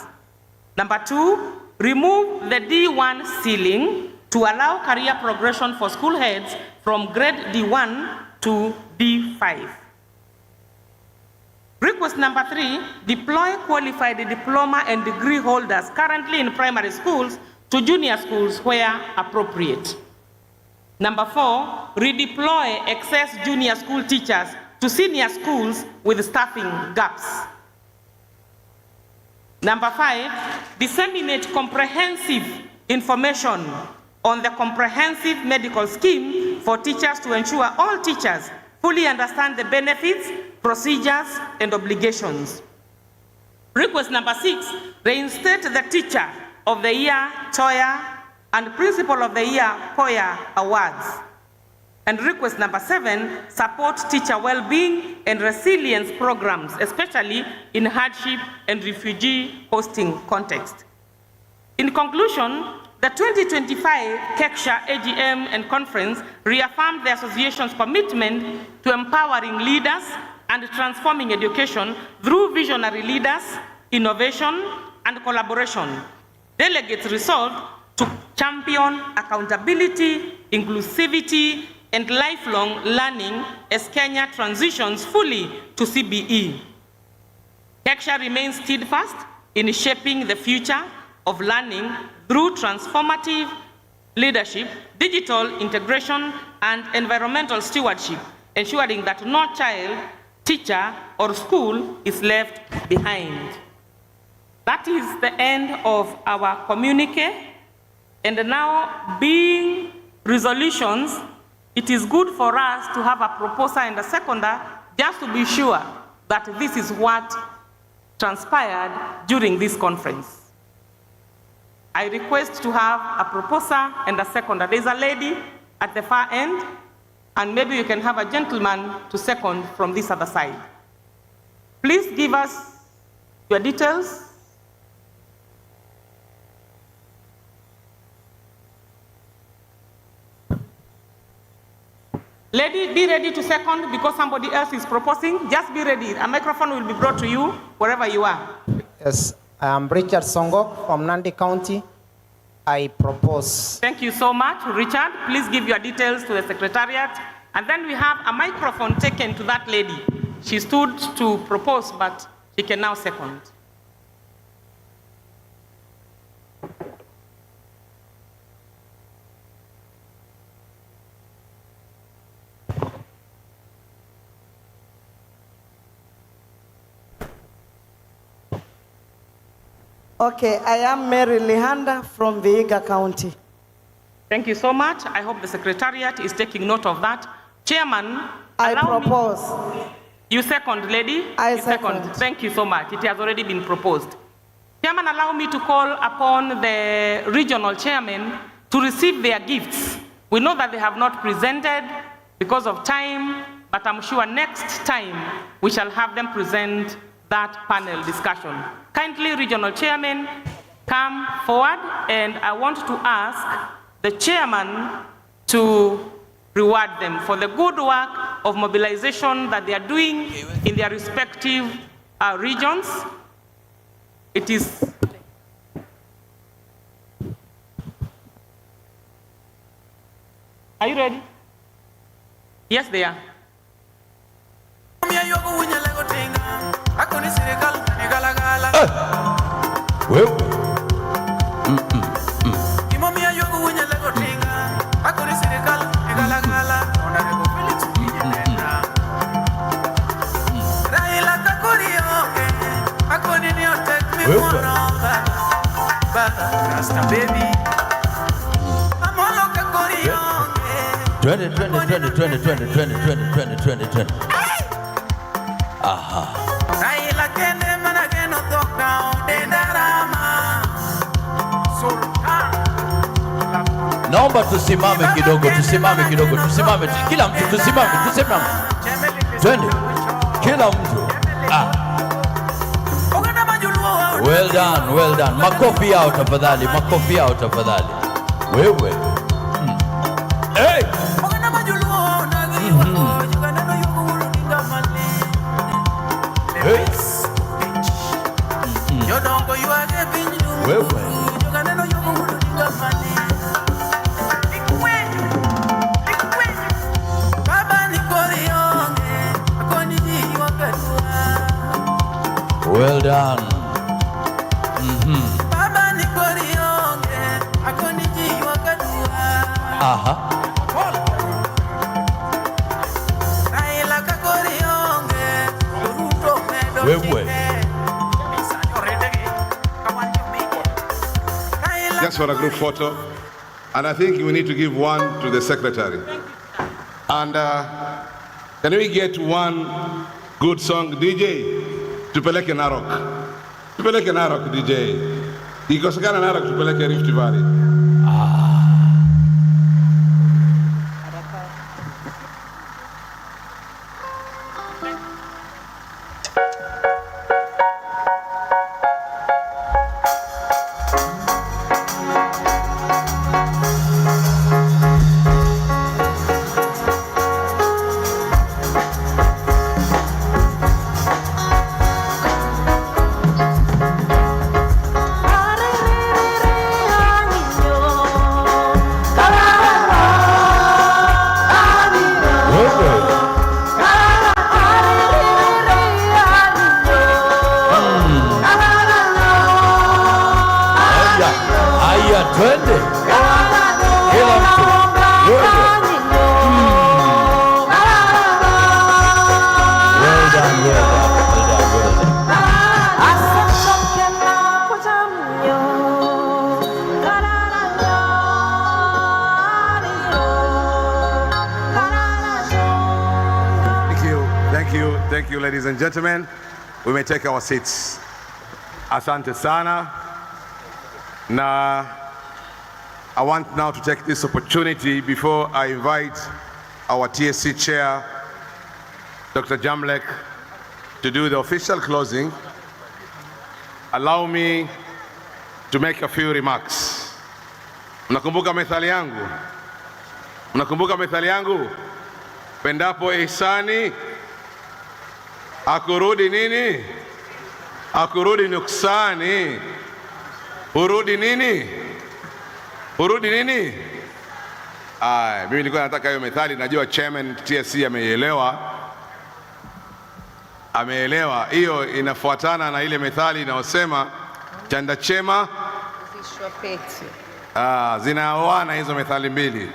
Number 2, remove the D1 ceiling to allow career progression for school heads from grade D1 to D5. Request number 3, deploy qualified diploma and degree holders currently in primary schools to junior schools where appropriate. Number 4, redeploy excess junior school teachers to senior schools with staffing gaps. Number 5, disseminate comprehensive information on the comprehensive medical scheme for teachers to ensure all teachers fully understand the benefits, procedures, and obligations. Request number 6, reinstate the Teacher of the Year TOYA and Principal of the Year POYA awards. And request number 7, support teacher well-being and resilience programs, especially in hardship and refugee hosting context. In conclusion, the 2025 Kecsha AGM and conference reaffirmed the association's commitment to empowering leaders and transforming education through visionary leaders, innovation, and collaboration. Delegates resolved to champion accountability, inclusivity, and lifelong learning as Kenya transitions fully to CBE. Kecsha remains steadfast in shaping the future of learning through transformative leadership, digital integration, and environmental stewardship, ensuring that no child, teacher, or school is left behind. That is the end of our communique. And now, being resolutions, it is good for us to have a proposer and a seconder just to be sure that this is what transpired during this conference. I request to have a proposer and a seconder. There's a lady at the far end, and maybe you can have a gentleman to second from this other side. Please give us your details. Lady, be ready to second because somebody else is proposing. Just be ready. A microphone will be brought to you wherever you are. Yes, I am Richard Songok from Nandi County. I propose. Thank you so much, Richard. Please give your details to the secretariat. And then we have a microphone taken to that lady. She stood to propose, but she can now second. Okay, I am Mary Lihanda from Vihiga County. Thank you so much. I hope the Secretariat is taking note of that. Chairman, I propose. You second, lady? I You second. Thank you so much. It has already been proposed. Chairman, allow me to call upon the regional chairman to receive their gifts. We know that they have not presented because of time, but I'm sure next time we shall have them present that panel discussion. Kindly, regional chairman, come forward, and I want to ask the chairman to reward them for the good work of mobilization that they are doing in their respective regions. It is Are you ready? Yes, they are. Aha. Naomba tusimame kidogo, tusimame kidogo, tusimame. Kila mtu tusimame, tusimame. Twende. Kila mtu. Well done, well done. Makofi yao tafadhali, makofi yao tafadhali. Wewe. Hey! Hey! Wewe. Well done. Aha. Wewe. Just for a group photo. And I think we need to give one to the secretary. And can we get one good song, DJ? Tupeleke Narok. Tupeleke Narok, DJ. Ikosekana Narok, tupeleke Rift Valley. Thank you, ladies and gentlemen. We may take our seats. Asante sana. Now, I want now to take this opportunity before I invite our TSC chair, Dr. Jamlek, to do the official closing. Allow me to make a few remarks. Mnakumbuka methali yangu? Mnakumbuka methali yangu? Pendapo ihsani, akurudi nini? Akurudi nuksani. Urudi nini? Urudi nini? Mimi nilikuwa nataka hiyo methali, najua chairman TSC ameielewa. Ameelewa. Hiyo inafuatana na ile methali inayosema chanda chema zinaoana, hizo methali mbili.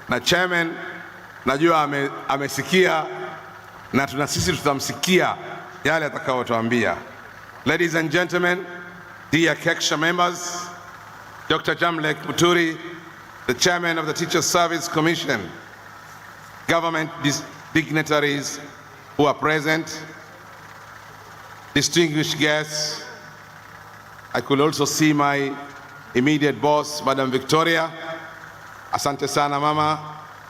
Na chairman najua amesikia, na tuna sisi tutamsikia yale atakayotuambia. Ladies and gentlemen, dear Kecsha members, Dr. Jamlek Muturi, the chairman of the Teacher Service Commission, government dignitaries who are present, distinguished guests. I could also see my immediate boss, Madam Victoria. Asante sana mama,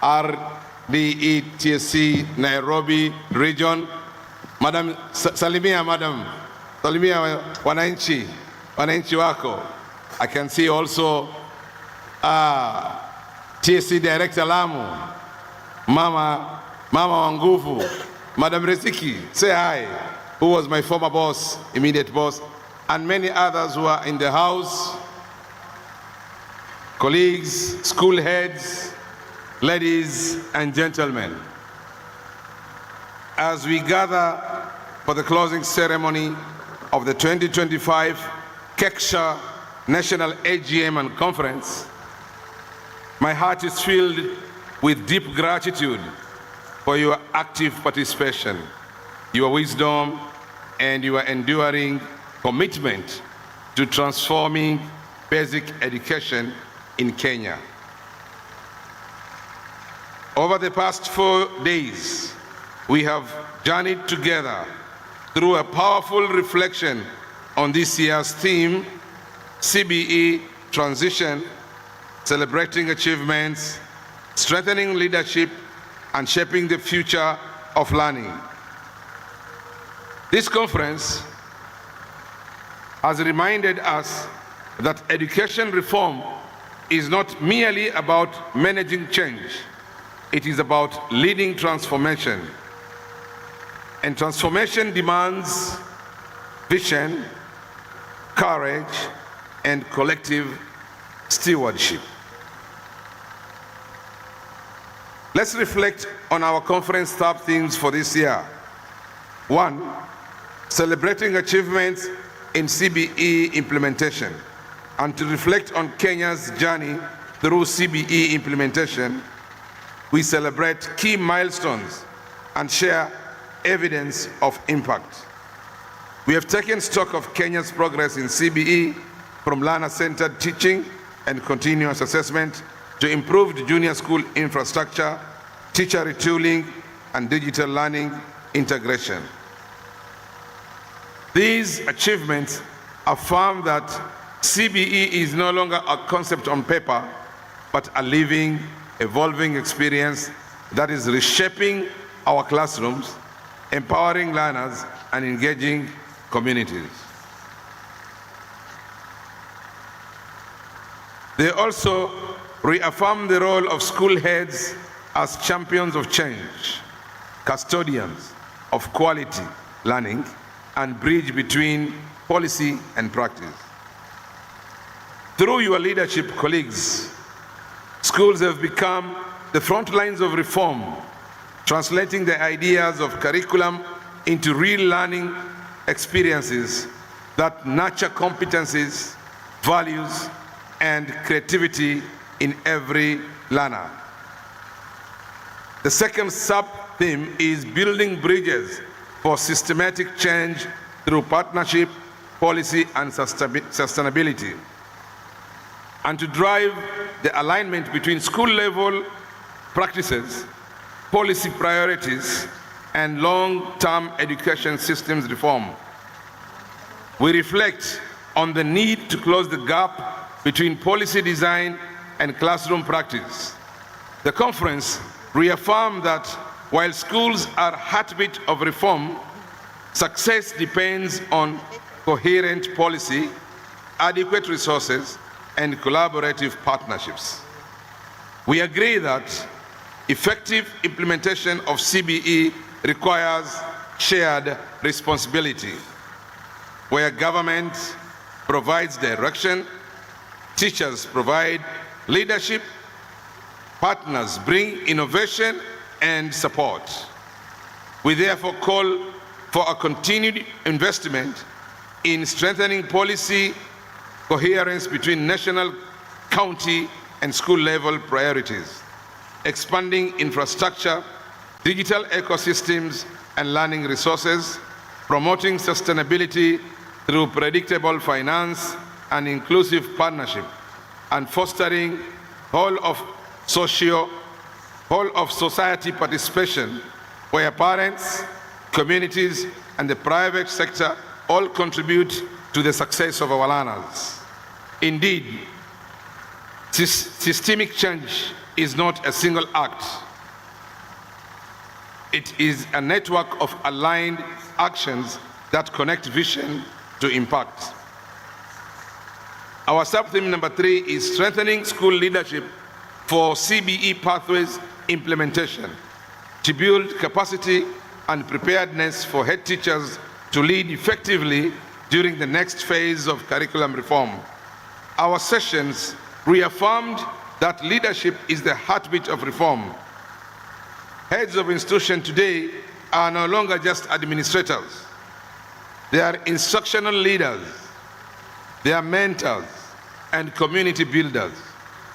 RDE TSC Nairobi region. Madam, salimia madam. Salimia wananchi wako. I can see also TSC Director Lamu, Mama Wanguvu, Madam Reziki, say hi, who was my former boss, immediate boss, and many others who are in the house, colleagues, school heads, ladies and gentlemen. As we gather for the closing ceremony of the 2025 Kecsha National AGM and Conference, my heart is filled with deep gratitude for your active participation, your wisdom, and your enduring commitment to transforming basic education in Kenya. Over the past 4 days, we have journeyed together through a powerful reflection on this year's theme, CBE Transition, Celebrating Achievements, Strengthening Leadership, and Shaping the Future of Learning. This conference has reminded us that education reform is not merely about managing change, it is about leading transformation. And transformation demands vision, courage, and collective stewardship. Let's reflect on our conference top themes for this year. 1, celebrating achievements in CBE implementation. And to reflect on Kenya's journey through CBE implementation, we celebrate key milestones and share evidence of impact. We have taken stock of Kenya's progress in CBE, from learner-centered teaching and continuous assessment to improved junior school infrastructure, teacher retooling, and digital learning integration. These achievements affirm that CBE is no longer a concept on paper, but a living, evolving experience that is reshaping our classrooms, empowering learners, and engaging communities. They also reaffirm the role of school heads as champions of change, custodians of quality learning, and bridge between policy and practice. Through your leadership, colleagues, schools have become the front lines of reform, translating the ideas of curriculum into real learning experiences that nurture competencies, values, and creativity in every learner. The second sub-theme is building bridges for systematic change through partnership, policy, and sustainability, and to drive the alignment between school-level practices, policy priorities, and long-term education systems reform. We reflect on the need to close the gap between policy design and classroom practice. The conference reaffirmed that while schools are heartbeat of reform, success depends on coherent policy, adequate resources, and collaborative partnerships. We agree that effective implementation of CBE requires shared responsibility, where government provides direction, teachers provide leadership, partners bring innovation and support. We therefore call for a continued investment in strengthening policy coherence between national, county, and school-level priorities, expanding infrastructure, digital ecosystems, and learning resources, promoting sustainability through predictable finance and inclusive partnership, and fostering whole of society participation, where parents, communities, and the private sector all contribute to the success of our learners. Indeed, systemic change is not a single act. It is a network of aligned actions that connect vision to impact. Our sub-theme number 3 is strengthening school leadership for CBE pathways implementation to build capacity and preparedness for head teachers to lead effectively during the next phase of curriculum reform. Our sessions reaffirmed that leadership is the heartbeat of reform. Heads of institution today are no longer just administrators. They are instructional leaders. They are mentors and community builders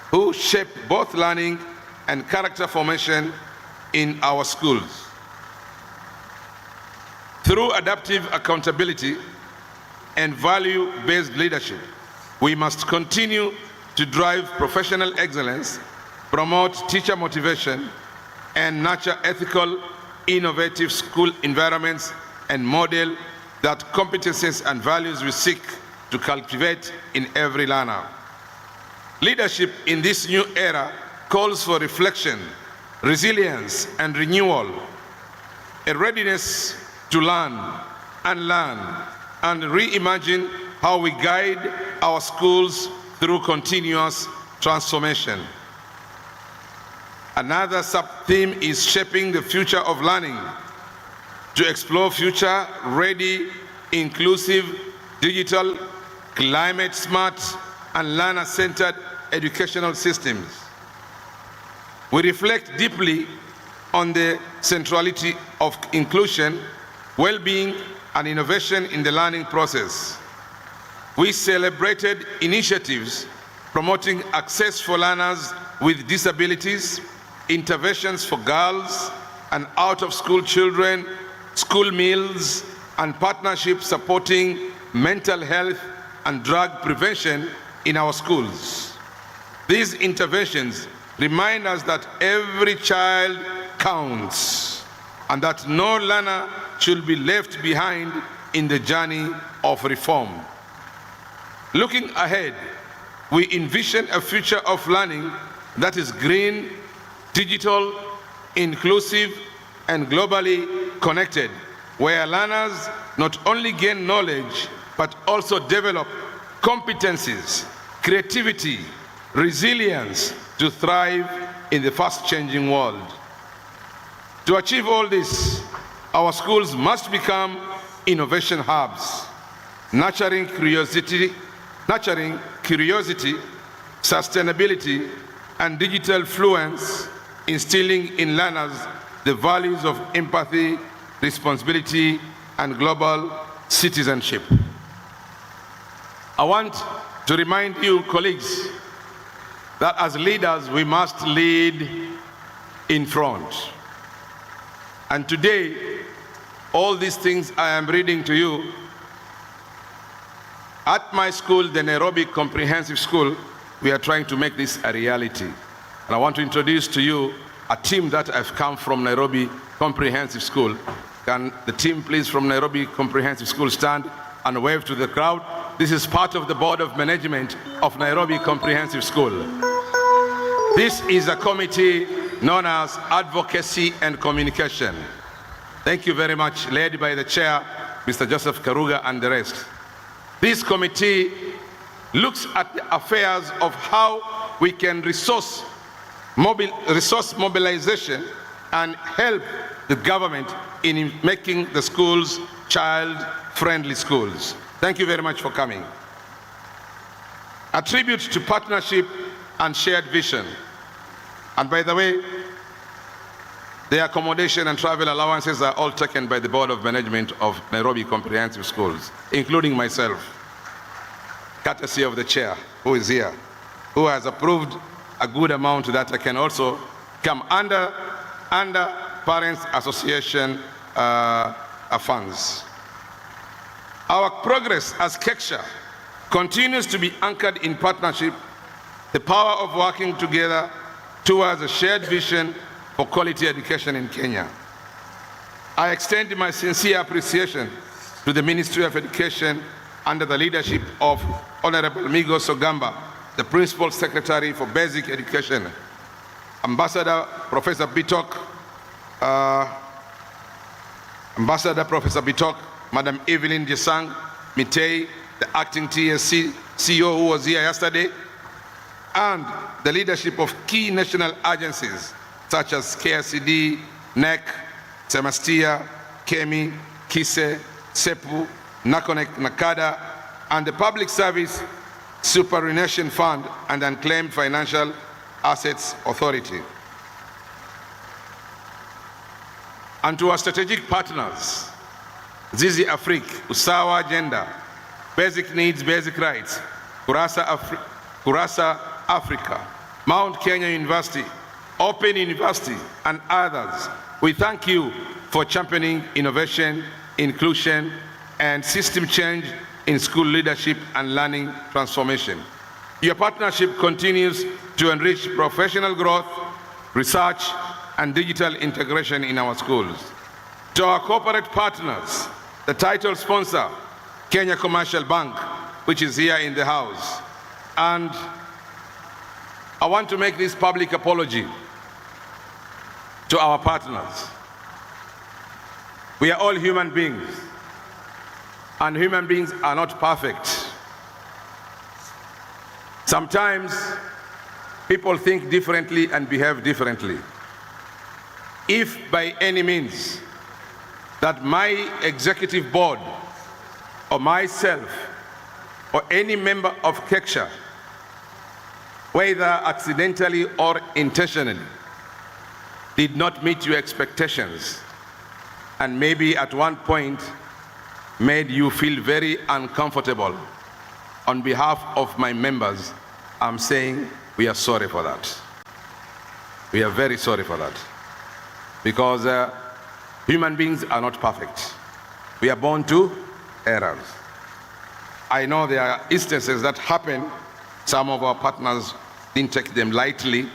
who shape both learning and character formation in our schools. Through adaptive accountability and value-based leadership, we must continue to drive professional excellence, promote teacher motivation, and nurture ethical, innovative school environments and model that competencies and values we seek to cultivate in every learner. Leadership in this new era calls for reflection, resilience, and renewal, a readiness to learn, unlearn, and reimagine how we guide our schools through continuous transformation. Another sub-theme is shaping the future of learning, to explore future-ready, inclusive, digital, climate-smart, and learner-centered educational systems. We reflect deeply on the centrality of inclusion, well-being, and innovation in the learning process. We celebrated initiatives promoting access for learners with disabilities, interventions for girls and out-of-school children, school meals, and partnerships supporting mental health and drug prevention in our schools. These interventions remind us that every child counts and that no learner should be left behind in the journey of reform. Looking ahead, we envision a future of learning that is green, digital, inclusive, and globally connected, where learners not only gain knowledge, but also develop competencies, creativity, resilience to thrive in the fast-changing world. To achieve all this, our schools must become innovation hubs, nurturing curiosity, sustainability, and digital fluence, instilling in learners the values of empathy, responsibility, and global citizenship. I want to remind you, colleagues, that as leaders, we must lead in front. And today, all these things I am reading to you, at my school, the Nairobi Comprehensive School, we are trying to make this a reality. And I want to introduce to you a team that I've come from Nairobi Comprehensive School. Can the team please from Nairobi Comprehensive School stand and wave to the crowd? This is part of the Board of Management of Nairobi Comprehensive School. This is a committee known as Advocacy and Communication. Thank you very much, led by the chair, Mr. Joseph Karuga, and the rest. This committee looks at the affairs of how we can resource mobilization and help the government in making the schools child-friendly schools. Thank you very much for coming. A tribute to partnership and shared vision. And by the way, the accommodation and travel allowances are all taken by the Board of Management of Nairobi Comprehensive Schools, including myself, courtesy of the chair, who is here, who has approved a good amount that I can also come under Parents Association funds. Our progress as Kecsha continues to be anchored in partnership, the power of working together towards a shared vision for quality education in Kenya. I extend my sincere appreciation to the Ministry of Education under the leadership of Honorable Migo Sogamba, the Principal Secretary for Basic Education, Ambassador Professor Bitok, Ambassador Professor Bitok, Madam Evelyn Jesang Mitei, the acting TSC CEO who was here yesterday, and the leadership of key national agencies such as KCB, NEC, Semastia, Kemi, Kise, Sepu, Nakonek, Nakada, and the Public Service Superannuation Fund and Unclaimed Financial Assets Authority. And to our strategic partners, Zizi Afrique, Usawa Agenda, Basic Needs, Basic Rights, Kurasa Africa, Mount Kenya University, Open University, and others, we thank you for championing innovation, inclusion, and system change in school leadership and learning transformation. Your partnership continues to enrich professional growth, research, and digital integration in our schools. To our corporate partners, the title sponsor, Kenya Commercial Bank, which is here in the house. And I want to make this public apology to our partners. We are all human beings, and human beings are not perfect. Sometimes people think differently and behave differently. If by any means that my executive board or myself or any member of Kecsha, whether accidentally or intentionally, did not meet your expectations and maybe at one point made you feel very uncomfortable, on behalf of my members, I'm saying we are sorry for that. We are very sorry for that. Because human beings are not perfect. We are born to errors. I know there are instances that happen. Some of our partners didn't take them lightly,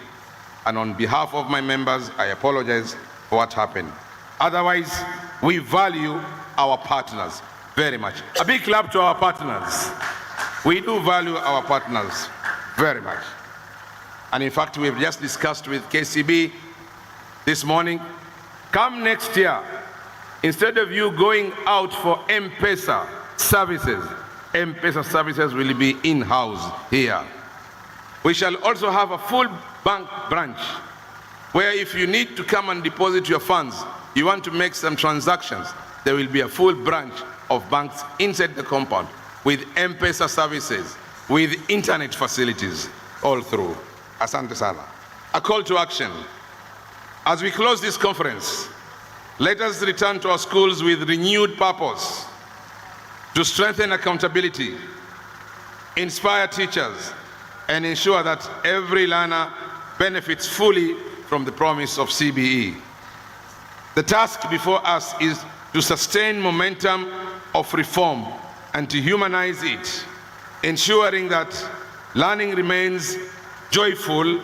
and on behalf of my members, I apologize for what happened. Otherwise, we value our partners very much. A big clap to our partners. We do value our partners very much. And in fact, we've just discussed with KCB this morning, come next year, instead of you going out for M-Pesa services, M-Pesa services will be in-house here. We shall also have a full bank branch where if you need to come and deposit your funds, you want to make some transactions, there will be a full branch of banks inside the compound with M-Pesa services, with internet facilities all through. Asante sana. A call to action. As we close this conference, let us return to our schools with renewed purpose to strengthen accountability, inspire teachers, and ensure that every learner benefits fully from the promise of CBE. The task before us is to sustain momentum of reform and to humanize it, ensuring that learning remains joyful,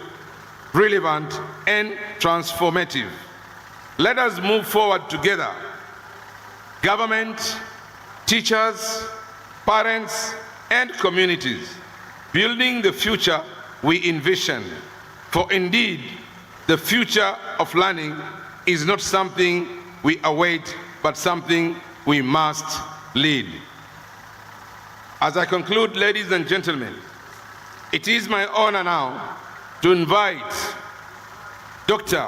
relevant, and transformative. Let us move forward together. Government, teachers, parents, and communities, building the future we envision. For indeed, the future of learning is not something we await, but something we must lead. As I conclude, ladies and gentlemen, it is my honor now to invite Dr.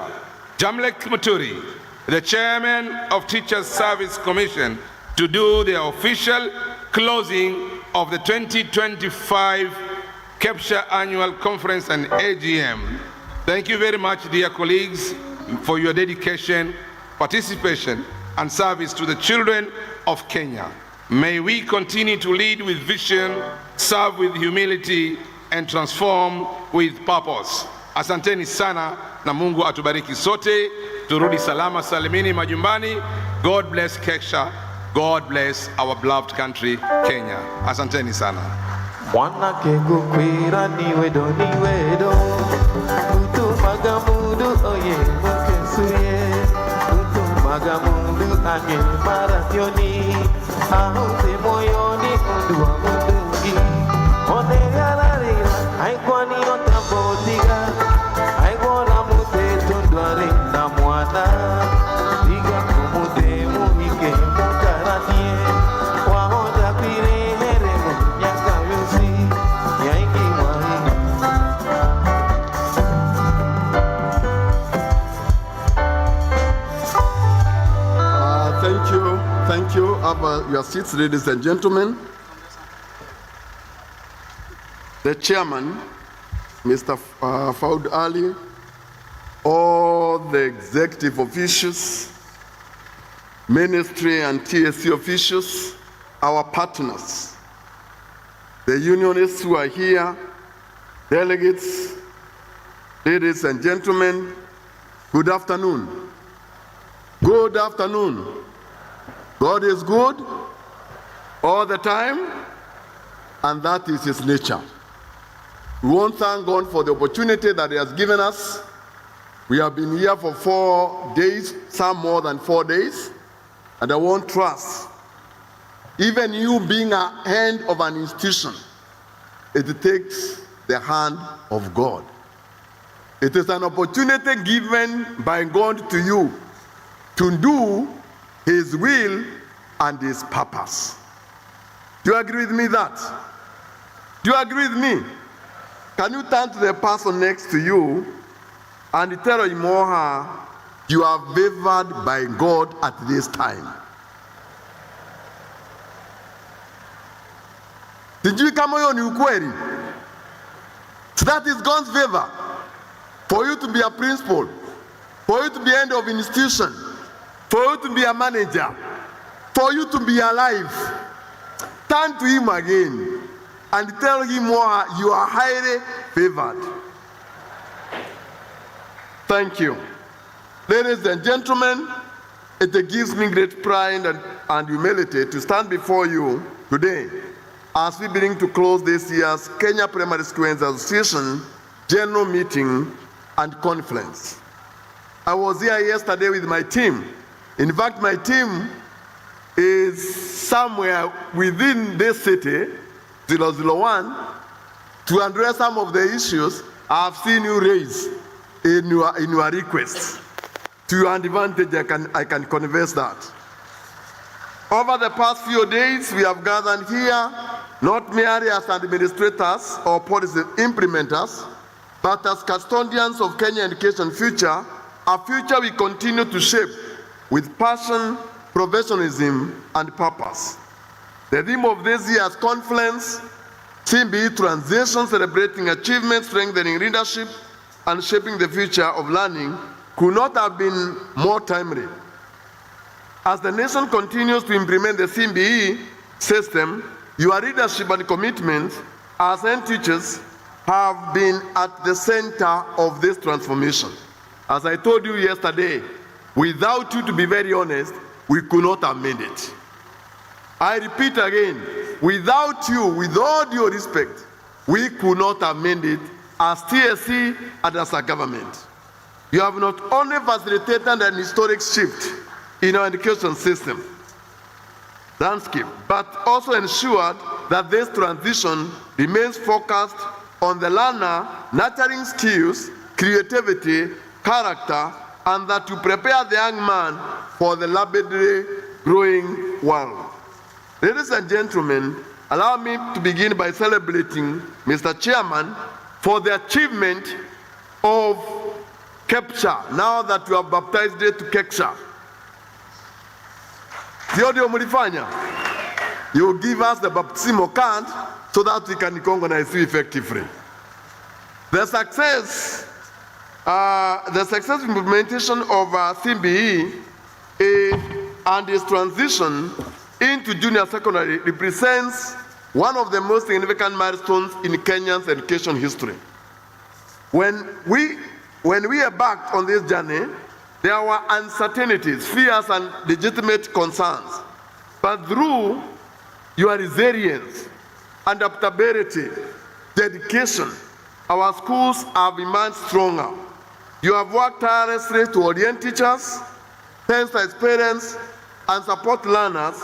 Jamlek Muturi, the Chairman of Teachers Service Commission, to do the official closing of the 2025 Kecsha Annual Conference and AGM. Thank you very much, dear colleagues, for your dedication, participation, and service to the children of Kenya. May we continue to lead with vision, serve with humility, and transform with purpose. Asanteni sana na Mungu atubariki sote. Turudi salama salimini majumbani. God bless Kecsha. God bless our beloved country, Kenya. Asanteni sana. Mwana kego kwira niwedo Utu magamudu oye mwakesuye Utu magamudu anye marathoni Ahute moyoni unduwa mundungi Onegararira Aikwani otambotiga Aikwona mute tundwari na mwana Diga kumude muhike have your seats, ladies and gentlemen. The chairman, Mr. Faud Ali, all the executive officials, ministry and TSC officials, our partners, the unionists who are here, delegates, ladies and gentlemen, good afternoon. Good afternoon. God is good all the time, and that is his nature. We want to thank God for the opportunity that he has given us. We have been here for 4 days, some more than 4 days, and I want trust. Even you being a hand of an institution, it takes the hand of God. It is an opportunity given by God to you to do his will and his purpose. Do you agree with me that? Do you agree with me? Can you turn to the person next to you and tell him or her, you are favored by God at this time? Sijui kama hiyo ni ukweli. So that is God's favor. For you to be a principal, for you to be head of institution, for you to be a manager, for you to be alive. Turn to him again and tell him more, you are highly favored. Thank you. Ladies and gentlemen, it gives me great pride and humility to stand before you today as we begin to close this year's Kenya Primary Schools Association General Meeting and Conference. I was here yesterday with my team. In fact, my team is somewhere within this city, 001, to address some of the issues I have seen you raise in your requests. To your advantage, I can converse that. Over the past few days, we have gathered here, not merely as administrators or policy implementers, but as custodians of Kenya education future, a future we continue to shape with passion, professionalism, and purpose. The theme of this year's conference, CBE Transition, Celebrating Achievement, Strengthening Leadership, and Shaping the Future of Learning, could not have been more timely. As the nation continues to implement the CBE system, your leadership and commitment as head teachers have been at the center of this transformation. As I told you yesterday, without you, to be very honest, we could not have made it. I repeat again, without you, with all due respect, we could not have made it as TSC and as a government. You have not only facilitated an historic shift in our education system landscape, but also ensured that this transition remains focused on the learner, nurturing skills, creativity, character, and that you prepare the young man for the rapidly growing world. Ladies and gentlemen, allow me to begin by celebrating Mr. Chairman for the achievement of Kecsha, now that you have baptized it to Kecsha. Ndio mulifanya. You give us the baptismal card so that we can recognize you effectively. The success implementation of CBE and its transition into junior secondary represents one of the most significant milestones in Kenya's education history. When we embarked on this journey, there were uncertainties, fears, and legitimate concerns. But through your resilience, adaptability, dedication, our schools have emerged stronger. You have worked tirelessly to orient teachers, sensitize parents, and support learners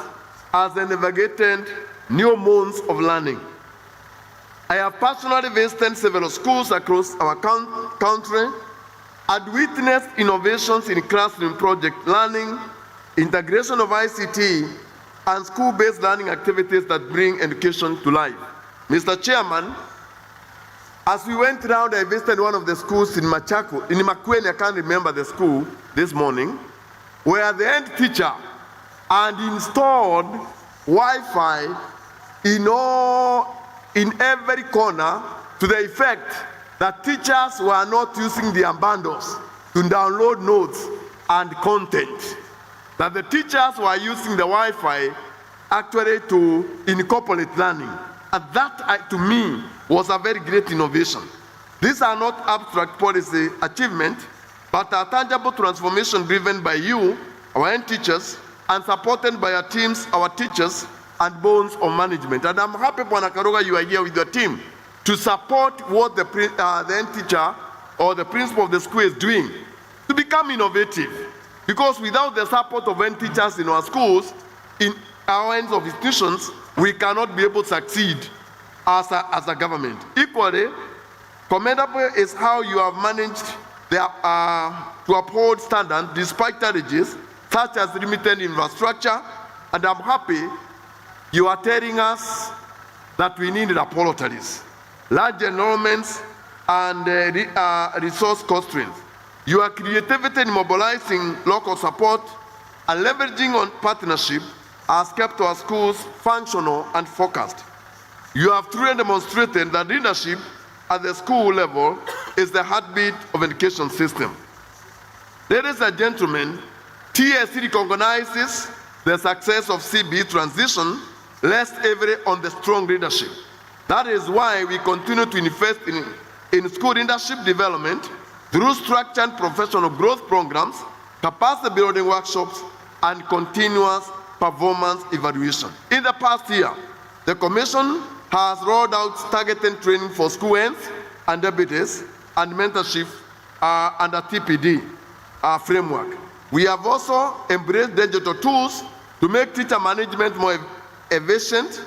as they navigated new modes of learning. I have personally visited several schools across our country and witnessed innovations in classroom project learning, integration of ICT, and school-based learning activities that bring education to life. Mr. Chairman, as we went around, I visited one of the schools in Machako, in Makueni, I can't remember the school this morning, where the head teacher and installed Wi-Fi in every corner, to the effect that teachers were not using their bundles to download notes and content. That the teachers were using the Wi-Fi actually to incorporate learning. And that, to me, was a very great innovation. These are not abstract policy achievements, but a tangible transformation driven by you, our own teachers, and supported by our teams, our teachers, and bones of management. And I'm happy, Bwana Karuga, you are here with your team to support what the end teacher or the principal of the school is doing to become innovative. Because without the support of end teachers in our schools, in our ends of institutions, we cannot be able to succeed as a government. Equally, commendable is how you have managed to uphold standards despite challenges such as limited infrastructure, and I'm happy you are telling us that we need laboratories, large enrollments, and resource constraints. Your creativity in mobilizing local support and leveraging on partnership has kept our schools functional and focused. You have truly demonstrated that leadership at the school level is the heartbeat of education system. Ladies and gentlemen, TSC recognizes the success of CBE transition rests heavily on the strong leadership. That is why we continue to invest in school leadership development through structured professional growth programs, capacity building workshops, and continuous performance evaluation. In the past year, the Commission has rolled out targeted training for school ends and deputies and mentorship under TPD framework. We have also embraced digital tools to make teacher management more efficient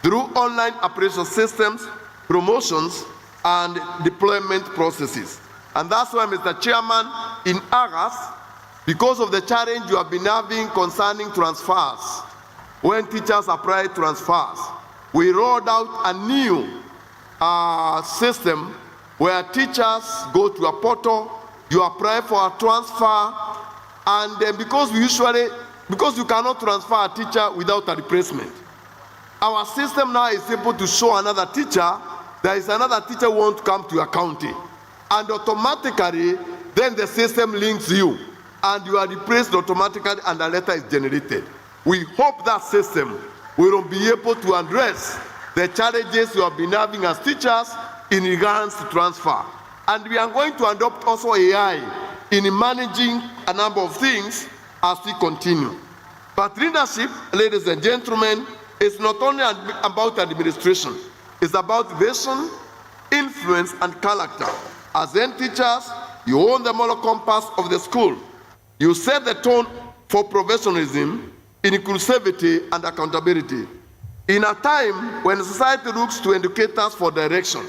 through online operation systems, promotions, and deployment processes. And that's why, Mr. Chairman, in August, because of the challenge you have been having concerning transfers, when teachers apply transfers, we rolled out a new system where teachers go to a portal, you apply for a transfer, and then because you cannot transfer a teacher without a replacement, our system now is able to show another teacher, there is another teacher who wants to come to your county, and automatically, then the system links you, and you are replaced automatically, and a letter is generated. We hope that system will be able to address the challenges you have been having as teachers in regards to transfer. And we are going to adopt also AI in managing a number of things as we continue. But leadership, ladies and gentlemen, is not only about administration. It's about vision, influence, and character. As then teachers, you own the moral compass of the school. You set the tone for professionalism, inclusivity, and accountability. In a time when society looks to educators for direction,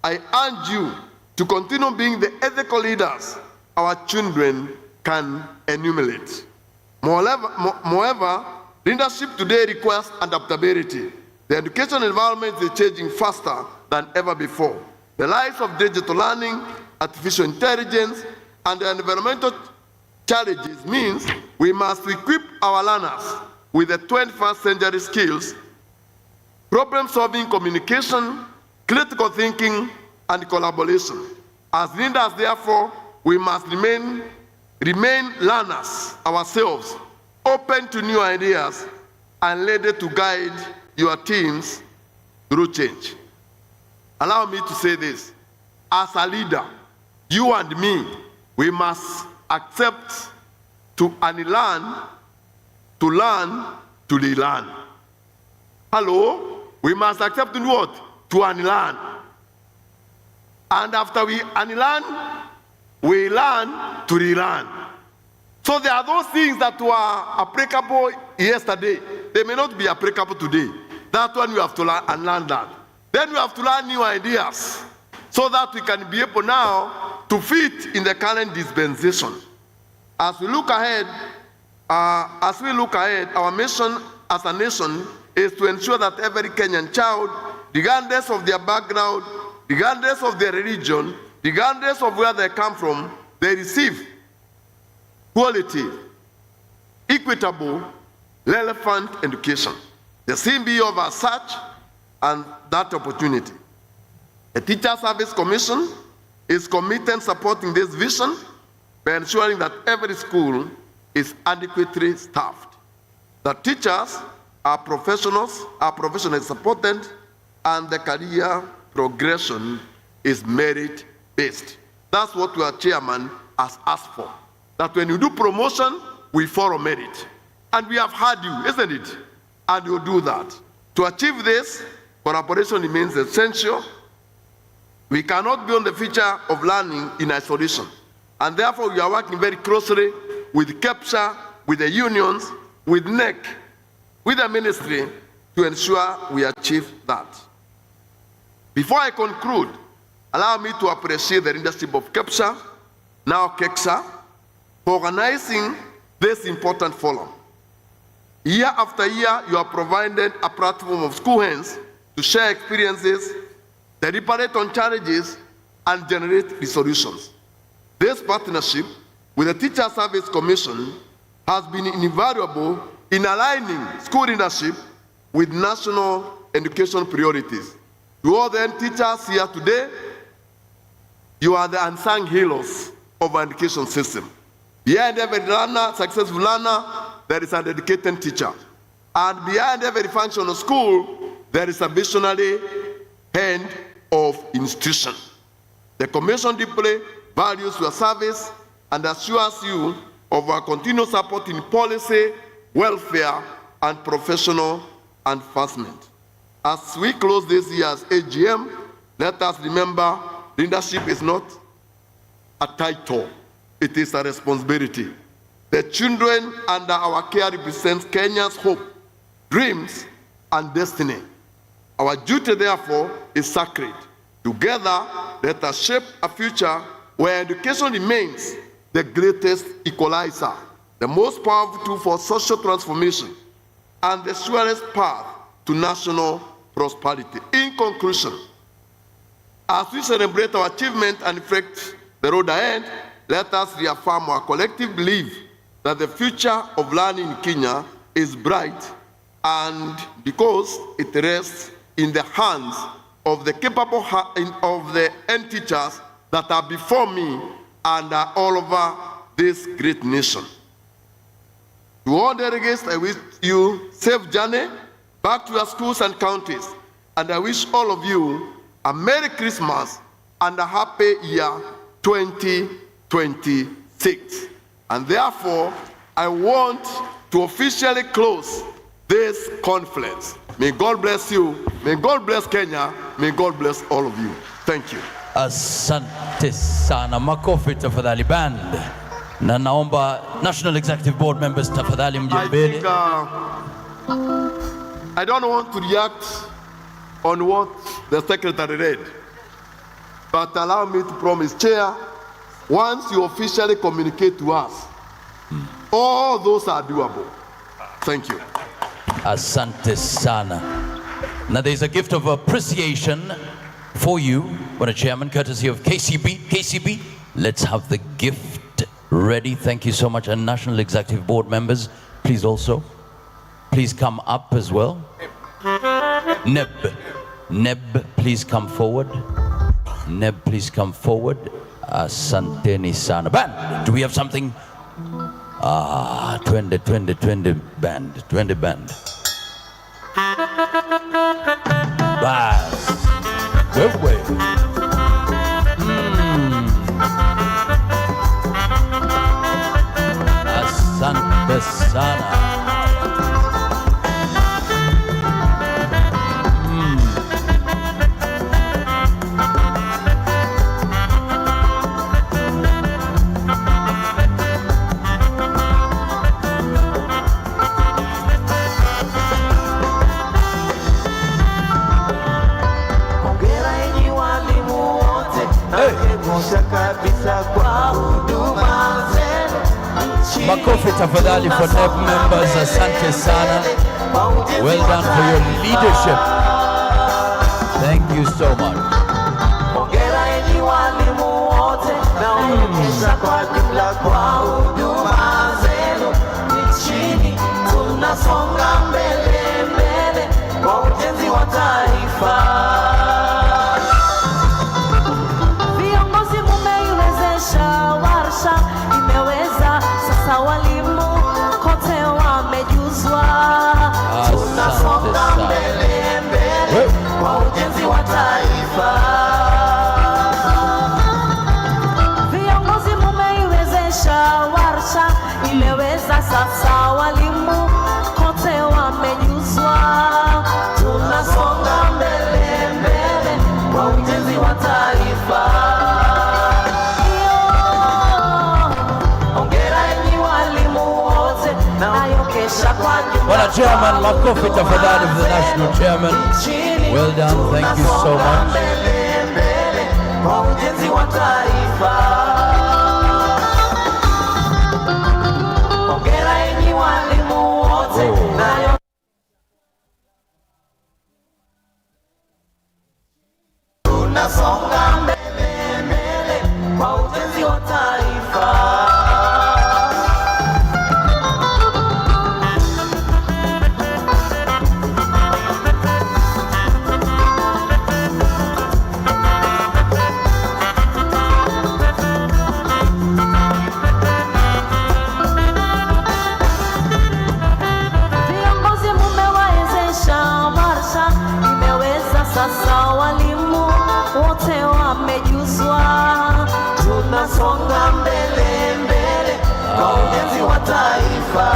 I urge you to continue being the ethical leaders our children can emulate. Moreover, leadership today requires adaptability. The education environment is changing faster than ever before. The rise of digital learning, artificial intelligence, and the environmental challenges means we must equip our learners with the 21st century skills, problem-solving, communication, critical thinking, and collaboration. As leaders, therefore, we must remain learners ourselves, open to new ideas, and ready to guide your teams through change. Allow me to say this. As a leader, you and me, we must accept to unlearn, to learn, to relearn. Hello? We must accept to do what? To unlearn. And after we unlearn, we learn to relearn. So there are those things that were applicable yesterday. They may not be applicable today. That one we have to learn and learn that. Then we have to learn new ideas so that we can be able now to fit in the current dispensation. As we look ahead, our mission as a nation is to ensure that every Kenyan child, regardless of their background, regardless of their religion, regardless of where they come from, they receive quality, equitable, relevant education. The CB of such and that opportunity. The Teacher Service Commission is committed to supporting this vision by ensuring that every school is adequately staffed. The teachers are professionally supported, and the career progression is merit-based. That's what our chairman has asked for. That when you do promotion, we follow merit. And we have heard you, isn't it? And you do that. To achieve this, collaboration remains essential. We cannot build the future of learning in isolation. And therefore, we are working very closely with Kecsha, with the unions, with NEC, with the ministry to ensure we achieve that. Before I conclude, allow me to appreciate the leadership of Kecsha, now Kecsha, for organizing this important forum. Year after year, you have provided a platform of school hands to share experiences, deliberate on challenges, and generate solutions. This partnership with the Teacher Service Commission has been invaluable in aligning school leadership with national education priorities. To all the teachers here today, you are the unsung heroes of our education system. Behind every learner, successful learner, there is a dedicated teacher. And behind every function of school, there is a visionary hand of institution. The Commission deeply values your service and assures you of our continued support in policy, welfare, and professional advancement. As we close this year's AGM, let us remember leadership is not a title, it is a responsibility. The children under our care represent Kenya's hope, dreams, and destiny. Our duty, therefore, is sacred. Together, let us shape a future where education remains the greatest equalizer, the most powerful tool for social transformation, and the surest path to national prosperity. In conclusion, as we celebrate our achievement and reflect the road ahead, let us reaffirm our collective belief that the future of learning in Kenya is bright, and because it rests in the hands of the capable of the end teachers that are before me and are all over this great nation. To all delegates, I wish you safe journey back to your schools and counties, and I wish all of you a Merry Christmas and a happy year 2026. And therefore, I want to officially close this conference. May God bless you. May God bless Kenya. May God bless all of you. Thank you. Asante sana. Makofi tafadhali band. Na naomba National Executive Board members tafadhali mje mbele. I don't want to react on what the secretary read, but allow me to promise, Chair, once you officially communicate to us, all those are doable. Thank you. Asante sana. Now there's a gift of appreciation for you, Mr. Chairman, courtesy of KCB. KCB, let's have the gift ready. Thank you so much. And National Executive Board members, please also. Please come up as well. Neb, please come forward. Neb, please come forward. Asanteni sana. Band, do we have something? Twende band. Bas. Wewe. Asante sana. Makofi tafadhali for NEB members. Asante sana. Well done for your leadership. Thank you so much. Kwa huduma zenu nchini tunasonga. Chairman, makofi tafadhali for the national chairman. Well done, thank you so much. Kwa ujenzi wa taifa. Hongera enyi walimu wote nayo tunasonga mbele mbele kwa ujenzi wa taifa. Sasa walimu wote wamejuzwa, tunasonga mbele mbele kwa ujenzi wa taifa.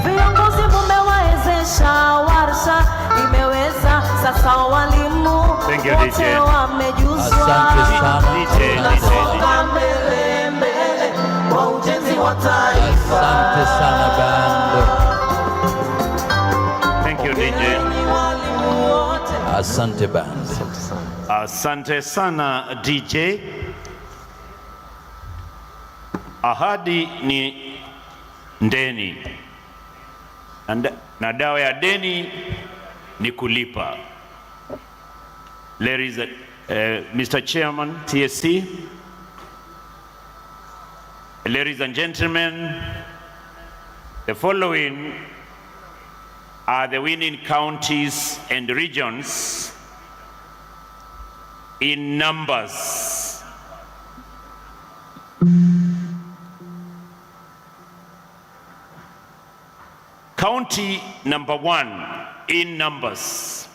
Viongozi mumewawezesha, warsha imeweza, sasa walimu wote wamejuzwa, tunasonga mbele mbele kwa ujenzi wa taifa. Asante sana band. Asante band. Asante sana DJ. Ahadi ni ndeni na dawa ya deni ni kulipa. Ladies, Mr. Chairman, TSC, ladies and gentlemen, the following are the winning counties and regions in numbers. County number 1 in numbers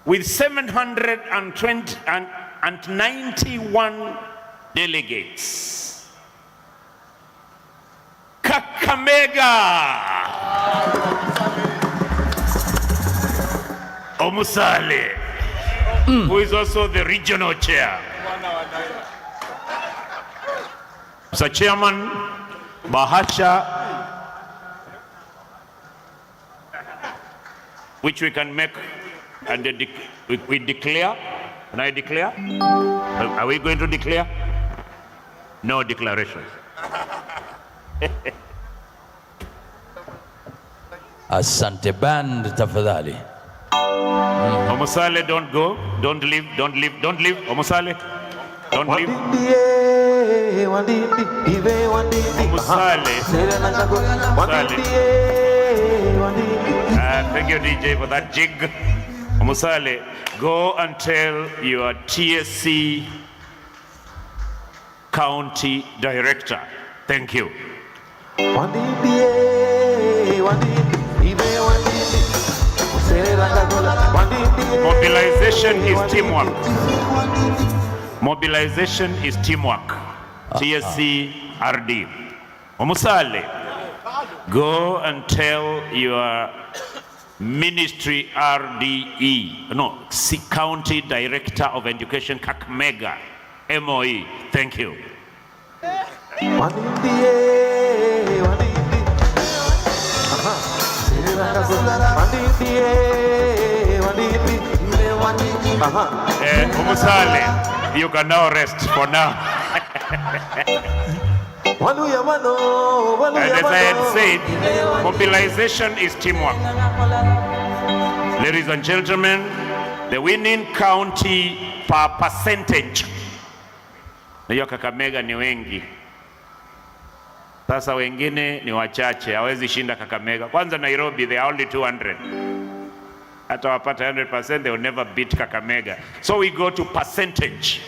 with 791 delegates. Kakamega. Omusale, who is also the regional chair. Mr. Chairman, Bahasha, which we can make and we declare. Can I declare? Are we going to declare? No declarations. Asante band tafadhali. Omusale, don't go. Don't leave. Don't leave. Don't leave. Omusale, don't leave. Omusale. Thank you, DJ, for that jig. Omusale, go and tell your TSC county director. Thank you. Mobilization is teamwork. Mobilization is teamwork. TSC RD. Omusale, go and tell your ministry RDE, no, County Director of Education, Kakamega, MOE. Thank you. Omusale, you can now rest for now. And as I had said, mobilization is teamwork. Ladies and gentlemen, the winning county per percentage. Najua Kakamega ni wengi. Sasa wengine ni wachache, hawezi shinda Kakamega. Kwanza Nairobi, they are only 200. Hata wapata 100%, they will never beat Kakamega. So we go to percentage.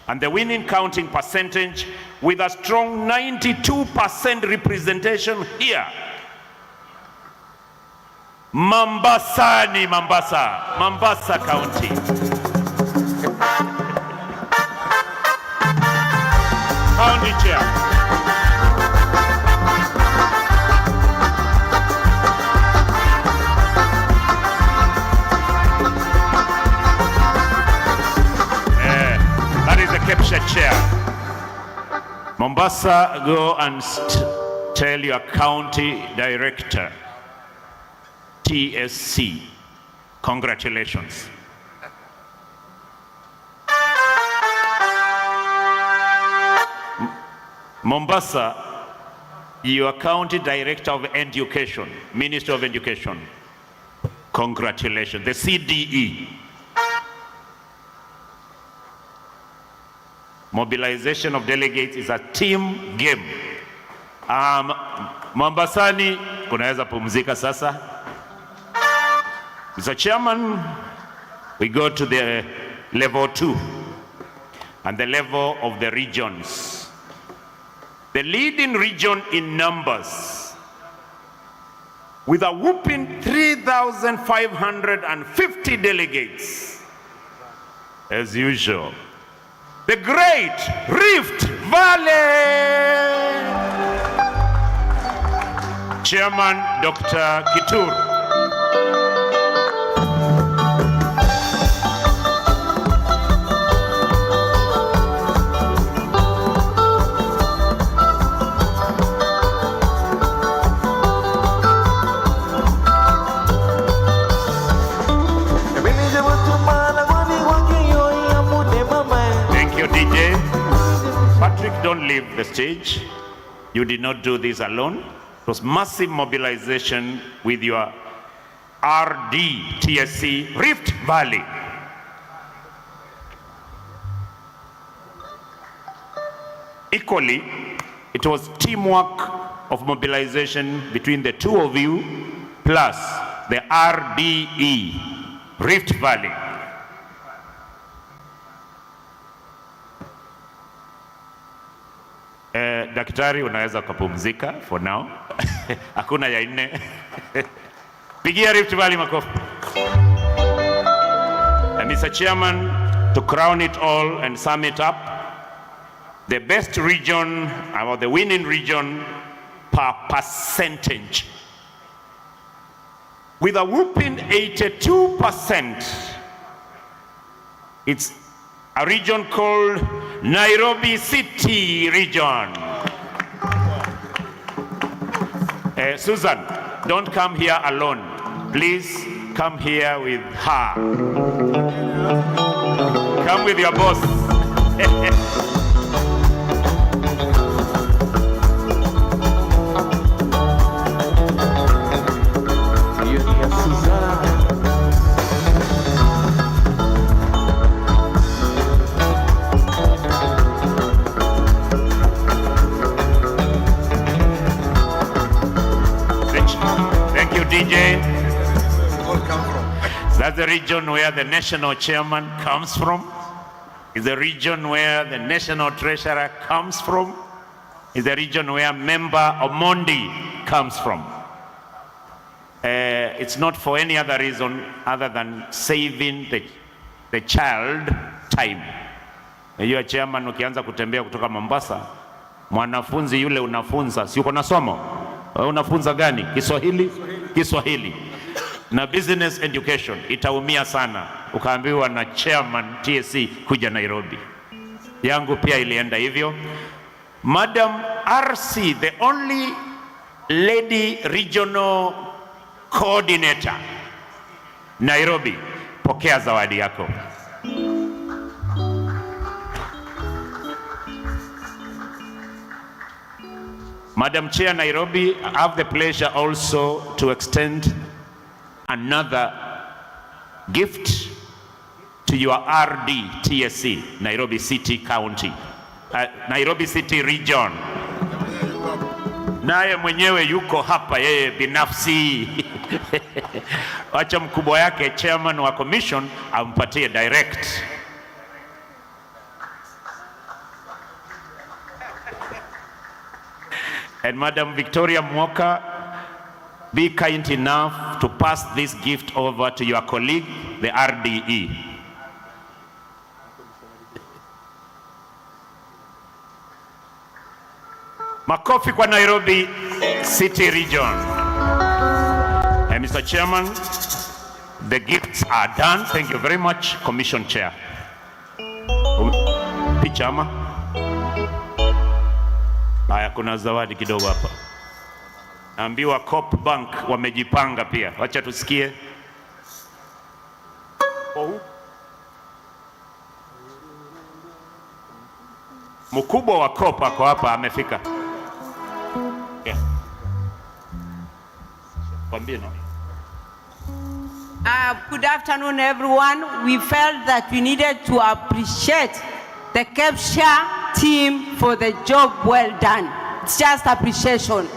And the winning counting percentage with a strong 92% representation here. Mombasa County. County chair. That is the Kecsha chair. Mombasa, go and tell your county director, TSC, congratulations. Mombasa, your county director of education, Minister of Education, congratulations. The CDE. Mobilization of delegates is a team game. Mombasani, kunaweza pumzika sasa. Mr. Chairman, we go to the level 2 and the level of the regions. The leading region in numbers, with a whooping 3,550 delegates, as usual. The great Rift Valley. Chairman Dr. Kitur. Don't leave the stage. You did not do this alone. It was massive mobilization with your RD TSC Rift Valley. Equally, it was teamwork of mobilization between the two of you plus the RDE Rift Valley. Daktari, unaweza kupumzika for now. Hakuna ya nne. Pigia Rift Valley makofi. And Mr. Chairman, to crown it all and sum it up, the best region, or the winning region per percentage, with a whooping 82%, it's a region called Nairobi City region. Susan, don't come here alone. Please come here with her. Come with your boss. That's the region where the national chairman comes from. It's the region where the national treasurer comes from. It's the region where member Omondi comes from. It's not for any other reason other than saving the child time. Unajua chairman, ukianza kutembea kutoka Mombasa, mwanafunzi yule unafunza, si uko na somo? Unafunza gani? Kiswahili? Kiswahili. Na business education itaumia sana ukaambiwa na chairman TSC kuja Nairobi. Yangu pia ilienda hivyo. Madam RC, the only lady regional coordinator Nairobi, pokea zawadi yako. Madam Chair Nairobi, I have the pleasure also to extend another gift to your RD TSC, Nairobi City County, Nairobi City Region. Naye mwenyewe yuko hapa yeye binafsi. Wacha mkubwa yake chairman wa commission ampatie direct. And Madam Victoria Mwoka, be kind enough to pass this gift over to your colleague, the RDE. Makofi kwa Nairobi City Region. And Mr. Chairman, the gifts are done. Thank you very much, Commission Chair. Pichama. Haya, kuna zawadi kidogo hapa. Naambiwa Coop Bank wamejipanga pia. Wacha tusikie. Mkubwa wa Coop ako hapa, amefika. Yeah. Good afternoon, everyone. We felt that we needed to appreciate the Kecsha team for the job well done. It's just appreciation.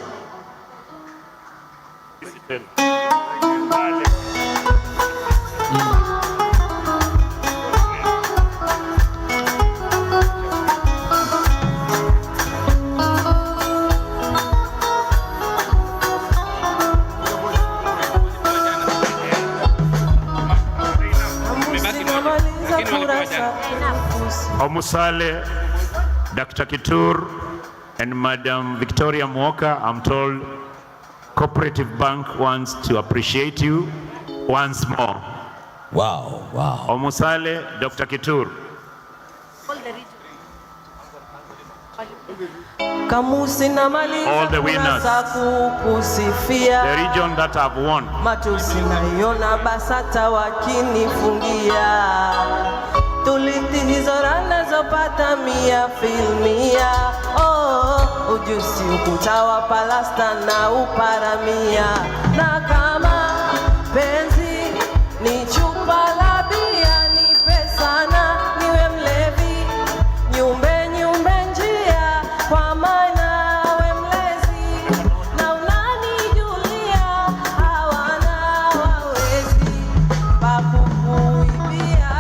Omusale, Dr. Kitur, and Madam Victoria Mwoka, I'm told Cooperative Bank wants to appreciate you once more. Wow, wow. Omusale, Dr. Kitur. All the winners, the region that have won. Tuliti hizo rana zopata mia filmia. Oh, ujusi ukuta wa palasta na uparamia. Na kama penzi ni chupa la bia, ni pesana niwe mlevi, nyumbe nyumbe njia, kwa maana we mlezi na unanijulia, hawana wawezi pakukuibia.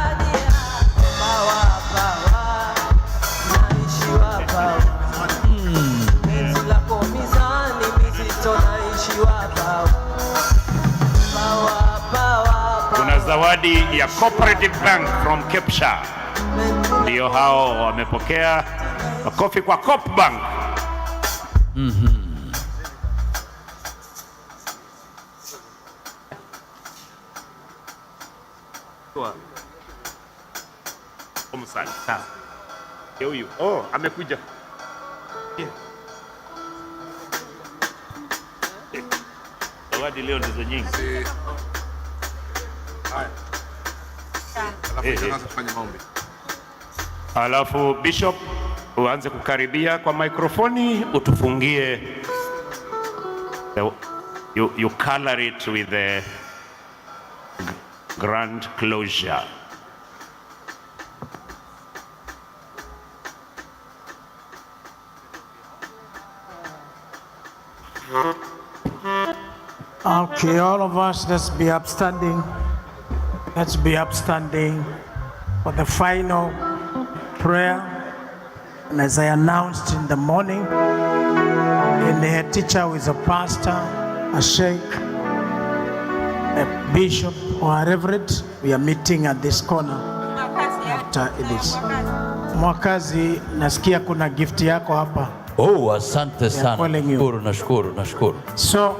Kuna zawadi ya Cooperative Bank from Kecsha. Ndio hao wamepokea. Makofi kwa Coop Bank. Omusali. Huyu. Oh, amekuja. Zawadi leo ndizo nyingi. Alafu Bishop uanze kukaribia kwa mikrofoni, utufungie. You color it with the grand closure. Okay, all of us, let's be upstanding. Let's be upstanding for the final prayer. And as I announced in the morning, in the teacher who is a pastor, a sheikh, a bishop, or a reverend, we are meeting at this corner after this. Mwakazi, nasikia kuna gift yako hapa. Oh, asante sana. Nashukuru. So,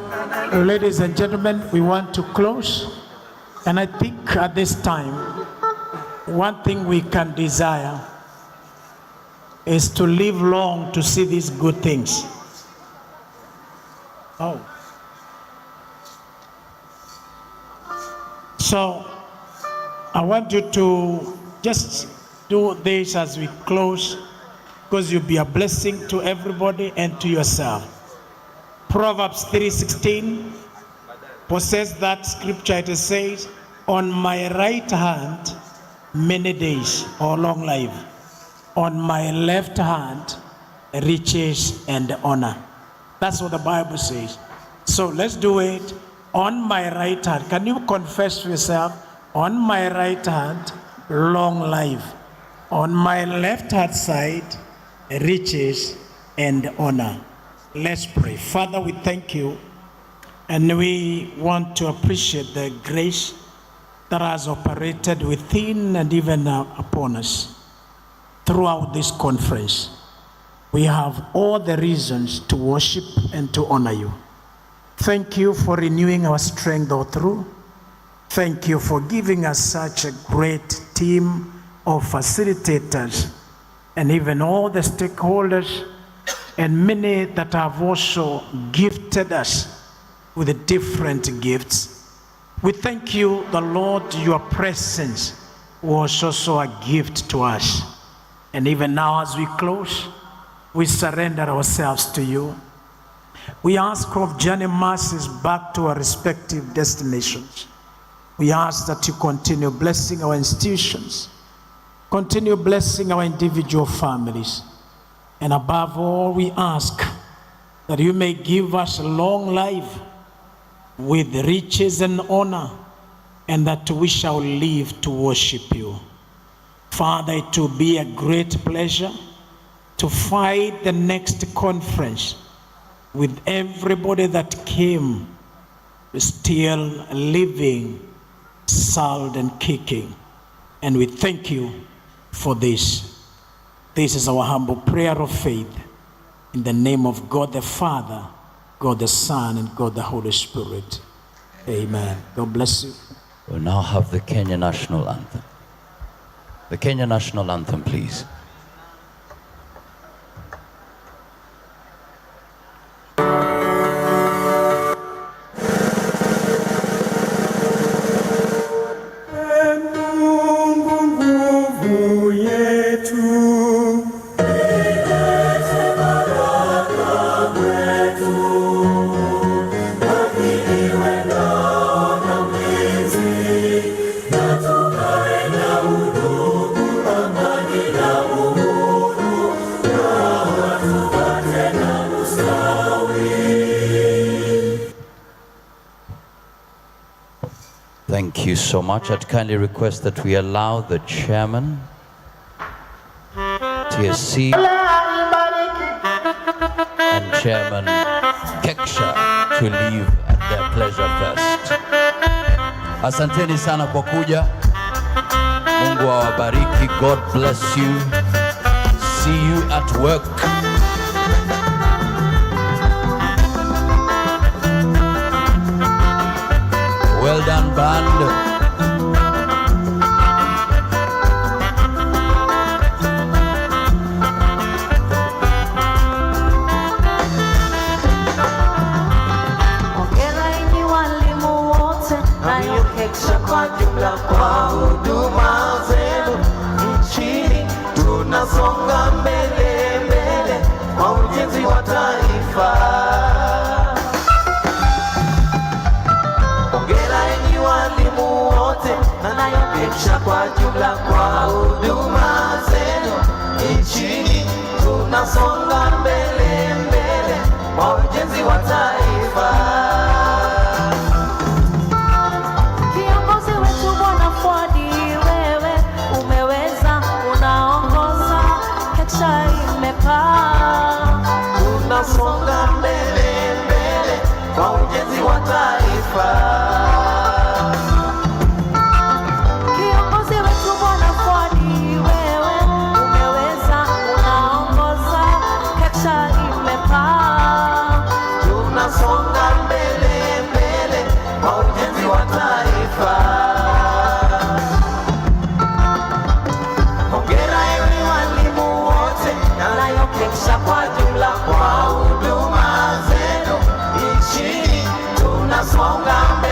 ladies and gentlemen, we want to close. And I think at this time, one thing we can desire is to live long to see these good things. Oh. So, I want you to just do this as we close, because you'll be a blessing to everybody and to yourself. Proverbs 3:16 possess that scripture. It says, on my right hand, many days or long life. On my left hand, riches and honor. That's what the Bible says. So let's do it. On my right hand. Can you confess to yourself? On my right hand, long life. On my left hand side, riches and honor. Let's pray. Father, we thank you, and we want to appreciate the grace that has operated within and even upon us throughout this conference. We have all the reasons to worship and to honor you. Thank you for renewing our strength all through. Thank you for giving us such a great team of facilitators and even all the stakeholders and many that have also gifted us with different gifts. We thank you, the Lord, your presence was also a gift to us. And even now as we close, we surrender ourselves to you. We ask of journey mercies back to our respective destinations. We ask that you continue blessing our institutions, continue blessing our individual families, and above all, we ask that you may give us a long life with riches and honor, and that we shall live to worship you. Father, it will be a great pleasure to fight the next conference with everybody that came still living, sound and kicking. And we thank you for this. This is our humble prayer of faith in the name of God the Father, God the Son, and God the Holy Spirit. Amen. God bless you. We'll now have the Kenya National Anthem. The Kenya National Anthem, please. Thank you so much. I'd kindly request that we allow the chairman, TSC, and Chairman Kecsha to leave at their pleasure first. Asanteni sana kwa kuja. Mungu awabariki. God bless you. See you at work. Well done, band. Kecsha kwa jumla kwa huduma zenu nchini, tunasonga mbele mbele kwa ujenzi wa taifa. Hongera enyi walimu wote, nayo Kecsha kwa jumla kwa huduma zenu nchini, tunasonga mbele mbele kwa ujenzi wa taifa. Tunasonga mbele mbele kwa ujenzi wa taifa. Kiongozi wetu Bwana Fwadi, wewe umeweza, unaongoza, Kecsha imepaa. Tunasonga mbele mbele kwa ujenzi wa taifa. Hongera ewe walimu wote, nayo Kecsha kwa jumla kwa huduma zenu nchini, tunasonga mbele.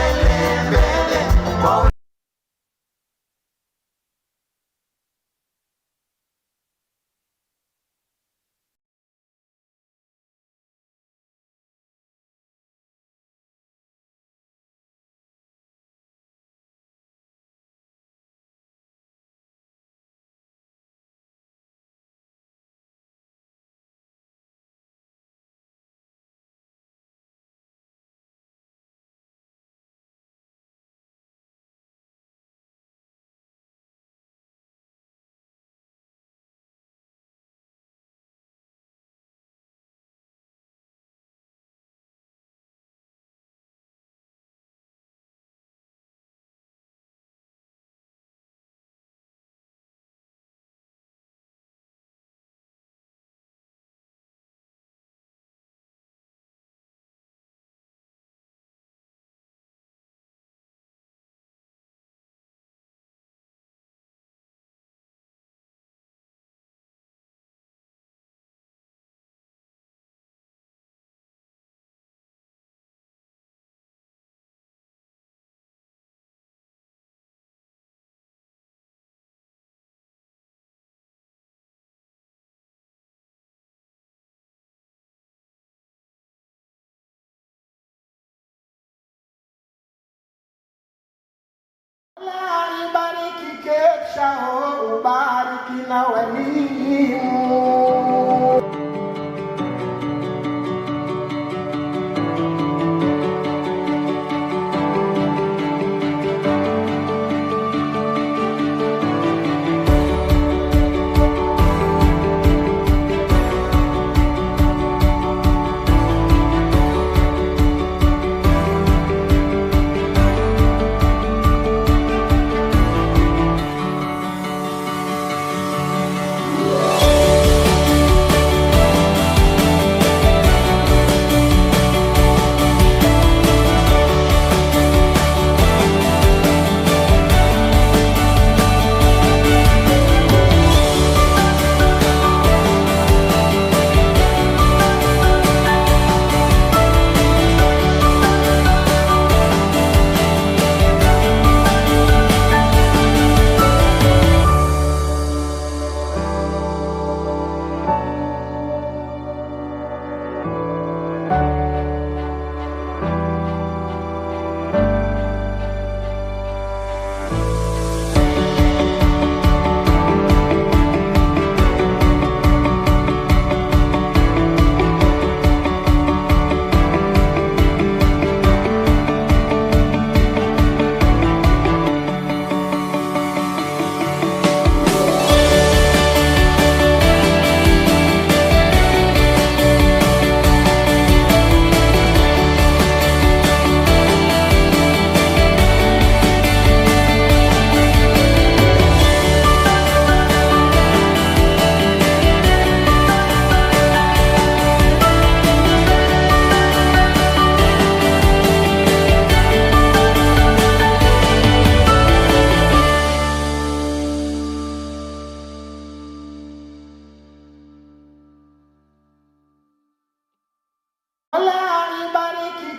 Kecsha, ubariki na walimu.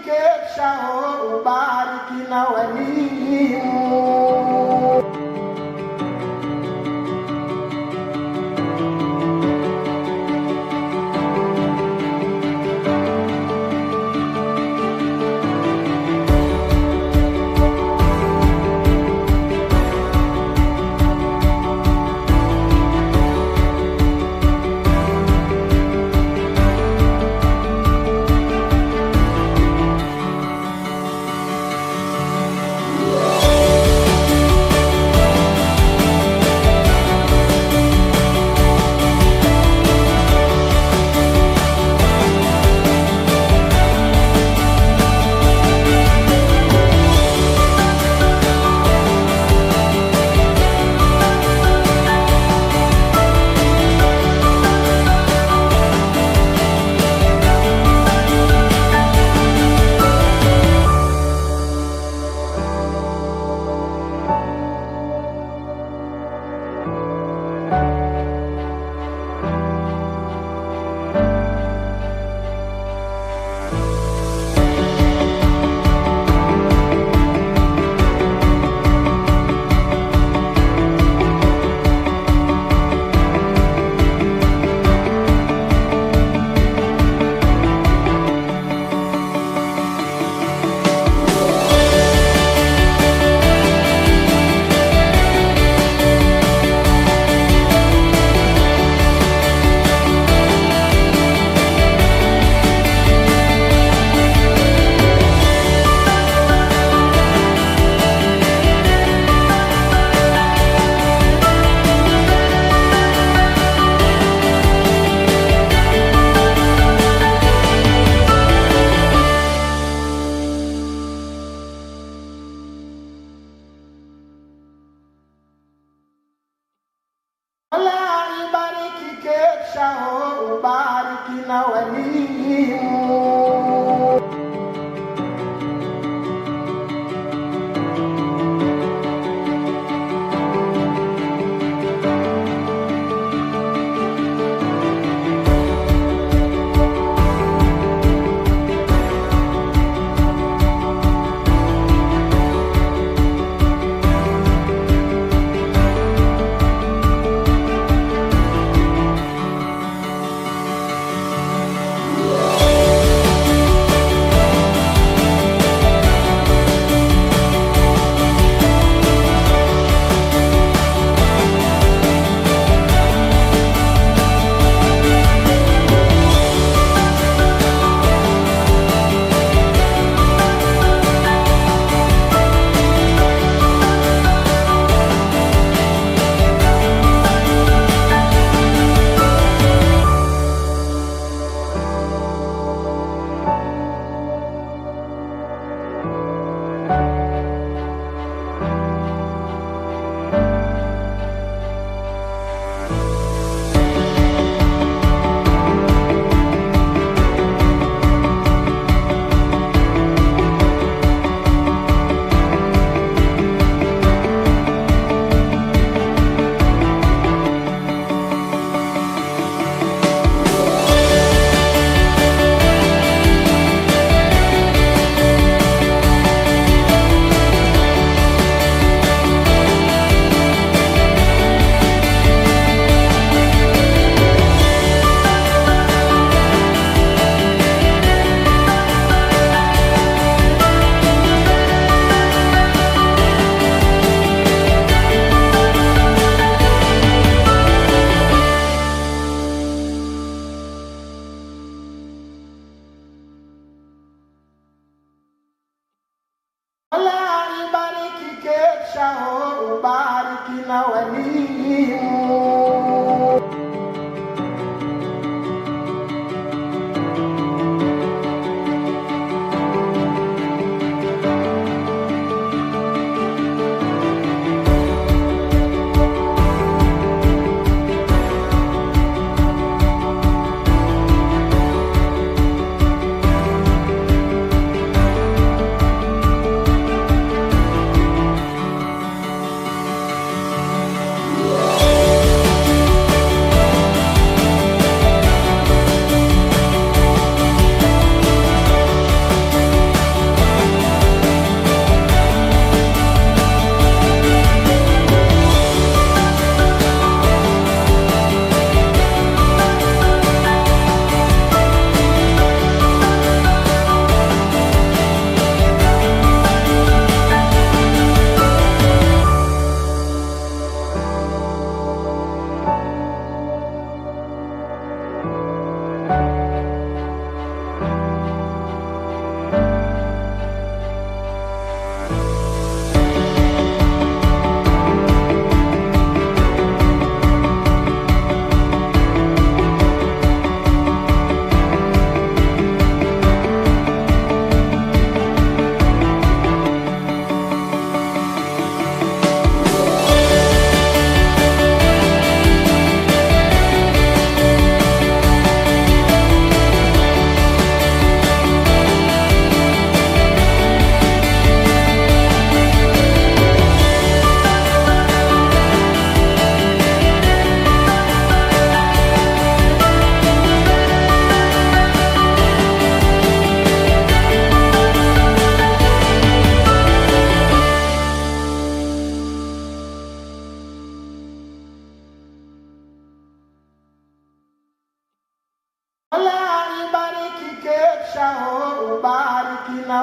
Kecsha, ubariki na walimu. Kecsha, ubariki na walimu.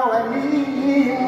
walimu.